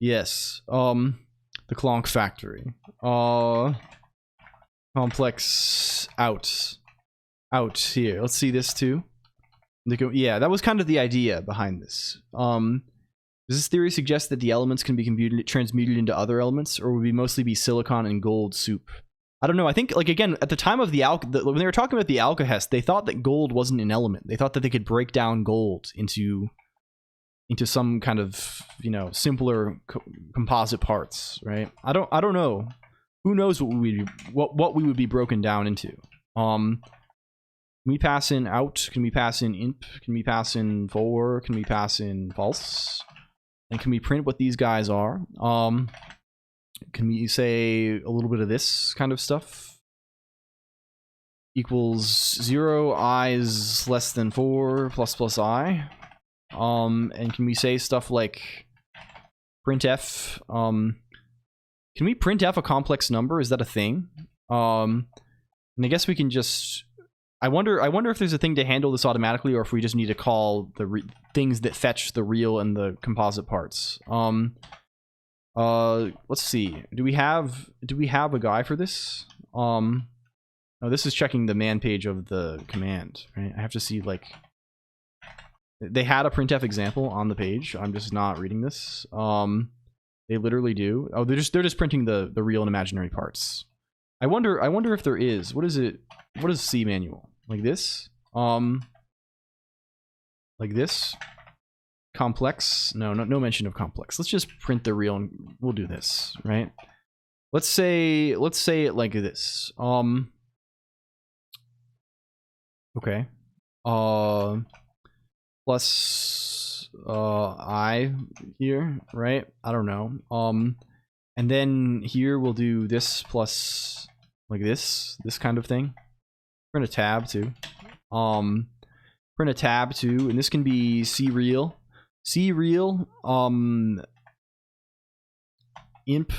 The Colonq factory. Complex out here. Let's see this too. Yeah, that was kind of the idea behind this. Does this theory suggest that the elements can be transmuted into other elements, or would we mostly be silicon and gold soup? I don't know. I think, like, again, at the time of when they were talking about the alkahest, they thought that gold wasn't an element. They thought that they could break down gold into some kind of, you know, simpler composite parts, right? I don't know. Who knows what we would be broken down into? Can we pass in out? Can we pass in imp? Can we pass in for? Can we pass in false? And can we print what these guys are? Can we say a little bit of this kind of stuff? Equals 0, I is less than 4, plus I. And can we say stuff like printf? Can we printf a complex number? Is that a thing? And I guess we can just, I wonder if there's a thing to handle this automatically, or if we just need to call the things that fetch the real and the composite parts. Let's see. Do we have a guy for this? Oh, this is checking the man page of the command, right? I have to see, like, they had a printf example on the page. I'm just not reading this. They literally do. Oh, they're just printing the real and imaginary parts. I wonder if there is. What is it? What is C manual? Like this? Like this? Complex? No mention of complex. Let's just print the real and we'll do this, right? Let's say it like this. Okay. Plus I here, right? I don't know. And then here we'll do this plus like this kind of thing. Print a tab too. Print a tab too, and this can be C real, imp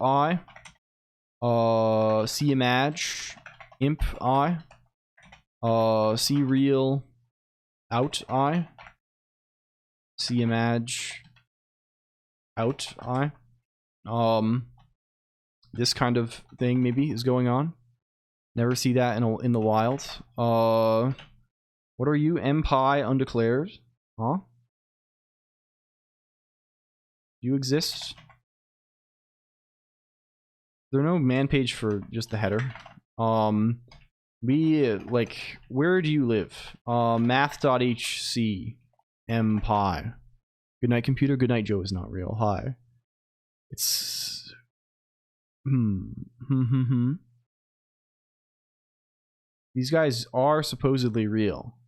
I, C imag, imp I, C real, out I, C imag, out I. This kind of thing maybe is going on. Never see that in the wild. What are you? MPie undeclared? Huh? You exist? There's no man page for just the header. Like, where do you live? Math.hc MPie. Good night, computer. Good night, Joe is not real. Hi. It's These guys are supposedly real.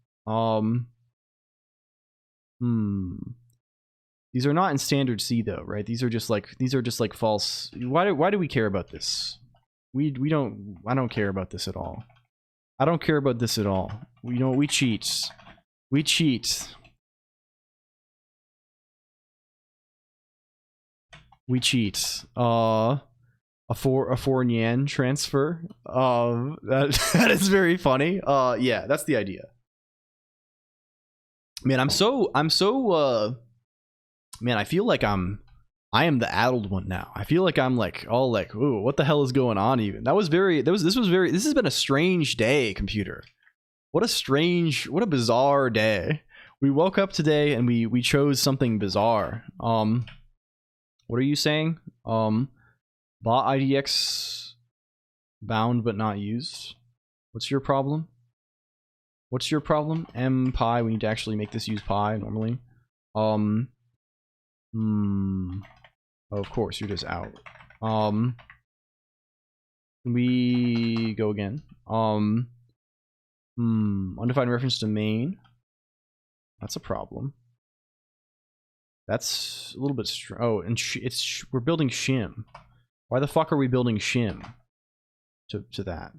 These are not in standard C though, right? These are just like false. Why do we care about this? I don't care about this at all. I don't care about this at all. We cheat. We cheat. We cheat. A 4 yen transfer. That is very funny. Yeah, that's the idea. Man, man, I feel like I am the addled one now. I feel like I'm like all like, ooh, what the hell is going on even? This has been a strange day, computer. What a bizarre day. We woke up today and we chose something bizarre. What are you saying? Bot IDX bound but not used. What's your problem? What's your problem? MPie, we need to actually make this use pi normally. Oh, of course, you're just out. We go again. Undefined reference to main. That's a problem. That's a little bit oh, and we're building shim. Why the fuck are we building shim to that?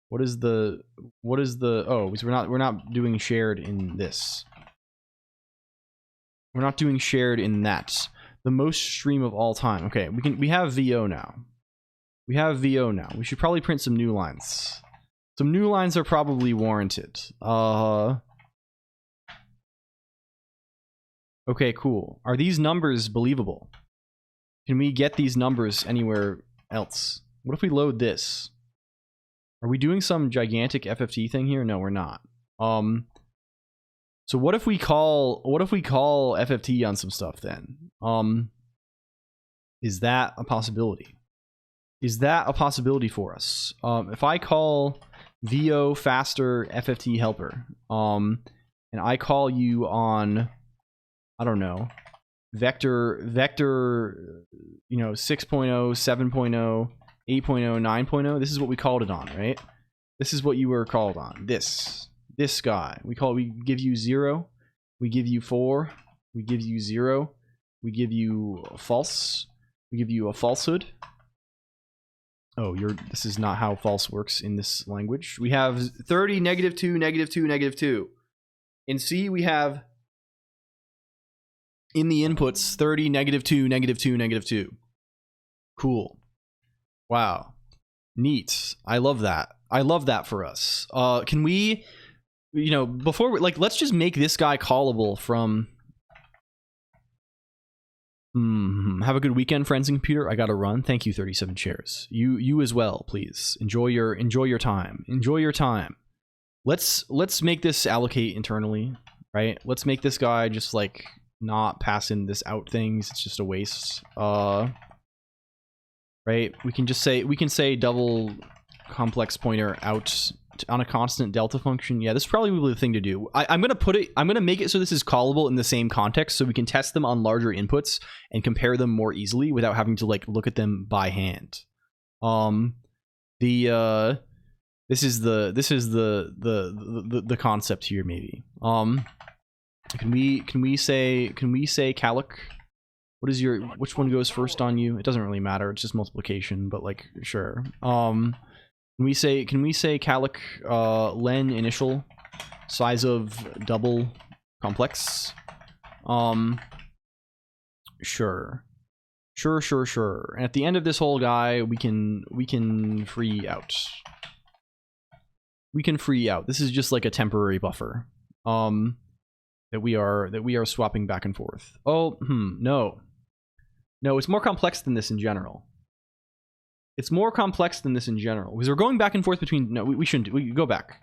What is the oh, because we're not doing shared in this. We're not doing shared in that. The most stream of all time. Okay, we have VO now. We have VO now. We should probably print some new lines. Some new lines are probably warranted. Okay, cool. Are these numbers believable? Can we get these numbers anywhere else? What if we load this? Are we doing some gigantic FFT thing here? No, we're not. So what if we call FFT on some stuff then? Is that a possibility? Is that a possibility for us? If I call VO faster FFT helper, and I call you on, I don't know, vector, you know, 6.0, 7.0, 8.0, 9.0. This is what we called it on, right? This is what you were called on. This guy. We give you 0. We give you 4. We give you 0. We give you false. We give you a falsehood. Oh, this is not how false works in this language. We have 30, -2, -2, -2. In C, we have in the inputs 30, -2, -2, -2. Cool. Wow. Neat. I love that. I love that for us. Can we, you know, before we, like, let's just make this guy callable from have a good weekend, friends and computer. I gotta run. Thank you, 37 shares. You as well, please. Enjoy your time. Enjoy your time. Let's make this allocate internally, right? Let's make this guy just like not pass in this out things. It's just a waste. Right? We can say double complex pointer out on a constant delta function. Yeah, this is probably the thing to do. I'm gonna make it so this is callable in the same context, so we can test them on larger inputs and compare them more easily without having to like look at them by hand. This is the concept here, maybe. Can we say calc? What is which one goes first on you? It doesn't really matter. It's just multiplication, but like, sure. Can we say calc len initial size of double complex? Sure. And at the end of this whole guy, we can free out. We can free out. This is just like a temporary buffer. That we are swapping back and forth. Oh, no. No, it's more complex than this in general. It's more complex than this in general. Because we're going back and forth between... No, we shouldn't. We go back.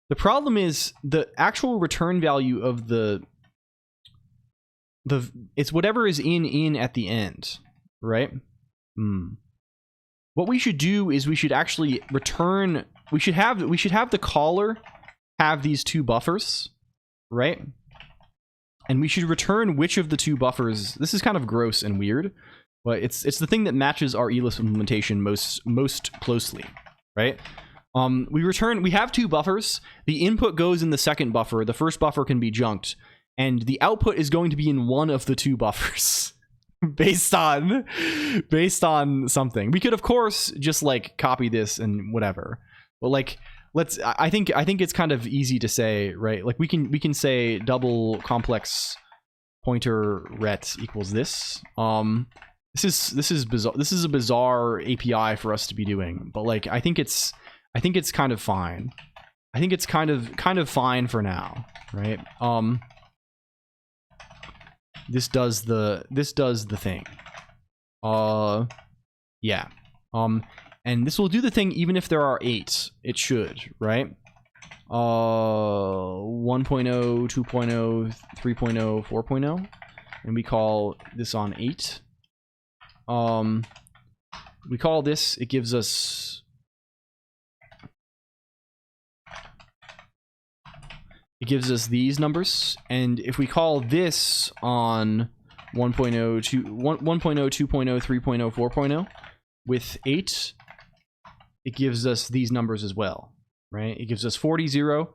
The problem is the actual return value of the... It's whatever is in at the end, right? What we should do is we should actually return... We should have the caller have these two buffers, right? And we should return which of the two buffers... This is kind of gross and weird, but it's the thing that matches our ELIS implementation most closely, right? We have two buffers. The input goes in the second buffer. The first buffer can be junked, and the output is going to be in one of the two buffers. based on something. We could of course just like copy this and whatever, but like I think it's kind of easy to say, right? Like we can say double complex pointer ret equals this. This is bizarre. This is a bizarre API for us to be doing, but like I think it's kind of fine. I think it's kind of fine for now, right? This does the thing. Yeah. And this will do the thing even if there are 8. It should, right? 1.0, 2.0, 3.0, 4.0. And we call this on 8. We call this, it gives us... It gives us these numbers, and if we call this on 1.0, 2.0, 3.0, 4.0 with 8, it gives us these numbers as well, right? It gives us 40, 0,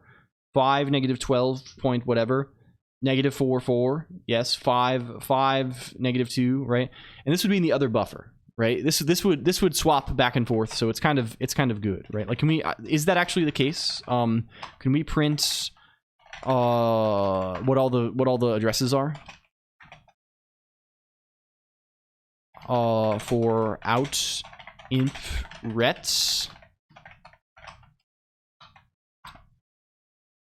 5, negative 12 point whatever, negative 4, 4, yes, 5, 5, negative 2, right? And this would be in the other buffer, right? This would swap back and forth, so it's kind of good, right? Like, can we? Is that actually the case? Can we print? What all the addresses are for out imp rets.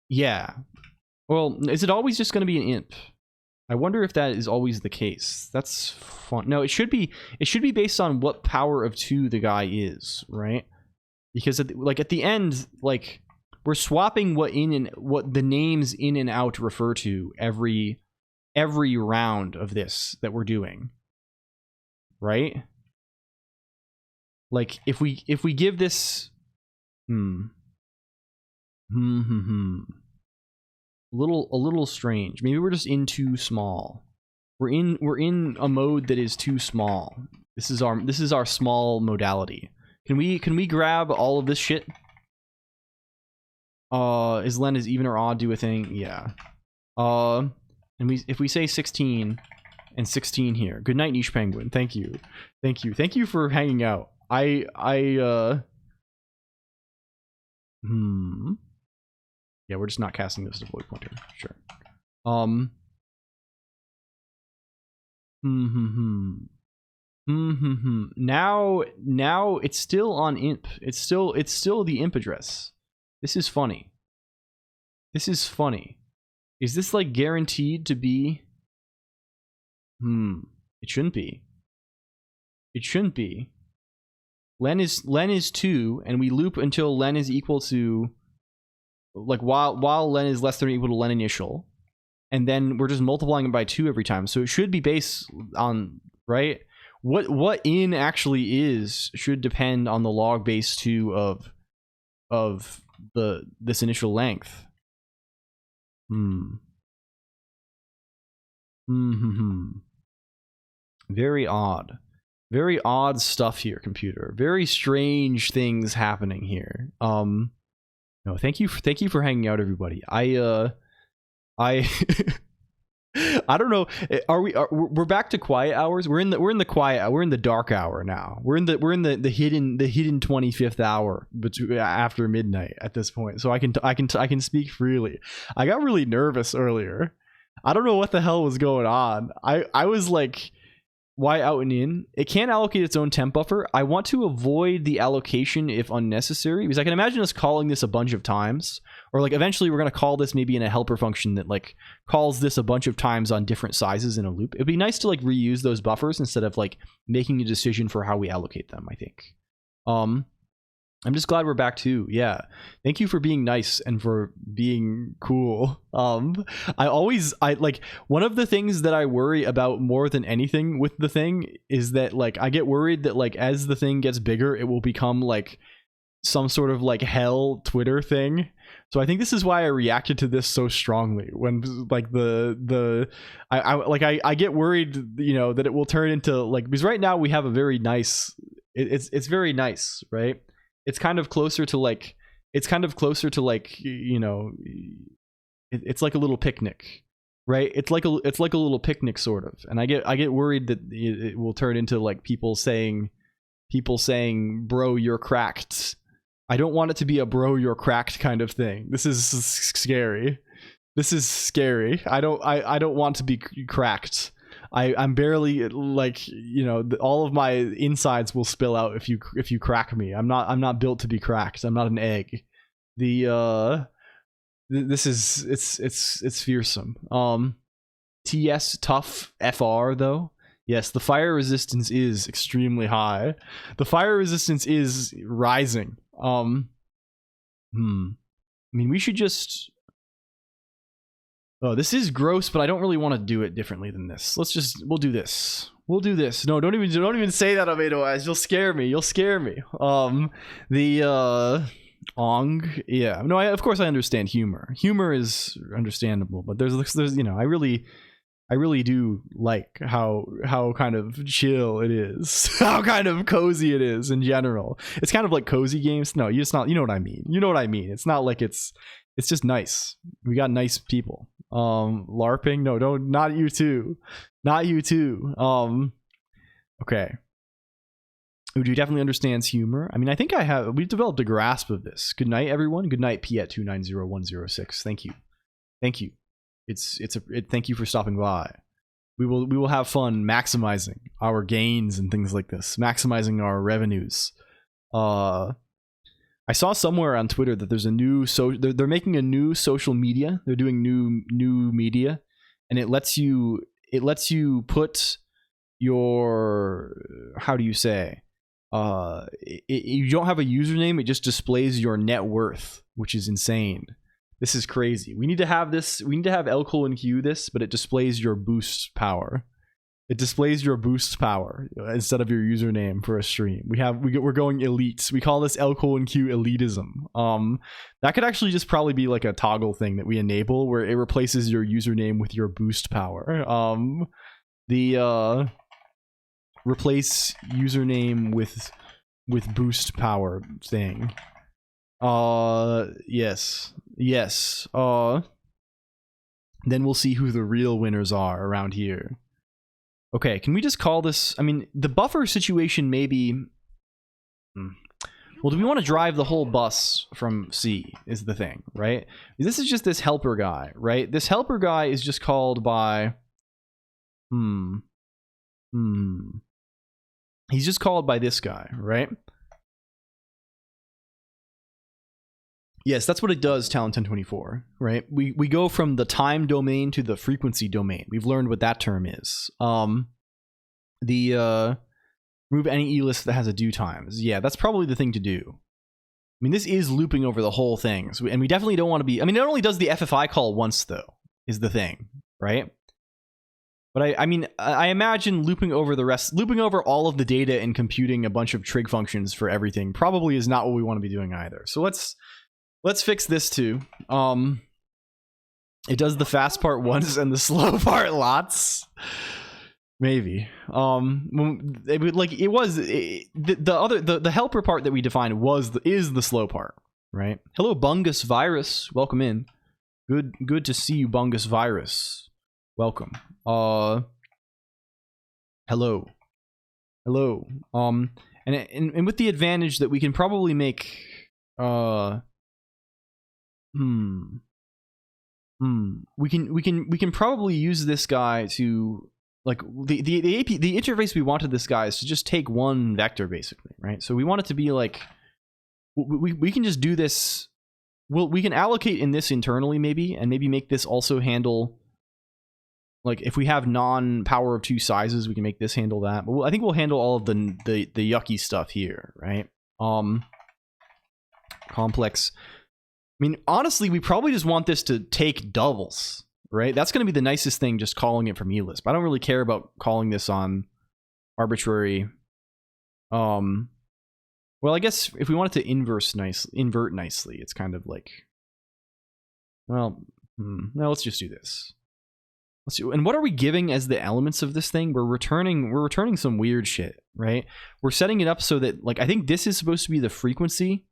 Yeah, well, is it always just going to be an imp? I wonder if that is always the case. That's fun. No, it should be based on what power of 2 the guy is, right? Because at the end, like, we're swapping what the names in and out refer to every round of this that we're doing, right? Like if we give this a little strange. Maybe we're just in too small. We're in a mode that is too small. This is our small modality. Can we grab all of this shit? Is len is even or odd do a thing? Yeah. And if we say 16 and 16 here. Good night, Niche Penguin. Thank you for hanging out. Yeah, we're just not casting this as a void pointer. Sure. Now it's still on imp. It's still the imp address. This is funny. Is this like guaranteed to be? It shouldn't be. Len is 2, and we loop until len is equal to, like, while len is less than or equal to len initial, and then we're just multiplying it by 2 every time. So it should be based on, right? What in actually is should depend on the log base 2 of this initial length. Very odd stuff here, computer. Very strange things happening here. No, thank you for hanging out, everybody. I I don't know. We're back to quiet hours? We're in the quiet. We're in the dark hour now. We're in the hidden 25th hour after midnight at this point. So I can speak freely. I got really nervous earlier. I don't know what the hell was going on. I was like, Why out and in? It can allocate its own temp buffer. I want to avoid the allocation if unnecessary, because I can imagine us calling this a bunch of times, or like eventually we're going to call this maybe in a helper function that like calls this a bunch of times on different sizes in a loop. It'd be nice to like reuse those buffers instead of like making a decision for how we allocate them, I think. I'm just glad we're back too. Yeah. Thank you for being nice and for being cool. I like, one of the things that I worry about more than anything with the thing is that like I get worried that like as the thing gets bigger, it will become like some sort of like hell Twitter thing. So I think this is why I reacted to this so strongly when like I get worried, you know, that it will turn into like, because right now we have a very nice, it's very nice, right? It's kind of closer to like, you know, it's like a little picnic, right? It's like a little picnic sort of. And I get worried that it will turn into like people saying, bro, you're cracked. I don't want it to be a bro, you're cracked kind of thing. This is scary. I don't want to be cracked. I'm barely like, you know, all of my insides will spill out if you crack me. I'm not built to be cracked. I'm not an egg. This is it's fearsome. TS tough FR though. Yes, the fire resistance is extremely high. The fire resistance is rising. I mean, we should just. Oh, this is gross, but I don't really want to do it differently than this. We'll do this. No, don't even say that, Albedo Eyes. You'll scare me. Ong, yeah. No, of course I understand humor. Humor is understandable, but there's you know, I really do like how kind of chill it is, how kind of cozy it is in general. It's kind of like cozy games. No, you know what I mean. It's not like it's just nice. We got nice people. LARPing, no, don't, not you too. Okay. Uju definitely understands humor. I mean, I think we've developed a grasp of this. Good night, everyone. Good night, P at 290106. Thank you. Thank you for stopping by. We will have fun maximizing our gains and things like this, maximizing our revenues. I saw somewhere on Twitter that there's a new they're making a new social media. They're doing new media, and it lets you put your, how do you say, you don't have a username. It just displays your net worth, which is insane. This is crazy. We need to have this. We need to have LCOLONQ this, but it displays your boost power. It displays your boost power instead of your username for a stream. We're going elite. We call this LCOLONQ elitism. That could actually just probably be like a toggle thing that we enable where it replaces your username with your boost power. Replace username with boost power thing. Yes. Then we'll see who the real winners are around here. Okay, can we just call this? I mean, the buffer situation maybe. Well, do we want to drive the whole bus from C is the thing, right? This is just this helper guy, right? This helper guy is just called by. He's just called by this guy, right? Yes, that's what it does, Talent 1024, right? We go from the time domain to the frequency domain. We've learned what that term is. Remove any E-list that has a due time. Yeah, that's probably the thing to do. I mean, this is looping over the whole thing. So, and we definitely don't want to be... I mean, it only does the FFI call once, though, is the thing, right? But I mean, I imagine looping over all of the data and computing a bunch of trig functions for everything probably is not what we want to be doing either. So let's fix this too. It does the fast part once and the slow part lots. Maybe. The helper part that we defined is the slow part, right? Hello, Bungus Virus. Welcome in. Good to see you, Bungus Virus. Welcome. Hello. And with the advantage that we can probably make we can probably use this guy to like the interface we wanted this guy is to just take one vector basically, right? So we want it to be like we can just do this. Well, we can allocate in this internally maybe, and maybe make this also handle, like if we have non-power of 2 sizes, we can make this handle that. But I think we'll handle all of the yucky stuff here, right? Complex. I mean, honestly, we probably just want this to take doubles, right? That's going to be the nicest thing, just calling it from eLisp. I don't really care about calling this on arbitrary. Well, I guess if we want it to invert nicely, it's kind of like, well, no, let's just do this. Let's see. And what are we giving as the elements of this thing? We're returning some weird shit, right? We're setting it up so that, like, I think this is supposed to be the frequency,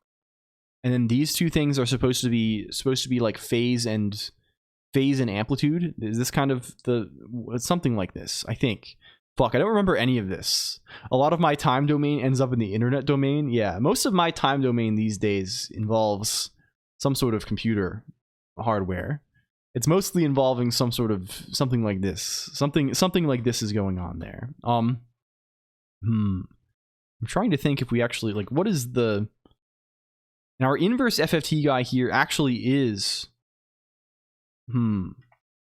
and then these two things are supposed to be like phase and amplitude. Is this kind of it's something like this, I think. Fuck, I don't remember any of this. A lot of my time domain ends up in the internet domain. Yeah, most of my time domain these days involves some sort of computer hardware. It's mostly involving something like this. Something like this is going on there. I'm trying to think if we actually, like, what is the... Now, our inverse FFT guy here actually is...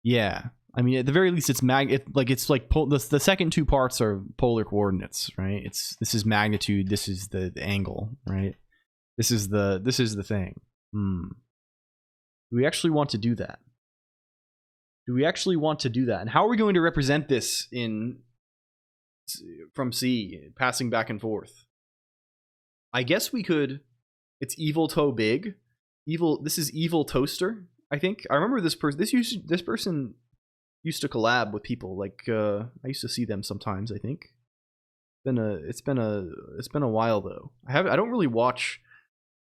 Yeah. I mean, at the very least, it's the second 2 parts are polar coordinates, right? This is magnitude, this is the angle, right? This is the thing. Do we actually want to do that? And how are we going to represent this from C, passing back and forth? I guess we could. It's evil toe big. This is evil toaster, I think. I remember this person. This person used to collab with people. Like I used to see them sometimes, I think. It's been a while though. I don't really watch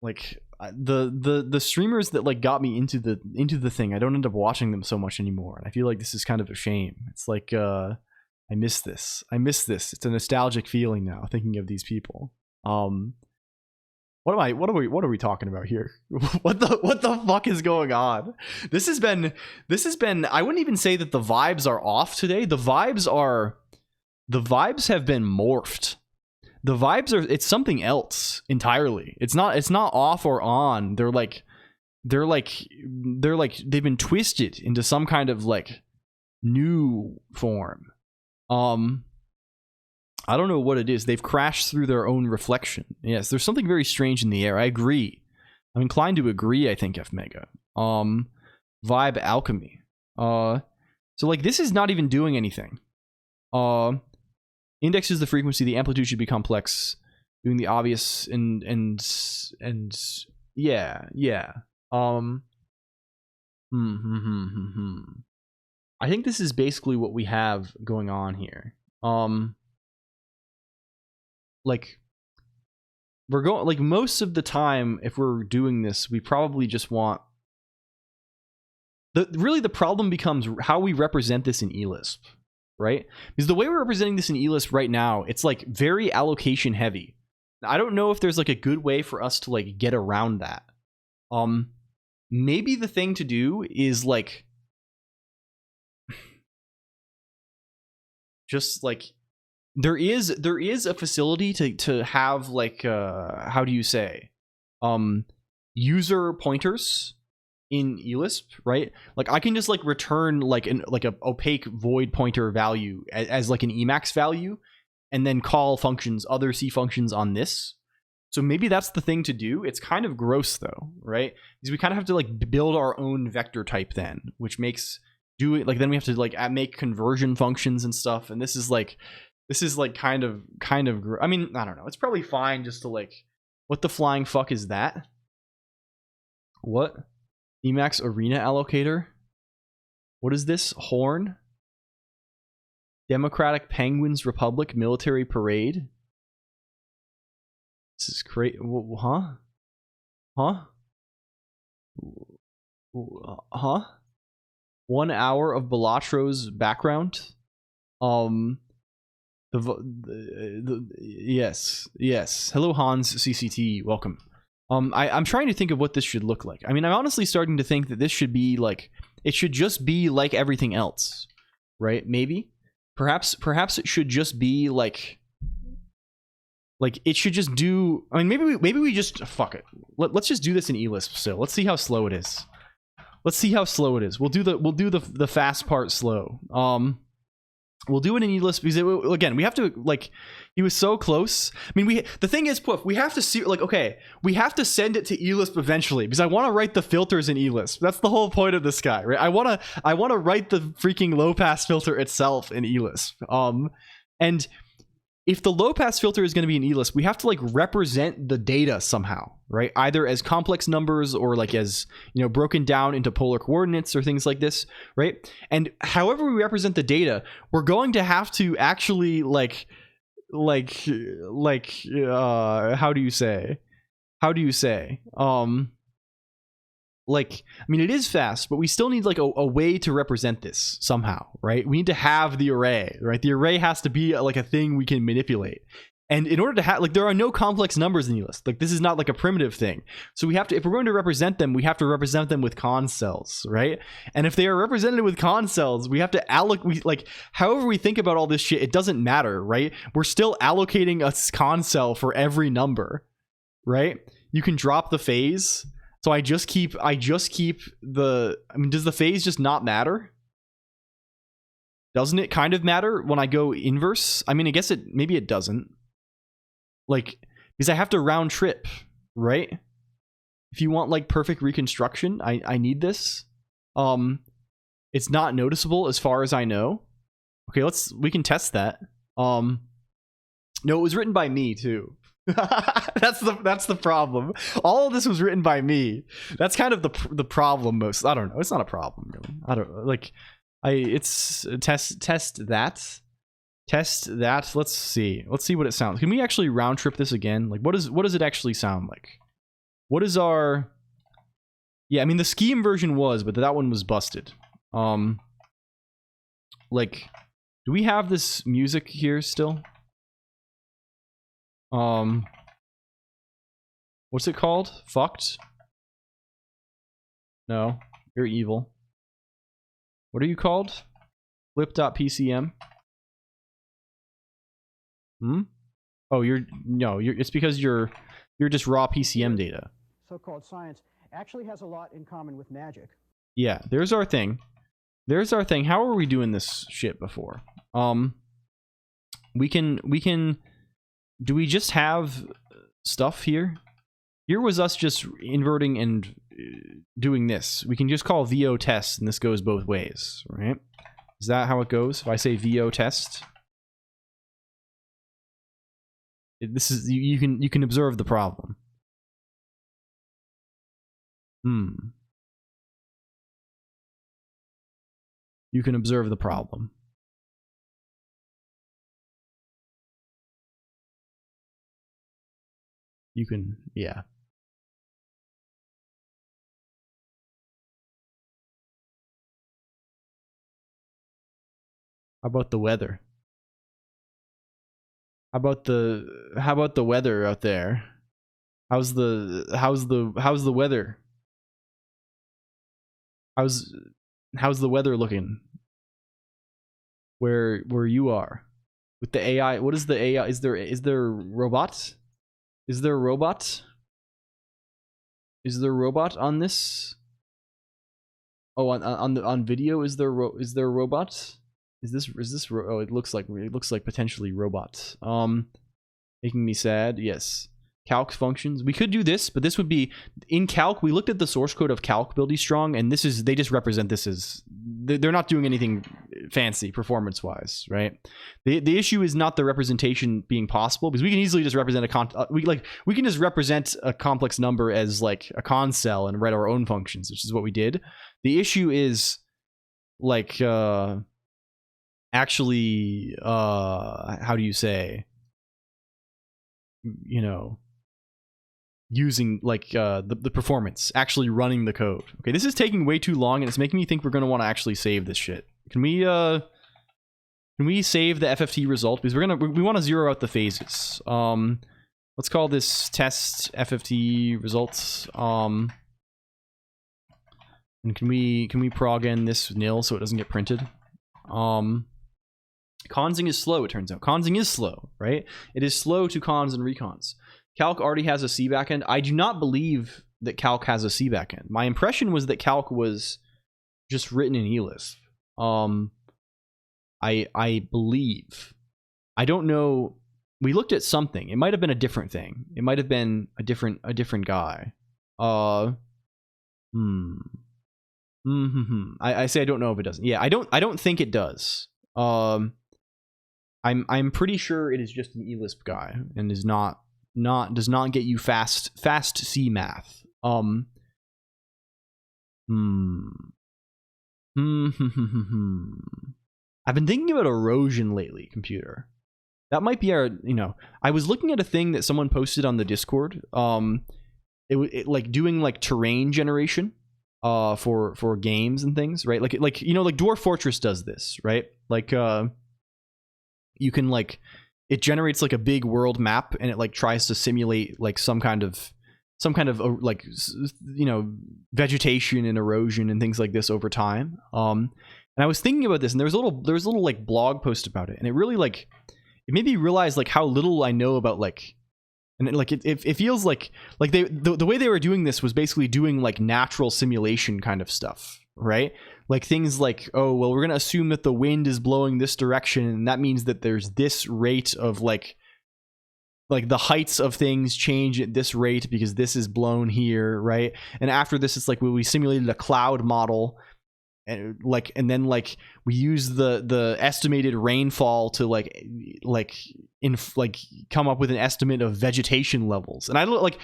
like the streamers that like got me into the thing. I don't end up watching them so much anymore, and I feel like this is kind of a shame. It's like I miss this. It's a nostalgic feeling now thinking of these people. What are we talking about here? What the fuck is going on? This has been I wouldn't even say that the vibes are off today. The vibes have been morphed. The vibes are, it's something else entirely. It's not off or on. They've been twisted into some kind of like new form. I don't know what it is. They've crashed through their own reflection. Yes, there's something very strange in the air. I agree. I'm inclined to agree, I think, F Mega. Vibe alchemy. So like this is not even doing anything. Index is the frequency, the amplitude should be complex. Doing the obvious and yeah. I think this is basically what we have going on here. Like we're going, like most of the time if we're doing this, we probably just want the problem becomes how we represent this in eLisp, right? Because the way we're representing this in eLisp right now, it's like very allocation heavy. I don't know if there's like a good way for us to like get around that. Maybe the thing to do is like just like there is a facility to have like how do you say user pointers in eLisp, right? Like I can just like return like a opaque void pointer value as like an Emacs value, and then call functions, other C functions on this. So maybe that's the thing to do. It's kind of gross though, right? Because we kind of have to like build our own vector type then, which makes then we have to like make conversion functions and stuff. And this is like kind of I mean, I don't know. It's probably fine just to like, what the flying fuck is that? What? Emacs arena allocator? What is this? Horn? Democratic Penguins Republic military parade? This is crazy. Huh? 1 hour of Balatro's background? Yes. Hello, Hans CCT. Welcome. I'm trying to think of what this should look like. I mean, I'm honestly starting to think that this should be like, it should just be like everything else, right? Maybe. Perhaps it should just be like it should just do. I mean, maybe we just fuck it. Let's just do this in eLisp still. Let's see how slow it is. Let's see how slow it is. We'll do the fast part slow. We'll do it in eLisp because again, we have to like. He was so close. I mean, the thing is, Poof, we have to see like, okay, we have to send it to eLisp eventually because I want to write the filters in eLisp. That's the whole point of this guy, right? I want to write the freaking low pass filter itself in eLisp. And if the low pass filter is going to be in eLisp, we have to like represent the data somehow, right? Either as complex numbers or like as, you know, broken down into polar coordinates or things like this, right? And however we represent the data, we're going to have to actually how do you say like, I mean, it is fast, but we still need like a way to represent this somehow, right? We need to have the array, right? The array has to be like a thing we can manipulate. And in order to have, like, there are no complex numbers in eLisp. Like, this is not like a primitive thing. So we have to, if we're going to represent them, we have to represent them with const cells, right? And if they are represented with const cells, we have to allocate, like, however we think about all this shit, it doesn't matter, right? We're still allocating a const cell for every number, right? You can drop the phase. So I just keep the, I mean, does the phase just not matter? Doesn't it kind of matter when I go inverse? I mean, I guess maybe it doesn't. Like, because I have to round trip, right? If you want like perfect reconstruction, I need this. It's not noticeable as far as I know. Okay, we can test that. No, it was written by me too. That's the problem. All of this was written by me. That's kind of the problem most. I don't know. It's not a problem really. I don't like. It's test that. Test that. Let's see what it sounds. Can we actually round trip this again? Like, what does it actually sound like? What is our? Yeah, I mean the scheme version was, but that one was busted. Like, do we have this music here still? What's it called? Fucked? No, you're evil. What are you called? Flip.pcm. Oh, it's because you're just raw PCM data. So-called science actually has a lot in common with magic. Yeah, there's our thing. How are we doing this shit before? We can do we just have stuff here? Here was us just inverting and doing this. We can just call VO test and this goes both ways, right? Is that how it goes? If I say VO test, this is you can observe the problem. You can observe the problem. You can, yeah. How about the weather? How about the weather out there? How's the weather? How's the weather looking? Where you are with the AI? What is the AI? Is there a robot? Is there a robot? Is there a robot on this? Oh, on video, is there a robot? Is this oh, it looks like potentially robot. Making me sad. Yes. Calc functions. We could do this, but this would be in calc. We looked at the source code of calc buildy strong, and this is, they just represent this as, they're not doing anything fancy performance wise, right? The issue is not the representation being possible, because we can easily just represent we can just represent a complex number as like a const cell and write our own functions, which is what we did. The issue is like actually how do you say, you know, using like the performance, actually running the code. Okay, this is taking way too long and it's making me think we're going to want to actually save this shit. Can we save the FFT result, because we want to zero out the phases. Let's call this test FFT results. And can we prog in this nil so it doesn't get printed? Consing is slow, it turns out. Consing is slow, right? It is slow to cons and recons. Calc already has a C backend. I do not believe that Calc has a C backend. My impression was that Calc was just written in eLisp. I believe. I don't know. We looked at something. It might have been a different thing. It might have been a different guy. I say I don't know if it doesn't. Yeah, I don't think it does. I'm pretty sure it is just an eLisp guy and does not get you fast C math. I've been thinking about erosion lately, computer. That might be our, I was looking at a thing that someone posted on the Discord. It like doing like terrain generation for games and things, right? Like Dwarf Fortress does this, right? Like you can like, it generates like a big world map and it like tries to simulate like some kind of like vegetation and erosion and things like this over time. And I was thinking about this, and there was a little like blog post about it, and it really like, it made me realize like how little I know about like, and like it feels like the way they were doing this was basically doing like natural simulation kind of stuff, right? Like things like, oh well, we're gonna assume that the wind is blowing this direction, and that means that there's this rate of like the heights of things change at this rate because this is blown here, right? And after this, it's like we simulated a cloud model, and then we use the estimated rainfall to come up with an estimate of vegetation levels. And I like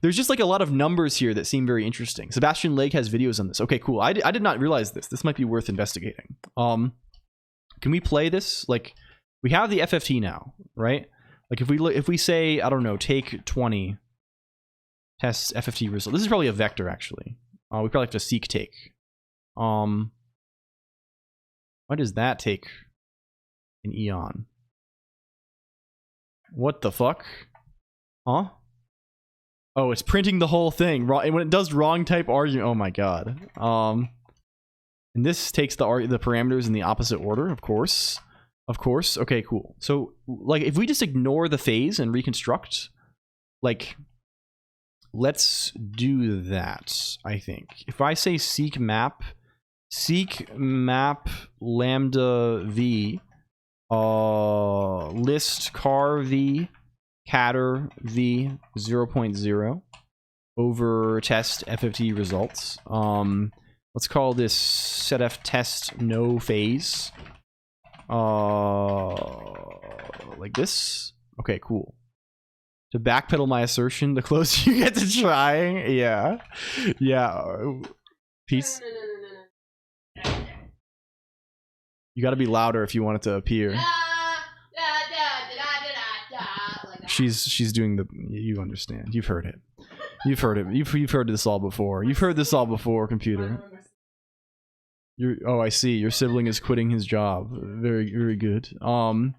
there's just like a lot of numbers here that seem very interesting. Sebastian Lake has videos on this. Okay, cool. I did not realize this. This might be worth investigating. Can we play this? Like, we have the FFT now, right? Like if we say, I don't know, take 20 tests FFT result. This is probably a vector actually. We probably have to seek take. Why does that take an eon? What the fuck? Huh? Oh, it's printing the whole thing. And when it does wrong type argument, oh my god. And this takes the parameters in the opposite order, of course. Of course. Okay, cool. So, like, if we just ignore the phase and reconstruct, like, let's do that, I think. If I say seek map lambda v, list car v, catter v 0.0 over test FFT results. Let's call this setf test no phase. Like this. Okay, cool. To backpedal my assertion, the closer you get to trying, yeah. Peace. No. You got to be louder if you want it to appear. Like She's doing the. You understand. You've heard it. You've heard it. You've heard this all before. You've heard this all before, computer. Oh, I see. Your sibling is quitting his job. Very, very good. No.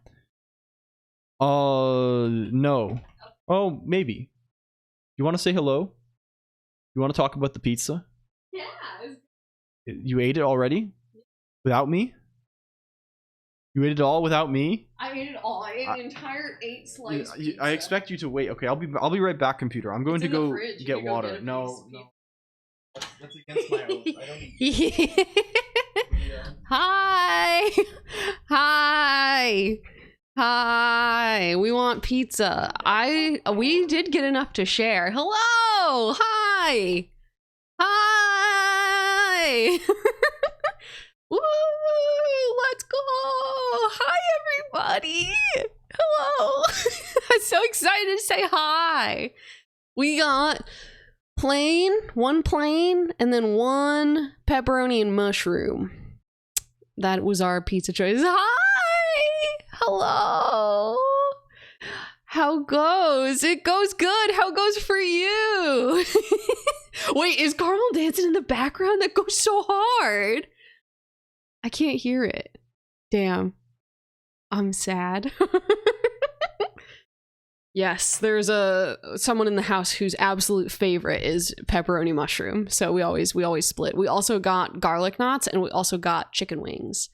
Oh, maybe. You want to say hello? You want to talk about the pizza? Yeah. You ate it already? Without me? You ate it all without me? I ate it all. I ate an entire 8-slice pizza. I expect you to wait. Okay, I'll be right back, computer. I'm going It's to in the go fridge. You get can go water. get a No. piece. That's against my oath. I don't need Hi. We want pizza. We did get enough to share. Hello. Hi. Woo! Let's go. Hi, everybody. Hello. I'm so excited to say hi. We got one plain, and then one pepperoni and mushroom. That was our pizza choice. Hi! Hello! How goes? It goes good. How goes for you? Wait, is Carmel dancing in the background? That goes so hard. I can't hear it. Damn. I'm sad. Yes, there's someone in the house whose absolute favorite is pepperoni mushroom. So we always split. We also got garlic knots, and we also got chicken wings.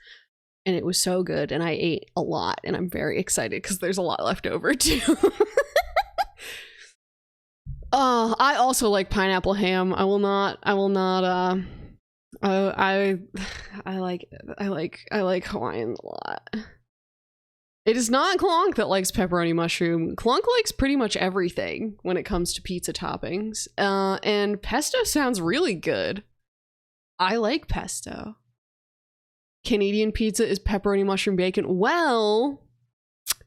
and it was so good, and I ate a lot, and I'm very excited because there's a lot left over too. I also like pineapple ham. I like Hawaiian a lot. It is not Colonq that likes pepperoni mushroom. Colonq likes pretty much everything when it comes to pizza toppings. And pesto sounds really good. I like pesto. Canadian pizza is pepperoni mushroom bacon. Well,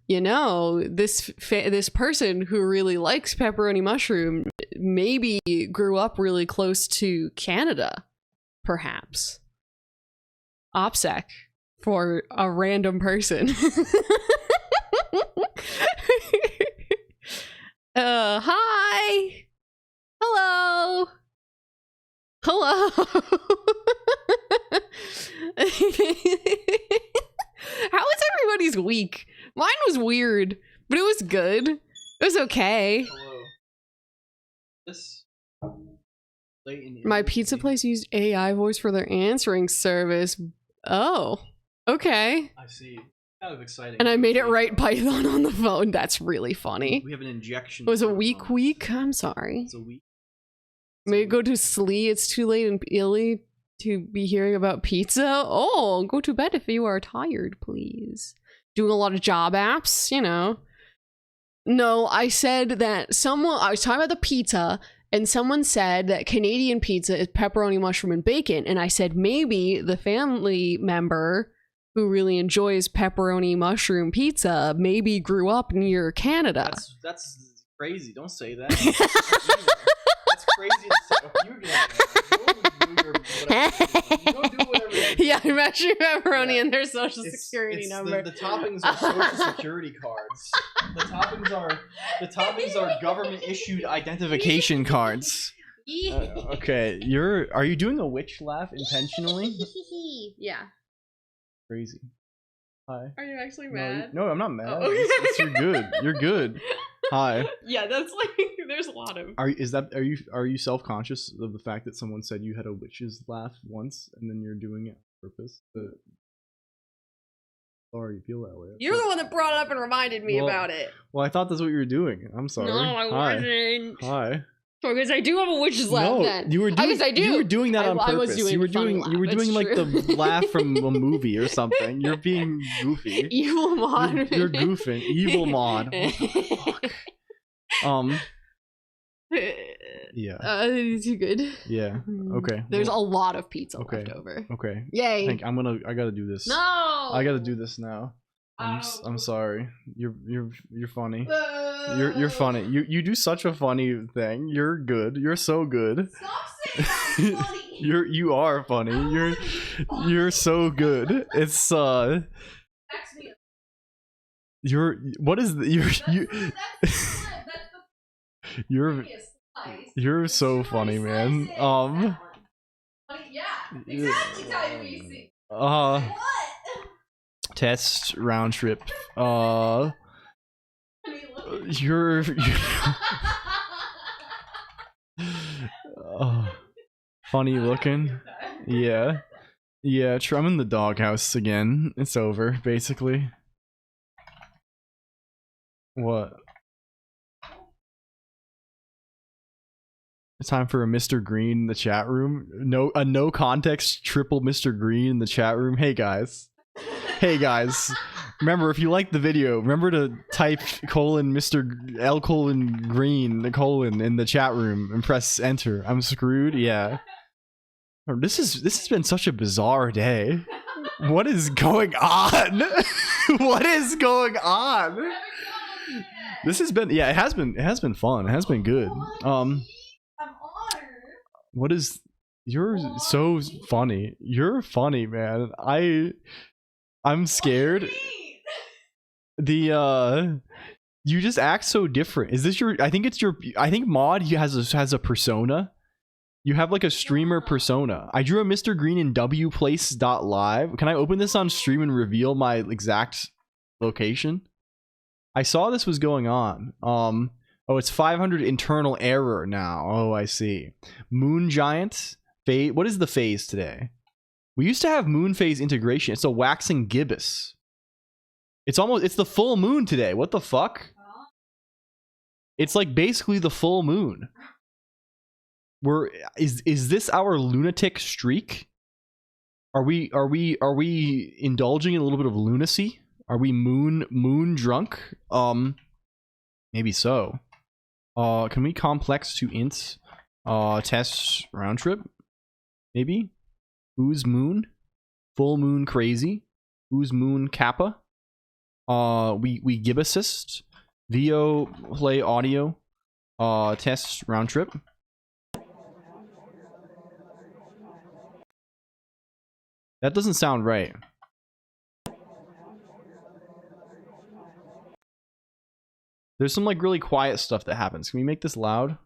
you know, this person who really likes pepperoni mushroom maybe grew up really close to Canada, perhaps. OPSEC for a random person. Hi. Hello. Hello. How was everybody's week? Mine was weird, but it was good. It was okay. Hello. This late in My pizza place used AI voice for their answering service. Oh, okay. I see. Kind of exciting. And I made it write Python on the phone. That's really funny. We have an injection. It was a week. I'm sorry. It's a week. May go to sleep. It's too late in Italy to be hearing about pizza. Oh, go to bed if you are tired, please. Doing a lot of job apps, you know. No, I said that I was talking about the pizza, and someone said that Canadian pizza is pepperoni, mushroom, and bacon. And I said maybe the family member who really enjoys pepperoni, mushroom pizza maybe grew up near Canada. That's crazy. Don't say that. That's crazy to say. You're go do whatever you do. Yeah, imagine pepperoni and their social security number. The toppings are social security cards. The toppings are government issued identification cards. Okay, are you doing a witch laugh intentionally? Yeah. Crazy. Hi. Are you actually mad? No, I'm not mad. Oh. You're good. You're good. Hi. Yeah, that's like there's a lot of. Are you self-conscious of the fact that someone said you had a witch's laugh once and then you're doing it on purpose? Sorry you feel that way. You're the one that brought it up and reminded me about it. Well, I thought that's what you were doing. I'm sorry. No, I wasn't. Hi. Because I do have a witch's laugh then. You were doing, I do. You were doing that on purpose. I was doing you were doing like the laugh from a movie or something. You're being goofy. Evil mod. You're goofing. Evil mod. What the fuck? Yeah. Too good. Yeah. Okay. There's a lot of pizza left over. Okay. Yay. I gotta do this. No. I gotta do this now. I'm sorry. You're funny. You're funny. You do such a funny thing. You're good. You're so good. Stop saying I'm funny. You are funny. You're so good. It's Text me. what is you're so funny, man. Yeah, exactly. Tell you what you see. What? Test round trip. You're funny looking. Yeah. I'm in the doghouse again. It's over, basically. What? It's time for a Mr. Green in the chat room. No context triple Mr. Green in the chat room. Hey guys. Remember, if you like the video, remember to type Mr. LCOLONQ in the chat room and press enter. I'm screwed. Yeah. This has been such a bizarre day. What is going on? What is going on? This has been it has been fun. It has been good. I'm honored. What is you're so funny. You're funny, man. I'm scared. You just act so different. Is this I think Mod has a persona. You have like a streamer persona. I drew a Mr. Green in wplace.live. Can I open this on stream and reveal my exact location? I saw this was going on. Oh, it's 500 internal error now. Oh, I see. Moon Giant. What is the phase today? We used to have moon phase integration. It's a waxing gibbous. It's the full moon today. What the fuck? It's like basically the full moon. Is this our lunatic streak? Are we indulging in a little bit of lunacy? Are we moon drunk? Maybe so. Can we complex to int test round trip? Maybe? Who's moon? Full moon crazy? Who's moon kappa? We gib assist. VO play audio. Test round trip. That doesn't sound right. There's some like really quiet stuff that happens. Can we make this loud?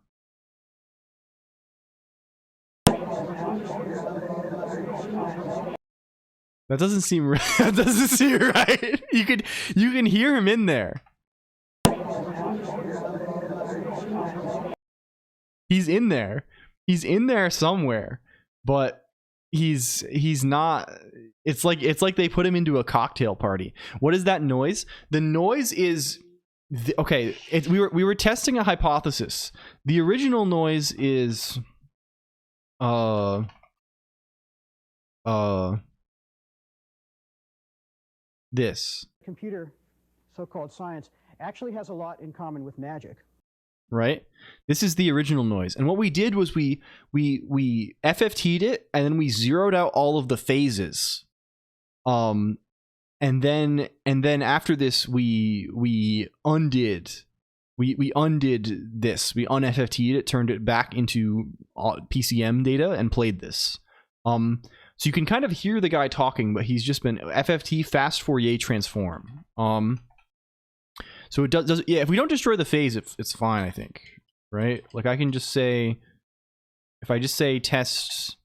That doesn't seem right. That doesn't seem right. You can hear him in there. He's in there. He's in there somewhere, but he's not. It's like they put him into a cocktail party. What is that noise? The noise is okay. We were testing a hypothesis. The original noise is this. Computer, so-called science, actually has a lot in common with magic. Right? This is the original noise. And what we did was we FFT'd it, and then we zeroed out all of the phases. And then after this we undid this. We un-FFT'd it, turned it back into PCM data, and played this. So you can kind of hear the guy talking, but he's just been FFT fast Fourier transform. So it does yeah, if we don't destroy the phase, it's fine, I think. Right? Like I can just say, if I just say test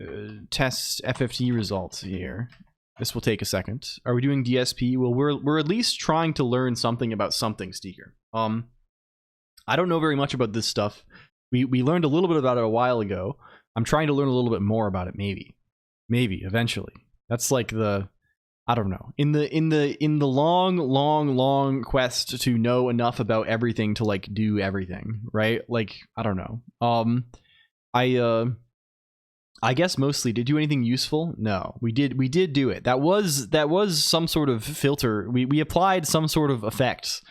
FFT results here, this will take a second. Are we doing DSP? Well, we're at least trying to learn something about something, Steaker. I don't know very much about this stuff. We learned a little bit about it a while ago. I'm trying to learn a little bit more about it, maybe eventually. That's like the, I don't know, in the long quest to know enough about everything to like do everything, right? Like I don't know. I guess mostly, did do anything useful? No, we did do it. That was some sort of filter. We applied some sort of effect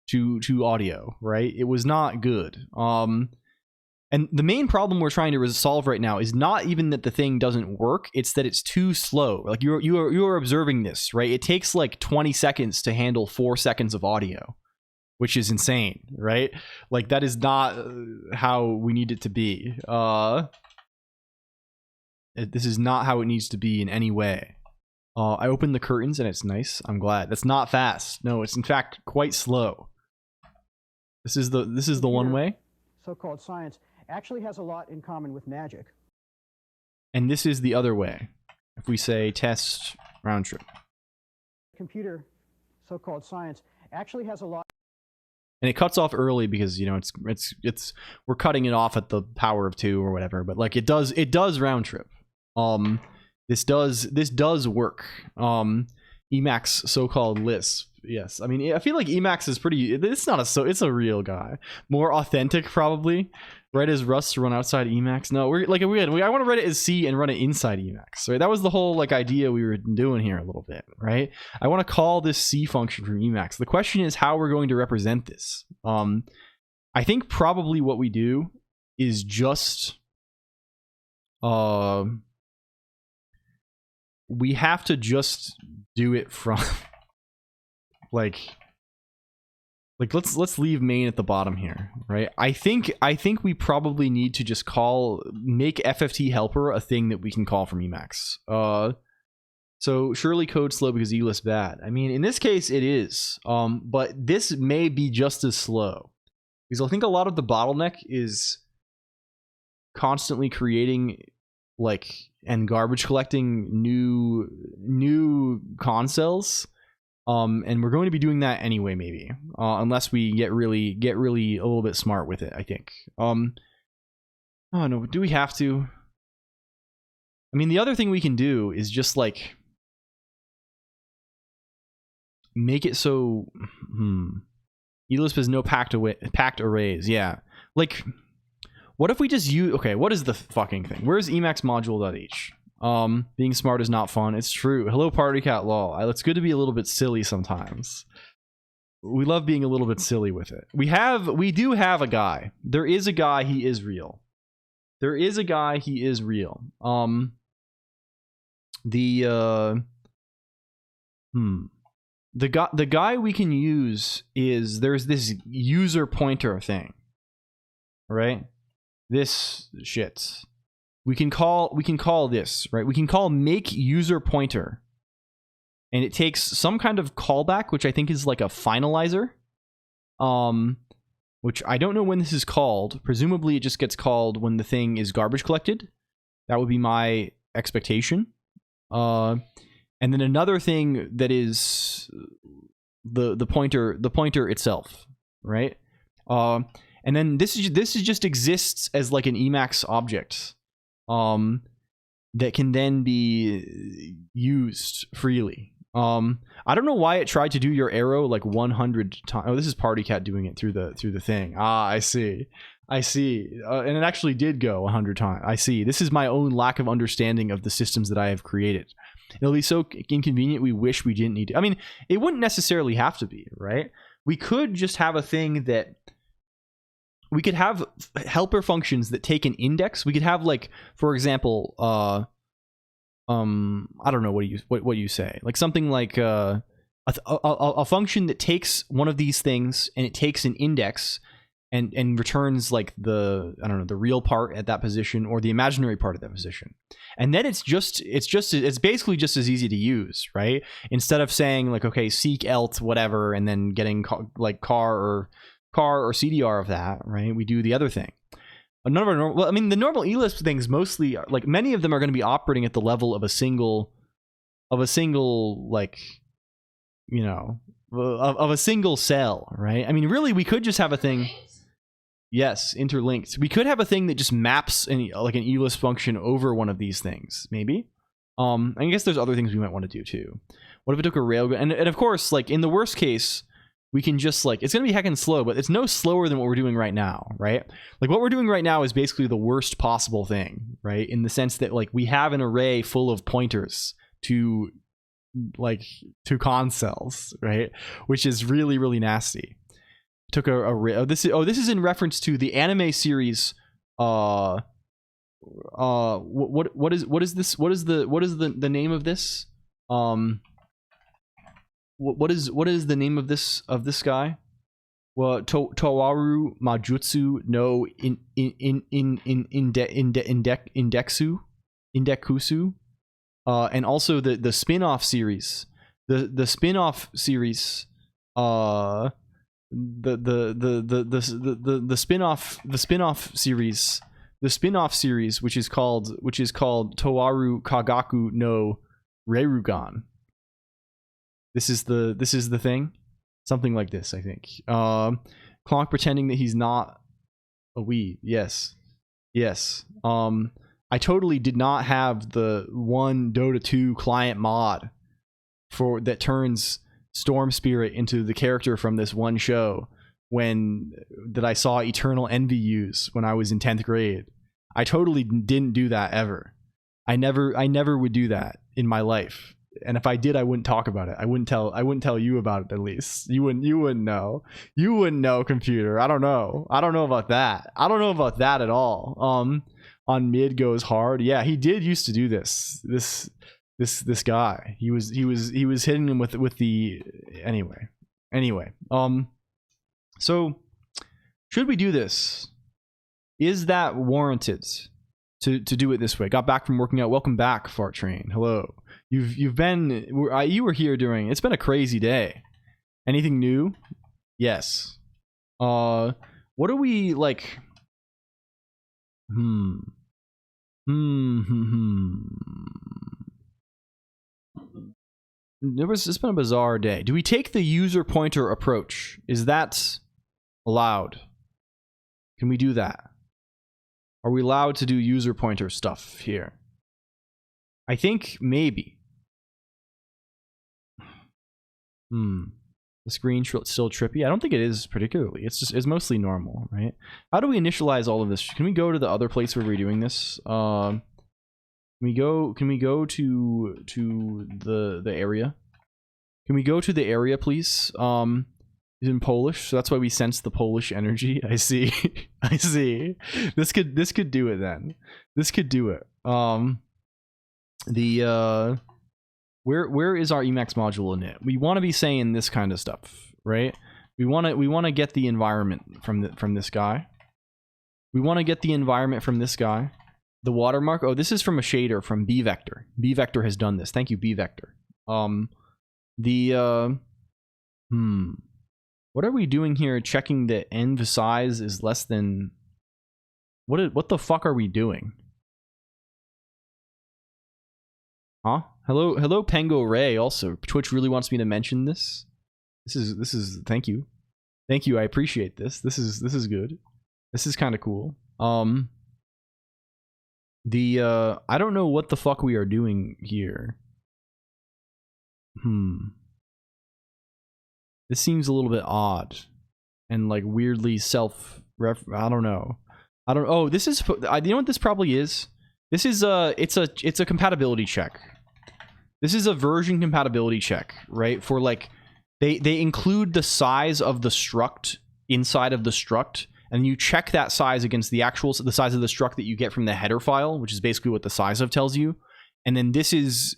to audio, right? It was not good. And the main problem we're trying to resolve right now is not even that the thing doesn't work, it's that it's too slow. Like you are observing this, right? It takes like 20 seconds to handle 4 seconds of audio, which is insane, right? Like that is not how we need it to be. This is not how it needs to be in any way. I opened the curtains and it's nice. I'm glad. That's not fast. No, it's in fact quite slow. This is the one way. So-called science actually has a lot in common with magic. And this is the other way. If we say test round trip. Computer, so-called science, actually has a lot. And it cuts off early because, you know, it's we're cutting it off at the power of 2 or whatever, but like it does round trip. This does work. Emacs so-called Lisp. Yes. I mean, I feel like Emacs is pretty, it's a real guy. More authentic probably. Right as Rust to run outside Emacs. No, I want to write it as C and run it inside Emacs. Right? That was the whole like idea we were doing here a little bit, right? I want to call this C function from Emacs. The question is how we're going to represent this. I think probably what we do is just we have to just do it from like let's leave main at the bottom here, right? I think we probably need to just make FFT helper a thing that we can call from Emacs. So surely code slow because ELIS bad. I mean, in this case it is, but this may be just as slow because I think a lot of the bottleneck is constantly creating like and garbage collecting new consoles. And we're going to be doing that anyway, maybe, unless we get really a little bit smart with it, I think. Oh no, do we have to? I mean, the other thing we can do is just like make it so elisp has no packed arrays. Yeah, like what if we just use, okay, what is the fucking thing? Where's emacs module.h? Being smart is not fun. It's true. Hello party cat lol. It's good to be a little bit silly sometimes. We love being a little bit silly with it. We do have a guy. There is a guy, he is real. There is a guy, he is real. The guy we can use is, there's this user pointer thing. Right? This shit. We can call this, right? We can call make user pointer. And it takes some kind of callback, which I think is like a finalizer. Which I don't know when this is called. Presumably it just gets called when the thing is garbage collected. That would be my expectation. And then another thing that is the pointer itself, right? And then this is just exists as like an Emacs object. That can then be used freely. I don't know why it tried to do your arrow like 100 times. Oh, this is Party Cat doing it through the thing. Ah, I see. And it actually did go 100 times. I see. This is my own lack of understanding of the systems that I have created. It'll be so inconvenient. We wish we didn't need to. I mean, it wouldn't necessarily have to be, right? We could just have a thing that we could have helper functions that take an index. We could have, like, for example, I don't know what you say, like something like a function that takes one of these things and it takes an index and returns like the, I don't know, the real part at that position or the imaginary part at that position, and then it's basically just as easy to use, right? Instead of saying like, okay, seek elt whatever and then getting like car or CDR of that, right? We do the other thing. The normal elisp things mostly are, like, many of them are going to be operating at the level of a single like, you know, of a single cell, right? I mean, really, we could just have a thing. Yes, interlinked. We could have a thing that just maps like an elisp function over one of these things, maybe. I guess there's other things we might want to do too. What if it took a railgun? And of course, like in the worst case, we can just like, it's going to be heckin' slow, but it's no slower than what we're doing right now, right? Like what we're doing right now is basically the worst possible thing, right? In the sense that like we have an array full of pointers to conn cells, right? Which is really, really nasty. Took this is in reference to the anime series. What is this? What is the name of this? What is the name of this guy? Well, Towaru Majutsu no Indekusu, and also the spin-off series, the spin-off series, the spin-off series, which is called Towaru Kagaku no Reirugan. This is the thing, something like this, I think. Colonq pretending that he's not a weed. Yes. I totally did not have the one Dota 2 client mod that turns Storm Spirit into the character from this one show that I saw Eternal Envy use when I was in 10th grade. I totally didn't do that ever. I never would do that in my life. And if I did, I wouldn't talk about it. I wouldn't tell you about it. At least you wouldn't know. You wouldn't know, computer. I don't know about that. I don't know about that at all. On mid goes hard. Yeah, he did used to do this guy. He was hitting him with the anyway. So should we do this? Is that warranted to do it this way? Got back from working out. Welcome back, Fart Train. Hello. You were here during. It's been a crazy day. Anything new? Yes. What are we like? It's been a bizarre day. Do we take the user pointer approach? Is that allowed? Can we do that? Are we allowed to do user pointer stuff here? I think maybe. The screen still trippy. I don't think it is particularly. It's mostly normal, right? How do we initialize all of this? Can we go to the other place where we're doing this? Can we go to the area? Can we go to the area, please? It's in Polish, so that's why we sense the Polish energy. I see. I see. This could do it then. This could do it. Where is our Emacs module in it? We want to be saying this kind of stuff, right? We want to get the environment from this guy. We want to get the environment from this guy. The watermark. Oh, this is from a shader from bvector. Bvector has done this. Thank you, bvector. What are we doing here? Checking that env size is less than. What the fuck are we doing? Huh? Hello Pengo Ray also. Twitch really wants me to mention this. This is thank you. Thank you. I appreciate this. This is good. This is kind of cool. I don't know what the fuck we are doing here. This seems a little bit odd and like weirdly I don't know. Oh, this is, you know what this probably is? This is it's a compatibility check. This is a version compatibility check, right? For like, they include the size of the struct inside of the struct, and you check that size against the size of the struct that you get from the header file, which is basically what the size of tells you. And then this is,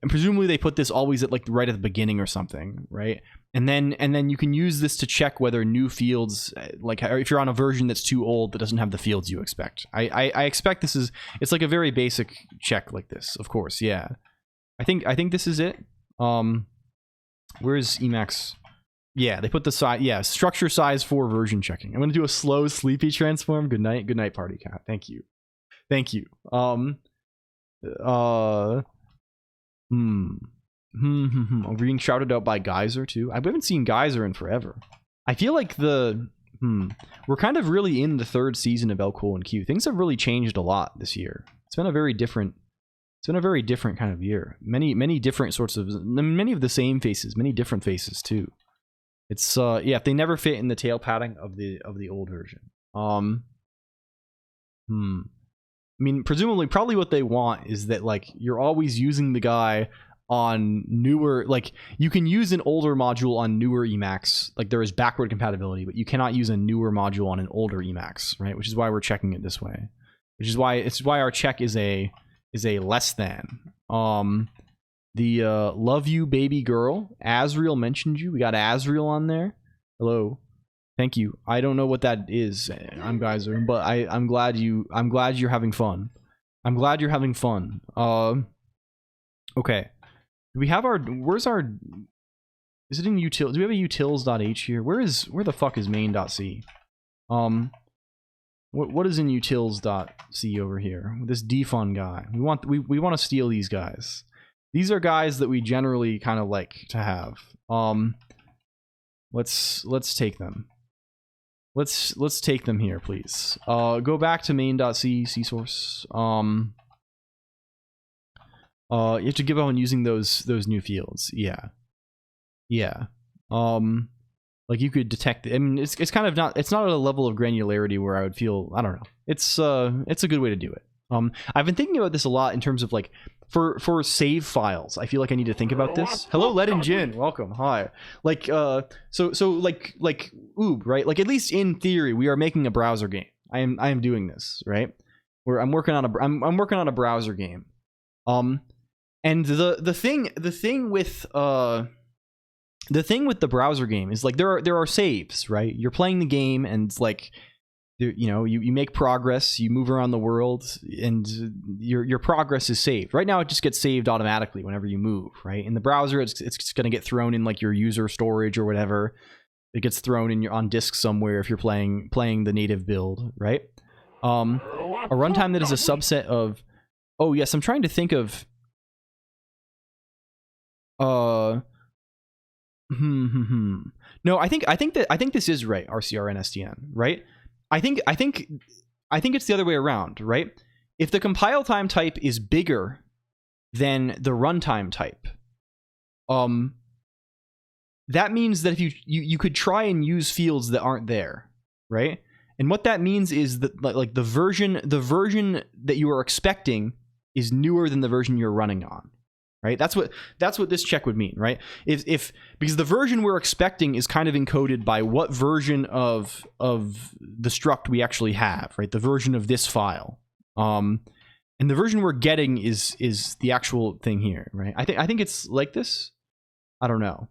presumably they put this always at like right at the beginning or something, right? And then you can use this to check whether new fields, like if you're on a version that's too old that doesn't have the fields you expect. I expect it's like a very basic check like this, of course, yeah. I think this is it. Where's Emacs? Yeah, they put the size. Yeah, structure size for version checking. I'm gonna do a slow sleepy transform. Good night, party cat. Thank you. I'm being shouted out by Geyser too. I haven't seen Geyser in forever. I feel like we're kind of really in the third season of LCOLONQ. Things have really changed a lot this year. It's been a very different kind of year. Many different sorts of, many of the same faces, many different faces too. It's yeah, they never fit in the tail padding of the old version. I mean, presumably, probably what they want is that like you're always using the guy on newer, like you can use an older module on newer Emacs, like there is backward compatibility, but you cannot use a newer module on an older Emacs, right? Which is why we're checking it this way. Which is why our check is a less than. Love you baby girl. Azriel mentioned you. We got Azriel on there. Hello. Thank you. I don't know what that is. I'm Geyser, but I'm glad you're having fun. I'm glad you're having fun. Okay. Do we have where's our, is it in util? Do we have a utils.h here? Where the fuck is main.c? What is in utils.c over here? This defun guy. We want to steal these guys. These are guys that we generally kind of like to have. Let's take them. Let's take them here, please. Go back to main.c source. You have to give up on using those new fields. Yeah. Like you could detect. I mean, it's kind of not. It's not at a level of granularity where I would feel. I don't know. It's a good way to do it. I've been thinking about this a lot in terms of like for save files. I feel like I need to think about this. Hello, Led and Jin. Welcome. Hi. Like so like oob, right? Like at least in theory, we are making a browser game. I am doing this, right? Where I'm working on a browser game. And the thing with the browser game is like there are saves, right? You're playing the game and like you make progress, you move around the world, and your progress is saved. Right now it just gets saved automatically whenever you move, right? In the browser it's going to get thrown in like your user storage or whatever. It gets thrown on disk somewhere if you're playing the native build, right? A runtime that is a subset of, oh yes, I'm trying to think of no, I think this is right. RCRNSTN, right? I think it's the other way around, right? If the compile time type is bigger than the runtime type. That means that if you could try and use fields that aren't there, right? And what that means is that like the version that you are expecting is newer than the version you're running on, right? That's what this check would mean, right? If because the version we're expecting is kind of encoded by what version of the struct we actually have, right? The version of this file, and the version we're getting is the actual thing here, right? I think it's like this. I don't know.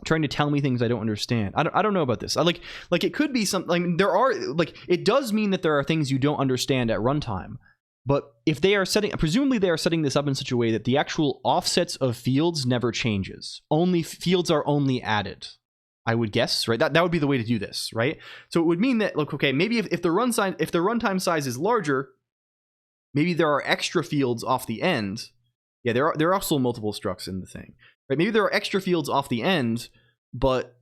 Trying to tell me things I don't understand. I don't know about this. Like it could be something. I mean, there are like it does mean that there are things you don't understand at runtime. But if they are presumably they are setting this up in such a way that the actual offsets of fields never changes. Only fields are only added, I would guess, right? That would be the way to do this, right? So it would mean that, look, okay, maybe if the runtime size is larger, maybe there are extra fields off the end. Yeah, there are also multiple structs in the thing, right? Maybe there are extra fields off the end, but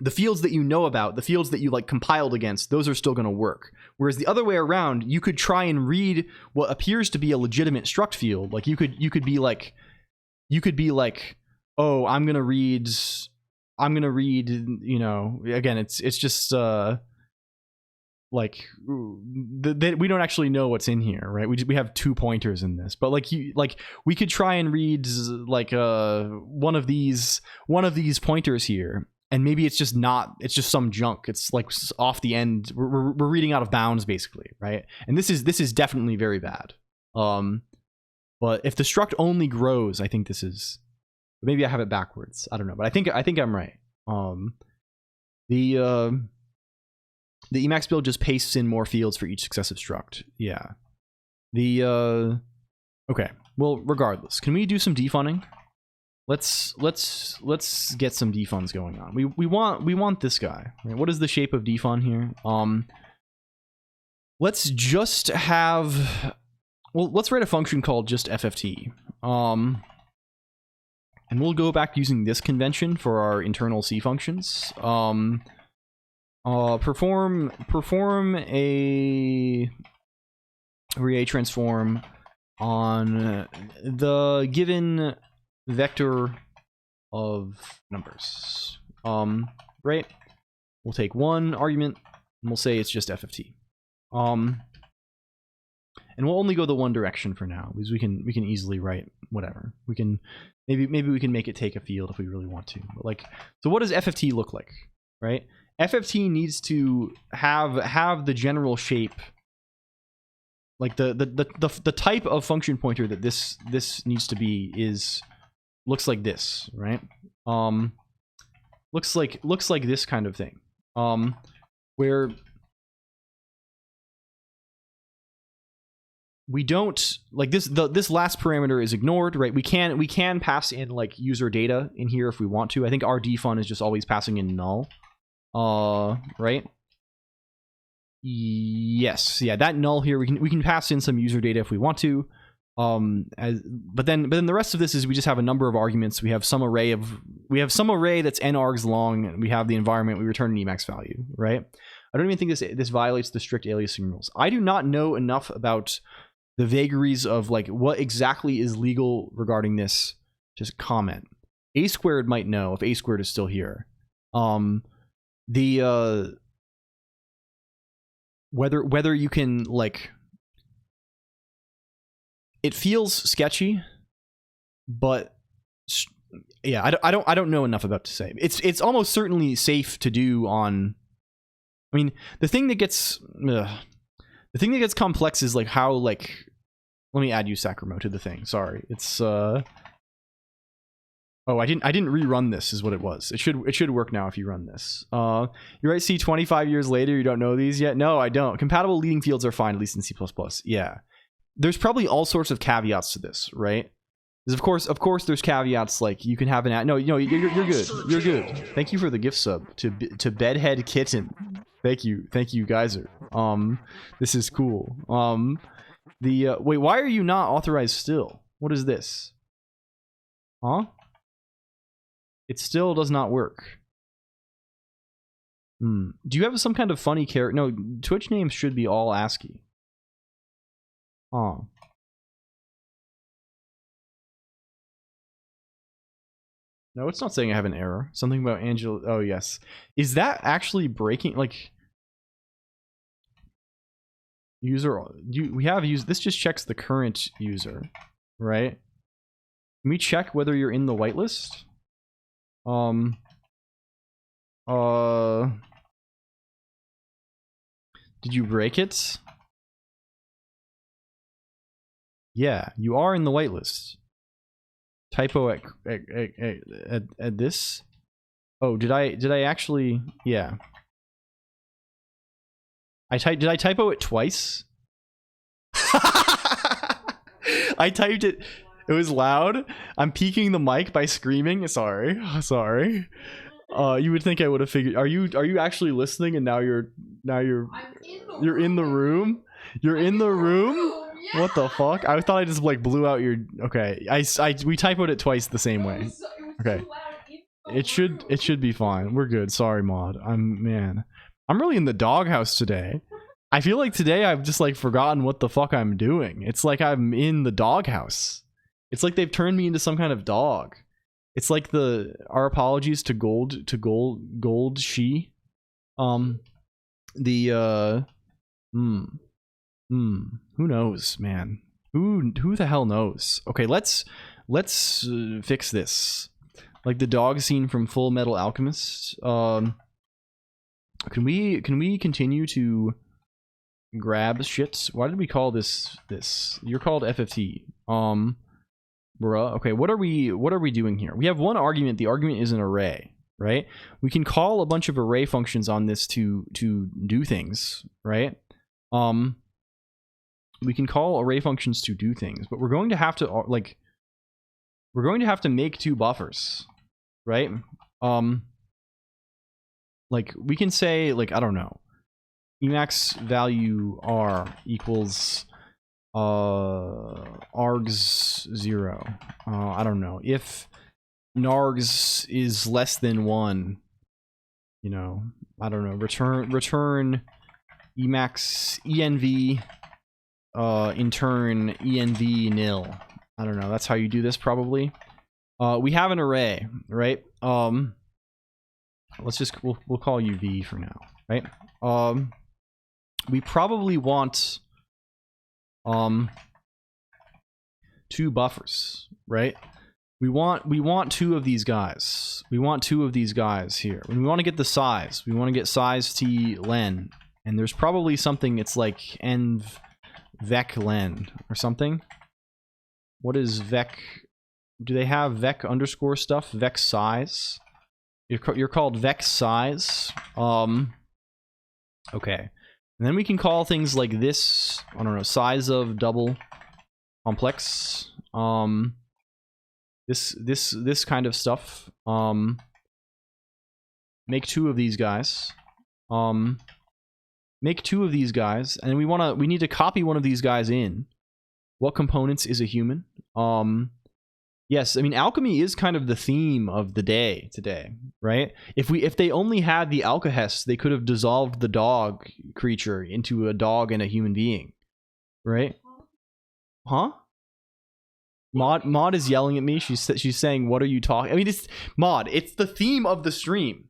the fields that you know about, the fields that you like compiled against, those are still going to work. Whereas the other way around, you could try and read what appears to be a legitimate struct field. Like you could be like, oh, I'm gonna read, you know, again, it's just like we don't actually know what's in here, right? We have 2 pointers in this, but like we could try and read like one of these pointers here. And maybe it's just some junk. It's like off the end. We're reading out of bounds basically, right? And this is definitely very bad. But if the struct only grows, I think this is, maybe I have it backwards. I don't know, but I think I'm right. The Emacs build just pastes in more fields for each successive struct. Yeah. Okay. Well, regardless, can we do some defunning? Let's get some defuns going on. We want this guy. Right? What is the shape of defun here? Let's just have, well, let's write a function called just FFT. And we'll go back using this convention for our internal C functions. Perform a Fourier transform on the given vector of numbers. Right? We'll take one argument and we'll say it's just FFT. And we'll only go the one direction for now because we can easily write whatever. We can maybe we can make it take a field if we really want to. But like, so what does FFT look like? Right? FFT needs to have the general shape, like the type of function pointer that this needs to be looks like this, right? Looks like this kind of thing, where we don't like this. This last parameter is ignored, right? We can pass in like user data in here if we want to. I think our defun is just always passing in null. Right? Yes, yeah, that null here, we can pass in some user data if we want to. But then the rest of this is we just have a number of arguments. We have some array that's n args long, and we have the environment. We return an Emacs value, right? I don't even think this violates the strict aliasing rules. I do not know enough about the vagaries of like what exactly is legal regarding this. Just comment. A squared might know if A squared is still here. Whether you can like, it feels sketchy, but yeah, I don't know enough about to say. It's almost certainly safe to do on. I mean, the thing that gets complex is like how like. Let me add you Sacramo to the thing. Sorry, it's Oh, I didn't rerun this is what it was. It should work now if you run this. You right, see 25 years later you don't know these yet? No, I don't. Compatible leading fields are fine, at least in C++. Yeah. There's probably all sorts of caveats to this, right? Because of course there's caveats like you can have an no, you're good. You're good. Thank you for the gift sub to Bedhead Kitten. Thank you Geyser. This is cool. Wait, why are you not authorized still? What is this? Huh? It still does not work. Do you have some kind of funny character? No, Twitch names should be all ASCII. Oh. No, it's not saying I have an error. Something about Angela. Oh, yes. Is that actually breaking? Like, user. We have used. This just checks the current user, right? Can we check whether you're in the whitelist? Did you break it? Yeah, you are in the whitelist. Typo at this. Oh, did I actually? Yeah. Did I typo it twice? I typed it. It was loud. I'm peaking the mic by screaming. Sorry. You would think I would have figured. Are you actually listening? And now you're in the room. You're in the room. Yeah. What the fuck? I thought I just like blew out your. Okay, we typoed it twice the same way. Okay, it should be fine. We're good. Sorry, Mod. I'm really in the doghouse today. I feel like today I've just like forgotten what the fuck I'm doing. It's like I'm in the doghouse. It's like they've turned me into some kind of dog. It's like our apologies to Gold She. Who knows, man? Who the hell knows? Okay, let's fix this. Like the dog scene from Full Metal Alchemist. Can we continue to grab shit? Why did we call this? You're called FFT. Bruh. Okay, what are we doing here? We have one argument. The argument is an array, right? We can call a bunch of array functions on this to do things, right? We can call array functions to do things, but we're going to have to make two buffers, right? Like we can say, like, I don't know, Emacs value R equals args 0. I don't know, if nargs is less than 1, you know, I don't know, return Emacs env in turn env nil. I don't know, that's how you do this probably. We have an array, right? Let's just we'll call you v for now, right? We probably want two buffers, right? We want two of these guys. We want two of these guys here. When we want to get the size, we want to get size t len, and there's probably something. It's like env vec len or something. What is vec? Do they have vec underscore stuff? Vec size. You're called vec size. Okay. And then we can call things like this, I don't know, size of double complex. This kind of stuff. Make two of these guys. Make two of these guys, and we need to copy one of these guys in. What components is a human? Yes, I mean alchemy is kind of the theme of the day today, right? If they only had the alkahest, they could have dissolved the dog creature into a dog and a human being, right? Huh? Mod is yelling at me. She's saying, "What are you talking?" I mean, it's Mod. It's the theme of the stream.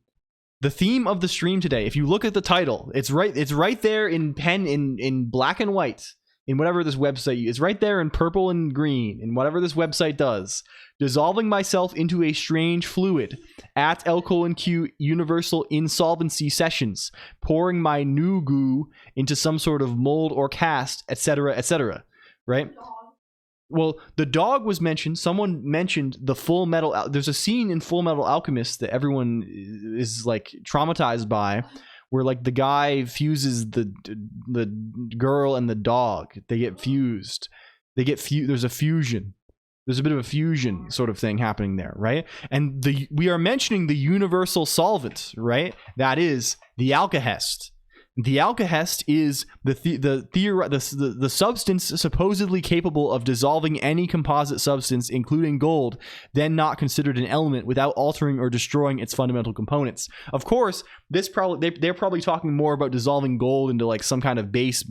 The theme of the stream today. If you look at the title, it's right there in pen in black and white. In whatever this website is, right there in purple and green, in whatever this website does. Dissolving myself into a strange fluid at LCOLONQ Universal Insolvency Sessions. Pouring my Noo-Goo into some sort of mold or cast, etc., right? Well, the dog was mentioned. Someone mentioned the Full Metal. There's a scene in Full Metal Alchemist that everyone is like traumatized by, where like the guy fuses the girl and the dog. They get fused. There's a fusion. There's a bit of a fusion sort of thing happening there, right? And we are mentioning the universal solvent, right? That is the alkahest. The alkahest is the substance supposedly capable of dissolving any composite substance, including gold, then not considered an element, without altering or destroying its fundamental components. Of course, they're probably talking more about dissolving gold into like some kind of base,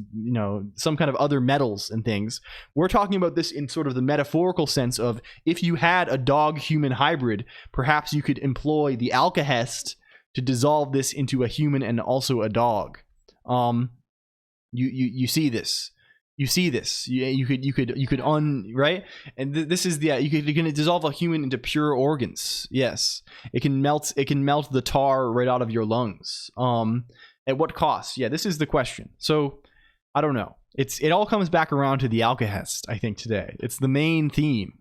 some kind of other metals and things. We're talking about this in sort of the metaphorical sense of, if you had a dog-human hybrid, perhaps you could employ the alkahest to dissolve this into a human and also a dog. You see this. You could right, and this is you can dissolve a human into pure organs. Yes, it can melt the tar right out of your lungs. At what cost? Yeah, this is the question. So I don't know. It all comes back around to the alkahest. I think today it's the main theme.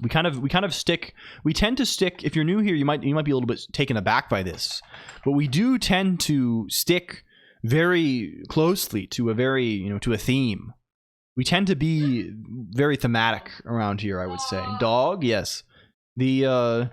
We tend to stick. If you're new here, you might be a little bit taken aback by this, but we do tend to stick very closely to a theme. We tend to be very thematic around here, I would say. Dog, yes. The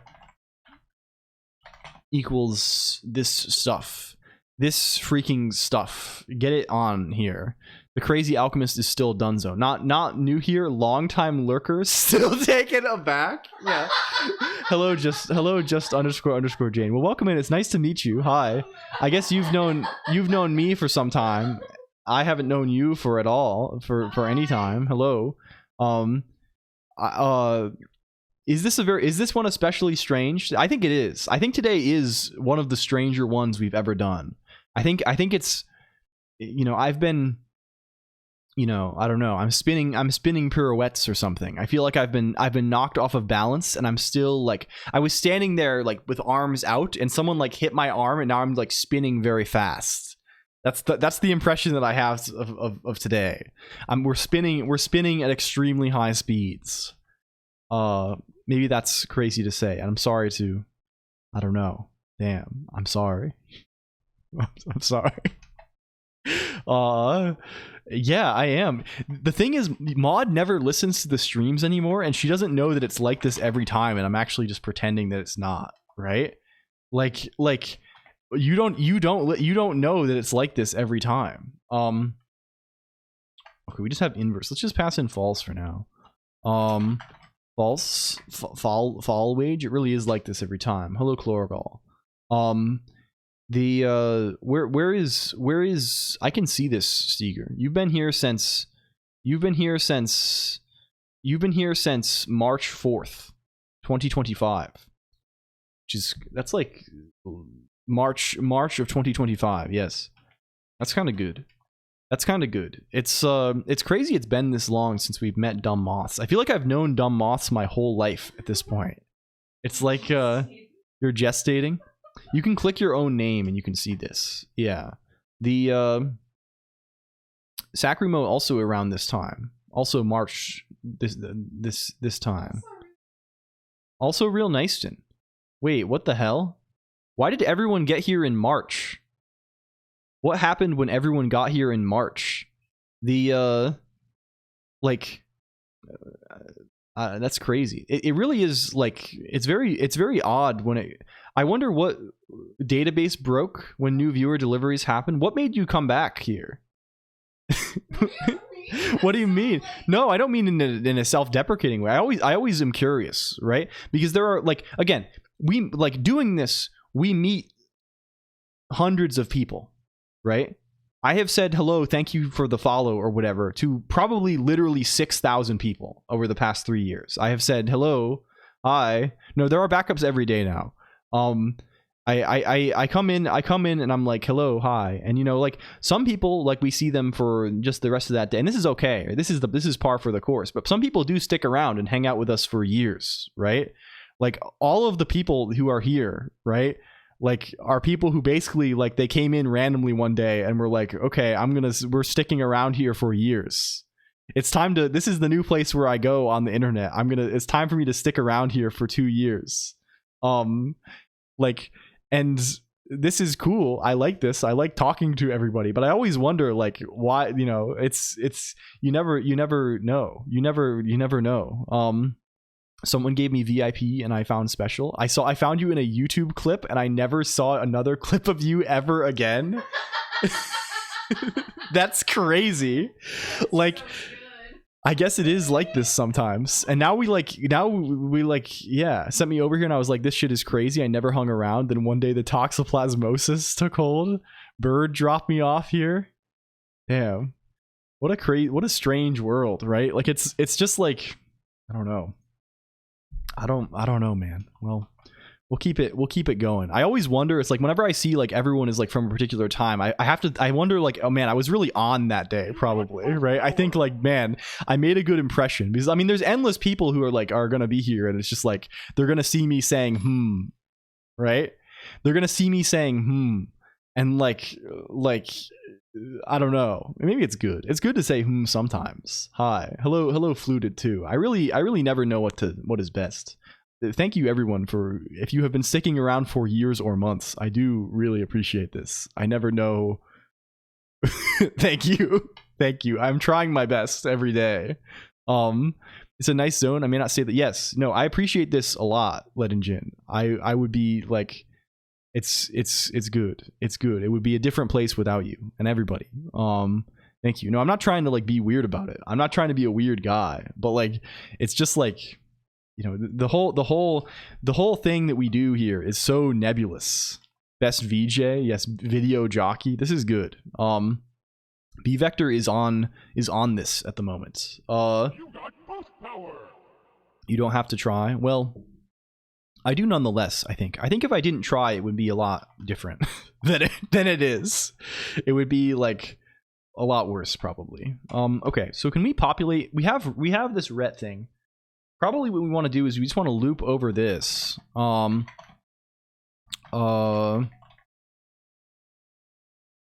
equals this stuff. This freaking stuff. Get it on here. The crazy alchemist is still Dunzo. Not new here. Long-time lurkers still taken aback. Yeah. hello just _ Jane. Well, welcome in. It's nice to meet you. Hi. I guess you've known me for some time. I haven't known you for any time. Hello. Is this one especially strange? I think it is. I think today is one of the stranger ones we've ever done. I think it's, I've been, I don't know. I'm spinning pirouettes or something. I feel like I've been knocked off of balance, and I'm still like, I was standing there like with arms out, and someone like hit my arm, and now I'm like spinning very fast. That's the impression that I have of today. We're spinning at extremely high speeds. Maybe that's crazy to say, and I'm sorry to, I don't know. Damn, I'm sorry. I'm sorry. Yeah, I am. The thing is, Maud never listens to the streams anymore, and she doesn't know that it's like this every time, and I'm actually just pretending that it's not, right? Like you don't know that it's like this every time. Okay, we just have inverse. Let's just pass in false for now. False fall wage. It really is like this every time. Hello, Colonq. Where is I can see this, Steger. You've been here since March 4th, 2025. That's like March of 2025. Yes. That's kind of good. It's crazy it's been this long since we've met Dumb Moths. I feel like I've known Dumb Moths my whole life at this point. It's like you're gestating. You can click your own name and you can see this. Yeah. The Sacrimo also around this time. Also March this time. Also Real Nyston. Wait, what the hell? Why did everyone get here in March? What happened when everyone got here in March? That's crazy. It really is like, it's very odd when it. I wonder what database broke when new viewer deliveries happened. What made you come back here? What do you mean? No, I don't mean in a self-deprecating way. I always am curious, right? Because there are, like, again, we like doing this. We meet hundreds of people, right? I have said hello, thank you for the follow or whatever to probably literally 6,000 people over the past 3 years. I have said hello, hi. No, there are backups every day now. I come in and I'm like, hello, hi. And like some people, like we see them for just the rest of that day. And this is okay. This is par for the course. But some people do stick around and hang out with us for years, right? Like all of the people who are here, right? Like are people who basically like they came in randomly one day and were like, okay, we're sticking around here for years. It's time to, this is the new place where I go on the internet. It's time for me to stick around here for 2 years. Like, and this is cool. I like this. I like talking to everybody, but I always wonder like why, it's you never know. You never know. Someone gave me VIP and I found special. I found you in a YouTube clip and I never saw another clip of you ever again. That's crazy. Like, I guess it is like this sometimes. And now we yeah, sent me over here and I was like, this shit is crazy. I never hung around. Then one day the toxoplasmosis took hold. Bird dropped me off here. Damn. What a strange world, right? Like it's just like, I don't know. I don't know, man. Well, we'll keep it going. I always wonder, it's like whenever I see like everyone is like from a particular time, I wonder like, oh man, I was really on that day probably, right? I think like, man, I made a good impression because I mean there's endless people who are gonna be here and it's just like they're gonna see me saying right? They're gonna see me saying and like I don't know. Maybe it's good. It's good to say sometimes. Hi. Hello fluted too. I really never know what is best. Thank you everyone for if you have been sticking around for years or months. I do really appreciate this. I never know. Thank you. Thank you. I'm trying my best every day. It's a nice zone. I may not say that. Yes. No, I appreciate this a lot, Legend Jin. I would be like it's good. It's good. It would be a different place without you and everybody. Thank you. No, I'm not trying to like be weird about it. I'm not trying to be a weird guy, but like it's just like, you know, the whole thing that we do here is so nebulous. Best VJ, yes, video jockey. This is good. B Vector is on this at the moment. You got boost power. You don't have to try. Well, I do nonetheless, I think. I think if I didn't try, it would be a lot different than it is. It would be like a lot worse probably. Okay, so can we populate? We have this ret thing. Probably what we want to do is we just want to loop over this.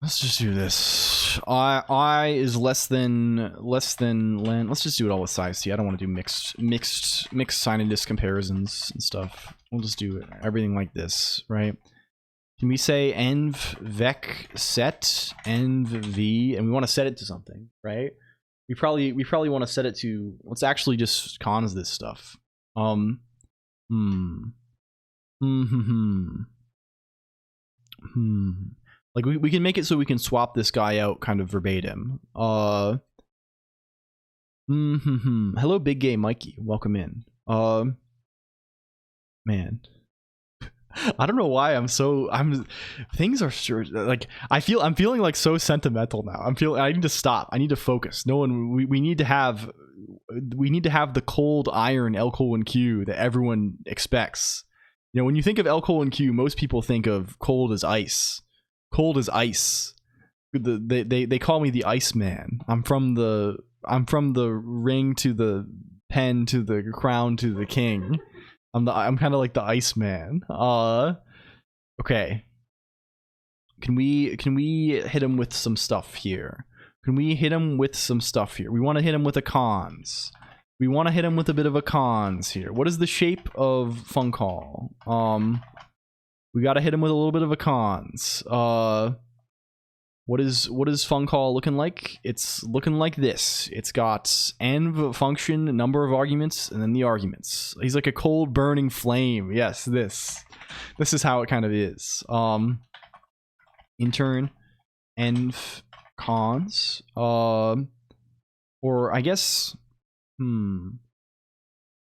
Let's just do this. I is less than len. Let's just do it all with size T. I don't want to do mixed sign and disk comparisons and stuff. We'll just do everything like this, right? Can we say env vec set env v, and we want to set it to something, right? We probably want to set it to, let's actually just cons this stuff. Like we can make it so we can swap this guy out kind of verbatim. Hello Big Gay Mikey, welcome in. Man. I don't know why things are sure like I'm feeling like so sentimental now. I need to stop. I need to focus. We need to have the cold iron LCOLONQ that everyone expects. You know, when you think of LCOLONQ, most people think of cold as ice. Cold as ice. They call me the Iceman. I'm from the ring to the pen to the crown to the king. I'm kind of like the Iceman. Okay. Can we hit him with some stuff here? We want to hit him with a cons. We want to hit him with a bit of a cons here. What is the shape of Funkhall? We got to hit him with a little bit of a cons. What is Funkhall looking like? It's looking like this. It's got env function, number of arguments, and then the arguments. He's like a cold burning flame. Yes, this is how it kind of is. Intern env cons. Or I guess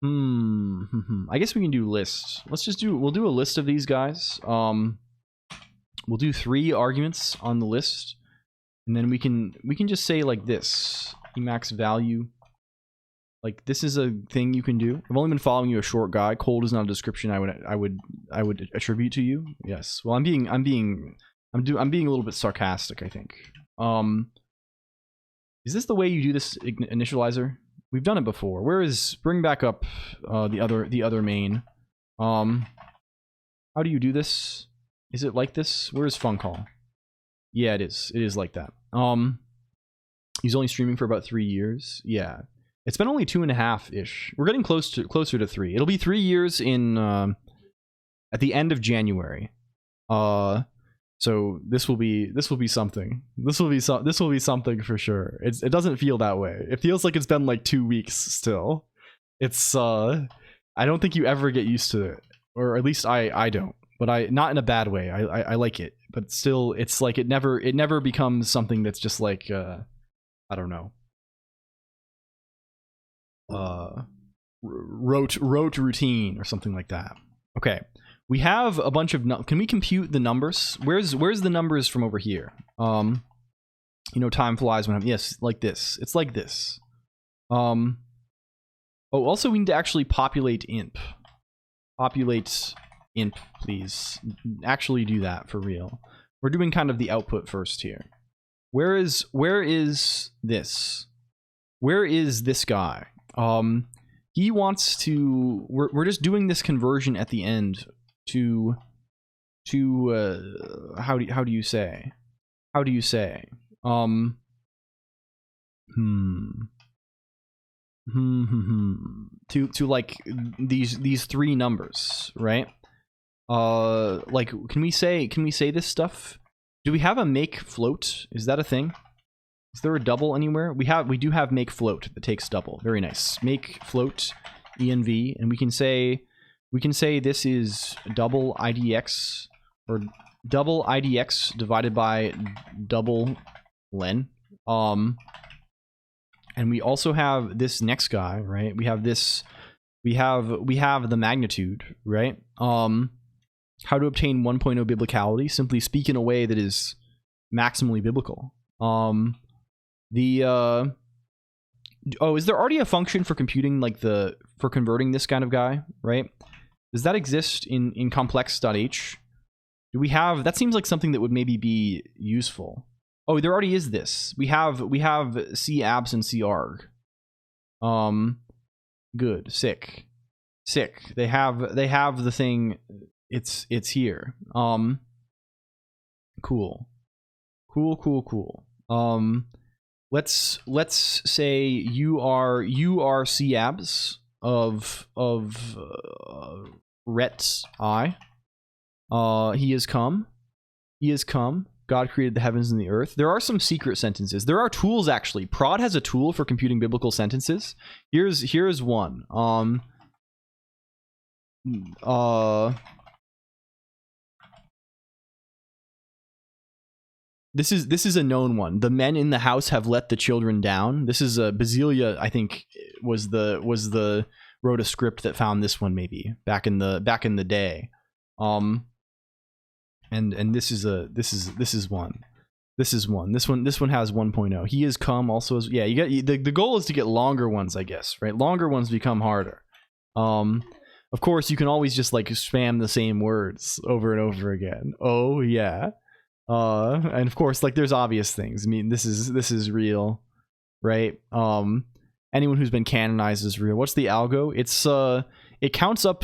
I guess we can do lists. We'll do a list of these guys. We'll do 3 arguments on the list, and then we can just say like this: Emax value. Like this is a thing you can do. I've only been following you a short guy. Cold is not a description I would attribute to you. Yes. Well, I'm being a little bit sarcastic, I think. Is this the way you do this initializer? We've done it before. Bring back up the other main. How do you do this? Is it like this? Where is Funkhall? Yeah, it is. It is like that. He's only streaming for about 3 years. Yeah, it's been only 2.5-ish. We're getting closer to 3. It'll be 3 years in at the end of January. So this will be something. This will be something for sure. It doesn't feel that way. It feels like it's been like 2 weeks still. It's I don't think you ever get used to it, or at least I don't. But I, not in a bad way. I like it, but still, it's like it never becomes something that's just like I don't know, rote routine or something like that. Okay, we have a bunch of. Can we compute the numbers? Where's the numbers from over here? You know, time flies when I'm, yes, like this. It's like this. Oh, also we need to actually populate imp. Populate imp, please. Actually do that for real. We're doing kind of the output first here. Where is this? Where is this guy? He wants to, we're just doing this conversion at the end to how do you say? To like these three numbers, right? Like can we say this stuff? Do we have a make float? Is that a thing? Is there a double anywhere? We do have make float that takes double. Very nice. Make float env, and we can say this is double idx, or double idx divided by double len. And we also have this next guy, right? We have this, we have the magnitude, right? How to obtain 1.0 biblicality, simply speak in a way that is maximally biblical. Oh, is there already a function for computing, like for converting this kind of guy, right? Does that exist in complex.h? Do we have, that seems like something that would maybe be useful. Oh, there already is this. We have C abs and C arg. Good. Sick. They have the thing. It's here. Cool. Let's say you are C abs of ret I. He has come. God created the heavens and the earth. There are some secret sentences. There are tools, actually. Prod has a tool for computing biblical sentences. Here's one. This is a known one. The men in the house have let the children down. This is Basilia, I think, was the wrote a script that found this one, maybe back in the day. And this is one. This one has 1.0. He has come also as, yeah, you get the goal is to get longer ones, I guess, right? Longer ones become harder. Of course you can always just like spam the same words over and over again. Oh yeah. And of course, like, there's obvious things. I mean, this is real, right? Anyone who's been canonized is real. What's the algo? It counts up.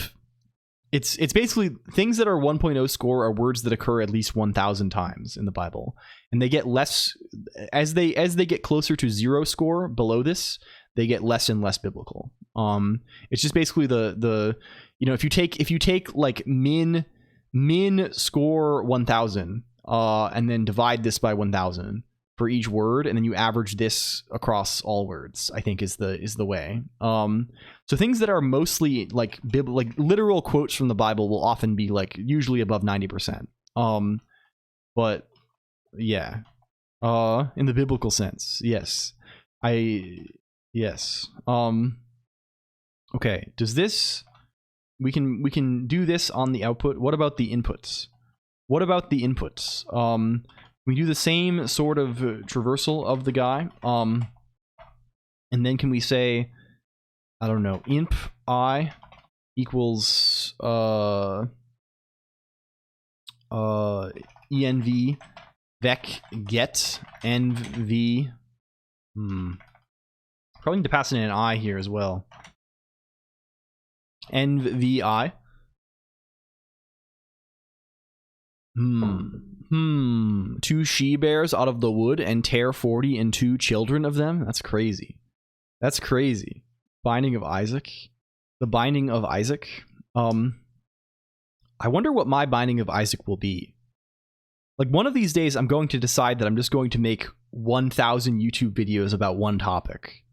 It's basically things that are 1.0 score are words that occur at least 1,000 times in the Bible, and they get less as they get closer to 0 score. Below this, they get less and less biblical. It's just basically the you know, if you take like min score 1,000, and then divide this by 1,000 for each word, and then you average this across all words, I think is the way. So things that are mostly like literal quotes from the Bible will often be like usually above 90%. But yeah, in the biblical sense, yes. Yes. Okay, does this, we can do this on the output. What about the inputs? We do the same sort of traversal of the guy, and then can we say, I don't know, imp I equals env vec get env. Probably need to pass in an I here as well. NVI. Two she-bears out of the wood and tear 40 and 2 children of them? That's crazy. That's crazy. Binding of Isaac. The binding of Isaac. I wonder what my binding of Isaac will be. Like, one of these days I'm going to decide that I'm just going to make 1,000 YouTube videos about one topic.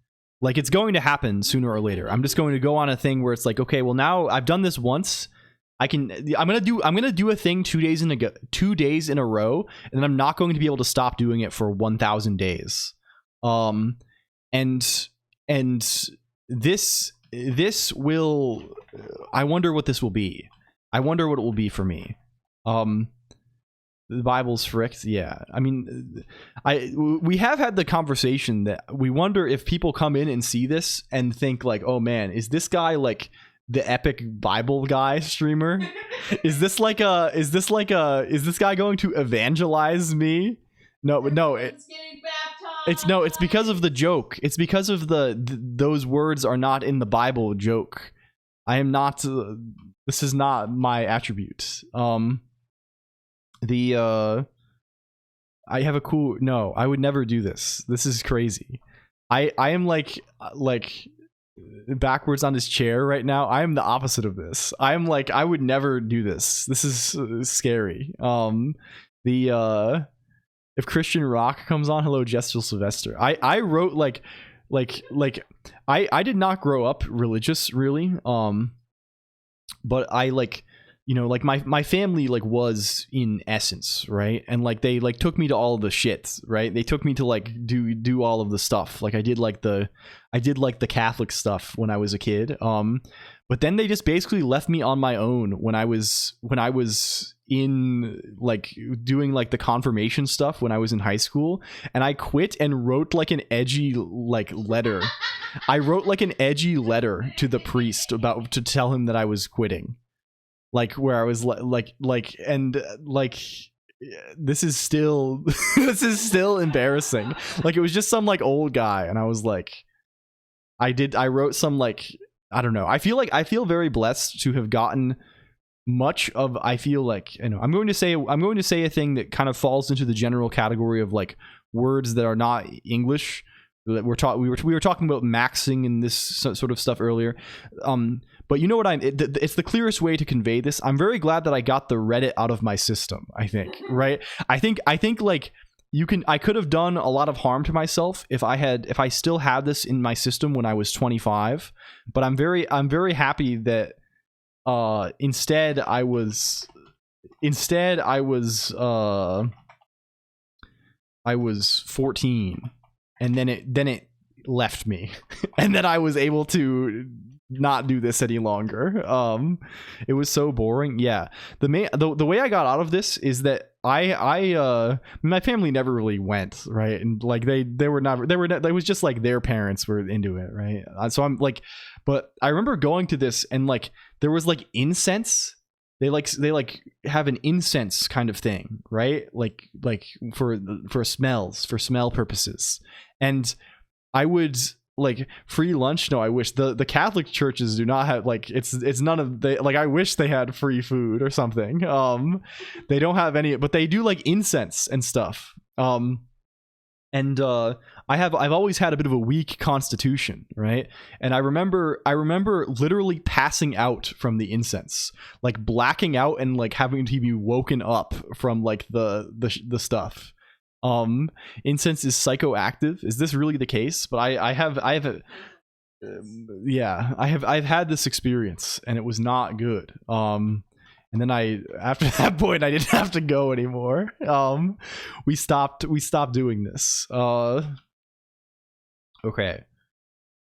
Like, it's going to happen sooner or later. I'm just going to go on a thing where it's like, okay, well, now I've done this once. I'm gonna do a thing 2 days in a row, and then I'm not going to be able to stop doing it for 1,000 days. And this will, I wonder what this will be. I wonder what it will be for me. The Bible's fricked. Yeah. I mean, we have had the conversation that we wonder if people come in and see this and think like, oh man, is this guy like the epic Bible guy streamer? Is this guy going to evangelize me? No, it's because of the joke. It's because of those words are not in the Bible joke. I am not, this is not my attribute. I have a cool, no, I would never do this. This is crazy. I am like backwards on his chair right now. I am the opposite of this. I am like, I would never do this. This is scary. If Christian Rock comes on, hello, Jester Sylvester. I wrote like I did not grow up religious really. But I like, you know, like my family like was in essence, right? And like they like took me to all the shit, right? They took me to like do all of the stuff. Like I did like the Catholic stuff when I was a kid. But then they just basically left me on my own when I was in like doing like the confirmation stuff when I was in high school, and I quit and wrote like an edgy like letter. I wrote like an edgy letter to the priest to tell him that I was quitting. Like where I was like this is still this is still embarrassing. Like it was just some like old guy, and I was like, I wrote some like, I don't know. I feel very blessed to have gotten much of, I feel like, you know, I'm going to say a thing that kind of falls into the general category of like words that are not English. That we were talking about maxing and this sort of stuff earlier. But you know what it's the clearest way to convey this. I'm very glad that I got the Reddit out of my system, I think, right? I think like I could have done a lot of harm to myself if I still had this in my system when I was 25, but I'm very happy that instead I was 14, and then it left me and then I was able to not do this any longer. It was so boring. Yeah, the way I got out of this is that my family never really went, right? And like they was just like their parents were into it, right? So I'm like, but I remember going to this and like there was like incense. They have an incense kind of thing, right? Like for smells, for smell purposes. And I would like free lunch. No, I wish the Catholic churches do not have like it's none of they like I wish they had free food or something. They don't have any, but they do like incense and stuff. And I've always had a bit of a weak constitution, right? And I remember literally passing out from the incense, like blacking out and like having to be woken up from like the stuff. Incense is psychoactive. Is this really the case? But I've had this experience and it was not good. And then after that point I didn't have to go anymore. We stopped doing this. Okay.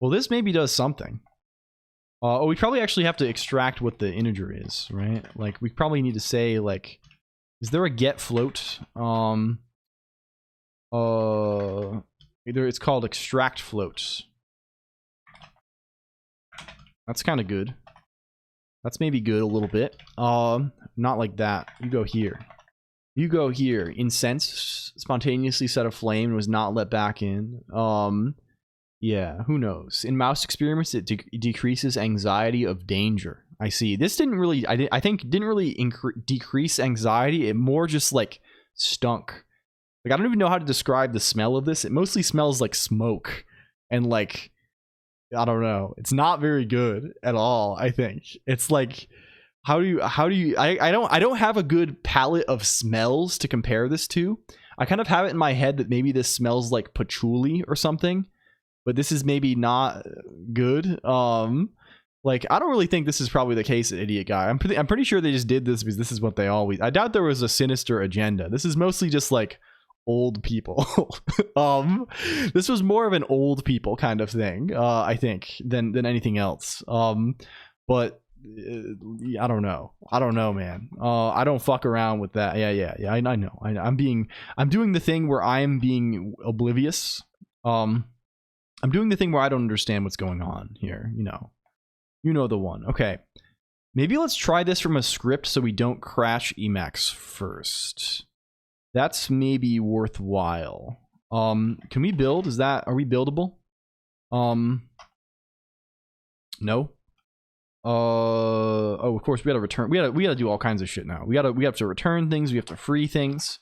Well, this maybe does something. We probably actually have to extract what the integer is, right? Like we probably need to say like, is there a get float? Either it's called extract float. That's kind of good. That's maybe good a little bit. Not like that. You go here. Incense spontaneously set aflame and was not let back in. Yeah, who knows? In mouse experiments, it decreases anxiety of danger. I see. This didn't really, I think didn't really decrease anxiety. It more just like stunk. Like I don't even know how to describe the smell of this. It mostly smells like smoke and like, I don't know. It's not very good at all, I think. It's like, how do you I don't have a good palette of smells to compare this to. I kind of have it in my head that maybe this smells like patchouli or something. but this is maybe not good. Like, I don't really think this is probably the case, idiot guy. I'm pretty sure they just did this because this is what they always. I doubt there was a sinister agenda. This is mostly just like old people. This was more of an old people kind of thing, I think, than anything else. But I don't know. I don't know, man. I don't fuck around with that. Yeah. I know. I'm doing the thing where I am being oblivious. I'm doing the thing where I don't understand what's going on here. You know the one. Okay. Maybe let's try this from a script so we don't crash Emacs first. That's maybe worthwhile. Can we build? Are we buildable? No. Oh, of course we gotta return. We gotta do all kinds of shit now. We have to return things. We have to free things.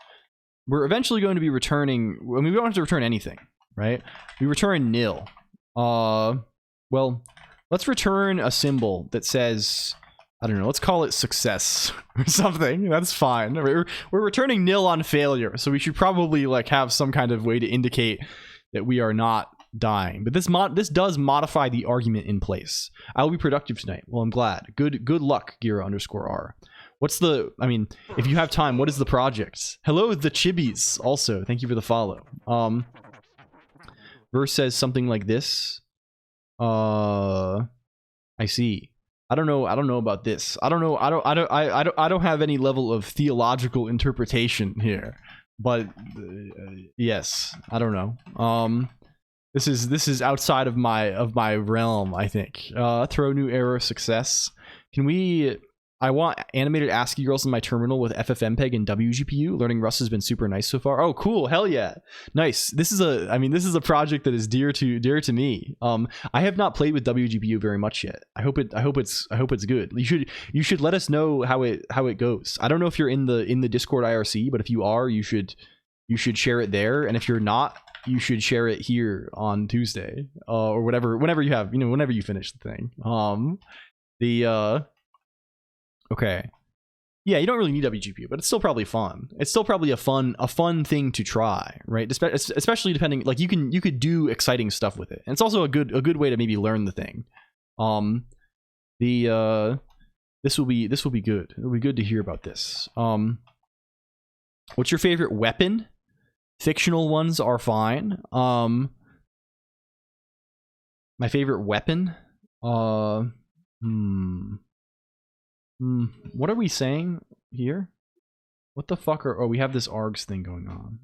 We're eventually going to be returning. I mean, we don't have to return anything, right? We return nil. Well, let's return a symbol that says, I don't know, let's call it success or something. That's fine. We're returning nil on failure, so we should probably like have some kind of way to indicate that we are not dying. But this does modify the argument in place. I will be productive tonight. Well, I'm glad. Good luck, Gira_R. What's the, I mean, if you have time, what is the project? Hello, the Chibis. Also, thank you for the follow. Verse says something like this. I see. I don't know about this. I don't have any level of theological interpretation here. But yes, I don't know. This is outside of my realm, I think. Throw new error success. Can we? I want animated ASCII girls in my terminal with FFmpeg and WGPU. Learning Rust has been super nice so far. Oh, cool! Hell yeah, nice. This is a project that is dear to me. I have not played with WGPU very much yet. I hope it's good. You should let us know how it goes. I don't know if you're in the Discord IRC, but if you are, you should share it there. And if you're not, you should share it here on Tuesday or whenever you have, whenever you finish the thing. Okay. Yeah, you don't really need WGPU, but it's still probably fun. It's still probably a fun thing to try, right? Especially depending, like you could do exciting stuff with it. And it's also a good way to maybe learn the thing. This will be good. It'll be good to hear about this. What's your favorite weapon? Fictional ones are fine. My favorite weapon? What are we saying here? What the fuck are... Oh, we have this ARGS thing going on.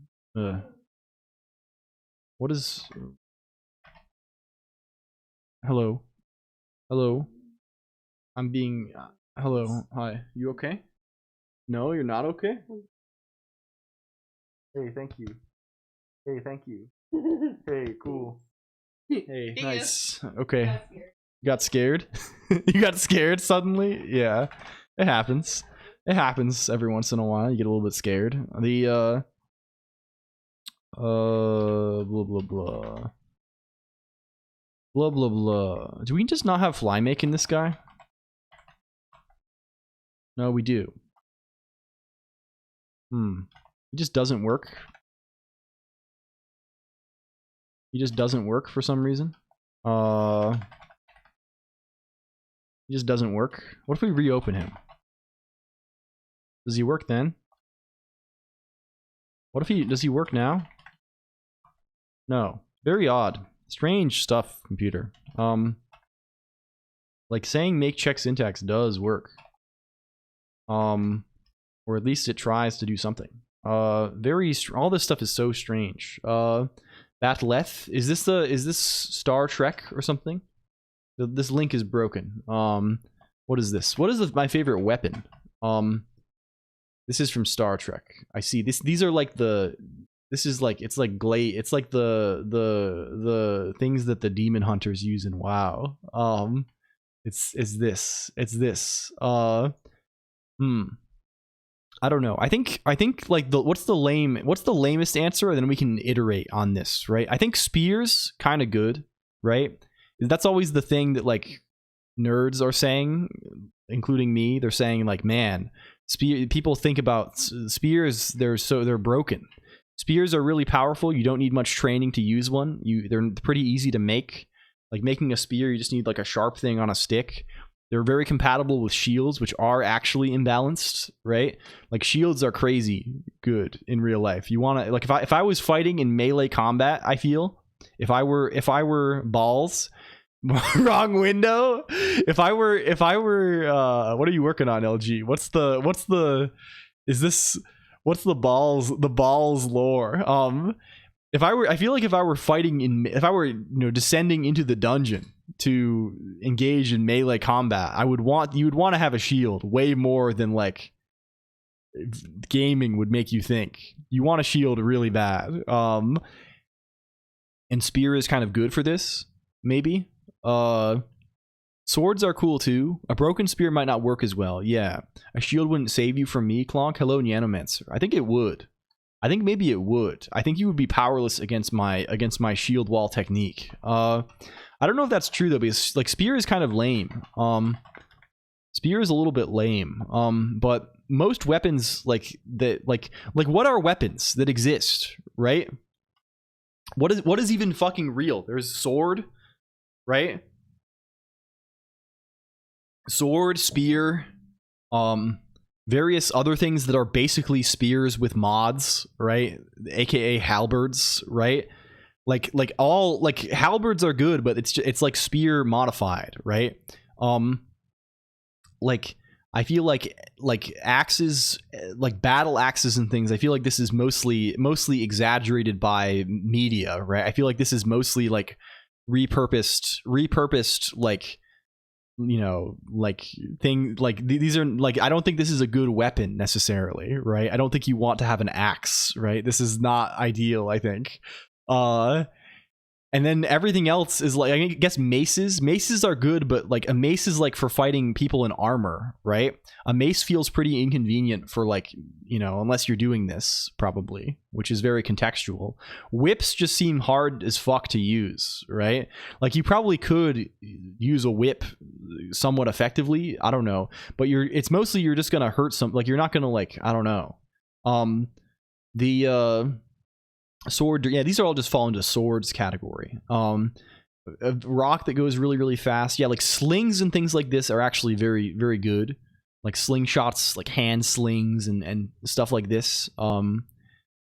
What is... Hello? Hello? I'm being... Hello? Hi. You okay? No, you're not okay? Hey, thank you. Hey, thank you. Hey, cool. Hey, nice. Okay. You got scared? You got scared suddenly? Yeah. It happens. It happens every once in a while. You get a little bit scared. The blah blah blah. Blah blah blah. Do we just not have fly make in this guy? No, we do. It just doesn't work. He just doesn't work for some reason. He just doesn't work. What if we reopen him? Does he work then? What if does he work now? No. Very odd. Strange stuff, computer. Like saying make check syntax does work. Or at least it tries to do something. All this stuff is so strange. Batleth, is this Star Trek or something? This link is broken. What is this? What is my favorite weapon? This is from Star Trek. I see. These are like the... This is like... It's like it's like the things that the demon hunters use in WoW. It's this. I don't know. I think like what's the lamest answer, and then we can iterate on this, right? I think spears kind of good, right? That's always the thing that like nerds are saying, including me. They're saying like, man, people think about spears, they're broken. Spears are really powerful. You don't need much training to use one. They're pretty easy to make. Like making a spear, you just need like a sharp thing on a stick. They're very compatible with shields, which are actually imbalanced, right? Like shields are crazy good in real life. You want to like if I was fighting in melee combat, I feel if I were balls, wrong window. If I were what are you working on, LG? What's the balls lore? I feel like if I were fighting if I were descending into the dungeon to engage in melee combat, you would want to have a shield way more than like gaming would make you think. You want a shield really bad. And spear is kind of good for this, maybe. Swords are cool too. A broken spear might not work as well. Yeah. A shield wouldn't save you from me, Colonq. Hello, Nyanomancer. I think it would. I think maybe it would. I think you would be powerless against my shield wall technique. I don't know if that's true though, because like spear is kind of lame. Spear is a little bit lame. But most weapons like what are weapons that exist, right? What is even fucking real? There's sword, right? Sword, spear, various other things that are basically spears with mods, right? AKA halberds, right? Like halberds are good, but it's like spear modified, right? Like I feel like axes, like battle axes and things, I feel like this is mostly exaggerated by media, right? I feel like this is mostly like repurposed like these are like, I don't think this is a good weapon necessarily, right? I don't think you want to have an axe, right? This is not ideal, I think. And then everything else is like, I guess maces are good, but like a mace is like for fighting people in armor, right? A mace feels pretty inconvenient for like, unless you're doing this probably, which is very contextual. Whips just seem hard as fuck to use, right? Like you probably could use a whip somewhat effectively, I don't know, but it's mostly you're just gonna hurt like you're not gonna like, I don't know. Sword, yeah, these are all just fall into swords category. A rock that goes really, really fast. Yeah, like slings and things like this are actually very, very good. Like slingshots, like hand slings and stuff like this.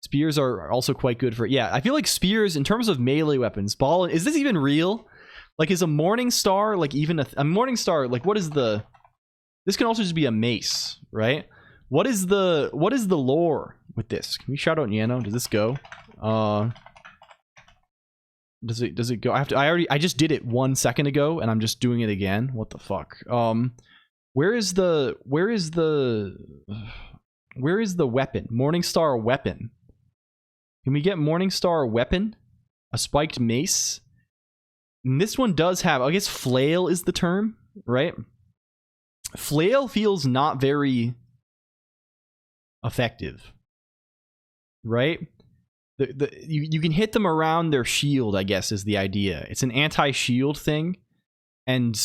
Spears are also quite good for, yeah, I feel like spears in terms of melee weapons. Is this even real? Like, is a morning star like even a morning star? Like, what is the? This can also just be a mace, right? What is the lore with this? Can we shout out Nyano? Does this go? Does it go? I just did it 1 second ago and I'm just doing it again. What the fuck? Where is the weapon? Morningstar weapon. Can we get Morningstar weapon? A spiked mace? And this one does have, I guess flail is the term, right? Flail feels not very effective, right? You can hit them around their shield, I guess, is the idea. It's an anti-shield thing, and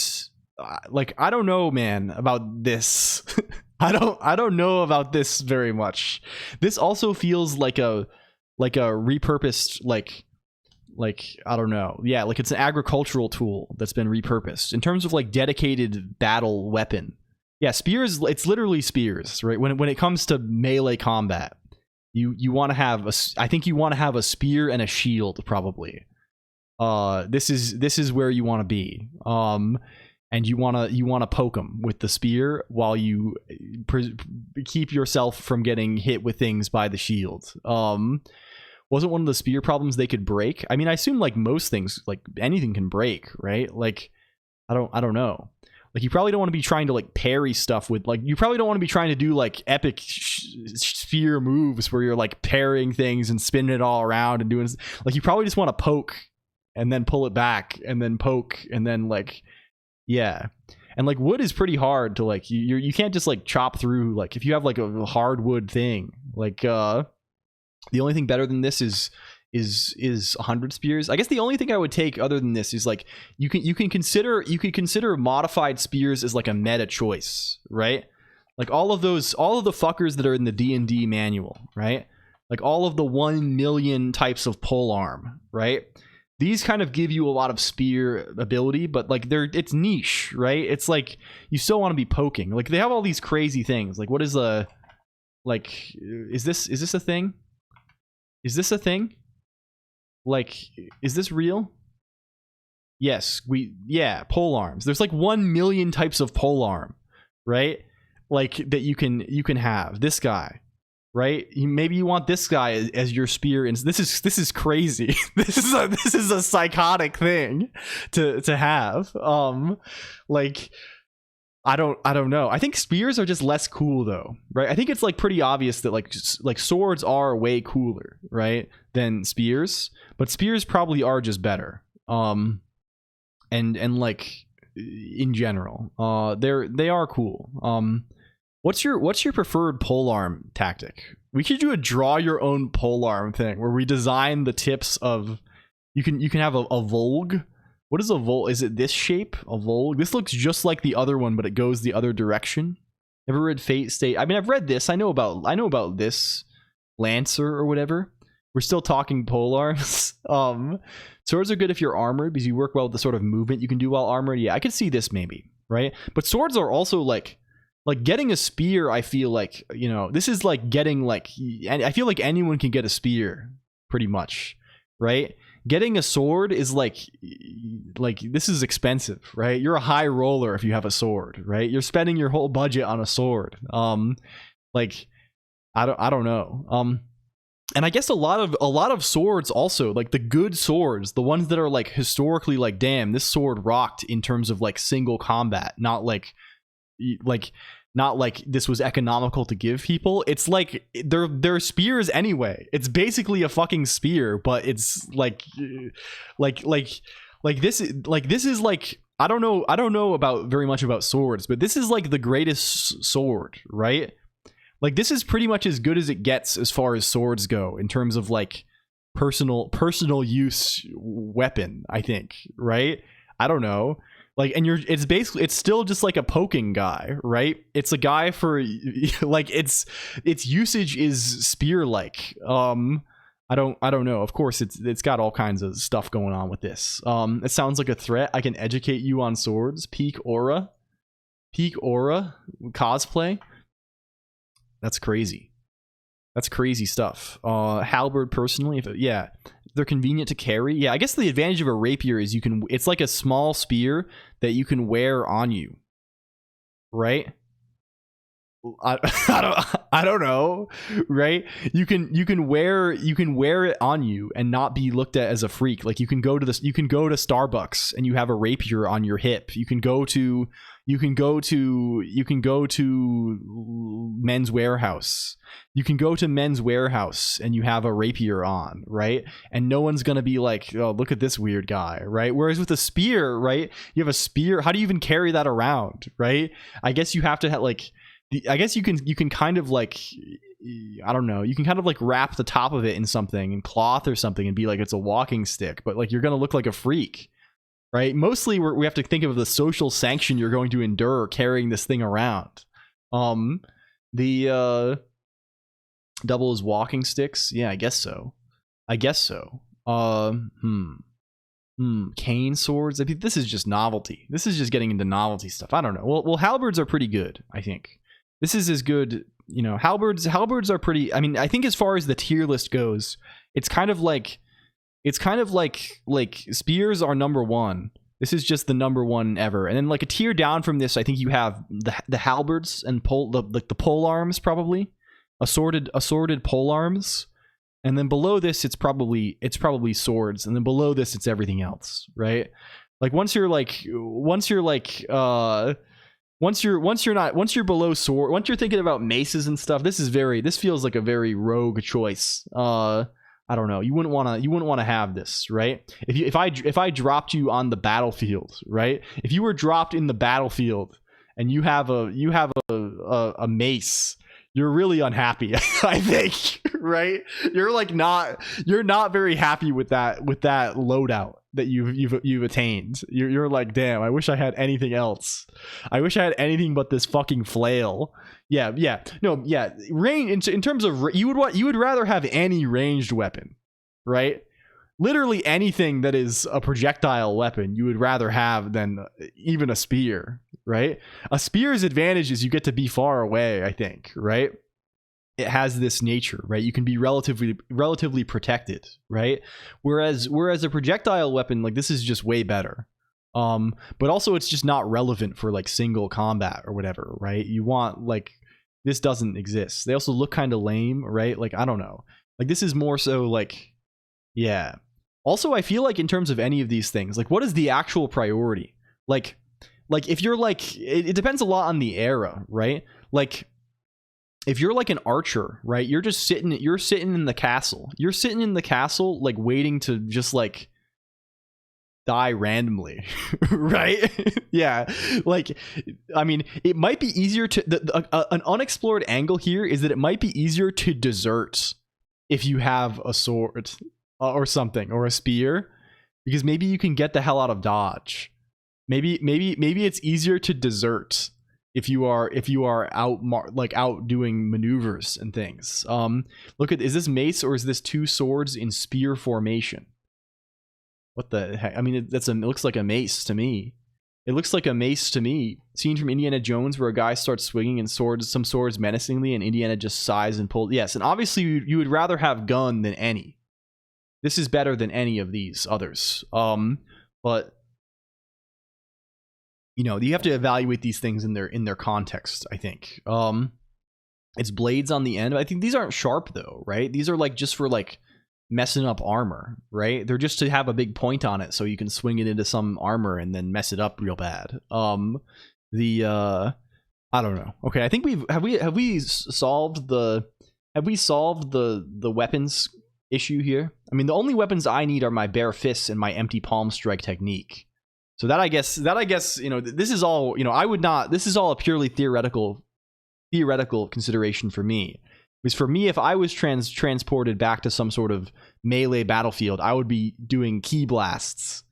like I don't know, man, about this. I don't know about this very much. This also feels like a repurposed like I don't know. Yeah, like it's an agricultural tool that's been repurposed in terms of like dedicated battle weapon. Yeah, spears. It's literally spears, right? When it comes to melee combat. You want to have I think you want to have a spear and a shield probably. This is where you want to be. And you want to poke them with the spear while you keep yourself from getting hit with things by the shield. Wasn't one of the spear problems they could break? I mean, I assume like most things, like anything can break, right? Like I don't know. Like, you probably don't want to be trying to, like, parry stuff with, like, you probably don't want to be trying to do, like, epic sphere moves where you're, like, parrying things and spinning it all around and doing, like, you probably just want to poke and then pull it back and then poke and then, like, yeah. And, like, wood is pretty hard to, like, you can't just, like, chop through, like, if you have, like, a hardwood thing, like, the only thing better than this is 100 spears. I guess the only thing I would take other than this is like you can consider modified spears as like a meta choice, right? Like all of the fuckers that are in the D&D manual, right? like all of the 1 million types of pole arm, right? These kind of give you a lot of spear ability, but like it's niche, right? It's like you still want to be poking. Like they have all these crazy things. Like what is a like is this a thing? Is this a thing? Like is this real? Yes, pole arms. There's like 1 million types of pole arm, right? Like that you can have. This guy, right? Maybe you want this guy as your spear, and this is crazy. this is a psychotic thing to have. Like I don't know. I think spears are just less cool though, right? I think it's like pretty obvious that like swords are way cooler, right, than spears, but spears probably are just better. And like in general, they are cool. What's your preferred polearm tactic? We could do a draw your own polearm thing where we design the tips of. You can have a Volg. What is a Volg? Is it this shape? A Volg? This looks just like the other one, but it goes the other direction. Ever read Fate State? I mean, I've read this. I know about this Lancer or whatever. We're still talking polearms. Swords are good if you're armored because you work well with the sort of movement you can do while armored. Yeah, I could see this maybe, right? But swords are also like getting a spear. I feel like, you know, this is like getting like, I feel like anyone can get a spear pretty much, right? Getting a sword is like this is expensive, right? You're a high roller if you have a sword, right? You're spending your whole budget on a sword. Like I don't know. And I guess a lot of swords also, like the good swords, the ones that are like historically like, damn, this sword rocked in terms of like single combat, not like this was economical to give people. It's like they're spears anyway. It's basically a fucking spear, but it's like this is like I don't know about very much about swords, but this is like the greatest sword, right? Like this is pretty much as good as it gets as far as swords go in terms of like personal use weapon, I think, right? I don't know. Like, and it's still just like a poking guy, right? It's a guy for like its usage is spear like. I don't know. Of course it's got all kinds of stuff going on with this. It sounds like a threat. I can educate you on swords. Peak aura cosplay. That's crazy. That's crazy stuff. Halberd personally, they're convenient to carry. Yeah, I guess the advantage of a rapier is it's like a small spear that you can wear on you, right? I don't know, right? You can wear it on you and not be looked at as a freak. Like you can go to Starbucks and you have a rapier on your hip. You can go to Men's Warehouse. You can go to Men's Warehouse and you have a rapier on, right? And no one's gonna be like, oh, look at this weird guy, right? Whereas with a spear, right? You have a spear. How do you even carry that around, right? I guess you have to have like. I guess you can kind of like, I don't know, you can kind of like wrap the top of it in something, in cloth or something, and be like it's a walking stick, but like you're gonna look like a freak, right? Mostly we have to think of the social sanction you're going to endure carrying this thing around. The double as walking sticks, yeah, I guess so. Cane swords. I mean, this is just novelty. This is just getting into novelty stuff. I don't know. Well, halberds are pretty good, I think. This is as good, you know, halberds are pretty, I mean, I think as far as the tier list goes, it's kind of like spears are number one. This is just the number one ever. And then like a tier down from this, I think you have the halberds and the pole arms, probably assorted pole arms. And then below this, it's probably swords. And then below this, it's everything else, right? Like once you're below sword, once you're thinking about maces and stuff, this feels like a very rogue choice. I don't know. You wouldn't want to have this, right? If I dropped you on the battlefield, right? If you were dropped in the battlefield and you have a mace, you're really unhappy. I think, right? You're like you're not very happy with that loadout that you've attained. You're like, damn, I wish I had anything else. I wish I had anything but this fucking flail. Yeah. No, yeah. Range in terms of you would rather have any ranged weapon, right? Literally anything that is a projectile weapon you would rather have than even a spear, right? A spear's advantage is you get to be far away, I think, right? It has this nature, right? You can be relatively protected, right? Whereas a projectile weapon, like, this is just way better. But also it's just not relevant for like single combat or whatever, right? You want, like, this doesn't exist. They also look kind of lame, right? Like, I don't know. Like, this is more so like, yeah. Also, I feel like in terms of any of these things, like, what is the actual priority? Like if you're like, it depends a lot on the era, right? Like, if you're like an archer, right? You're sitting in the castle. You're sitting in the castle, like, waiting to just like die randomly, right? Yeah. Like, I mean, it might be easier to an unexplored angle here is that it might be easier to desert if you have a sword or something, or a spear, because maybe you can get the hell out of dodge. Maybe it's easier to desert if you are out doing maneuvers and things. Look at, is this mace or is this two swords in spear formation? What the heck? I mean, it looks like a mace to me. It looks like a mace to me. Scene from Indiana Jones where a guy starts swinging and some swords menacingly, and Indiana just sighs and pulls. Yes, and obviously you would rather have gun than any. This is better than any of these others. But you know, you have to evaluate these things in their context, I think. It's blades on the end. I think these aren't sharp though, right? These are like just for like messing up armor, right? They're just to have a big point on it so you can swing it into some armor and then mess it up real bad. I don't know. Okay, I think have we solved the weapons issue here? I mean, the only weapons I need are my bare fists and my empty palm strike technique. So that I guess, you know, this is all, you know, this is all a purely theoretical consideration for me. Because for me, if I was transported back to some sort of melee battlefield, I would be doing key blasts.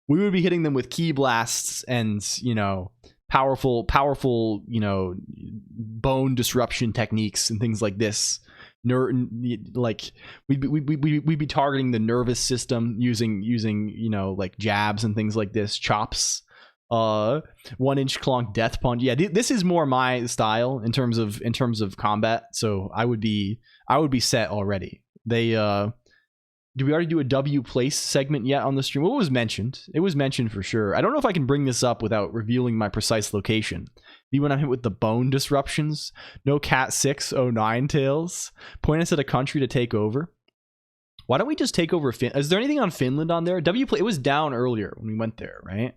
We would be hitting them with key blasts and, you know, powerful, you know, bone disruption techniques and things like this. Like we'd be targeting the nervous system using you know, like jabs and things like this, chops. 1-inch Colonq death punch. Yeah, this is more my style in terms of combat. So I would be set already. Did we already do a W place segment yet on the stream? Well, it was mentioned. It was mentioned for sure. I don't know if I can bring this up without revealing my precise location. When I'm hit with the bone disruptions, no Cat 609 tails. Point us at a country to take over. Why don't we just take over Is there anything on Finland on there? It was down earlier when we went there, right?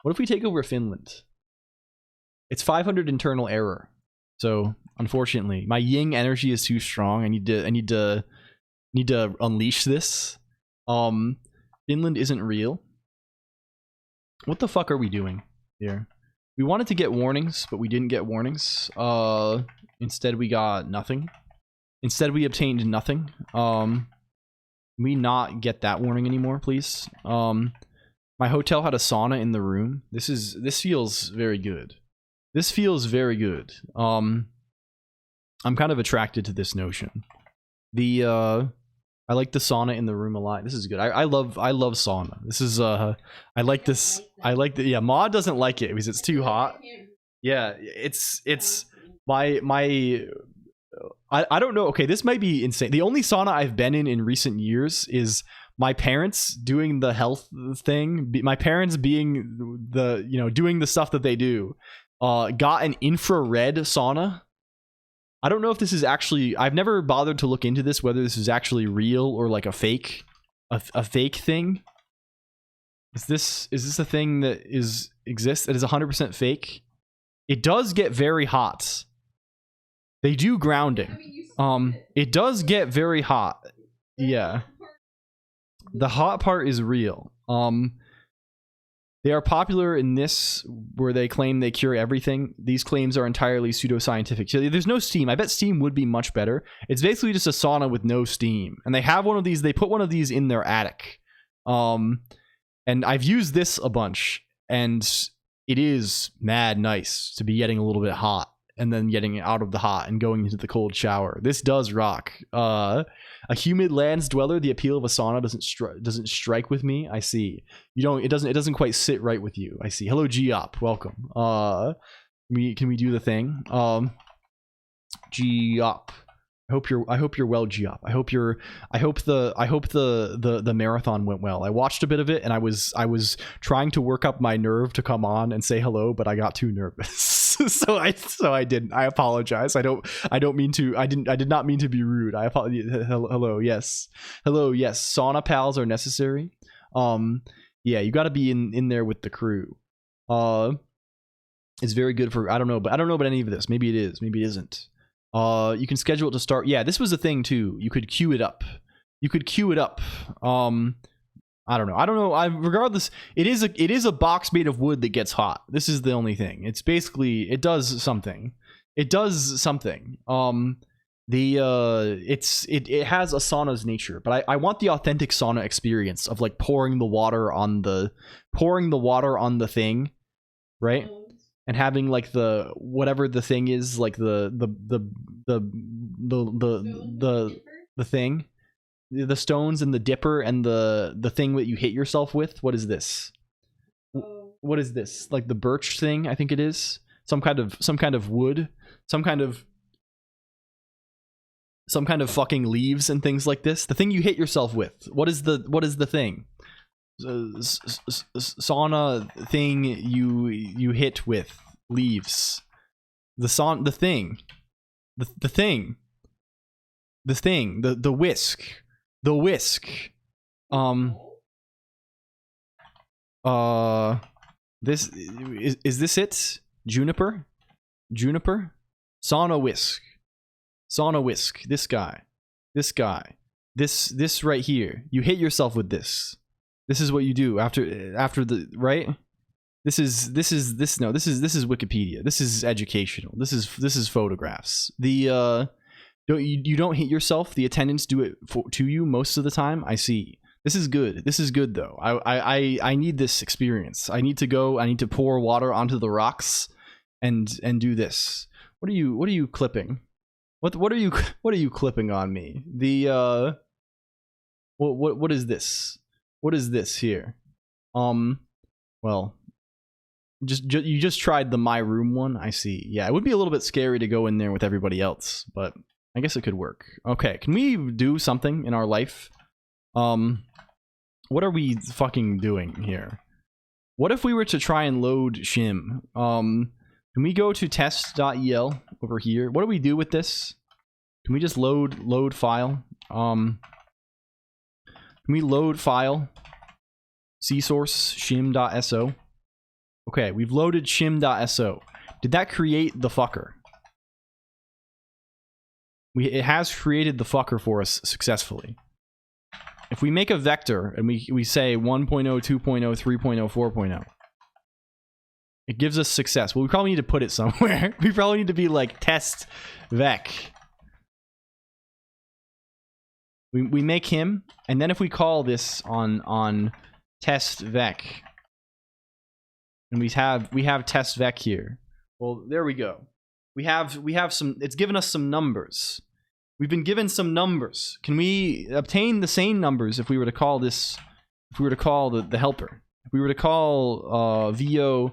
What if we take over Finland? It's 500 internal error. So unfortunately, my Ying energy is too strong. I need to unleash this. Finland isn't real. What the fuck are we doing here? We wanted to get warnings, but we didn't get warnings. Instead we got nothing. Instead we obtained nothing. We not get that warning anymore, please. My hotel had a sauna in the room. This feels very good. This feels very good. I'm kind of attracted to this notion. I like the sauna in the room a lot. This is good. I love sauna. This is I like this. I like the, yeah, Maud doesn't like it because it's too hot. Yeah, it's my I don't know. Okay, this might be insane. The only sauna I've been in recent years is my parents doing the health thing. My parents being the, you know, doing the stuff that they do. Got an infrared sauna. I don't know if this is actually, I've never bothered to look into this, whether this is actually real or like a fake thing. Is this a thing that exists that is 100% fake? It does get very hot. They do grounding. It does get very hot. Yeah. The hot part is real. They are popular in this, where they claim they cure everything. These claims are entirely pseudoscientific. So there's no steam. I bet steam would be much better. It's basically just a sauna with no steam. And they have one of these. They put one of these in their attic. And I've used this a bunch. And it is mad nice to be getting a little bit hot. And then getting out of the hot and going into the cold shower. This does rock. A humid lands dweller, the appeal of a sauna doesn't strike with me. I see. You don't. It doesn't quite sit right with you. I see. Hello, G-Op. Welcome. Can we do the thing? G-Op. I hope you're well, G-Op. I hope the marathon went well. I watched a bit of it, and I was trying to work up my nerve to come on and say hello, but I got too nervous. so I didn't. I apologize. I did not mean to be rude. I apologize. Hello, yes. Sauna pals are necessary. Yeah, you got to be in there with the crew. It's very good for, I don't know about any of this. Maybe it is, maybe it isn't. You can schedule it to start. Yeah, this was a thing too. You could queue it up. I don't know. Regardless, it is a box made of wood that gets hot. This is the only thing. It's basically, it does something. It has a sauna's nature, but I want the authentic sauna experience of like pouring the water on the thing, right? And having like the whatever the thing is, like the thing, the stones and the dipper and the thing that you hit yourself with. What is this? What is this? Like the birch thing? I think it is some kind of wood, some kind of fucking leaves and things like this. The thing you hit yourself with. What is the thing? Sauna thing you hit with leaves. The thing, the whisk. This is this it? Juniper, sauna whisk. This guy, this right here. You hit yourself with this. This is what you do after the right. This is Wikipedia. This is educational. This is photographs. You don't hit yourself. The attendants do it to you most of the time. I see. This is good. This is good though. I need this experience. I need to pour water onto the rocks and do this. What are you clipping? What are you clipping on me? The what is this? What is this here? Well, you just tried the my room one. I see. Yeah, it would be a little bit scary to go in there with everybody else, but I guess it could work. Okay, can we do something in our life? What are we fucking doing here? What if we were to try and load shim? Can we go to test.el over here? What do we do with this? Can we just load file? Can we load file? csource shim.so. Okay, we've loaded shim.so. Did that create the fucker? It has created the fucker for us successfully. If we make a vector and we say 1.0, 2.0, 3.0, 4.0, it gives us success. Well, we probably need to put it somewhere. We probably need to be like test vec. We make him, and then if we call this on test vec, and we have test vec here. Well, there we go. We have some. It's given us some numbers. We've been given some numbers. Can we obtain the same numbers if we were to call this? If we were to call the helper? If we were to call VO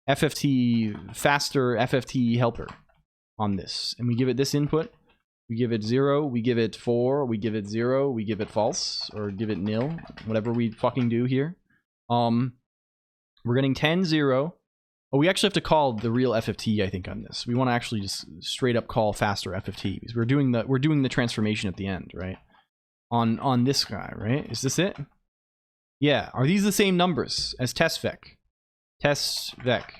FFT faster FFT helper on this, and we give it this input. We give it 0, we give it 4, we give it 0, we give it false, or give it nil, whatever we fucking do here. We're getting 10, 0. Oh, we actually have to call the real FFT, I think, on this. We want to actually just straight up call faster FFT because we're doing the transformation at the end, right? On this guy, right? Is this it? Yeah. Are these the same numbers as test vec? Test vec.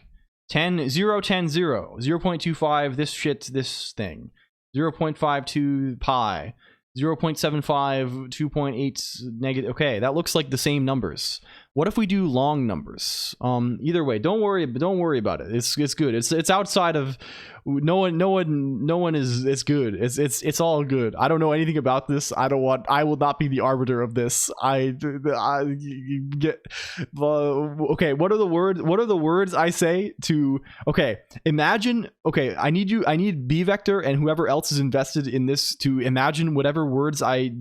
10, 0, 10, 0, 0.25, this thing. 0.52 pi, 0.75, 2.8 negative. Okay, that looks like the same numbers. What if we do long numbers? Either way, don't worry about it. It's good. It's outside of no one is. It's good. It's all good. I don't know anything about this. I will not be the arbiter of this. I get okay. What are the words I say to? Okay, imagine. Okay, I need B Vector and whoever else is invested in this to imagine whatever words I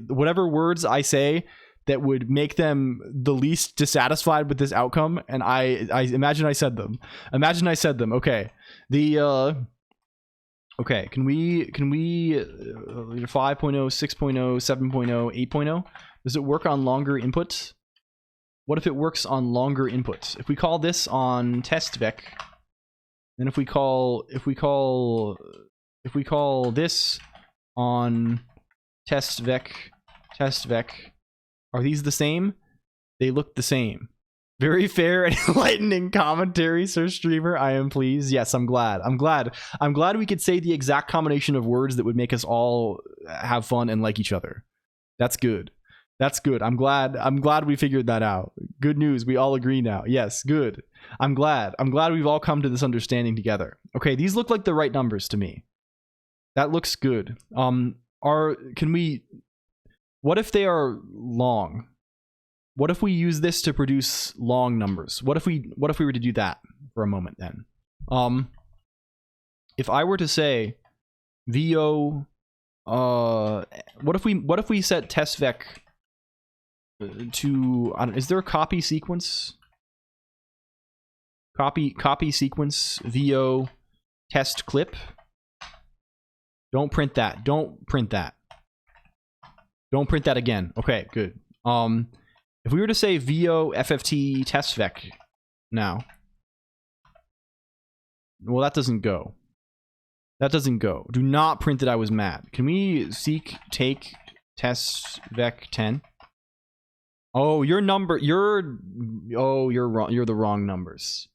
whatever words I say that would make them the least dissatisfied with this outcome, and I imagine I said them. Okay. Okay, can we 5.0, 6.0, 7.0, 8.0? Does it work on longer input? What if it works on longer input? If we call this on test vec, and if we call this on test vec, are these the same? They look the same. Very fair and enlightening commentary, Sir Streamer. I am pleased. Yes, I'm glad. I'm glad we could say the exact combination of words that would make us all have fun and like each other. That's good. That's good. I'm glad we figured that out. Good news. We all agree now. Yes, good. I'm glad we've all come to this understanding together. Okay, these look like the right numbers to me. That looks good. What if they are long? What if we use this to produce long numbers? What if we were to do that for a moment then? If I were to say VO, what if we set test vec to, is there a copy sequence? Copy sequence VO test clip. Don't print that. Don't print that again. Okay, good. If we were to say VO FFT test vec now, well, that doesn't go. Do not print that I was mad. Can we seek take test vec 10? Oh, you're wrong. You're the wrong numbers.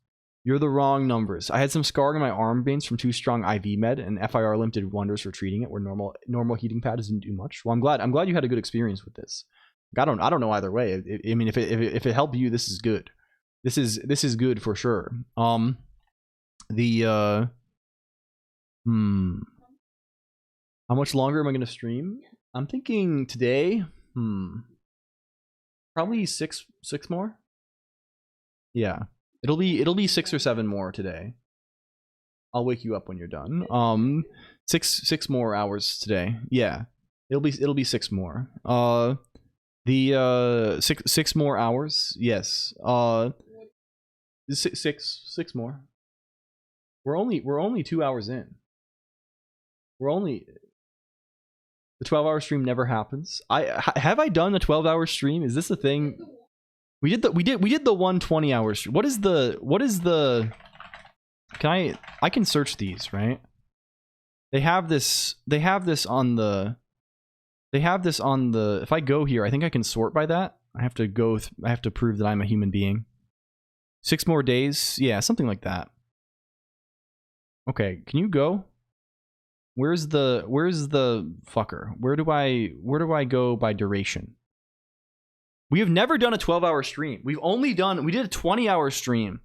I had some scarring in my arm veins from too strong IV med, and FIR limp did wonders for treating it, where normal heating pad doesn't do much. Well, I'm glad you had a good experience with this. I don't know either way. I mean, if it helped you, this is good. This is good for sure. How much longer am I going to stream? I'm thinking today. Probably six more. Yeah. It'll be 6 or 7 more today. I'll wake you up when you're done. Six more hours today. Yeah. It'll be 6 more. Six more hours. Yes. Six more. We're only 2 hours in. The 12-hour stream never happens. Have I done the 12-hour stream? Is this a thing? We did the 120-hour stream. What is the I can search these, right? They have this on the if I go here, I think I can sort by that. I have to prove that I'm a human being. 6 more days. Yeah, something like that. Okay, can you go? Where's the fucker? Where do I go by duration? We have never done a 12-hour stream. We did a 20-hour stream,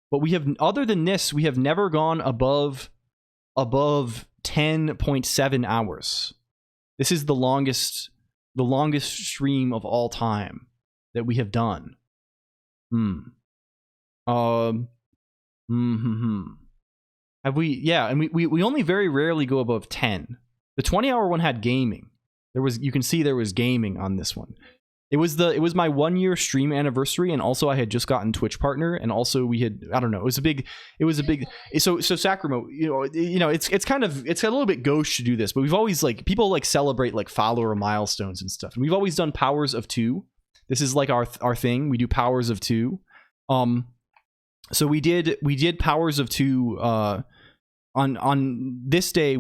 but other than this, we have never gone above 10.7 hours. This is the longest stream of all time that we have done. Have we? Yeah, and we only very rarely go above 10. The 20-hour one had gaming. You can see there was gaming on this one. It was my 1-year stream anniversary, and also I had just gotten Twitch partner, and also we had, I don't know, it was a big. So Sacramo, it's a little bit gauche to do this, but we've always people celebrate follower milestones and stuff, and we've always done powers of 2. This is our thing. We do powers of 2. So we did powers of 2 on this day.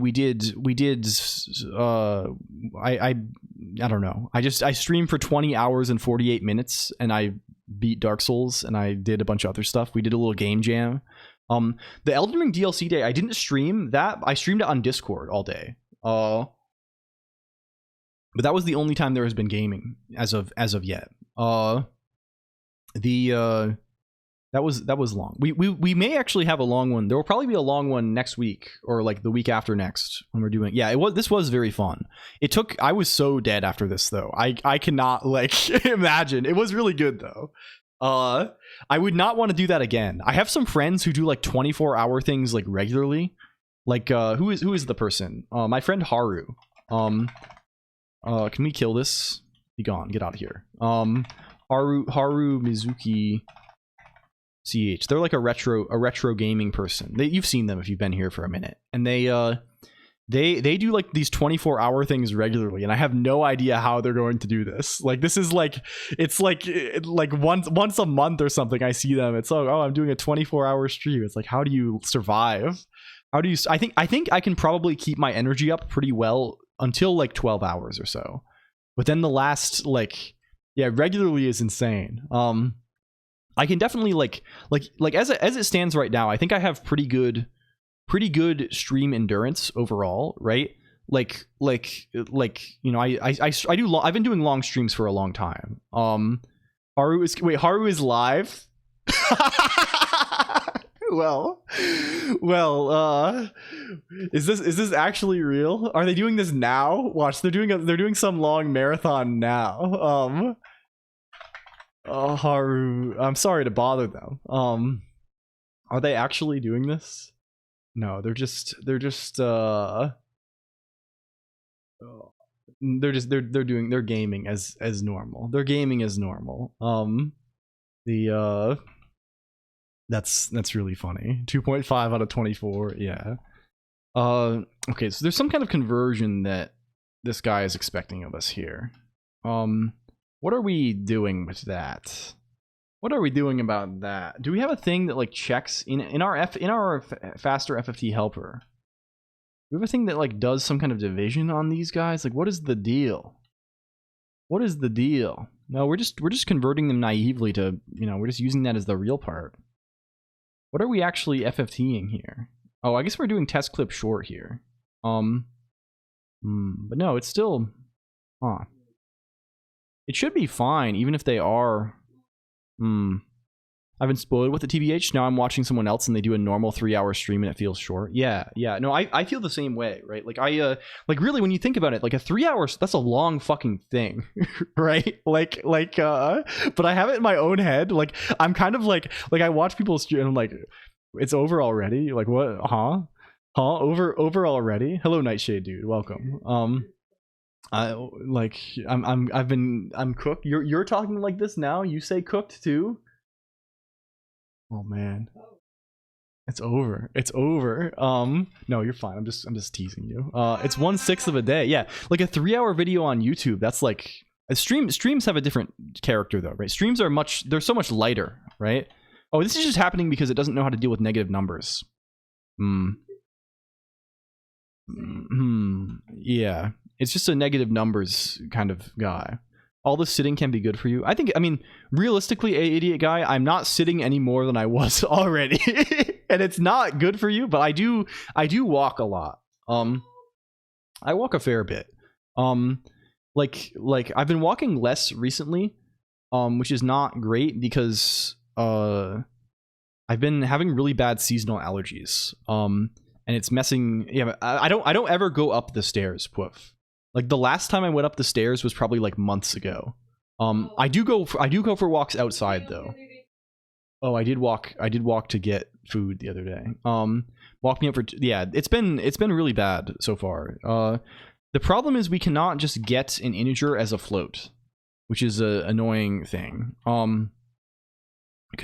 I don't know. I streamed for 20 hours and 48 minutes, and I beat Dark Souls, and I did a bunch of other stuff. We did a little game jam. The Elden Ring DLC day, I didn't stream that. I streamed it on Discord all day. But that was the only time there has been gaming as of yet. The that was long. We may actually have a long one. There will probably be a long one next week or like the week after next when we're doing. Yeah, this was very fun. I was so dead after this though. I cannot like imagine. It was really good though. I would not want to do that again. I have some friends who do like 24-hour things like regularly. Like who is the person? My friend Haru. Can we kill this? Be gone. Get out of here. Haru Mizuki CH. They're like a retro gaming person. You've seen them if you've been here for a minute. And they do like these 24-hour things regularly, and I have no idea how they're going to do this. Like this is like it's like once a month or something I see them. It's like, oh, I'm doing a 24-hour stream. It's like, how do you survive? How do you I think I can probably keep my energy up pretty well until like 12 hours or so. But then the last regularly is insane. I can definitely like as it stands right now, I think I have pretty good stream endurance overall, right? Like you know, I've been doing long streams for a long time. Haru is live. well, is this actually real? Are they doing this now? Watch, they're doing some long marathon now. Oh, Haru, I'm sorry to bother them. Are they actually doing this? No, they're gaming as normal. They're gaming as normal. That's really funny. 2.5 out of 24. Yeah. Okay, so there's some kind of conversion that this guy is expecting of us here. What are we doing with that? What are we doing about that? Do we have a thing that like checks in our faster FFT helper? Do we have a thing that like does some kind of division on these guys? Like, what is the deal? What is the deal? No, we're just converting them naively to, you know, we're just using that as the real part. What are we actually FFTing here? Oh, I guess we're doing test clip short here. But no, it's still, it should be fine, even if they are. I've been spoiled with the TBH. Now I'm watching someone else and they do a normal 3-hour stream and it feels short. Yeah. No, I feel the same way, right? Like like really when you think about it, like a 3 hours, that's a long fucking thing, right? Like, but I have it in my own head. Like I'm kind of like I watch people stream and I'm like, it's over already. Like what? Over already? Hello, Nightshade dude. Welcome. I'm cooked. You're talking like this now. You say cooked too. Oh man, it's over. It's over. No, you're fine. I'm just teasing you. It's 1/6 of a day. Yeah, like a 3-hour video on YouTube. That's like a stream. Streams have a different character though, right? Streams are they're so much lighter, right? Oh, this is just happening because it doesn't know how to deal with negative numbers. Yeah. It's just a negative numbers kind of guy. All this sitting can be good for you. I mean, realistically, idiot guy, I'm not sitting any more than I was already. And it's not good for you, but I do walk a lot. I walk a fair bit. Like I've been walking less recently, which is not great because I've been having really bad seasonal allergies. And it's messing. Yeah, I don't ever go up the stairs, Poof. Like the last time I went up the stairs was probably like months ago. I do go for walks outside though. Oh, I did walk to get food the other day. Walk me up for yeah. It's been really bad so far. The problem is we cannot just get an integer as a float, which is a annoying thing. Can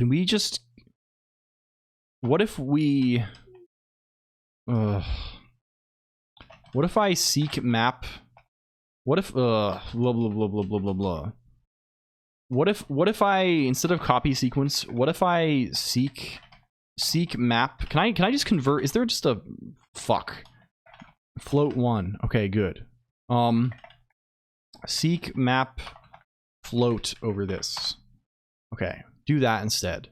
we just? What if we? What if I seek map? What if blah blah blah blah blah blah blah. What if I, instead of copy sequence, what if I seek map? Can I just convert? Is there just a fuck? Float 1. Okay, good. Seek map float over this. Okay, do that instead.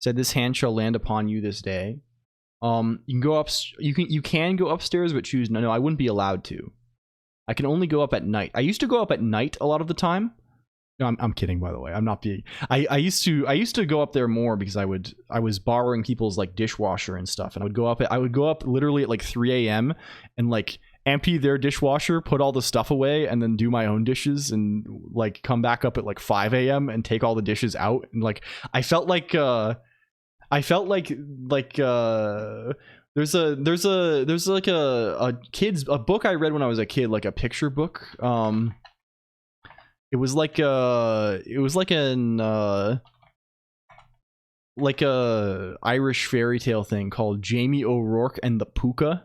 Said this hand shall land upon you this day. You can go up. You can go upstairs, but choose no. I wouldn't be allowed to. I can only go up at night. I used to go up at night a lot of the time, No, I'm kidding, by the way. I'm not being. I used to go up there more because I was borrowing people's like dishwasher and stuff, and I would go up literally at like 3 a.m. and like empty their dishwasher, put all the stuff away, and then do my own dishes, and like come back up at like 5 a.m. and take all the dishes out, and like I felt like there's like a book I read when I was a kid, like a picture book. It was like a Irish fairy tale thing called Jamie O'Rourke and the Pooka,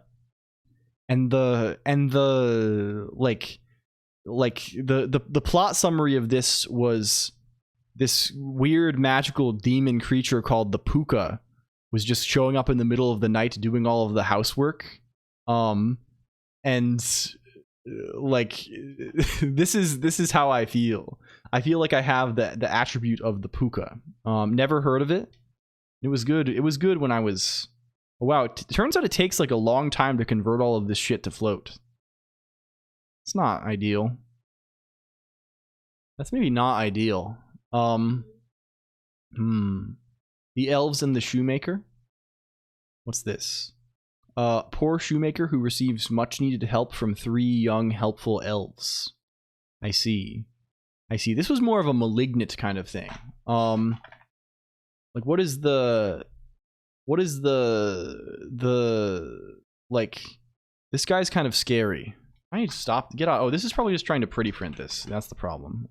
and the plot summary of this was this weird magical demon creature called the Pooka was just showing up in the middle of the night doing all of the housework, and like this is how I feel. I feel like I have the attribute of the Pooka. Never heard of it. It was good when I was. Wow, it turns out it takes like a long time to convert all of this shit to float. It's not ideal. That's maybe not ideal. The elves and the shoemaker. What's this? Poor shoemaker who receives much needed help from 3 young helpful elves. I see. This was more of a malignant kind of thing. Like what is the like, this guy's kind of scary. I need to stop, get out. Oh, this is probably just trying to pretty print this. That's the problem.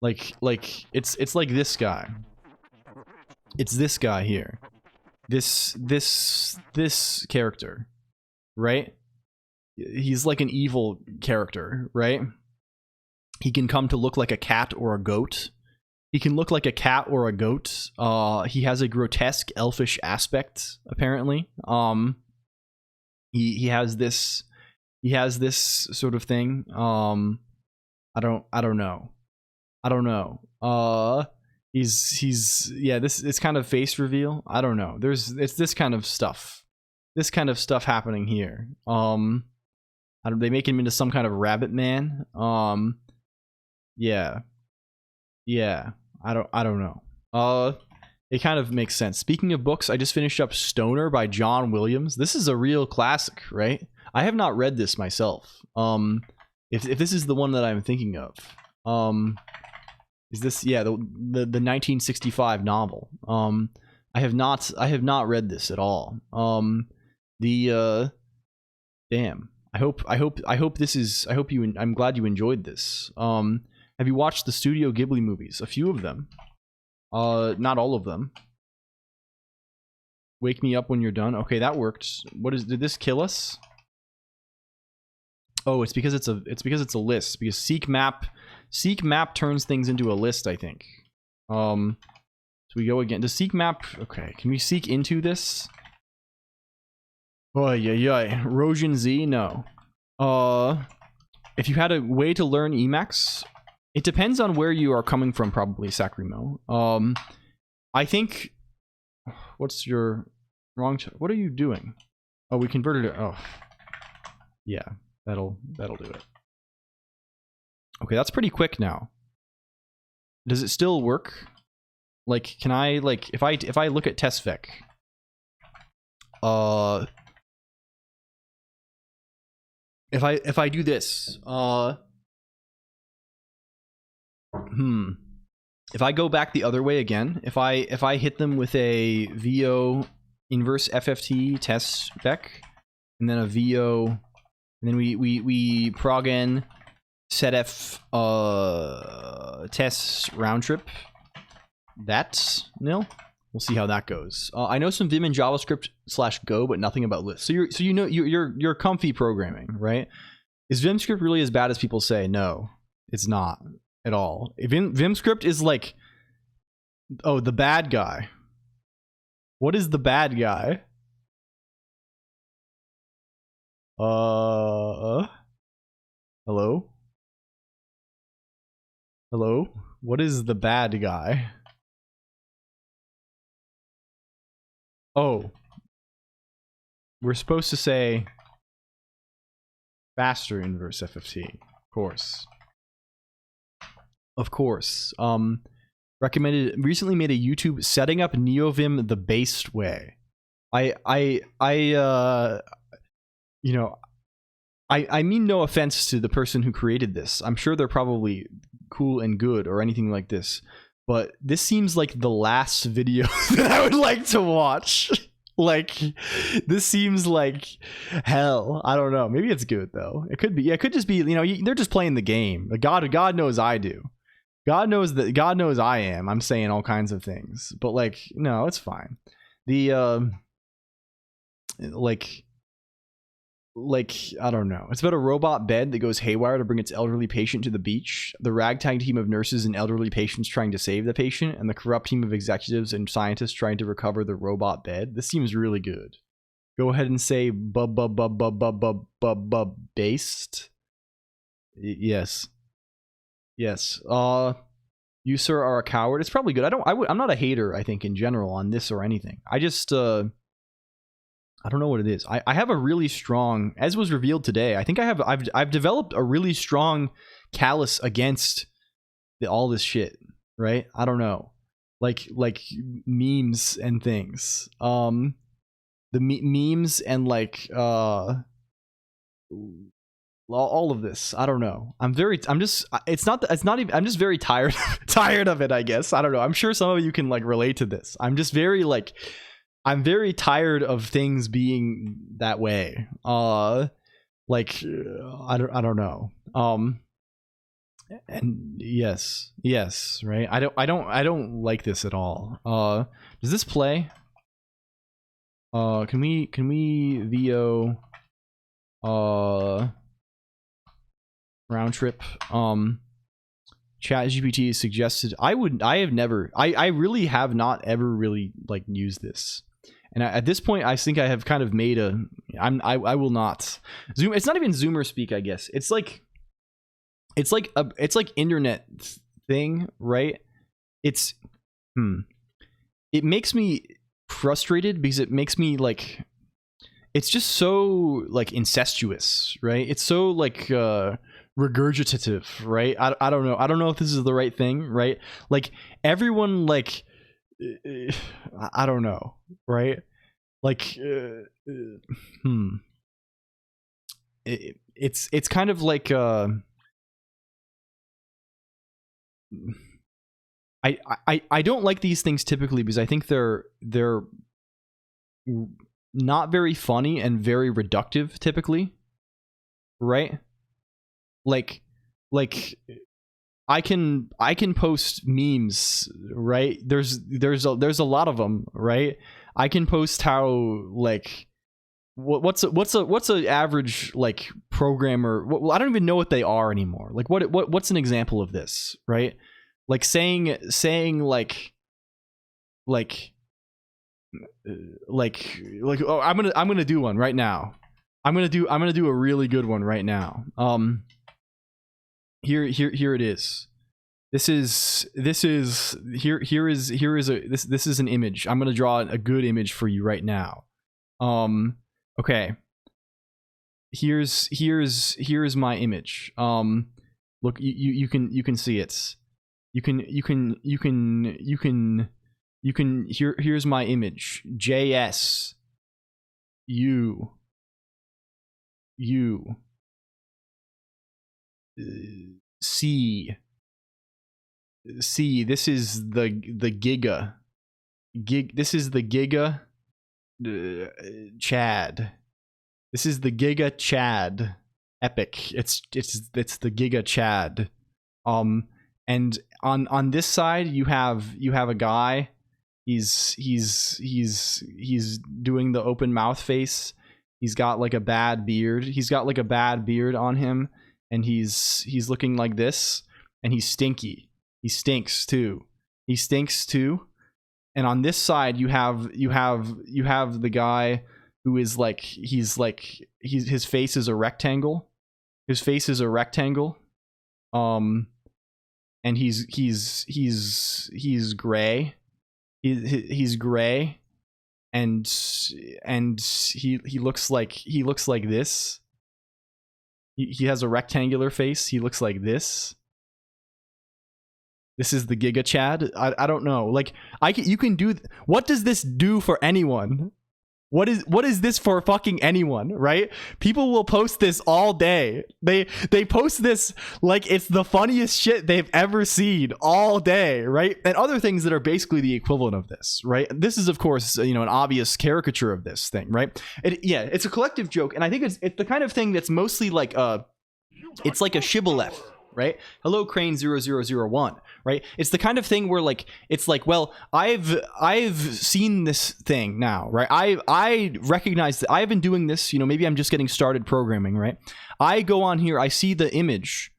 Like it's like this guy. It's this guy here. This character, right? He's like an evil character, right? He can come to look like a cat or a goat. He can look like a cat or a goat. He has a grotesque elfish aspect, apparently. He has this sort of thing. I don't know. He's yeah, it's kind of face reveal. I don't know. It's this kind of stuff. This kind of stuff happening here. They make him into some kind of rabbit man. Yeah. I don't know. It kind of makes sense. Speaking of books, I just finished up Stoner by John Williams. This is a real classic, right? I have not read this myself. If this is the one that I'm thinking of. Is this, yeah, the 1965 novel. I have not read this at all. Damn. I'm glad you enjoyed this. Have you watched the Studio Ghibli movies? A few of them. Not all of them. Wake me up when you're done. Okay, that worked. Did this kill us? Oh, it's because it's a list. Because seek map turns things into a list, I think. So we go again. Does seek map, okay, can we seek into this? Oh yeah. Rosian Z, no. If you had a way to learn Emacs, it depends on where you are coming from, probably, Sacrimo. I think, what's your wrong, what are you doing? Oh, we converted it. Oh, yeah, that'll do it. Okay, that's pretty quick now. Does it still work? Like, can I, like, if I look at TestVec, if I do this, if I go back the other way again, if I hit them with a VO inverse FFT test spec, and then a VO, and then we prog n setf test round trip, that's nil. We'll see how that goes. I know some Vim and JavaScript /Go, but nothing about lists. So you're comfy programming, right? Is VimScript really as bad as people say? No, it's not at all. VimScript is like, oh, the bad guy. What is the bad guy? Hello? Hello? What is the bad guy? Oh. We're supposed to say faster inverse FFT, of course. Of course. Recommended recently made a YouTube setting up NeoVim the based way. You know, I mean no offense to the person who created this. I'm sure they're probably cool and good or anything like this, but this seems like the last video that I would like to watch. Like, this seems like hell. I don't know. Maybe it's good though. It could be. Yeah, it could just be. You know, they're just playing the game. God knows I do. God knows that. God knows I am. I'm saying all kinds of things, but like, no, it's fine. The like I don't know. It's about a robot bed that goes haywire to bring its elderly patient to the beach. The ragtag team of nurses and elderly patients trying to save the patient, and the corrupt team of executives and scientists trying to recover the robot bed. This seems really good. Go ahead and say based. Yes. Yes. You sir are a coward. It's probably good. I'm not a hater, I think, in general on this or anything. I just I don't know what it is. I have a really strong, as was revealed today, I think I've developed a really strong callus against all this shit, right? I don't know. Like memes and things. The memes and like all of this. I don't know. I'm just very tired of it, I guess. I don't know. I'm sure some of you can like relate to this. I'm very tired of things being that way. I don't know. And yes, right. I don't like this at all. Does this play? Can we VO round trip? Chat GPT suggested. I really have not ever really like used this. And at this point, I think I have kind of made I will not Zoom. It's not even Zoomer speak, I guess. It's like internet thing, right? It makes me frustrated because it makes me like, it's just so like incestuous, right? It's so like regurgitative, right? I don't know. I don't know if this is the right thing, right? Like everyone like. I don't know, right? Like, it's kind of like I don't like these things typically because I think they're not very funny and very reductive typically, right? Like I can post memes, right? There's a lot of them, right? I can post how like what's a average like programmer. I don't even know what they are anymore. Like what's an example of this, right? Like saying like oh, I'm gonna do one right now. I'm gonna do a really good one right now. Here it is. This is an image. I'm gonna draw a good image for you right now. Okay. Here's my image. Look, you can see it. Here's my image. JS U C. This is the Giga. This is the Giga Chad. This is the Giga Chad epic. It's the Giga Chad. And on this side you have a guy. He's doing the open mouth face. He's got like a bad beard. He's got like a bad beard on him, and he's looking like this, and he's stinky. He stinks too. And on this side you have the guy who is like his face is a rectangle. His face is a rectangle. And he's gray. He's gray, and he looks like this. He has a rectangular face. He looks like this. This is the Giga Chad. I don't know. Like you can do. What does this do for anyone? What is this for fucking anyone, right? People will post this all day. They post this like it's the funniest shit they've ever seen all day, right? And other things that are basically the equivalent of this, right? This is of course, an obvious caricature of this thing, right? It's a collective joke, and I think it's the kind of thing that's mostly like it's like a shibboleth, right? Hello Crane 0001, right? It's the kind of thing where like it's like, well, I've seen this thing now, right? I recognize that I've been doing this, maybe I'm just getting started programming, right? I go on here, I see the image,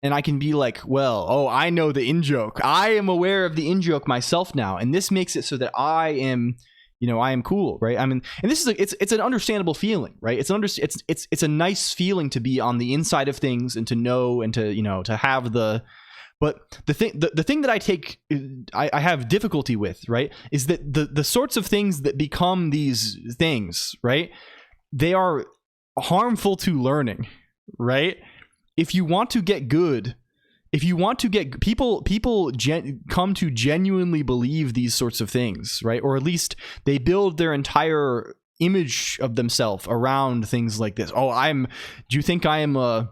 and I can be like, well, oh, I know the in-joke. I am aware of the in-joke myself now, and this makes it so that I am I am cool, right? I mean, and this is it's an understandable feeling, right? It's a nice feeling to be on the inside of things and to know and to to have the. But the thing that I have difficulty with, right, is that the sorts of things that become these things, right, they are harmful to learning, right? If you want to get good. If you want to get people come to genuinely believe these sorts of things, right? Or at least they build their entire image of themselves around things like this. Oh, do you think I am a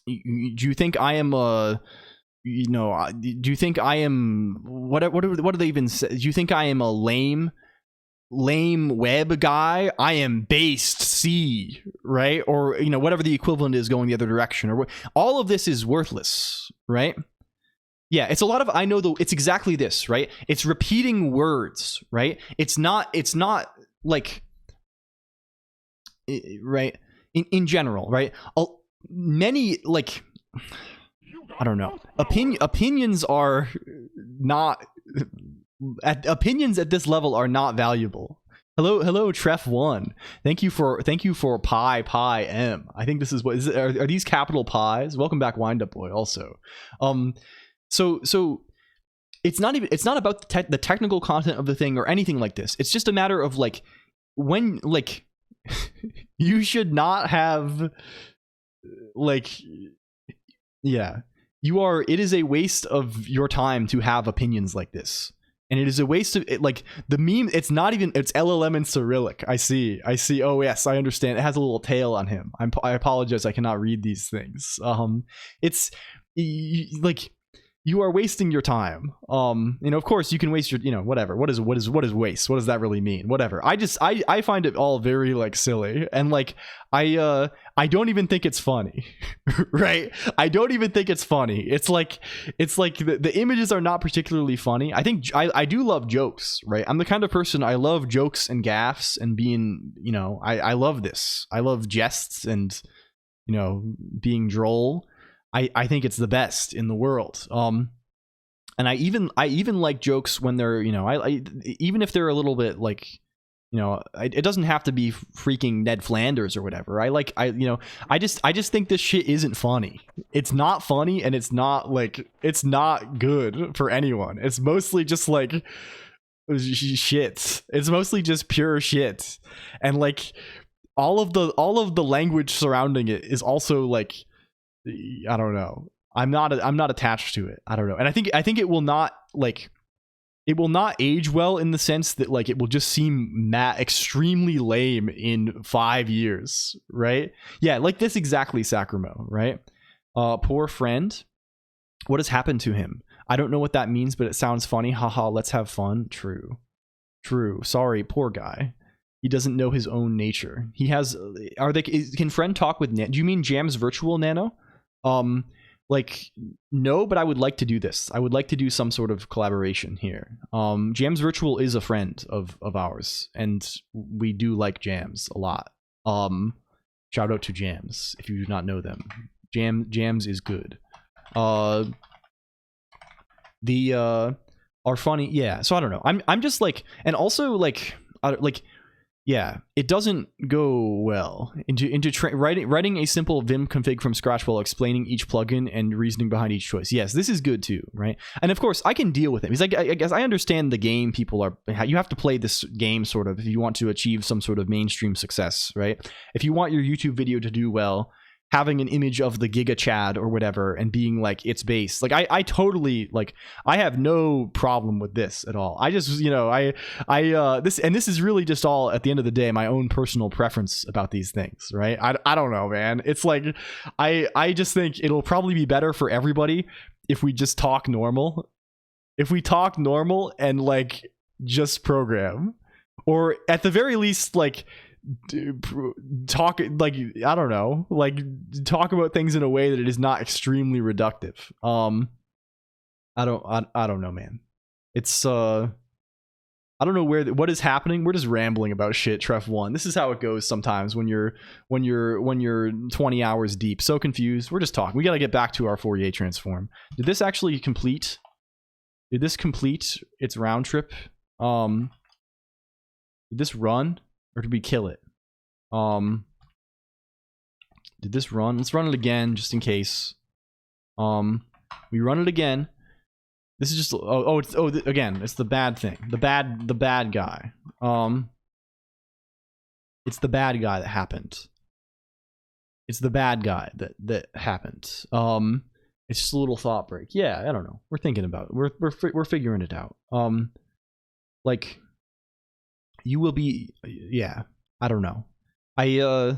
what do they even say? Do you think I am a lame web guy? I am based C, right? Or whatever the equivalent is going the other direction, or all of this is worthless, right? Yeah, it's a lot of it's exactly this, right? It's repeating words, right? It's not like right in general, right? Many like I don't know. Opinions are not opinions at this level are not valuable. Hello Tref1. Thank you for pi m. I think this is what are these capital pies? Welcome back Wind Up Boy also. So it's not about the technical content of the thing or anything like this. It's just a matter of like when like you should not have like yeah. It is a waste of your time to have opinions like this. And it is a waste of it, like the meme. It's not even. It's LLM in Cyrillic. I see. Oh yes, I understand. It has a little tail on him. I apologize. I cannot read these things. It's like you are wasting your time. Of course you can waste your, whatever. What is waste? What does that really mean? Whatever. I find it all very like silly, and like I don't even think it's funny, right? I don't even think it's funny. It's like the images are not particularly funny. I think I do love jokes, right? I'm the kind of person, I love jokes and gaffes and being, I love this. I love jests and being droll. I think it's the best in the world. And I even like jokes when they're, I even if they're a little bit like, it doesn't have to be freaking Ned Flanders or whatever. I just think this shit isn't funny. It's not funny, and it's not good for anyone. It's mostly just like shit. It's mostly just pure shit. And like all of the language surrounding it is also like, I don't know. I'm not attached to it. I don't know. And I think it will not age well in the sense that like it will just seem extremely lame in 5 years, right? Yeah, like this exactly, Sacramo, right? Poor friend. What has happened to him? I don't know what that means, but it sounds funny. Haha, let's have fun. True. Sorry, poor guy. He doesn't know his own nature. He has. Can friend talk with? Do you mean Jam's virtual Nano? Like no, but I would like to do this. I would like to do some sort of collaboration here. Jams Virtual is a friend of ours, and we do like Jams a lot. Shout out to Jams if you do not know them. Jams is good. Are funny, yeah. So I don't know. I'm just like, and also like yeah, it doesn't go well into writing a simple Vim config from scratch while explaining each plugin and reasoning behind each choice. Yes, this is good too, right? And of course, I can deal with it because I guess I understand the game. You have to play this game sort of if you want to achieve some sort of mainstream success, right? If you want your YouTube video to do well, having an image of the Giga Chad or whatever and being like it's based. Like I totally like I have no problem with this at all. I just, you know, this is really just all at the end of the day my own personal preference about these things, right? I don't know, man. It's like I just think it'll probably be better for everybody if we just talk normal. If we talk normal and like just program, or at the very least like talk, like I don't know, like talk about things in a way that it is not extremely reductive. I don't know, man. It's I don't know what is happening. We're just rambling about shit. Tref1. This is how it goes sometimes when you're 20 hours deep. So confused. We're just talking. We got to get back to our Fourier transform. Did this actually complete? Did this complete its round trip? Did this run? Or did we kill it? Did this run? Let's run it again, just in case. We run it again. This is just again, it's the bad thing. The bad guy. It's the bad guy that happened. It's the bad guy that happened. It's just a little thought break. Yeah, I don't know. We're thinking about it. We're figuring it out. Like you will be, yeah, I don't know. Yeah.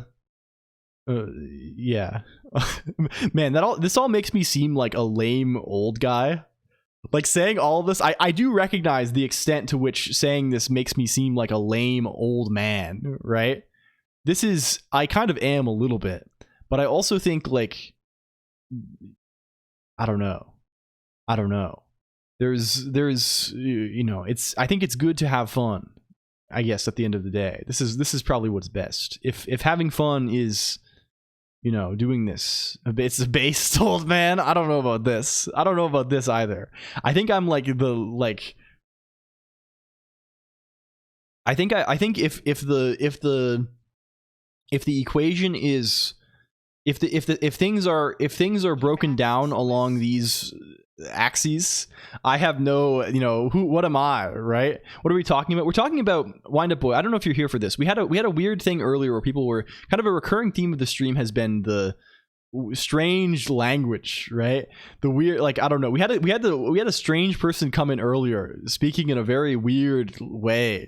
Man, this all makes me seem like a lame old guy. Like saying all of this, I do recognize the extent to which saying this makes me seem like a lame old man, right? I kind of am a little bit, but I also think like, I don't know. There's, you know, I think it's good to have fun. I guess at the end of the day, this is probably what's best. If having fun is, you know, doing this, it's a based old man. I don't know about this. I don't know about this either. I think I'm like I think if the equation is if things are broken down along these axes, I have no, you know, what am I, right? What are we talking about? We're talking about Wind Up Boy. I don't know if you're here for this. We had a weird thing earlier where people were kind of, a recurring theme of the stream has been the strange language, right? The weird, like, I don't know. We had a strange person come in earlier speaking in a very weird way.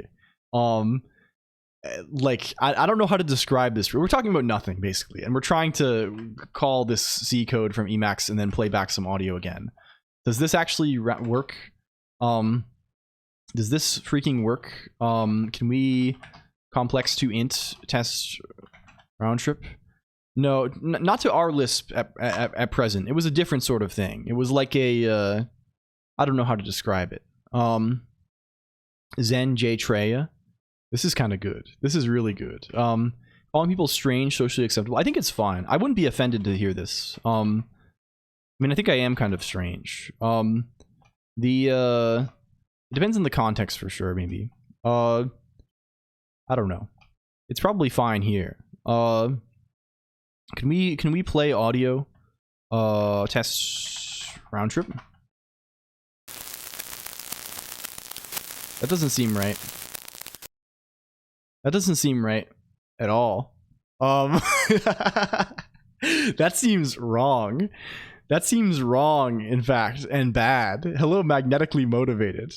Like I don't know how to describe this. We're talking about nothing basically, and we're trying to call this C code from Emacs and then play back some audio again. Does this actually work? Does this freaking work? Can we complex to int test round trip? No, not to our Lisp at present. It was a different sort of thing. It was like a I don't know how to describe it. Zen J Treya. This is kind of good. This is really good. Calling people strange, socially acceptable. I think it's fine. I wouldn't be offended to hear this. I mean, I think I am kind of strange. It depends on the context for sure, maybe. I don't know. It's probably fine here. Can we play audio? Test round trip? That doesn't seem right. That doesn't seem right at all. That seems wrong. That seems wrong, in fact, and bad. Hello, magnetically motivated.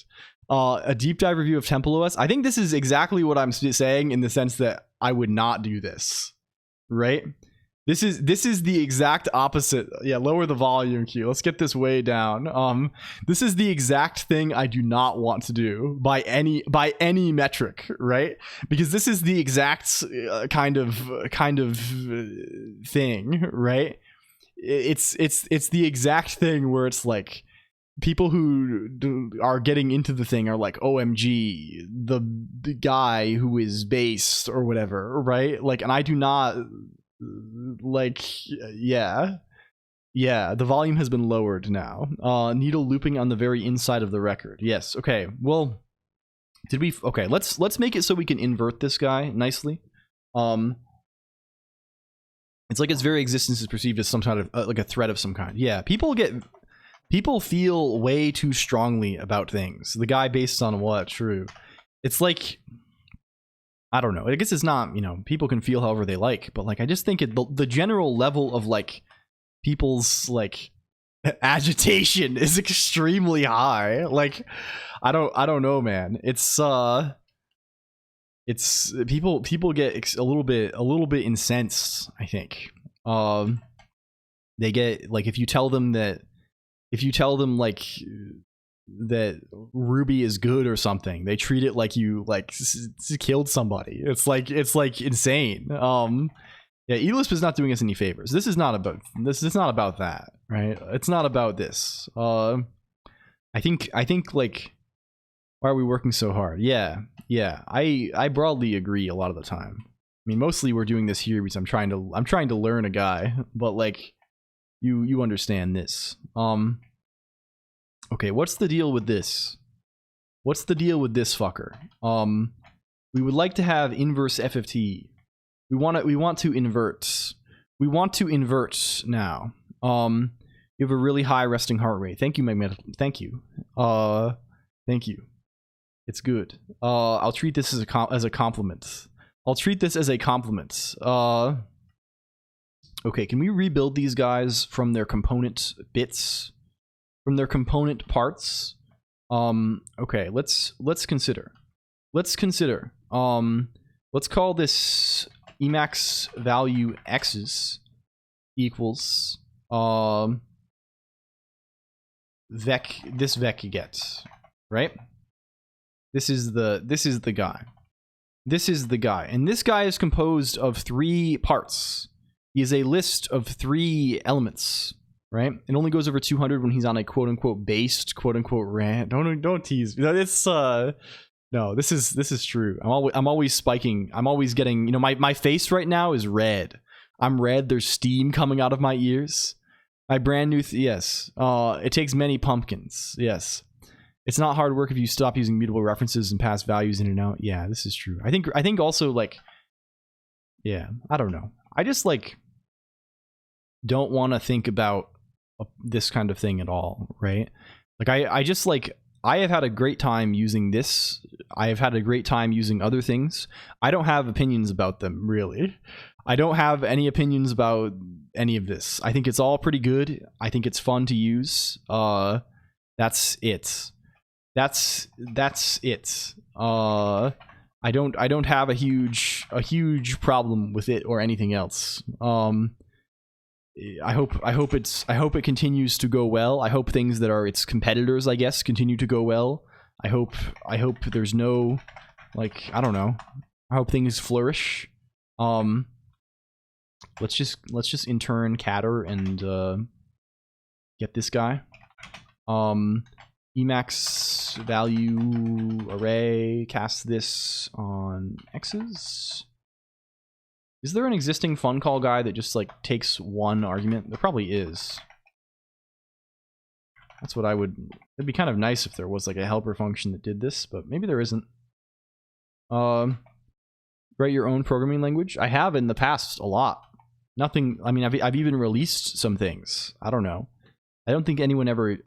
A deep dive review of Temple OS. I think this is exactly what I'm saying in the sense that I would not do this, right? This is the exact opposite. Yeah, lower the volume, Q. Let's get this way down. This is the exact thing I do not want to do by any metric, right? Because this is the exact kind of thing, right? It's the exact thing where it's like people who are getting into the thing are like, OMG, the guy who is based or whatever, right? Like, and I do not. Like, yeah, the volume has been lowered now. Needle looping on the very inside of the record. Yes. Okay, well, did we? Okay, let's make it so we can invert this guy nicely. It's like its very existence is perceived as some kind of like a threat of some kind. Yeah, people feel way too strongly about things. The guy based on what? True. It's like, I don't know. I guess it's not, you know, people can feel however they like, but like I just think the general level of like people's like agitation is extremely high. Like I don't know, man. It's people get a little bit incensed, I think. They get like if you tell them like that Ruby is good or something, they treat it like you like killed somebody. It's like insane. Yeah, eLisp is not doing us any favors. This is not about that, right? It's not about this. I think like, why are we working so hard? Yeah. I broadly agree a lot of the time. I mean, mostly we're doing this here because I'm trying to learn a guy, but like you understand this. Okay, what's the deal with this? What's the deal with this fucker? We would like to have inverse FFT. We want to invert. We want to invert now. You have a really high resting heart rate. Thank you, Magnetic. Thank you. Thank you. It's good. I'll treat this as a compliment. I'll treat this as a compliment. Okay, can we rebuild these guys from their component bits? From their component parts? Okay, let's consider. Let's call this Emax value x's equals this vec gets, right? This is the guy. This is the guy. And this guy is composed of 3 parts. He is a list of 3 elements, right? It only goes over 200 when he's on a quote-unquote based, quote-unquote rant. Don't tease. It's no, this is true. I'm always spiking. I'm always getting, you know, my face right now is red. I'm red. There's steam coming out of my ears. My brand new yes. It takes many pumpkins. Yes. It's not hard work if you stop using mutable references and pass values in and out. Yeah, this is true. I think also like, yeah, I don't know. I just like don't want to think about this kind of thing at all, right? Like I just like, I have had a great time using this. I have had a great time using other things. I don't have opinions about them, really. I don't have any opinions about any of this. I think it's all pretty good. I think it's fun to use. That's it. That's it. I don't have a huge problem with it or anything else. I hope it continues to go well. I hope things that are its competitors, I guess, continue to go well. I hope there's no, like, I don't know. I hope things flourish. Let's just intern Catter and get this guy. Emax value array, cast this on X's. Is there an existing fun call guy that just like takes 1 argument? There probably is. That's what I would, it'd be kind of nice if there was like a helper function that did this, but maybe there isn't. Write your own programming language? I have in the past a lot. Nothing, I mean, I've even released some things. I don't know. I don't think anyone ever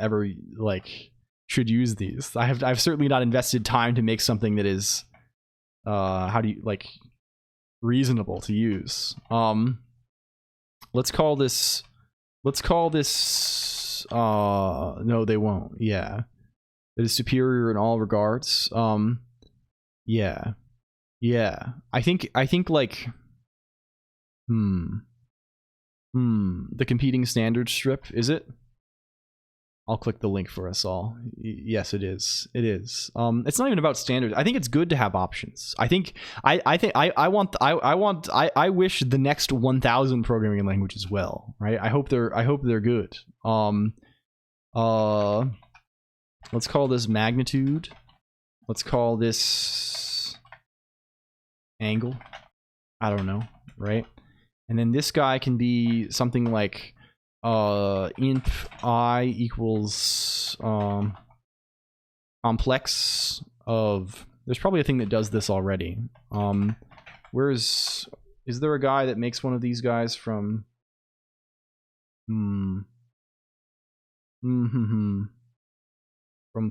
like should use these. I've certainly not invested time to make something that is how do you like reasonable to use. Let's call this no, they won't. Yeah. It is superior in all regards. Yeah. I think like the competing standard strip, is it? I'll click the link for us all. Yes, it is. It is. It's not even about standards. I think it's good to have options. I wish the next 1,000 programming languages well, right? I hope they're good. Let's call this magnitude. Let's call this angle. I don't know, right? And then this guy can be something like int I equals complex of, there's probably a thing that does this already. Is there a guy that makes one of these guys from from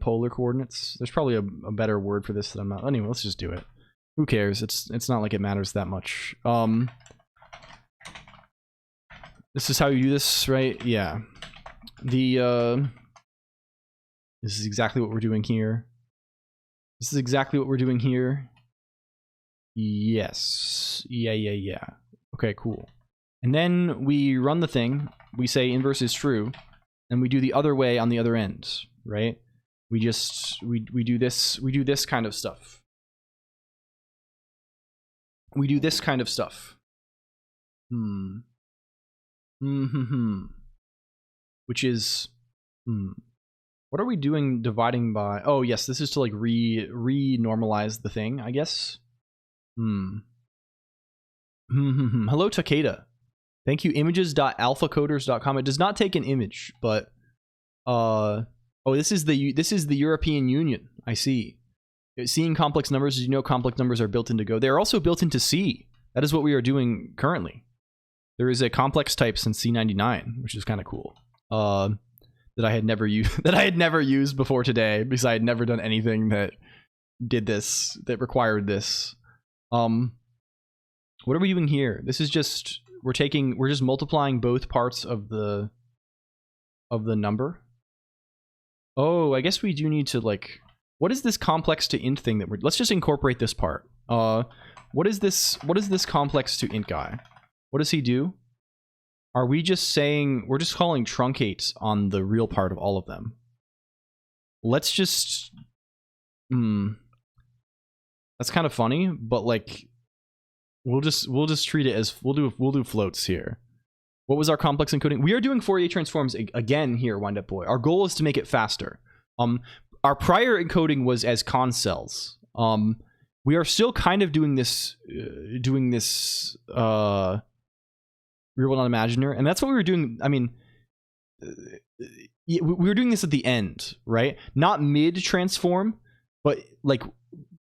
polar coordinates? There's probably a better word for this that I'm not. Anyway, let's just do it. Who cares? It's not like it matters that much. This is how you do this, right? Yeah. This is exactly what we're doing here. This is exactly what we're doing here. Yes. Yeah. Okay, cool. And then we run the thing. We say inverse is true, and we do the other way on the other end, right? We just we do this kind of stuff. We do this kind of stuff. Which is what are we doing dividing by? Oh yes, this is to like re-normalize the thing, I guess. Hello Takeda. Thank you, images.alphacoders.com. It does not take an image, but oh, this is the European Union. I see. Seeing complex numbers, as you know, complex numbers are built into Go. They are also built into C. That is what we are doing currently. There is a complex type since C99, which is kind of cool. That I had never used before today, because I had never done anything that did this, that required this. What are we doing here? This is just we're just multiplying both parts of the number. Oh, I guess we do need to like, what is this complex to int thing that let's just incorporate this part. What is this complex to int guy? What does he do? Are we just saying, we're just calling truncate on the real part of all of them. Let's just, that's kind of funny, but like, we'll just treat it as, we'll do floats here. What was our complex encoding? We are doing Fourier transforms again here, Wind Up Boy. Our goal is to make it faster. Our prior encoding was as con cells. We are still kind of doing this real not imaginary, and that's what we were doing. I mean, we were doing this at the end, right? Not mid transform, but like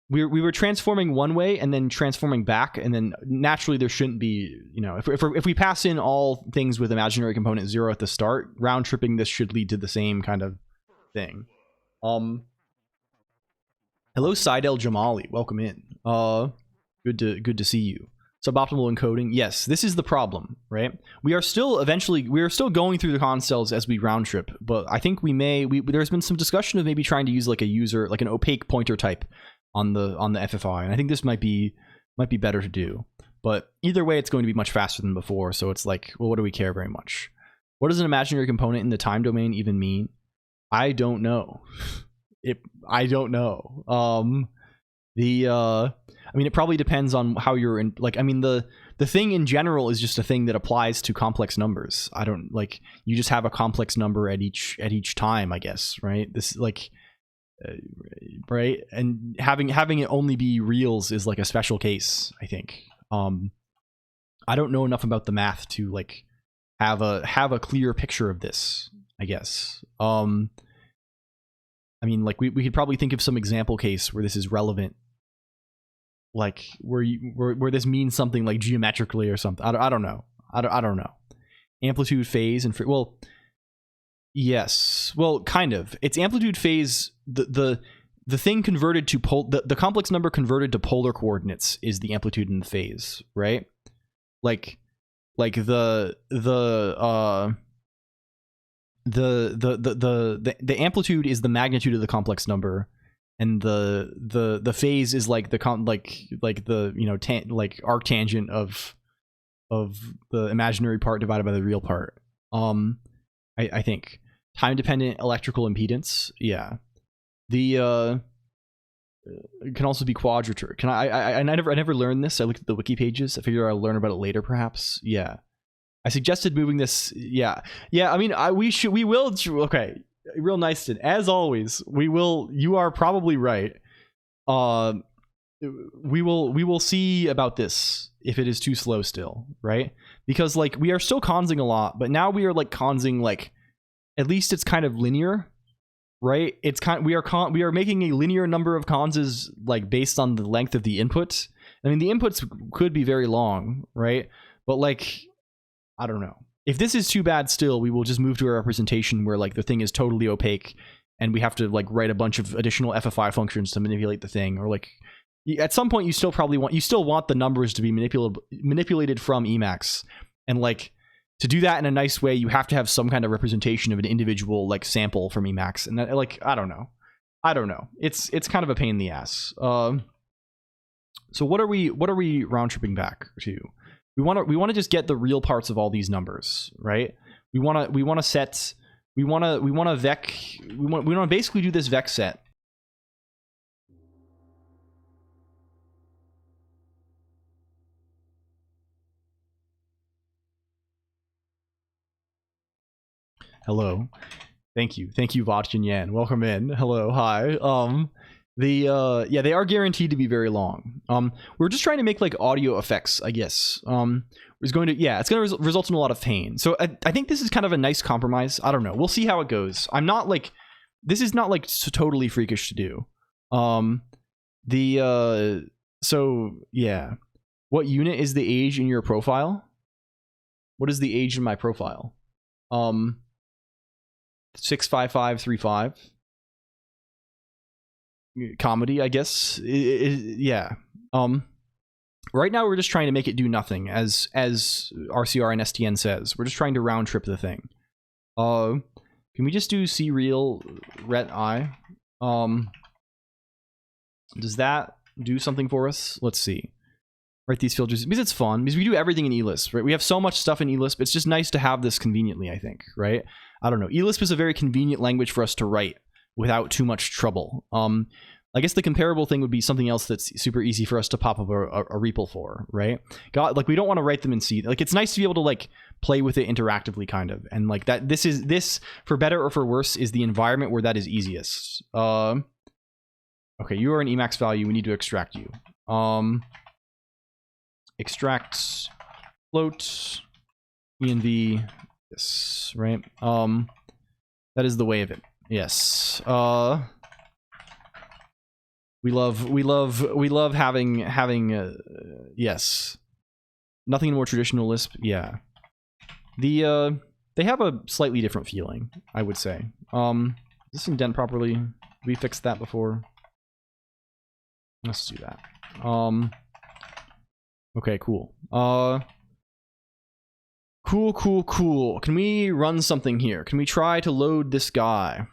we were transforming one way and then transforming back, and then naturally there shouldn't be, you know, if we pass in all things with imaginary component 0 at the start, round tripping this should lead to the same kind of thing. Hello Seidel Jamali, welcome in. Good to see you. Suboptimal encoding, yes, this is the problem, right? We are still going through the concells as we round trip, but I think there's been some discussion of maybe trying to use like an opaque pointer type on the FFI, and I think this might be better to do. But either way, it's going to be much faster than before, so it's like, well, what do we care very much? What does an imaginary component in the time domain even mean? I don't know. I don't know. I mean, it probably depends on how you're in, like, I mean, the thing in general is just a thing that applies to complex numbers. I don't, like, you just have a complex number at each time, I guess, right? This, like, right? And having it only be reals is like a special case, I think. I don't know enough about the math to, like, have a clear picture of this, I guess. I mean, like, we could probably think of some example case where this is relevant, like where this means something like geometrically or something. I don't know. I don't know. Amplitude, phase, and well, yes. Well, kind of. It's amplitude, phase. The thing converted to the complex number converted to polar coordinates is the amplitude and the phase, right? Like the amplitude is the magnitude of the complex number, and the phase is like the you know, arctangent of the imaginary part divided by the real part. I think time dependent electrical impedance, yeah. The it can also be quadrature. Can I never learned this. I looked at the wiki pages. I figure I'll learn about it later, perhaps. Yeah. I suggested moving this. Yeah. I mean, we will. Okay, real nice. As always, we will. You are probably right. We will see about this if it is too slow still, right? Because like we are still consing a lot, but now we are like consing like at least it's kind of linear, right? It's we are making a linear number of conses like based on the length of the input. I mean, the inputs could be very long, right? But like, I don't know. If this is too bad still, we will just move to a representation where like the thing is totally opaque and we have to like write a bunch of additional FFI functions to manipulate the thing, or like at some point you still want the numbers to be manipulated from Emacs, and like to do that in a nice way, you have to have some kind of representation of an individual like sample from Emacs, and that, like I don't know. It's kind of a pain in the ass. So what are we round tripping back to? We want to just get the real parts of all these numbers, right? We want to basically do this vec set. Hello. Thank you, Vodkin Yan. Welcome in. Hello, hi. Yeah, they are guaranteed to be very long. We're just trying to make like audio effects, I guess. It's going to result in a lot of pain. So I think this is kind of a nice compromise. I don't know. We'll see how it goes. This is not like so totally freakish to do. So yeah. What unit is the age in your profile? What is the age in my profile? 65535. Comedy, I guess. Yeah. Right now we're just trying to make it do nothing, as RCR and STN says. We're just trying to round trip the thing. Can we just do C real ret I? Does that do something for us? Let's see. Write these filters because it's fun, because we do everything in eLisp, right? We have so much stuff in eLisp. It's just nice to have this conveniently, I think, right? I don't know. eLisp is a very convenient language for us to write without too much trouble. I guess the comparable thing would be something else that's super easy for us to pop up a REPL for, right? Like we don't want to write them in C. Like it's nice to be able to like play with it interactively, kind of, and like that. This for better or for worse is the environment where that is easiest. Okay, you are an Emacs value. We need to extract you. Extract float env. Yes, right. That is the way of it. Yes. We love having yes. Nothing more traditional Lisp. Yeah. They have a slightly different feeling, I would say. Does this indent properly? Did we fixed that before? Let's do that. Okay, cool. Cool. Can we run something here? Can we try to load this guy?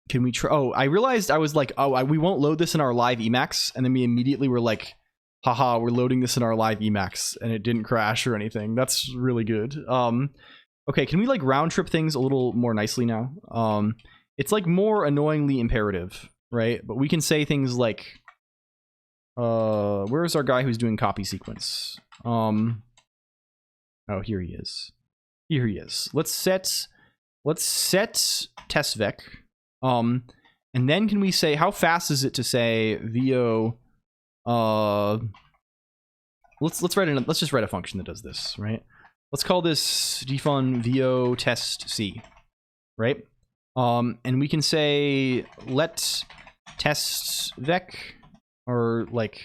Can we try? Oh, I realized I was like, we won't load this in our live Emacs, and then we immediately were like, haha, we're loading this in our live Emacs, and it didn't crash or anything. That's really good. Okay, can we like round trip things a little more nicely now? It's like more annoyingly imperative, right? But we can say things like, where's our guy who's doing copy sequence? Oh, here he is. Here he is. Let's set test vec. And then can we say, how fast is it to say VO? Let's just write a function that does this, right? Let's call this defun VO test C, right? And we can say let test vec, or like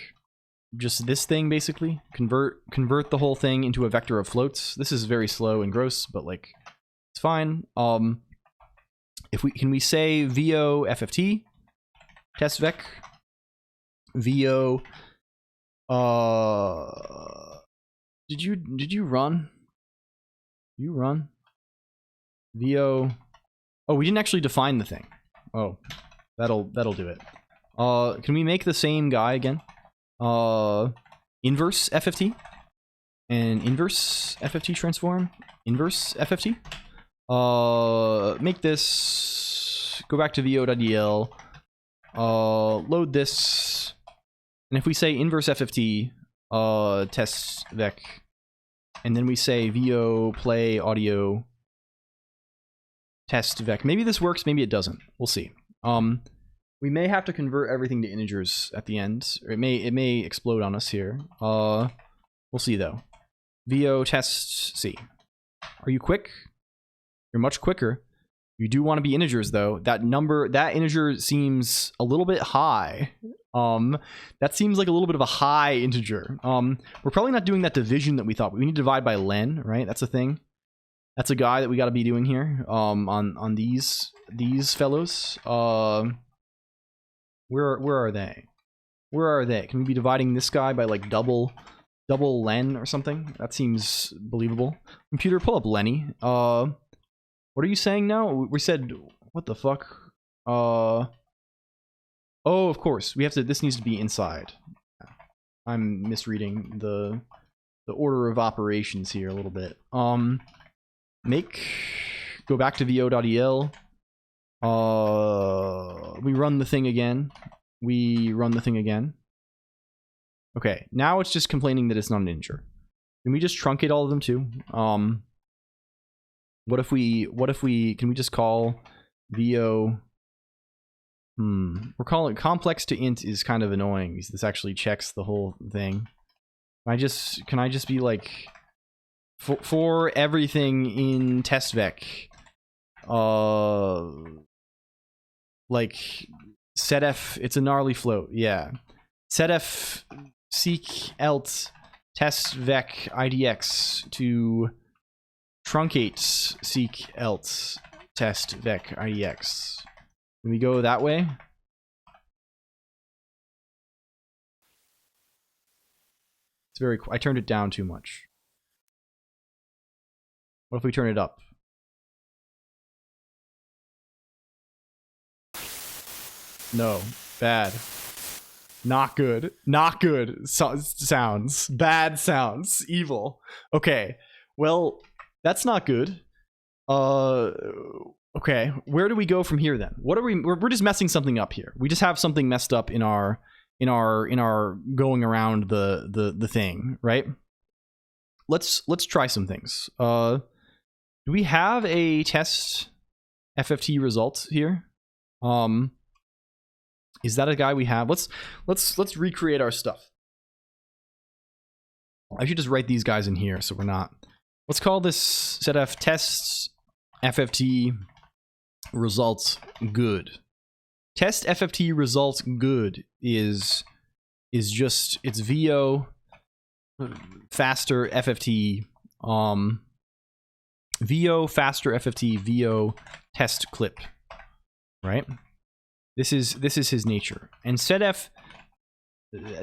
just this thing basically convert the whole thing into a vector of floats. This is very slow and gross, but like it's fine. Can we say VO FFT test vec VO did you run? You run VO. Oh, we didn't actually define the thing. Oh, that'll do it. Can we make the same guy again? Inverse FFT and inverse FFT transform. Inverse FFT. Make this, go back to vo.dl, load this, and if we say inverse FFT, test vec, and then we say vo play audio test vec. Maybe this works, maybe it doesn't. We'll see. We may have to convert everything to integers at the end, or it may explode on us here. We'll see though. VO test C. Are you quick? You're much quicker. You do want to be integers though. That integer seems a little bit high. That seems like a little bit of a high integer. We're probably not doing that division that we thought. We need to divide by len, right? That's a thing. That's a guy that we got to be doing here. On these fellows. Where are they? Where are they? Can we be dividing this guy by like double len or something? That seems believable. Computer, pull up Lenny. What are you saying now? We said, what the fuck? Oh, of course. We have to, this needs to be inside. I'm misreading the order of operations here a little bit. Go back to VO.el. We run the thing again. Okay, now it's just complaining that it's not an integer. Can we just truncate all of them too? What if we, can we just call VO? We're calling it complex to int is kind of annoying because this actually checks the whole thing. Can I just be like, for everything in testvec, like setf, it's a gnarly float, yeah. Setf seek elt testvec idx to truncate seek elt testvec idx. Can we go that way? It's very I turned it down too much. What if we turn it up? No. Bad. Not good. Not good. Sounds. Bad sounds. Evil. Okay. Well, that's not good. Okay. Where do we go from here then? What are we're just messing something up here. We just have something messed up in our going around the thing, right? Let's try some things. Do we have a test FFT result here? Is that a guy we have? Let's recreate our stuff. I should just write these guys in here so we're not. Let's call this setf tests FFT results good. Test FFT results good is just, it's VO faster FFT VO faster FFT VO test clip, right? This is his nature. And setf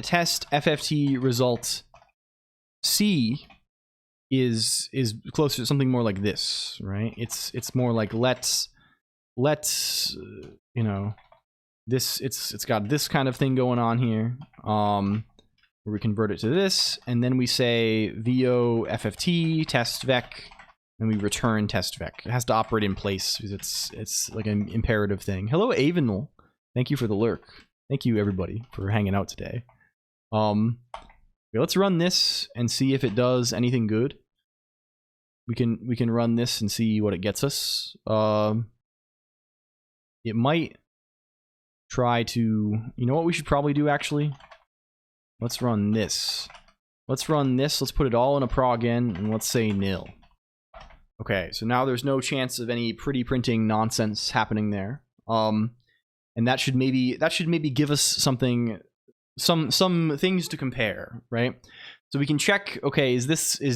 test FFT result C is closer to something more like this, right? It's more like let's you know, this it's got this kind of thing going on here, where we convert it to this, and then we say VO FFT test vec, and we return test vec. It has to operate in place because it's like an imperative thing. Hello Avenel, thank you for the lurk. Thank you everybody for hanging out today. Let's run this and see if it does anything good. We can run this and see what it gets us. It might try to, you know what we should probably do actually? Let's run this. Let's run this, let's put it all in a prog n, and let's say nil. Okay, so now there's no chance of any pretty printing nonsense happening there. And that should maybe give us something, some things to compare, right? So we can check, okay,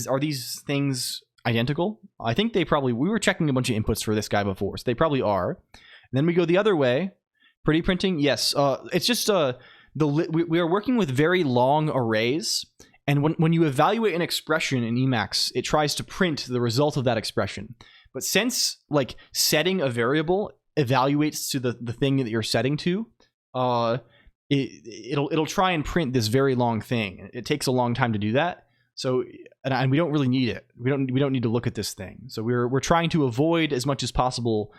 are these things identical? I think they probably, we were checking a bunch of inputs for this guy before, so they probably are. And then we go the other way. Pretty printing, yes. It's just we are working with very long arrays, and when you evaluate an expression in Emacs, it tries to print the result of that expression. But since like setting a variable evaluates to the thing that you're setting to, it'll try and print this very long thing. It takes a long time to do that. So and we don't really need it. We don't need to look at this thing. So we're trying to avoid as much as possible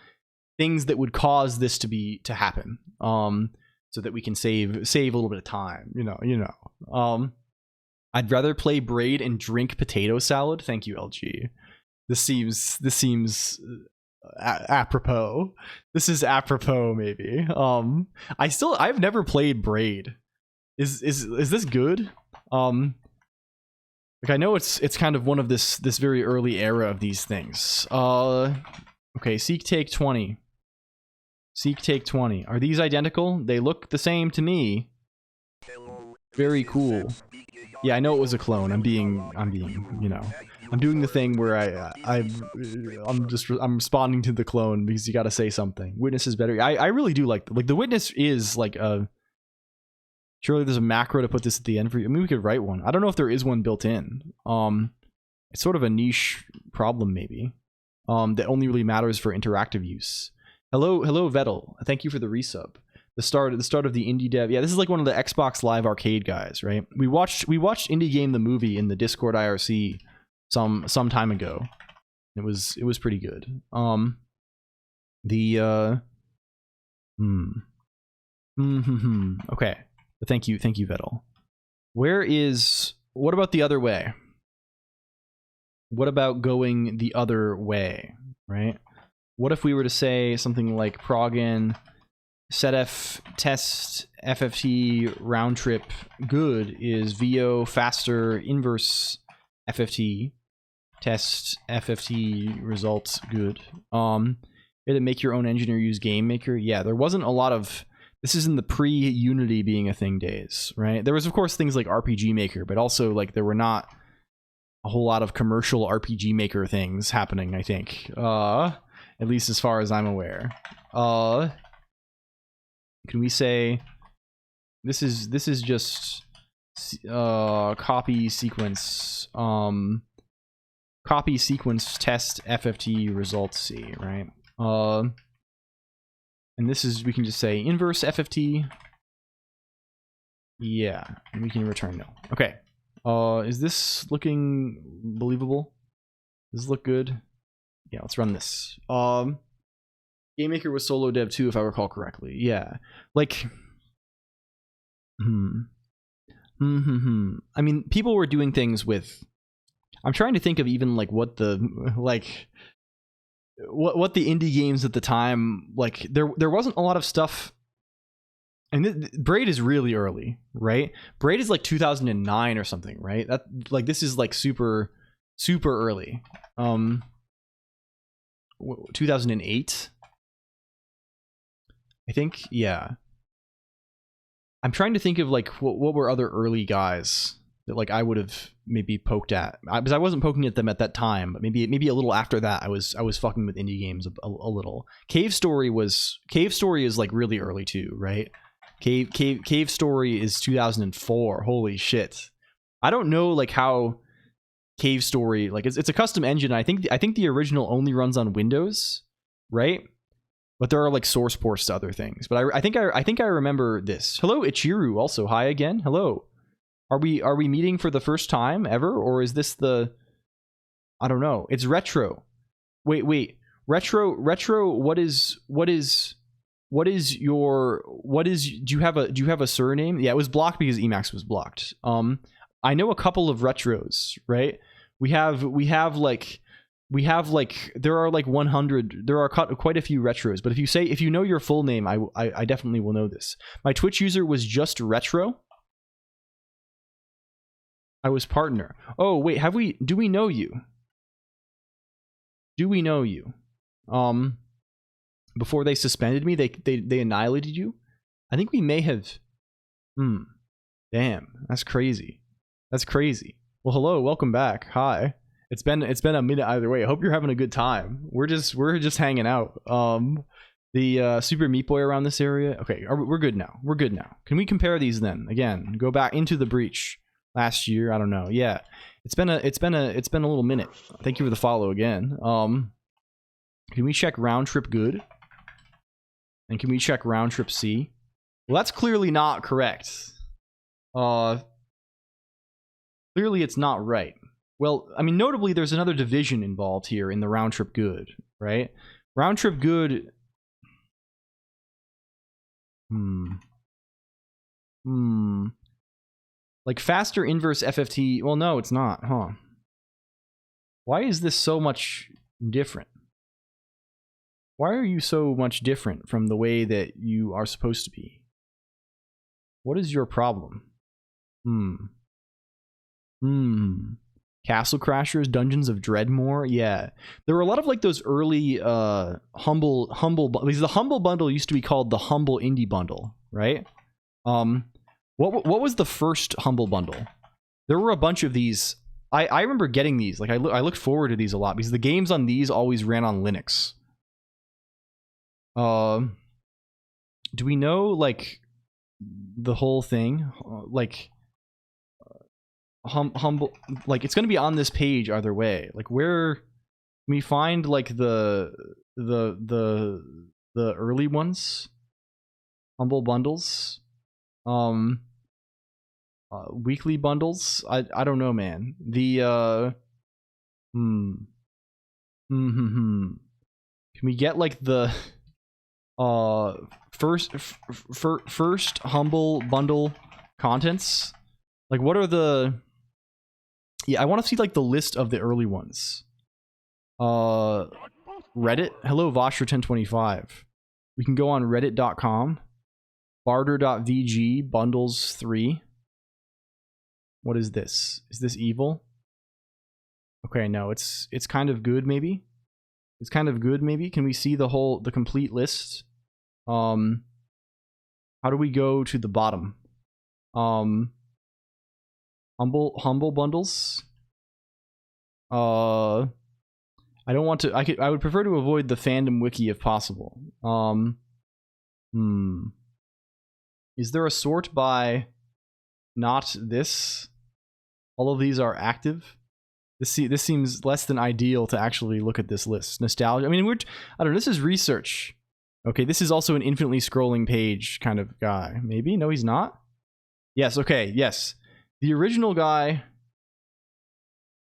things that would cause this to happen, so that we can save a little bit of time. You know. I'd rather play Braid and drink potato salad. Thank you, LG. This seems apropos. This is apropos, maybe. I've never played Braid. Is this good? Like I know it's kind of one of this very early era of these things. Okay, seek take 20. Seek take 20. Are these identical? They look the same to me. Very cool. Yeah, I know it was a clone. I'm being, you know, I'm doing the thing where I'm responding to the clone because you got to say something. Witness is better. I really do like the witness is like Surely there's a macro to put this at the end for you. I mean, we could write one. I don't know if there is one built in. It's sort of a niche problem, maybe. That only really matters for interactive use. Hello, Vettel. Thank you for the resub. The start of the indie dev. Yeah, this is like one of the Xbox Live Arcade guys, right? We watched Indie Game the movie in the Discord IRC some time ago. It was pretty good. Okay. Thank you, Vettel. What about the other way? What about going the other way, right? What if we were to say something like progin setf test fft round trip good is vo faster inverse fft test fft results good. It'd make your own engine or use game maker. Yeah, there wasn't a lot of, this is in the pre-Unity being a thing days, right? There was of course things like RPG Maker, but also like there were not a whole lot of commercial RPG Maker things happening, I think. At least as far as I'm aware. Can we say this is just copy sequence test FFT results C, right? And this is, we can just say inverse FFT. Yeah, and we can return no. Okay. Is this looking believable? Does this look good? Yeah, let's run this. Game Maker was solo dev too, if I recall correctly. Yeah, like, I mean, people were doing things with. I'm trying to think of even like what the what the indie games at the time, like there wasn't a lot of stuff. And Braid is really early, right? Braid is like 2009 or something, right? That like this is like super early. 2008, I think. Yeah, I'm trying to think of like what were other early guys that like I would have maybe poked at, because I wasn't poking at them at that time, but maybe a little after that I was fucking with indie games a little. Cave Story is like really early too, right? Cave Story is 2004. Holy shit. I don't know like how Cave Story, like it's a custom engine. I think the original only runs on Windows, right? But there are like source ports to other things. But I think I remember this. Hello Ichiru, also hi again. Hello. Are we meeting for the first time ever, or is this the, I don't know. It's retro. Wait. Retro, do you have a surname? Yeah, it was blocked because Emacs was blocked. I know a couple of retros, right? We have like there are like 100, there are quite a few retros, but if you know your full name, I definitely will know this. My Twitch user was just retro. I was partner. Oh wait, do we know you? Before they suspended me, they annihilated you? I think we may have. Damn, that's crazy. Well, hello, welcome back. Hi. It's been a minute either way. I hope you're having a good time. We're just hanging out. The Super Meat Boy around this area. Okay, we're good now. Can we compare these then? Again, go back into the breach last year. I don't know. Yeah, it's been a little minute. Thank you for the follow again. Can we check round trip good? And can we check round trip C? Well, that's clearly not correct. Clearly it's not right. Well, I mean, notably, there's another division involved here in the round trip good, right? Round trip good. Like faster inverse FFT. Well, no, it's not, huh? Why is this so much different? Why are you so much different from the way that you are supposed to be? What is your problem? Castle Crashers, Dungeons of Dreadmore. Yeah, there were a lot of like those early humble because the humble bundle used to be called the humble indie bundle, right? What was the first humble bundle? There were a bunch of these. I remember getting these. Like I looked forward to these a lot because the games on these always ran on Linux. Do we know like the whole thing, like humble, like it's gonna be on this page either way. Like where can we find like the early ones, humble bundles, weekly bundles. I don't know, man. The can we get like the first humble bundle contents? Like what are the, yeah, I want to see like the list of the early ones. Reddit, hello Vosher1025. We can go on reddit.com, barter.vg, bundles 3. What is this? Is this evil? Okay, no, it's kind of good maybe. It's kind of good maybe. Can we see the complete list? How do we go to the bottom? Humble bundles. I don't want to. I would prefer to avoid the fandom wiki if possible. Is there a sort by not this? All of these are active. This seems less than ideal to actually look at this list. Nostalgia. I mean, I don't know. This is research. Okay, this is also an infinitely scrolling page kind of guy. Maybe? No, he's not. Yes. Okay. Yes. The original guy.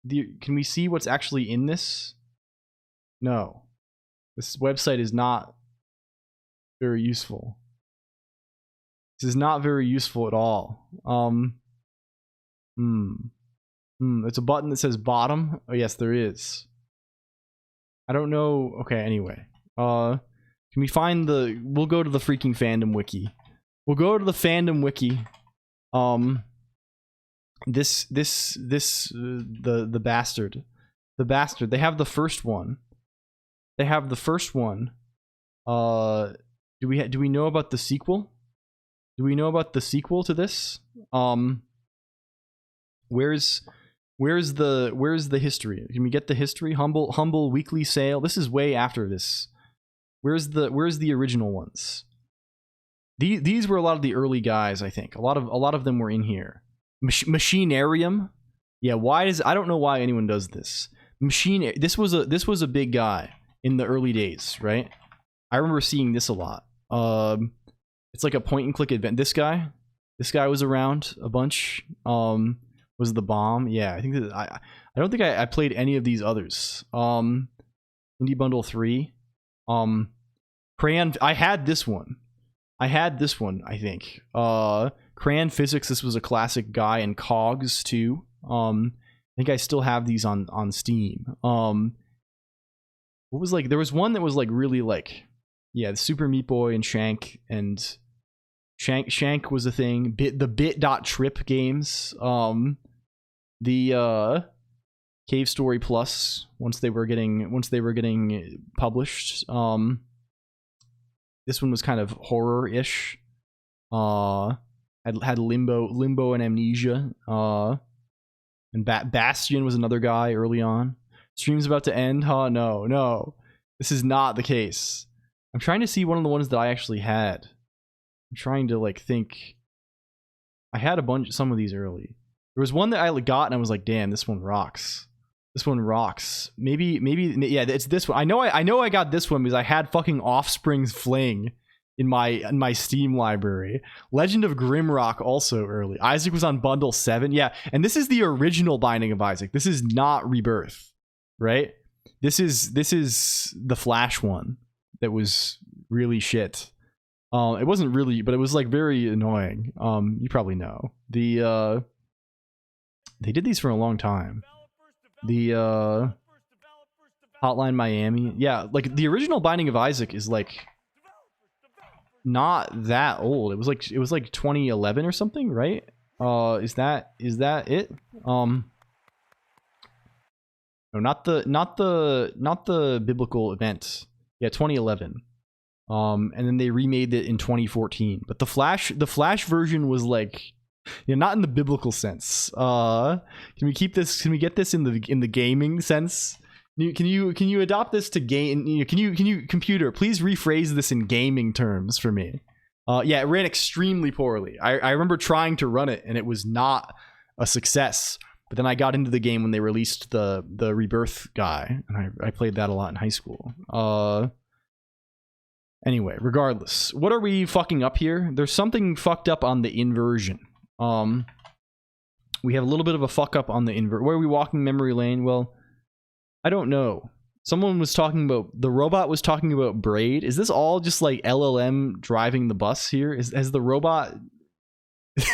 Can we see what's actually in this? No. This website is not very useful. This is not very useful at all. It's a button that says bottom. Oh yes, there is. I don't know. Okay, anyway. Can we find we'll go to the freaking fandom wiki. We'll go to the fandom wiki. The bastard. The bastard. They have the first one. They have the first one. Do we know about the sequel? Do we know about the sequel to this? Where's the history? Can we get the history? Humble weekly sale. This is way after this. Where's the original ones? These were a lot of the early guys, I think. A lot of them were in here. Machinarium. Yeah, I don't know why anyone does this. This was a big guy in the early days, right? I remember seeing this a lot. It's like a point and click event. This guy was around a bunch. Was the bomb? Yeah, I think that I don't think I played any of these others. Indie Bundle 3. Crayon. I had this one. I think. Crayon Physics. This was a classic guy, and Cogs too. I think I still have these on Steam. What was like? There was one that was like really like, yeah, the Super Meat Boy and Shank was a thing. The bit.trip games. The Cave Story Plus, once they were getting published. This one was kind of horror-ish. Had Limbo and Amnesia. And Bastion was another guy early on. Stream's about to end, huh? No. This is not the case. I'm trying to see one of the ones that I actually had. I'm trying to like think. I had some of these early. There was one that I got and I was like, damn, this one rocks. This one rocks. Maybe, yeah, it's this one. I know I got this one because I had fucking Offspring's Fling in my Steam library. Legend of Grimrock also early. Isaac was on bundle 7. Yeah, and this is the original Binding of Isaac. This is not Rebirth, right? This is the Flash one that was really shit. It wasn't really, but it was like very annoying. You probably know. They did these for a long time. The Hotline Miami. Yeah, like the original Binding of Isaac is like not that old. It was like 2011 or something, right? Is that it? No, not the biblical event. Yeah, 2011. And then they remade it in 2014. But the Flash version was like, you know, not in the biblical sense. Can we get this in the gaming sense? Can you adopt this to game? You know, can you computer please rephrase this in gaming terms for me? Yeah, it ran extremely poorly. I remember trying to run it and it was not a success. But then I got into the game when they released the Rebirth guy, and I played that a lot in high school. Anyway, regardless, what are we fucking up here? There's something fucked up on the inversion. We have a little bit of a fuck up on the invert. Where are we walking memory lane? Well, I don't know. Someone was talking about, the robot was talking about braid. Is this all just like LLM driving the bus here? Has the robot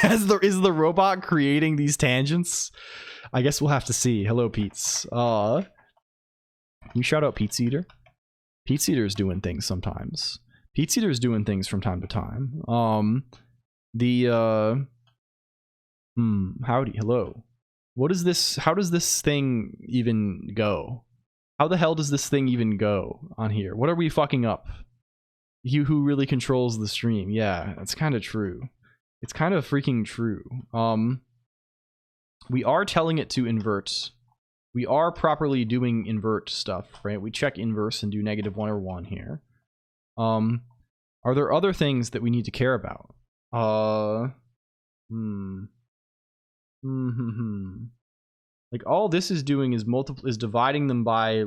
is the robot creating these tangents? I guess we'll have to see. Hello, Pete's. Can you shout out Pete's Eater? Pete's Eater is doing things sometimes. Pete's Eater is doing things from time to time. Howdy, hello. What is this? How does this thing even go? How the hell does this thing even go on here? What are we fucking up? You who really controls the stream. Yeah, that's kind of true. It's kind of freaking true. We are telling it to invert. We are properly doing invert stuff, right? We check inverse and do -1 or 1 here. Are there other things that we need to care about? Like all this is doing is dividing them by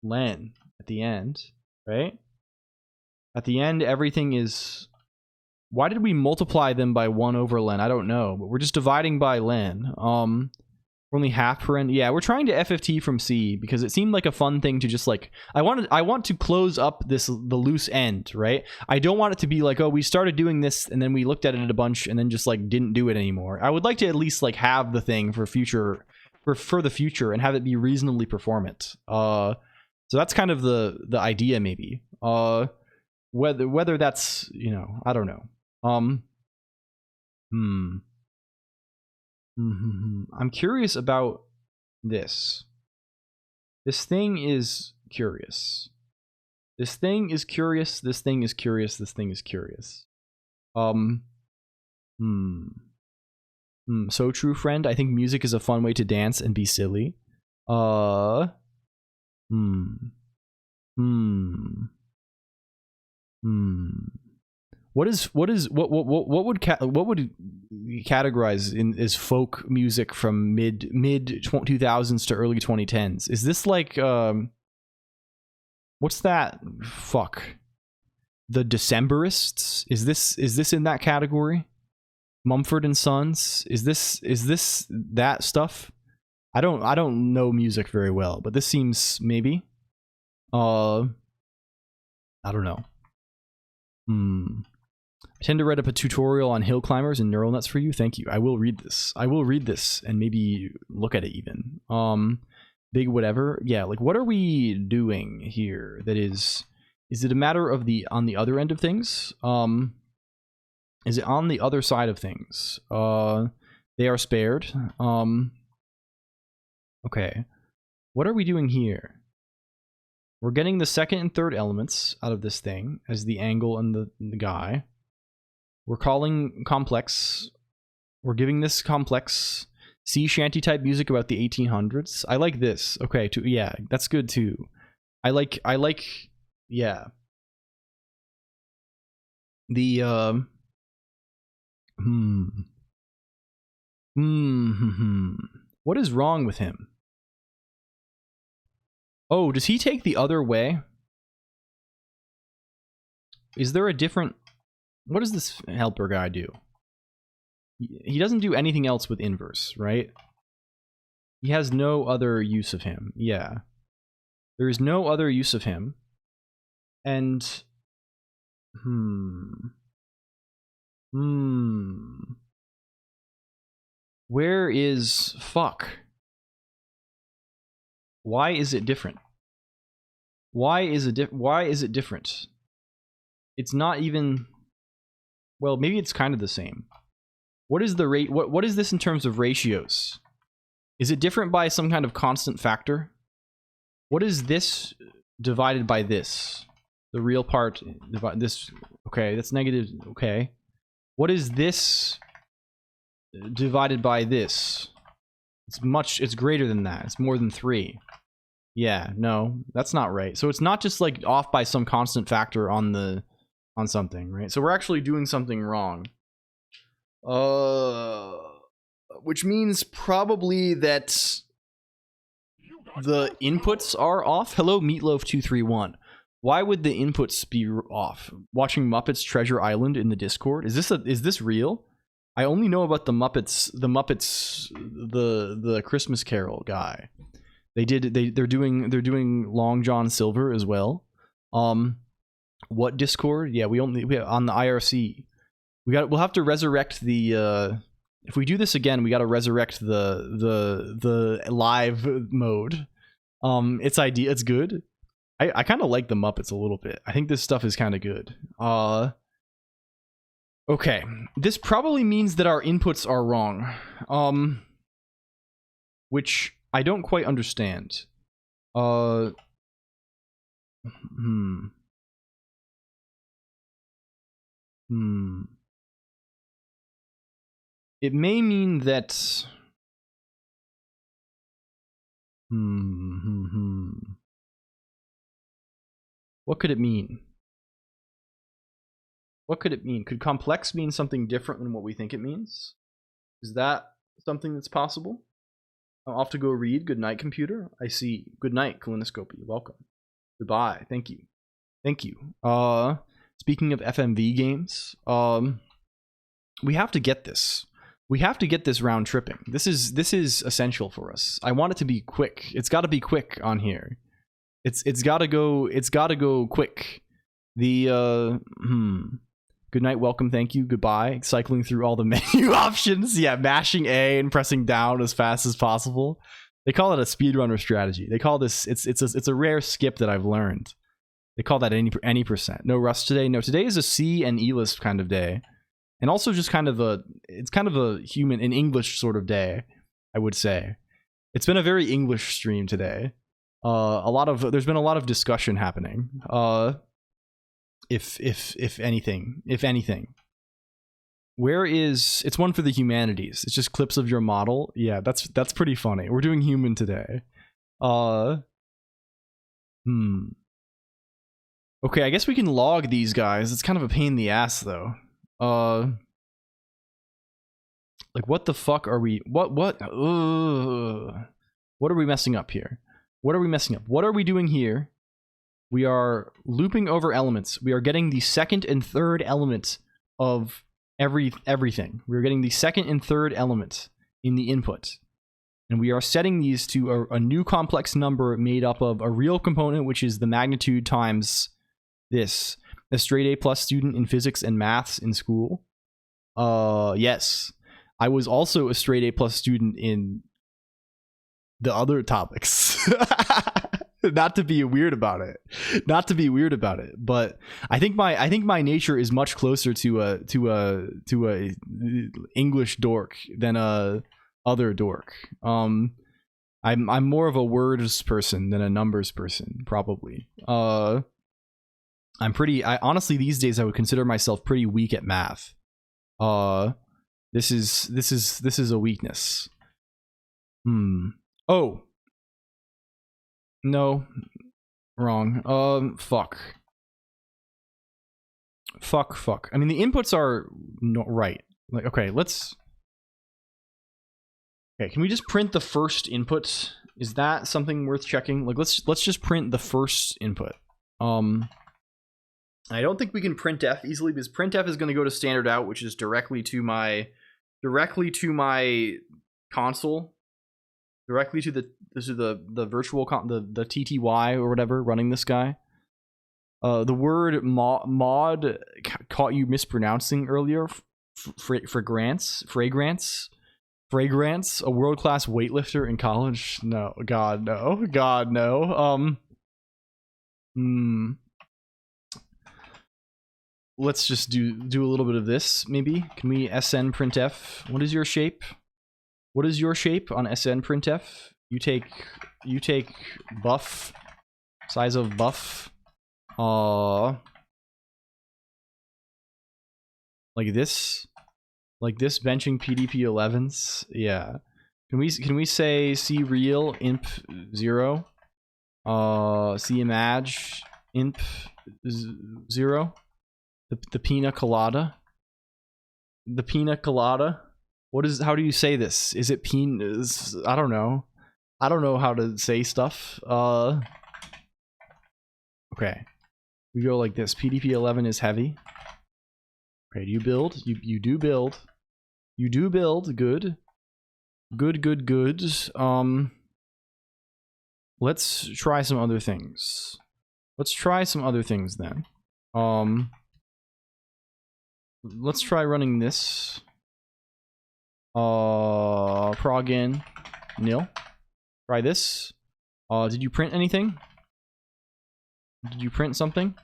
len at the end, right? At the end, everything is. Why did we multiply them by 1 over len? I don't know, but we're just dividing by len. Only half per end. Yeah, we're trying to FFT from C because it seemed like a fun thing to just like. I want to close up the loose end, right? I don't want it to be like, oh, we started doing this and then we looked at it a bunch and then just like didn't do it anymore. I would like to at least like have the thing for the future and have it be reasonably performant. So that's kind of the idea, maybe. Whether that's, you know, I don't know. I'm curious about this. This thing is curious. This thing is curious. This thing is curious. This thing is curious. So true, friend. I think music is a fun way to dance and be silly. What would categorize as folk music from mid 2000s to early 2010s? Is this like what's that? Fuck. The Decemberists? Is this in that category? Mumford and Sons? Is this that stuff? I don't know music very well, but this seems maybe. I don't know. I tend to write up a tutorial on hill climbers and neural nets for you. Thank you. I will read this. I will read this and maybe look at it even. Big whatever. Yeah, like what are we doing here? That is it a matter of on the other end of things? Is it on the other side of things? They are spared. Okay. What are we doing here? We're getting the second and third elements out of this thing as the angle and the guy. We're calling complex. We're giving this complex sea shanty type music about the 1800s. I like this. Okay, yeah, that's good too. I like yeah. The What is wrong with him? Oh, does he take the other way? Is there a different... What does this helper guy do? He doesn't do anything else with inverse, right? He has no other use of him. Yeah. There is no other use of him. And... Where is... Fuck. Why is it different? Why is it different? It's not even... Well, maybe it's kind of the same. What is the rate? What is this in terms of ratios? Is it different by some kind of constant factor? What is this divided by this? The real part divide this. Okay, that's negative. Okay. What is this divided by this? It's greater than that. It's more than 3. Yeah, no, that's not right. So it's not just like off by some constant factor on the on something, right? So we're actually doing something wrong. Which means probably that the inputs are off. Hello, Meatloaf231. Why would the inputs be off? Watching Muppets Treasure Island in the Discord? Is this real? I only know about the Muppets, the Christmas Carol guy. They're doing Long John Silver as well. What Discord? Yeah, we on the IRC. We'll have to resurrect the if we do this again, we got to resurrect the live mode. It's good. I kind of like the Muppets a little bit. I think this stuff is kind of good. Okay. This probably means that our inputs are wrong. Which I don't quite understand. It may mean that what could it mean? What could it mean? Could complex mean something different than what we think it means? Is that something that's possible? I'm off to go read. Good night, computer. I see. Good night, Colonoscopy. Welcome. Goodbye. Thank you. Thank you. Speaking of FMV games, we have to get this. We have to get this round tripping. This is essential for us. I want it to be quick. It's got to be quick on here. It's got to go quick. The good night, welcome, thank you, goodbye. Cycling through all the menu options. Yeah, mashing A and pressing down as fast as possible. They call it a speedrunner strategy. They call this it's a rare skip that I've learned. They call that any percent. No rust today. No, today is a C and E list kind of day. And also just kind of an English sort of day, I would say. It's been a very English stream today. There's been a lot of discussion happening. If anything. Where is it's one for the humanities. It's just clips of your model. Yeah, that's pretty funny. We're doing human today. Okay, I guess we can log these guys. It's kind of a pain in the ass though. Like what the fuck are we what are we messing up here? What are we messing up? What are we doing here? We are looping over elements. We are getting the second and third element of everything. We're getting the second and third element in the input. And we are setting these to a new complex number made up of a real component, which is the magnitude times this. A straight A plus student in physics and maths in school. Yes. I was also a straight A plus student in the other topics. Not to be weird about it, but I think my nature is much closer to a English dork than a other dork. I'm more of a words person than a numbers person, probably. Honestly these days I would consider myself pretty weak at math. This is a weakness. Oh. No. Wrong. Fuck. I mean, the inputs are not right. Like, okay, let's... Okay, can we just print the first input? Is that something worth checking? Like, let's just print the first input. I don't think we can printf easily because printf is going to go to standard out, which is directly to my console. Directly to the virtual the TTY or whatever running this guy. The word mod caught you mispronouncing earlier. Fragrance, a world-class weightlifter in college. No, God no. Let's just do a little bit of this. Maybe can we SN printf? What is your shape? What is your shape on SN printf? You take buff, size of buff, like this benching PDP 11s. Yeah. Can we say C real imp 0, C imag imp 0? The pina colada. The pina colada. How do you say this? Is it I don't know. I don't know how to say stuff. Okay. We go like this. PDP 11 is heavy. Okay, do you build? You do build. You do build. Good. Good. Let's try some other things. Let's try some other things then. Let's try running this. Prog in. Nil. Try this. Did you print anything? Did you print something?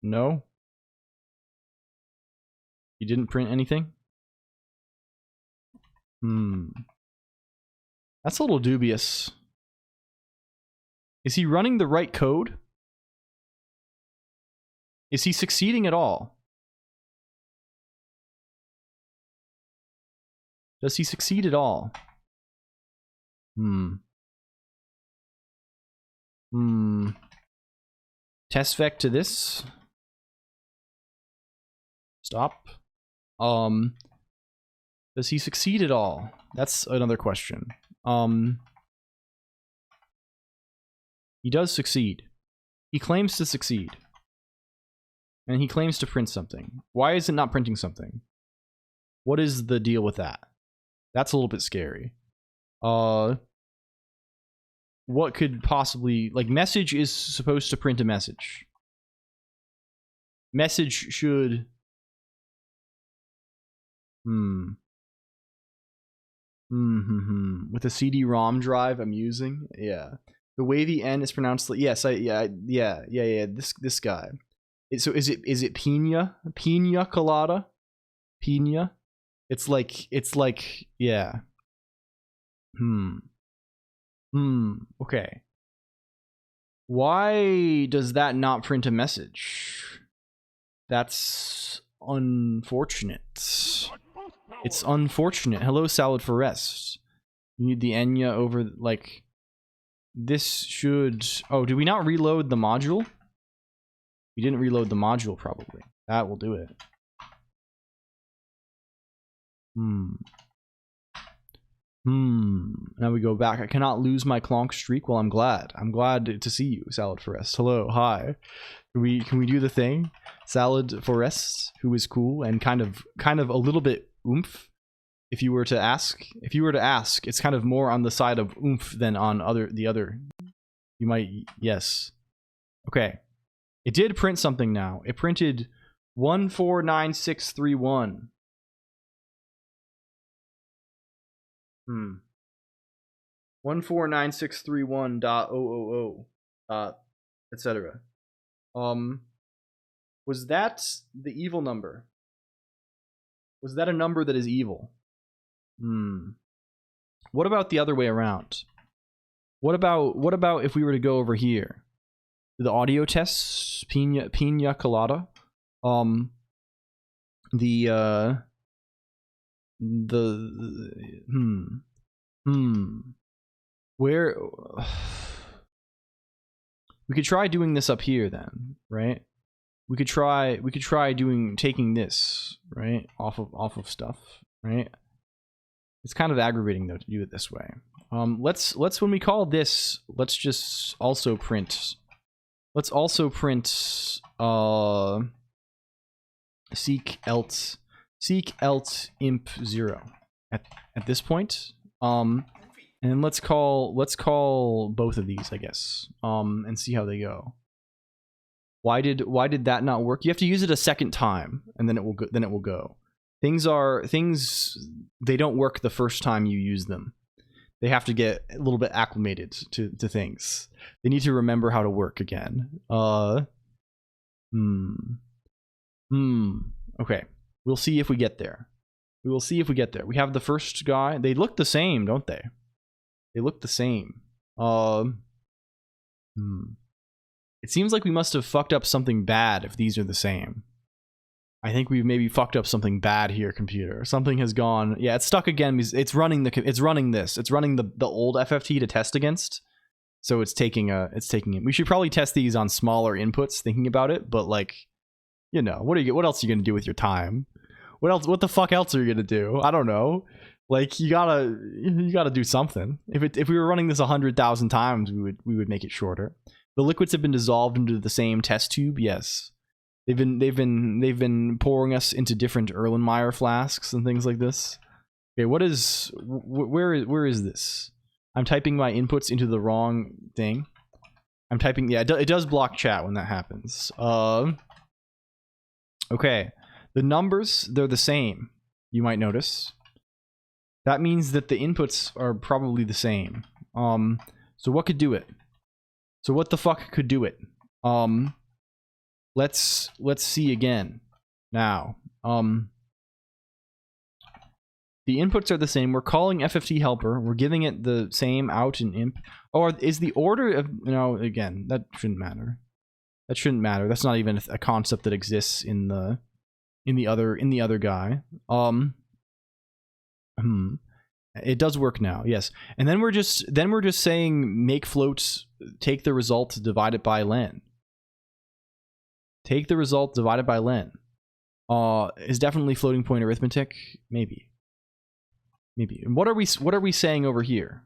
No. You didn't print anything? That's a little dubious. Is he running the right code? Is he succeeding at all? Does he succeed at all? Test vec to this. Stop. Does he succeed at all? That's another question. He does succeed. He claims to succeed. And he claims to print something. Why is it not printing something? What is the deal with that? That's a little bit scary. What could possibly... Like, message is supposed to print a message. Message should... With a CD-ROM drive, I'm using? Yeah. The wavy N is pronounced... Yes, yeah. This guy. So is it pina? Pina colada? Pina? It's like, yeah. Okay. Why does that not print a message? That's unfortunate. It's unfortunate. Hello, Salad for Rest. You need the Enya over, like... This should... Oh, did we not reload the module? We didn't reload the module, probably. That will do it. Now we go back. I cannot lose my Colonq streak. Well, I'm glad. I'm glad to see you, Salad Forest. Hello, hi. Can we do the thing? Salad Forest, who is cool and kind of a little bit oomph. If you were to ask, it's kind of more on the side of oomph than on the other. You might, yes. Okay. It did print something now. It printed 149631. 149631.000 etc. Was that the evil number? Was that a number that is evil? What about the other way around? What about if we were to go over here? The audio tests, pina colada. Where we could try doing this up here then, right? We could try taking this, right, off of stuff, right? It's kind of aggravating though to do it this way. Let's when we call this, let's just also print. Let's also print seek elt imp 0 at this point. And let's call both of these, I guess. And see how they go. Why did that not work? You have to use it a second time, and then it will go. Things they don't work the first time you use them. They have to get a little bit acclimated to things. They need to remember how to work again. Okay. We'll see if we get there. We will see if we get there. We have the first guy. They look the same, don't they? They look the same. It seems like we must have fucked up something bad if these are the same. I think we've maybe fucked up something bad here, computer. Something has gone. Yeah, it's stuck again. It's running this. It's running the old FFT to test against. So it's taking it. We should probably test these on smaller inputs, thinking about it, but like You know, what else are you gonna do with your time? What the fuck else are you gonna do? I don't know. Like, you gotta do something. If we were running this 100,000 times, we would make it shorter. The liquids have been dissolved into the same test tube. Yes, they've been pouring us into different Erlenmeyer flasks and things like this. Okay, where is this? I'm typing my inputs into the wrong thing. I'm typing, yeah, it does block chat when that happens. Okay, the numbers, they're the same, you might notice. That means that the inputs are probably the same. So what could do it? So what the fuck could do it? Let's see again. Now, the inputs are the same. We're calling FFT helper. We're giving it the same out and imp. Or is the order of, no, again, that shouldn't matter. That shouldn't matter. That's not even a concept that exists in the other guy. It does work now, yes. And then we're just saying make floats, take the result, divide it by len. Take the result, divide it by len. Is definitely floating point arithmetic? Maybe. And what are we saying over here?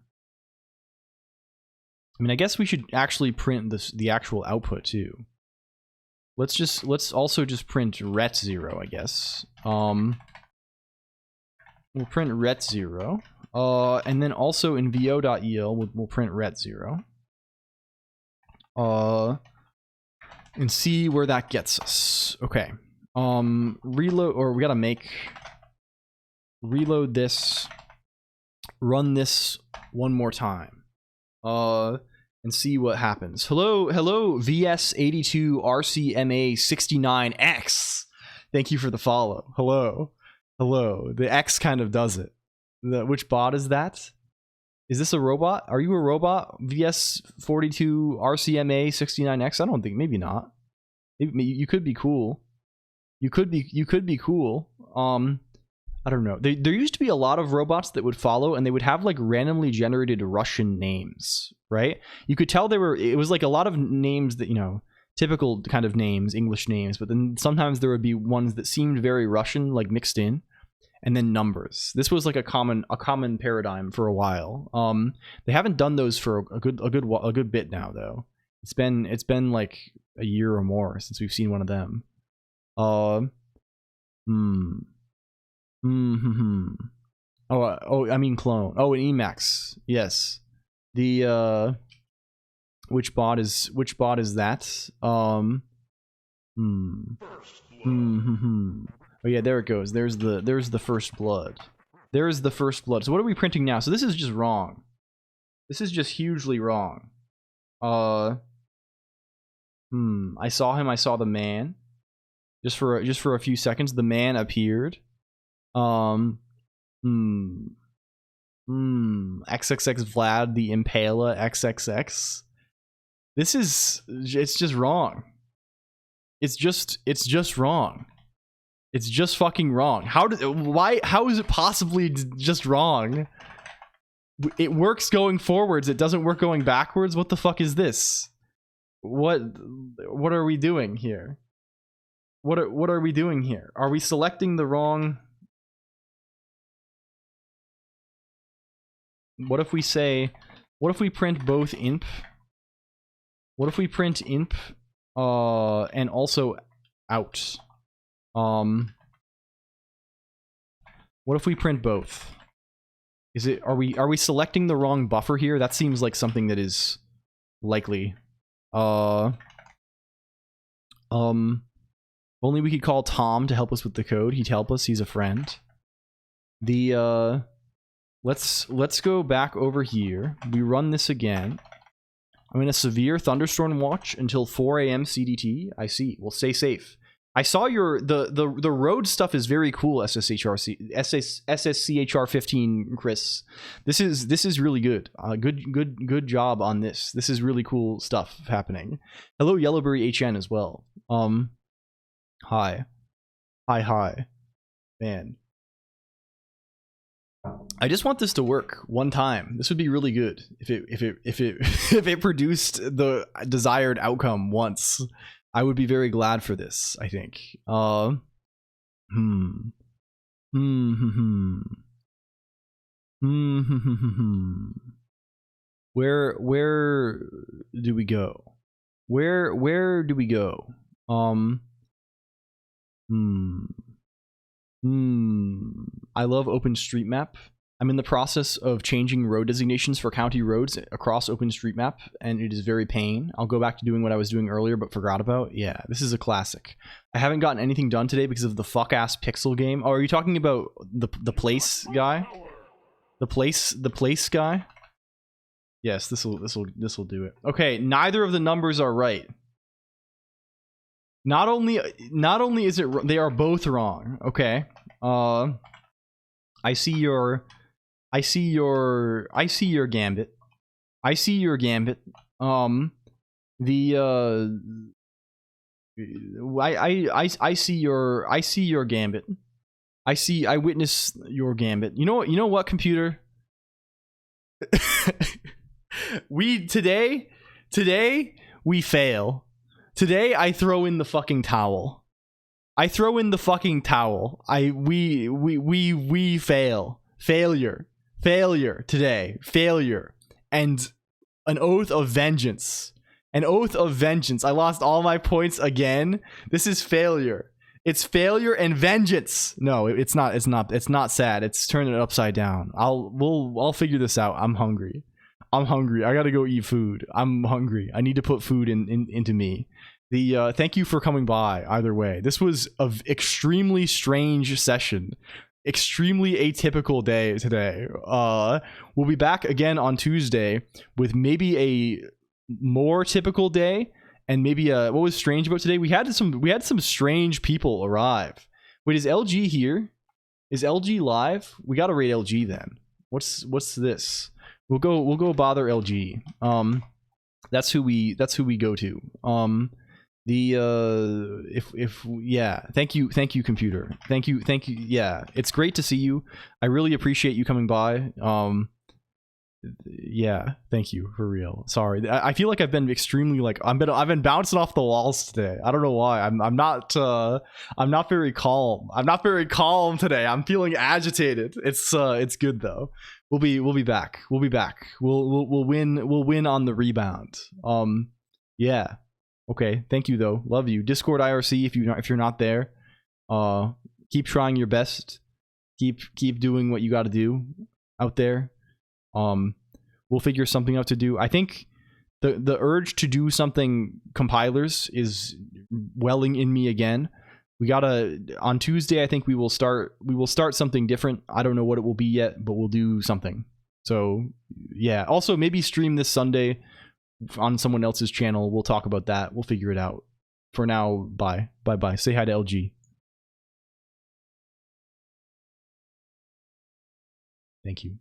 I mean, I guess we should actually print the actual output too. Let's also just print ret 0, I guess. We'll print ret 0. And then also in vo.el we'll print ret 0. And see where that gets us. Okay. Reload, or we gotta reload this, run this one more time, and see what happens. Hello VS82 RCMA 69X. Thank you for the follow. Hello. The X kind of does it. Which bot is that? Is this a robot? Are you a robot? VS42 RCMA 69X? I don't think. Maybe not. Maybe you could be cool. You could be cool. I don't know. There used to be a lot of robots that would follow, and they would have like randomly generated Russian names, right? You could tell it was like a lot of names that, you know, typical kind of names, English names, but then sometimes there would be ones that seemed very Russian, like mixed in, and then numbers. This was like a common paradigm for a while. They haven't done those for a good bit now, though. It's been like a year or more since we've seen one of them. Oh, I mean clone. Oh, an Emacs. Yes. The which bot is that? Oh yeah, there it goes. There's the first blood. There's the first blood. So what are we printing now? So this is just wrong. This is just hugely wrong. I saw him. I saw the man. Just for a few seconds, the man appeared. XXX Vlad the Impala XXX. It's just wrong. It's just wrong. It's just fucking wrong. How is it possibly just wrong? It works going forwards, it doesn't work going backwards. What the fuck is this? What are we doing here? What are we doing here? Are we selecting the wrong? What if we print both imp? What if we print imp and also out? What if we print both? Are we selecting the wrong buffer here? That seems like something that is likely. Only we could call Tom to help us with the code. He'd help us. He's a friend. Let's go back over here. We run this again. I'm in a severe thunderstorm watch until 4 a.m. CDT. I see. Well, stay safe. I saw the road stuff is very cool. SSCHR15, Chris. This is really good. Good job on this. This is really cool stuff happening. Hello, Yellowberry HN as well. Hi, man. I just want this to work one time. This would be really good if it produced the desired outcome once. I would be very glad for this, I think. Where do we go? Where do we go? I love OpenStreetMap. I'm in the process of changing road designations for county roads across OpenStreetMap, and it is very pain. I'll go back to doing what I was doing earlier but forgot about. Yeah, this is a classic. I haven't gotten anything done today because of the fuck-ass pixel game. Oh, are you talking about the place guy? The place guy? Yes, this will do it. Okay, neither of the numbers are right. Not only is it, they are both wrong. Okay. I see your gambit. I see your gambit. I see your gambit. I witness your gambit. You know what, computer? Today we fail. Today I throw in the fucking towel. We fail. Failure today. Failure. And an oath of vengeance. I lost all my points again. This is failure. It's failure and vengeance. No, it's not sad. It's turning it upside down. I'll figure this out. I'm hungry. I gotta go eat food. I'm hungry. I need to put food into me. Thank you for coming by either way. This was an extremely strange session. Extremely atypical day today. We'll be back again on Tuesday with maybe a more typical day, and maybe what was strange about today, we had some strange people arrive. Wait, is LG here? Is LG live? We gotta rate LG then. What's this? We'll go bother LG. That's who we go to. Yeah, thank you computer. Thank you. Yeah, it's great to see you. I really appreciate you coming by. Yeah, thank you, for real. Sorry, I feel like I've been extremely I've been bouncing off the walls today. I don't know why. I'm not very calm. I'm not very calm today. I'm feeling agitated. It's good though. We'll be back. We'll win on the rebound. Yeah. Okay, thank you though. Love you. Discord IRC if you're not there. Keep trying your best. Keep doing what you got to do out there. We'll figure something out to do. I think the urge to do something compilers is welling in me again. We gotta, on Tuesday, I think we will start something different. I don't know what it will be yet, but we'll do something. So yeah, also maybe stream this Sunday on someone else's channel. We'll talk about that. We'll figure it out. For now, bye. Say hi to LG. Thank you.